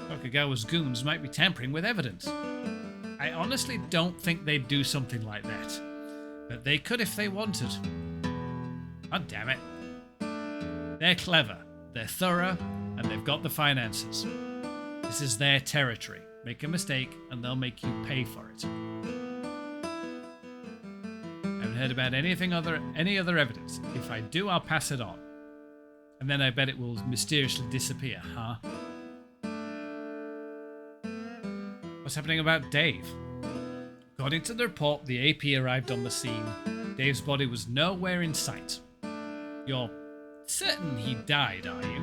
Tokugawa's goons might be tampering with evidence. I honestly don't think they'd do something like that. But they could if they wanted. God damn it. They're clever, they're thorough, and they've got the finances. This is their territory. Make a mistake, and they'll make you pay for it. I haven't heard about any other evidence. If I do, I'll pass it on. And then I bet it will mysteriously disappear, huh? What's happening about Dave? According to the report, the AP arrived on the scene. Dave's body was nowhere in sight. You're certain he died, are you?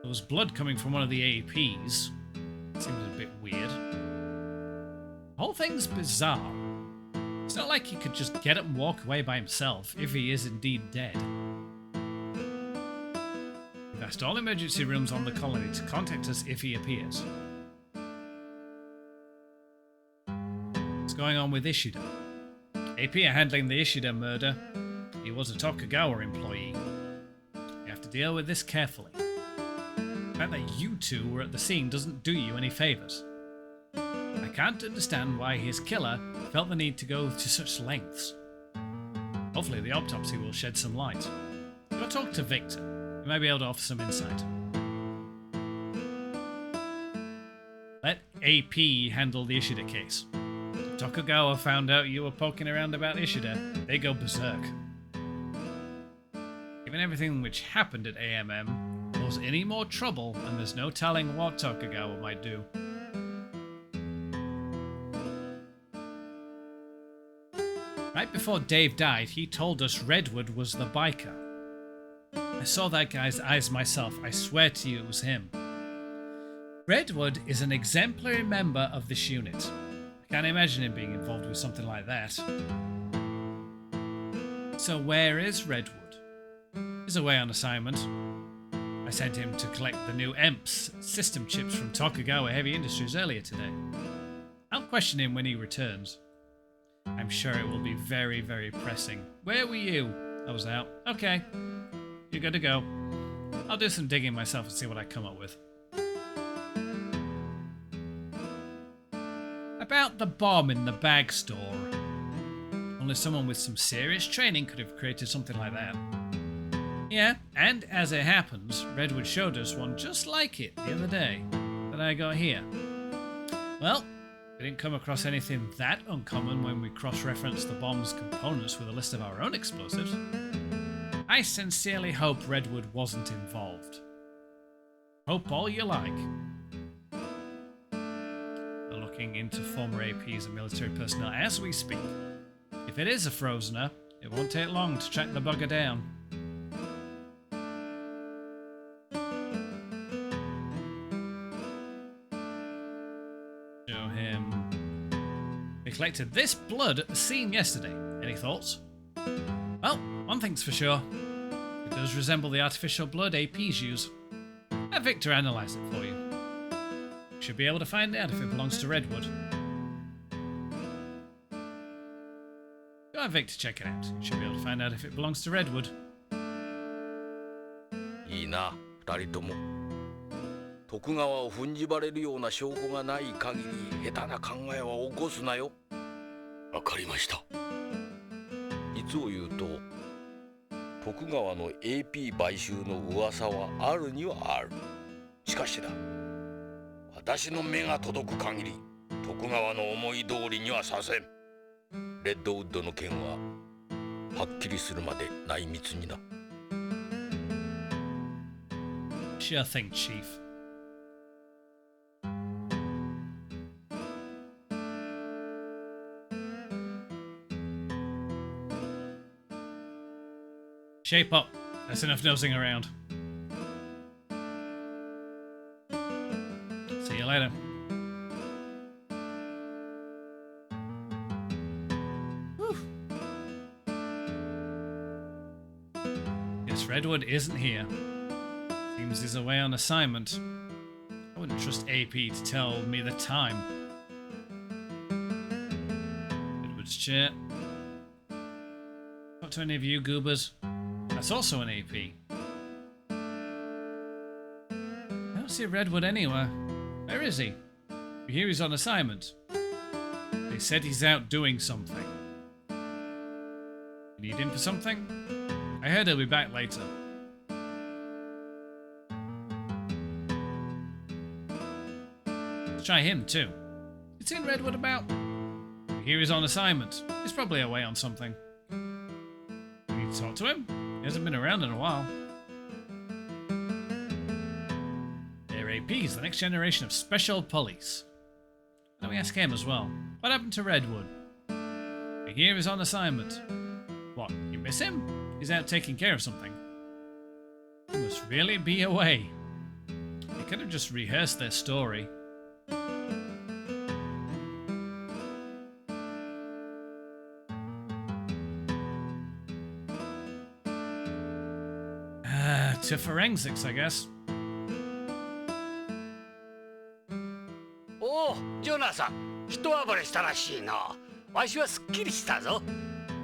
There was blood coming from one of the APs. Seems a bit weird. The whole thing's bizarre. It's not like he could just get up and walk away by himself if he is indeed dead. We've asked all emergency rooms on the colony to contact us if he appears. What's going on with Ishida? AP are handling the Ishida murder. He was a Tokugawa employee. You have to deal with this carefully. The fact that you two were at the scene doesn't do you any favours. I can't understand why his killer felt the need to go to such lengths. Hopefully the autopsy will shed some light. Go talk to Victor. He might be able to offer some insight. Let AP handle the Ishida case. If Tokugawa found out you were poking around about Ishida, they go berserk. Given everything which happened at AMM, cause any more trouble, and there's no telling what Tokugawa might do. Right before Dave died, he told us Redwood was the biker. I saw that guy's eyes myself. I swear to you it was him. Redwood is an exemplary member of this unit. I can't imagine him being involved with something like that. So where is Redwood? He's away on assignment. I sent him to collect the new EMPS system chips from Tokugawa Heavy Industries earlier today. I'll question him when he returns. I'm sure it will be very, very pressing. Where were you? I was out. Okay. You're good to go. I'll do some digging myself and see what I come up with. About the bomb in the bag store. Only someone with some serious training could have created something like that. Yeah, and as it happens, Redwood showed us one just like it the other day that I got here. Well, we didn't come across anything that uncommon when we cross-referenced the bomb's components with a list of our own explosives. I sincerely hope Redwood wasn't involved. Hope all you like. We're looking into former APs and military personnel as we speak. If it is a Frozener, it won't take long to track the bugger down. We collected this blood at the scene yesterday. Any thoughts? Well, one thing's for sure. It does resemble the artificial blood APs use. Have Victor analyze it for you. Should be able to find out if it belongs to Redwood. Go have Victor check it out. You should be able to find out if it belongs to Redwood. いいな、二人とも。徳川を踏んじばれるような証拠がない限り下手な考えは起こすなよ。わかりました。実を言うと徳川の AP 買収の噂はあるにはある。しかしだ、私の目が届く限り徳川の思い通りにはさせん。レッドウッドの件ははっきりするまで内密にな。Sure thing, Chief. Shape up. That's enough nosing around. See you later. Whew. Yes, Redwood isn't here. Seems he's away on assignment. I wouldn't trust AP to tell me the time. Edward's chair. Talk to any of you goobers. That's also an AP. I don't see Redwood anywhere. Where is he? We hear he's on assignment. They said he's out doing something. You need him for something? I heard he'll be back later. Let's try him too. What's in Redwood about? We hear he's on assignment. He's probably away on something. We need to talk to him. He hasn't been around in a while. They're APs, the next generation of special police. Why don't we ask him as well? What happened to Redwood? We hear he's on assignment. What, you miss him? He's out taking care of something. He must really be away. They could have just rehearsed their story. To forensics, I guess. おお、ジョナサン、一暴れしたらしいな。わしはすっきりしたぞ。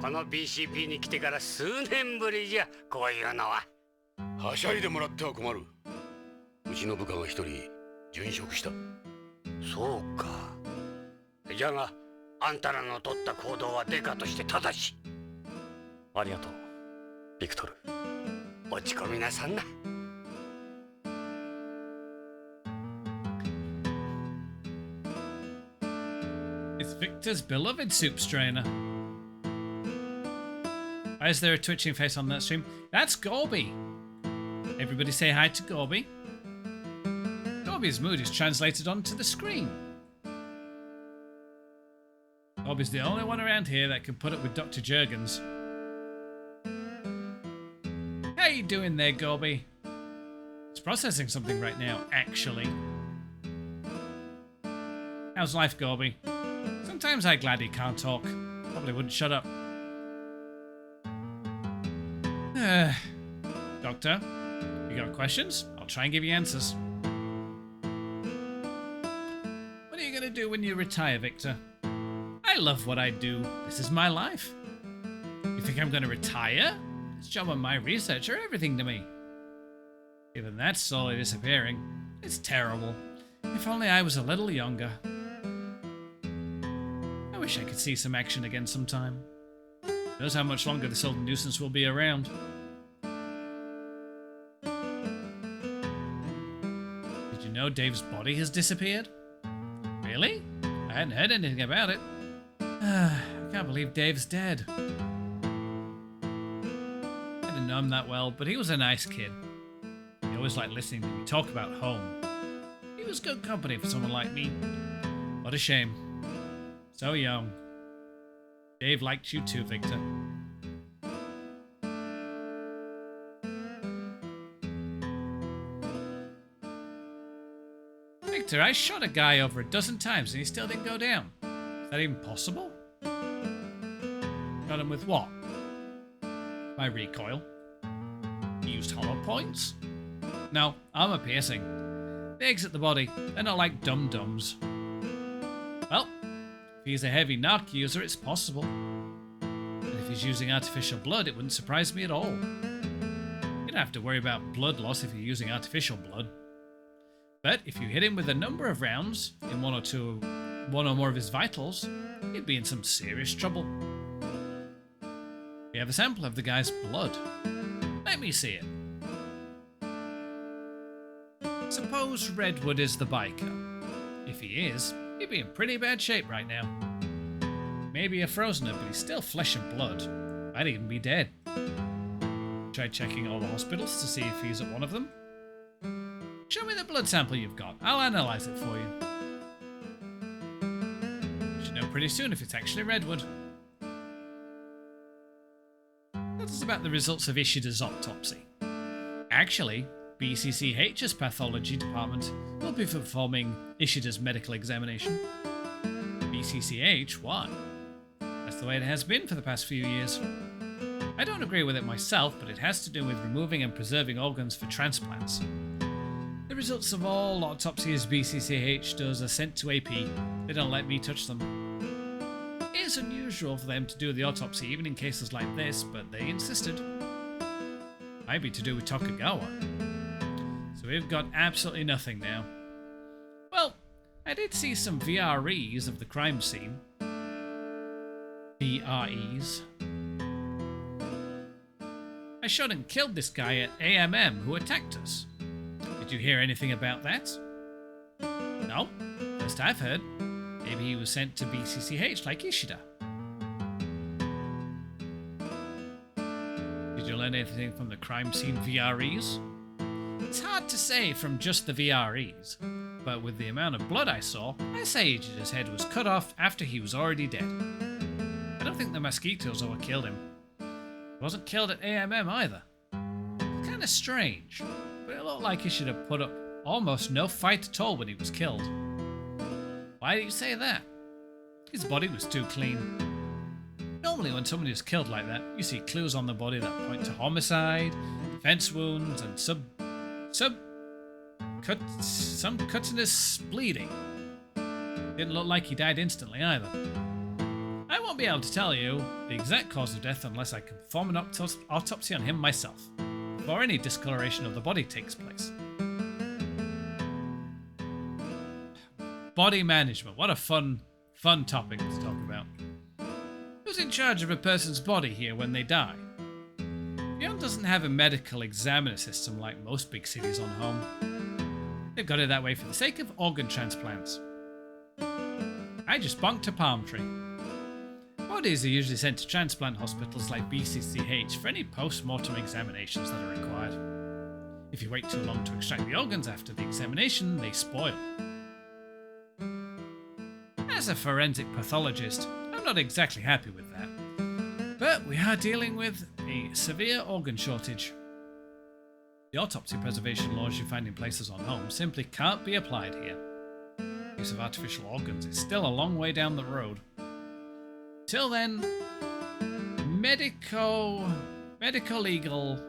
この BCP に来てから数年ぶりじゃ、こういうのは。はしゃいでもらっては困る。うちの部下が一人殉職した。そうか。じゃが、あんたらの取った行動はデカとして正しい。ありがとう、ビクトル。落ち込みなさんな。It's Victor's beloved soup strainer. Why is there a twitching face on that stream? That's Gorby. Everybody say hi to Gorby. Gorby's mood is translated onto the screen. Gorby's the only one around here that can put up with Dr. Jurgens. How you doing there, Gorby? It's processing something right now, actually. How's life, Gorby? Sometimes I'm glad he can't talk. Probably wouldn't shut up. Doctor, you got questions? I'll try and give you answers. What are you gonna do when you retire, Victor? I love what I do. This is my life. You think I'm gonna retire? This job and my research are everything to me. Even that's slowly disappearing. It's terrible. If only I was a little younger. I wish I could see some action again sometime. Knows how much longer this old nuisance will be around. Did you know Dave's body has disappeared? Really? I hadn't heard anything about it. I can't believe Dave's dead. I didn't know him that well, but he was a nice kid. He always liked listening to me talk about home. He was good company for someone like me. What a shame. So young. Dave liked you too, Victor. Victor, I shot a guy over a dozen times and he still didn't go down. Is that even possible? Got him with what? My recoil. Used hollow points? No, armor piercing. They exit the body. They're not like dum-dums. Well, if he's a heavy narc user, it's possible. And if he's using artificial blood, it wouldn't surprise me at all. You don't have to worry about blood loss if you're using artificial blood. But if you hit him with a number of rounds in one or more of his vitals, he'd be in some serious trouble. We have a sample of the guy's blood. Let me see it. Suppose Redwood is the biker. If he is, he'd be in pretty bad shape right now. Maybe a frozener, but he's still flesh and blood. Might even be dead. Try checking all the hospitals to see if he's at one of them. Show me the blood sample you've got. I'll analyze it for you. Should know pretty soon if it's actually Redwood. What is about the results of Ishida's autopsy? Actually, BCCH's pathology department will be performing Ishida's medical examination. BCCH? Why? That's the way it has been for the past few years. I don't agree with it myself, but it has to do with removing and preserving organs for transplants. The results of all autopsies BCCH does are sent to AP. They don't let me touch them. It is unusual for them to do the autopsy even in cases like this, but they insisted. Might be to do with Tokugawa. So we've got absolutely nothing now. Well, I did see some VREs of the crime scene. VREs. I shot and killed this guy at AMM who attacked us. Did you hear anything about that? No? First I've heard. Maybe he was sent to BCCH like Ishida. Did you learn anything from the crime scene VREs? It's hard to say from just the VREs, but with the amount of blood I saw, I say Ishida's head was cut off after he was already dead. I don't think the mosquitoes overkilled him. He wasn't killed at AMM either. Kind of strange, but it looked like Ishida put up almost no fight at all when he was killed. Why do you say that? His body was too clean. Normally when someone is killed like that, you see clues on the body that point to homicide, defense wounds, and some cutaneous bleeding. Didn't look like he died instantly either. I won't be able to tell you the exact cause of death unless I can perform an autopsy on him myself, before any discoloration of the body takes place. Body management, what a fun topic to talk about. Who's in charge of a person's body here when they die? Beyond doesn't have a medical examiner system like most big cities on home. They've got it that way for the sake of organ transplants. I just bonked a palm tree. Bodies are usually sent to transplant hospitals like BCCH for any post-mortem examinations that are required. If you wait too long to extract the organs after the examination, they spoil. As a forensic pathologist, I'm not exactly happy with that. But we are dealing with a severe organ shortage. The autopsy preservation laws you find in places on home simply can't be applied here. Use of artificial organs is still a long way down the road. Till then, medico-legal,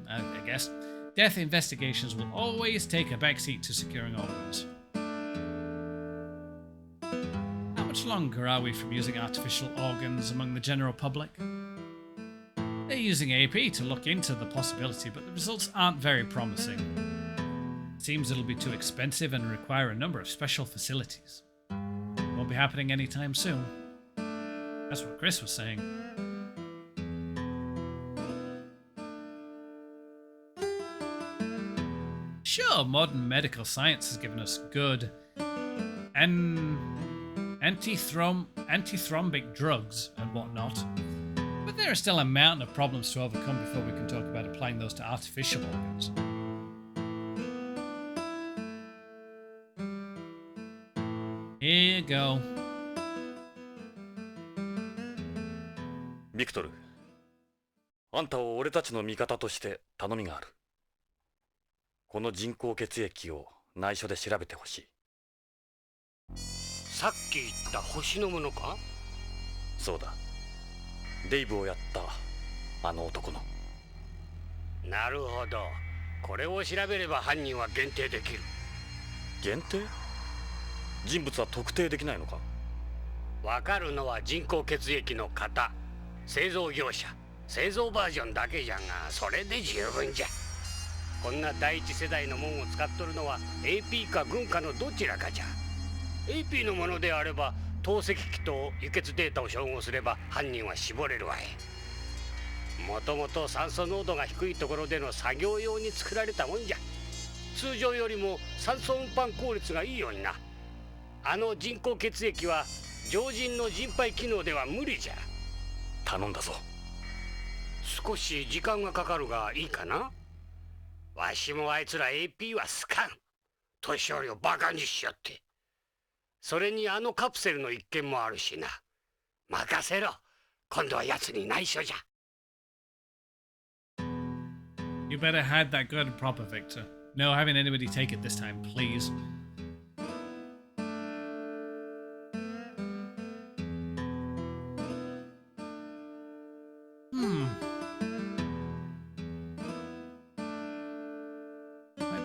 I guess, death investigations will always take a backseat to securing organs. How much longer are we from using artificial organs among the general public? They're using AP to look into the possibility, but the results aren't very promising. It seems it'll be too expensive and require a number of special facilities. Won't be happening anytime soon. That's what Chris was saying. Sure, modern medical science has given us good antithrombic drugs and whatnot, but there are still a mountain of problems to overcome before we can talk about applying those to artificial organs. Here you go. ビクトル、あんたを俺たちの味方として頼みがある。この人工血液を内緒で調べてほしい。さっき言った星のものか？そうだ。デイブをやったあの男の。なるほど。これを調べれば犯人は限定できる。限定？人物は特定できないのか？わかるのは人工血液の型、製造業者、製造バージョンだけじゃが、それで十分じゃ。こんな第一世代のもんを使っとるのは AP か軍かのどちらかじゃ。AP のものであれば透析機と輸血データを照合すれば犯人は絞れるわい。もともと酸素濃度が低いところでの作業用に作られたもんじゃ。通常よりも酸素運搬効率がいいようにな。あの人工血液は常人の人肺機能では無理じゃ。頼んだぞ。少し時間がかかるがいいかな。わしもあいつら AP は好かん。年寄りをバカにしよって。それにあのカプセルの一件もあるしな。任せろ。今度は奴に内緒じゃ。You better hide that good and proper, Victor. No having anybody take it this time, please.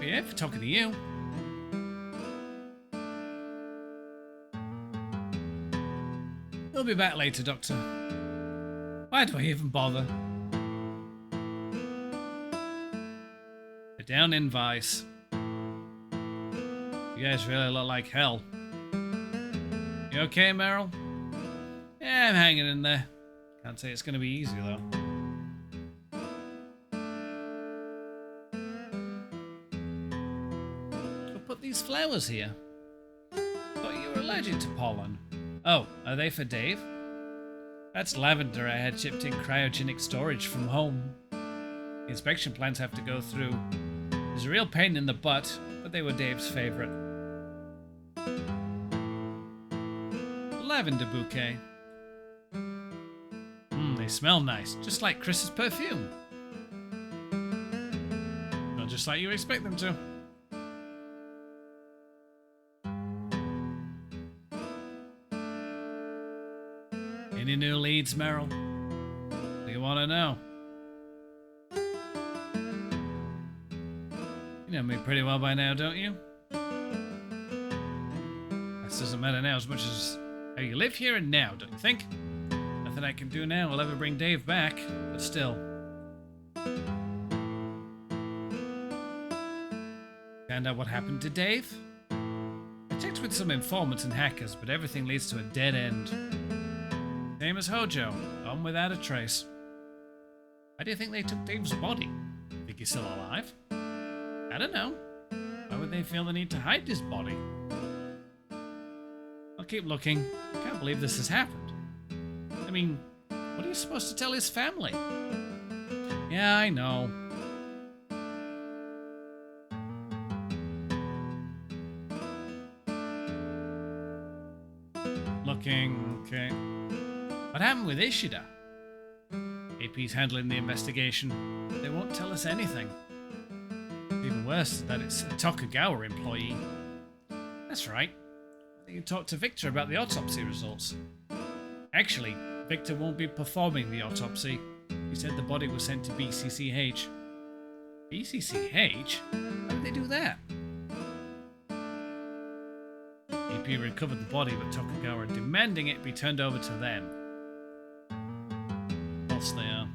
be here for talking to you. We'll be back later, Doctor. Why do I even bother? We're down in Vice. You guys really look like hell. You okay, Meryl? Yeah, I'm hanging in there. Can't say it's going to be easy, though. We'll put these flowers here. Thought you were allergic to pollen. Oh, are they for Dave? That's lavender I had shipped in cryogenic storage from home. The inspection plans have to go through. It's a real pain in the butt, but they were Dave's favorite. Lavender bouquet. They smell nice, just like Chris's perfume. Not just like you expect them to. Any new leads, Meryl? What do you want to know? You know me pretty well by now, don't you? This doesn't matter now as much as how you live here and now, don't you think? Nothing I can do now will ever bring Dave back, but still. Found out what happened to Dave? I checked with some informants and hackers, but everything leads to a dead end. Same as Hojo, gone without a trace. Why do you think they took Dave's body? Think he's still alive? I don't know. Why would they feel the need to hide his body? I'll keep looking. I can't believe this has happened. I mean, what are you supposed to tell his family? Yeah, I know. Looking, okay. What happened with Ishida? AP's handling the investigation. They won't tell us anything. Even worse, that it's a Tokugawa employee. That's right. You talked to Victor about the autopsy results. Actually, Victor won't be performing the autopsy. He said the body was sent to BCCH. BCCH? How did they do that? AP recovered the body, but Tokugawa are demanding it be turned over to them. False they are.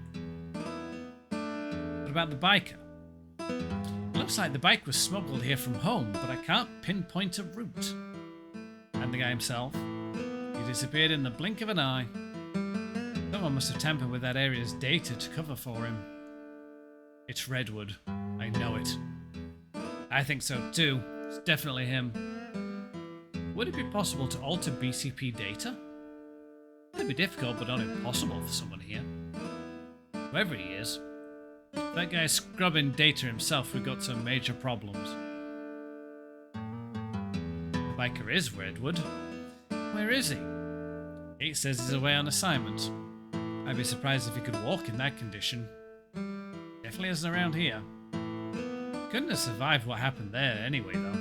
What about the biker? It looks like the bike was smuggled here from home, but I can't pinpoint a route. And the guy himself? He disappeared in the blink of an eye. Someone must have tampered with that area's data to cover for him. It's Redwood. I know it. I think so too. It's definitely him. Would it be possible to alter BCP data? It'd be difficult, but not impossible for someone here. Whoever he is, if that guy's scrubbing data himself, we've got some major problems. The biker is Redwood. Where is he? He says he's away on assignment. I'd be surprised if he could walk in that condition. Definitely isn't around here. Couldn't have survived what happened there anyway, though.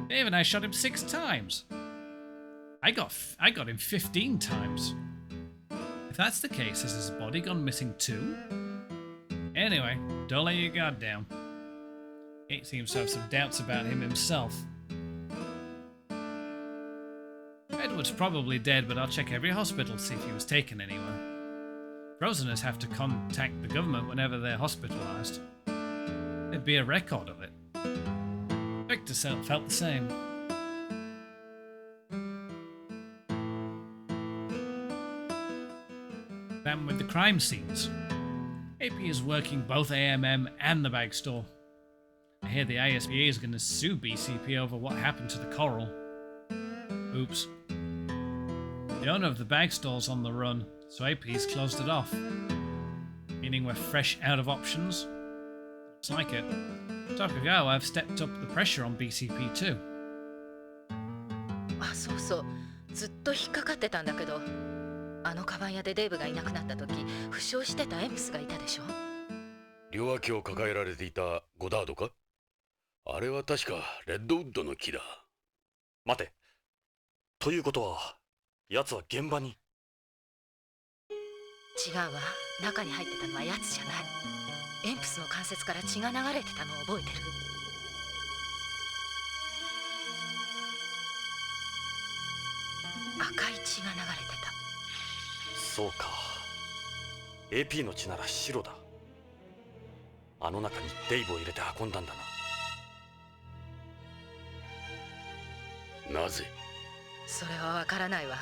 Dave and I shot him 6 times. I got him 15 times. If that's the case, has his body gone missing too? Anyway, don't let your guard down. He seems to have some doubts about him himself. Edward's probably dead, but I'll check every hospital to see if he was taken anywhere. Frozeners have to contact the government whenever they're hospitalized. There'd be a record of it. Victor felt the same. Then with the crime scenes. AP is working both AMM and the bag store. I hear the ISBA is going to sue BCP over what happened to the coral. Oops. The owner of the bag store's on the run, so AP's closed it off. Meaning we're fresh out of options? Looks like it. Tokugawa have stepped up the pressure on BCP too. あ、そうそう。ずっと引っかかってたんだけど、あのカバン屋でデーブがいなくなった時、負傷してたエンプスがいたでしょ。両脇を抱えられていたゴダードか？あれは確かレッドウッドの木だ。待て。ということは、奴は現場に。違うわ。中に入ってたのは奴じゃない。エンプスの関節から血が流れてたのを覚えてる。赤い血が流れてそうか。 AP の血なら白だ。あの中にデイブを入れて運んだんだな。なぜ？た。それはわからないわ。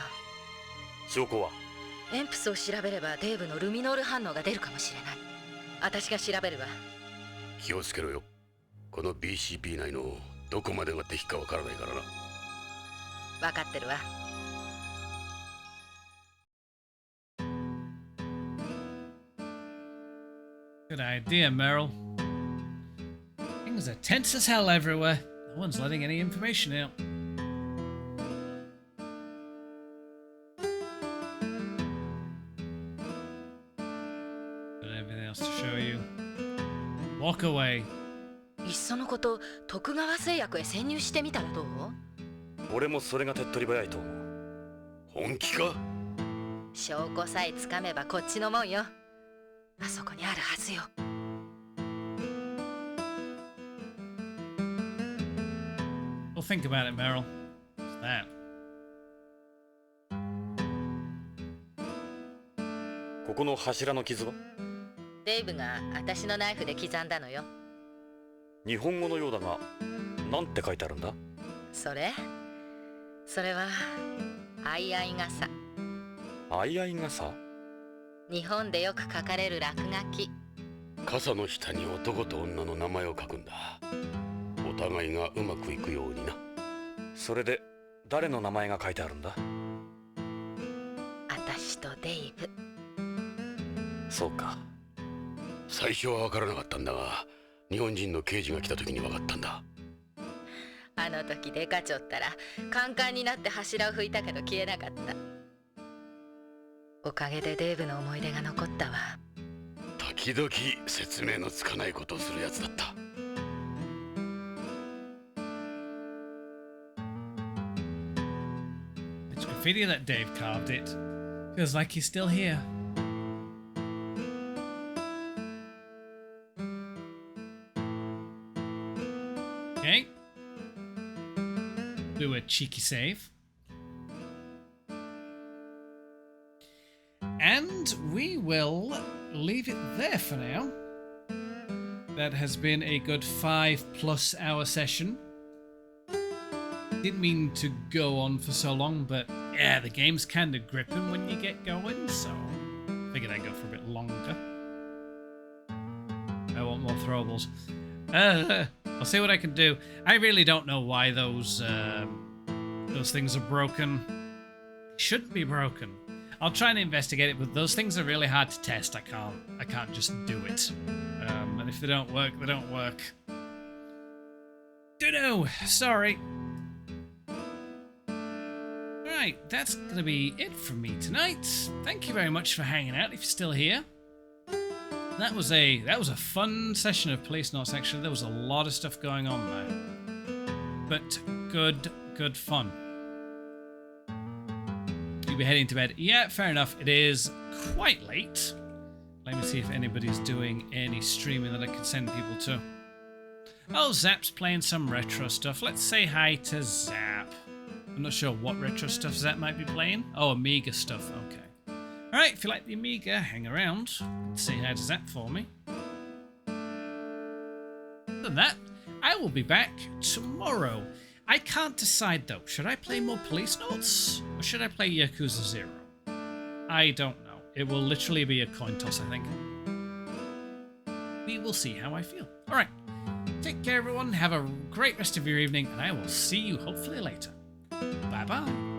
証拠は？エンプスを調べればデーブのルミノール反応が出るかもしれない。私が調べるわ。気をつけろよ。この BCP 内のどこまでが敵かわからないからな。わかってるわ。Good idea, Meryl. Things are tense as hell everywhere. No one's letting any information out. Got everything else to show you. Walk away. いっそのこと徳川製薬へ潜入してみたらどう？俺もそれが手っ取り早いと思う。本気か？証拠さえつかめばこっちのもんよ。あそこにあるはずよ。Well, think about it, Meryl. What's that? ここの柱の傷は？デイブが私のナイフで刻んだのよ。日本語のようだが、なんて書いてあるんだ？それは相合い傘。相合い傘？日本でよく書かれる落書き。傘の下に男と女の名前を書くんだ。お互いがうまくいくようにな。それで誰の名前が書いてあるんだ？私とデイブ。そうか。最初は分からなかったんだが、日本人の刑事が来た時に分かったんだ。あの時デカちょったらカンカンになって柱を拭いたけど消えなかった。おかげでデーブの思い出が残ったわ。時々説明のつかないことをするやつだった。It's graffiti that Dave carved it. Feels like he's still here. Okay. Do a cheeky save. And we will leave it there for now. That has been a good 5+ hour session. Didn't mean to go on for so long, but yeah, the game's kind of gripping when you get going, so figured I'd go for a bit longer. I want more throwables. I'll see what I can do. I really don't know why those things are broken. Shouldn't be broken. I'll try and investigate it, but those things are really hard to test. I can't just do it. And if they don't work, they don't work. Dunno. Sorry. Right, that's gonna be it from me tonight. Thank you very much for hanging out. If you're still here, that was a fun session of Policenauts. Actually, there was a lot of stuff going on there, but good fun. You'll be heading to bed. Yeah, fair enough. It is quite late. Let me see if anybody's doing any streaming that I can send people to. Oh, Zap's playing some retro stuff. Let's say hi to Zap. I'm not sure what retro stuff Zap might be playing. Oh, Amiga stuff. Okay. Alright, if you like the Amiga, hang around. Say hi to Zap for me. Other than that, I will be back tomorrow. I can't decide though. Should I play more Policenauts? Or should I play Yakuza 0? I don't know. It will literally be a coin toss, I think. We will see how I feel. Alright. Take care everyone. Have a great rest of your evening. And I will see you hopefully later. Bye-bye.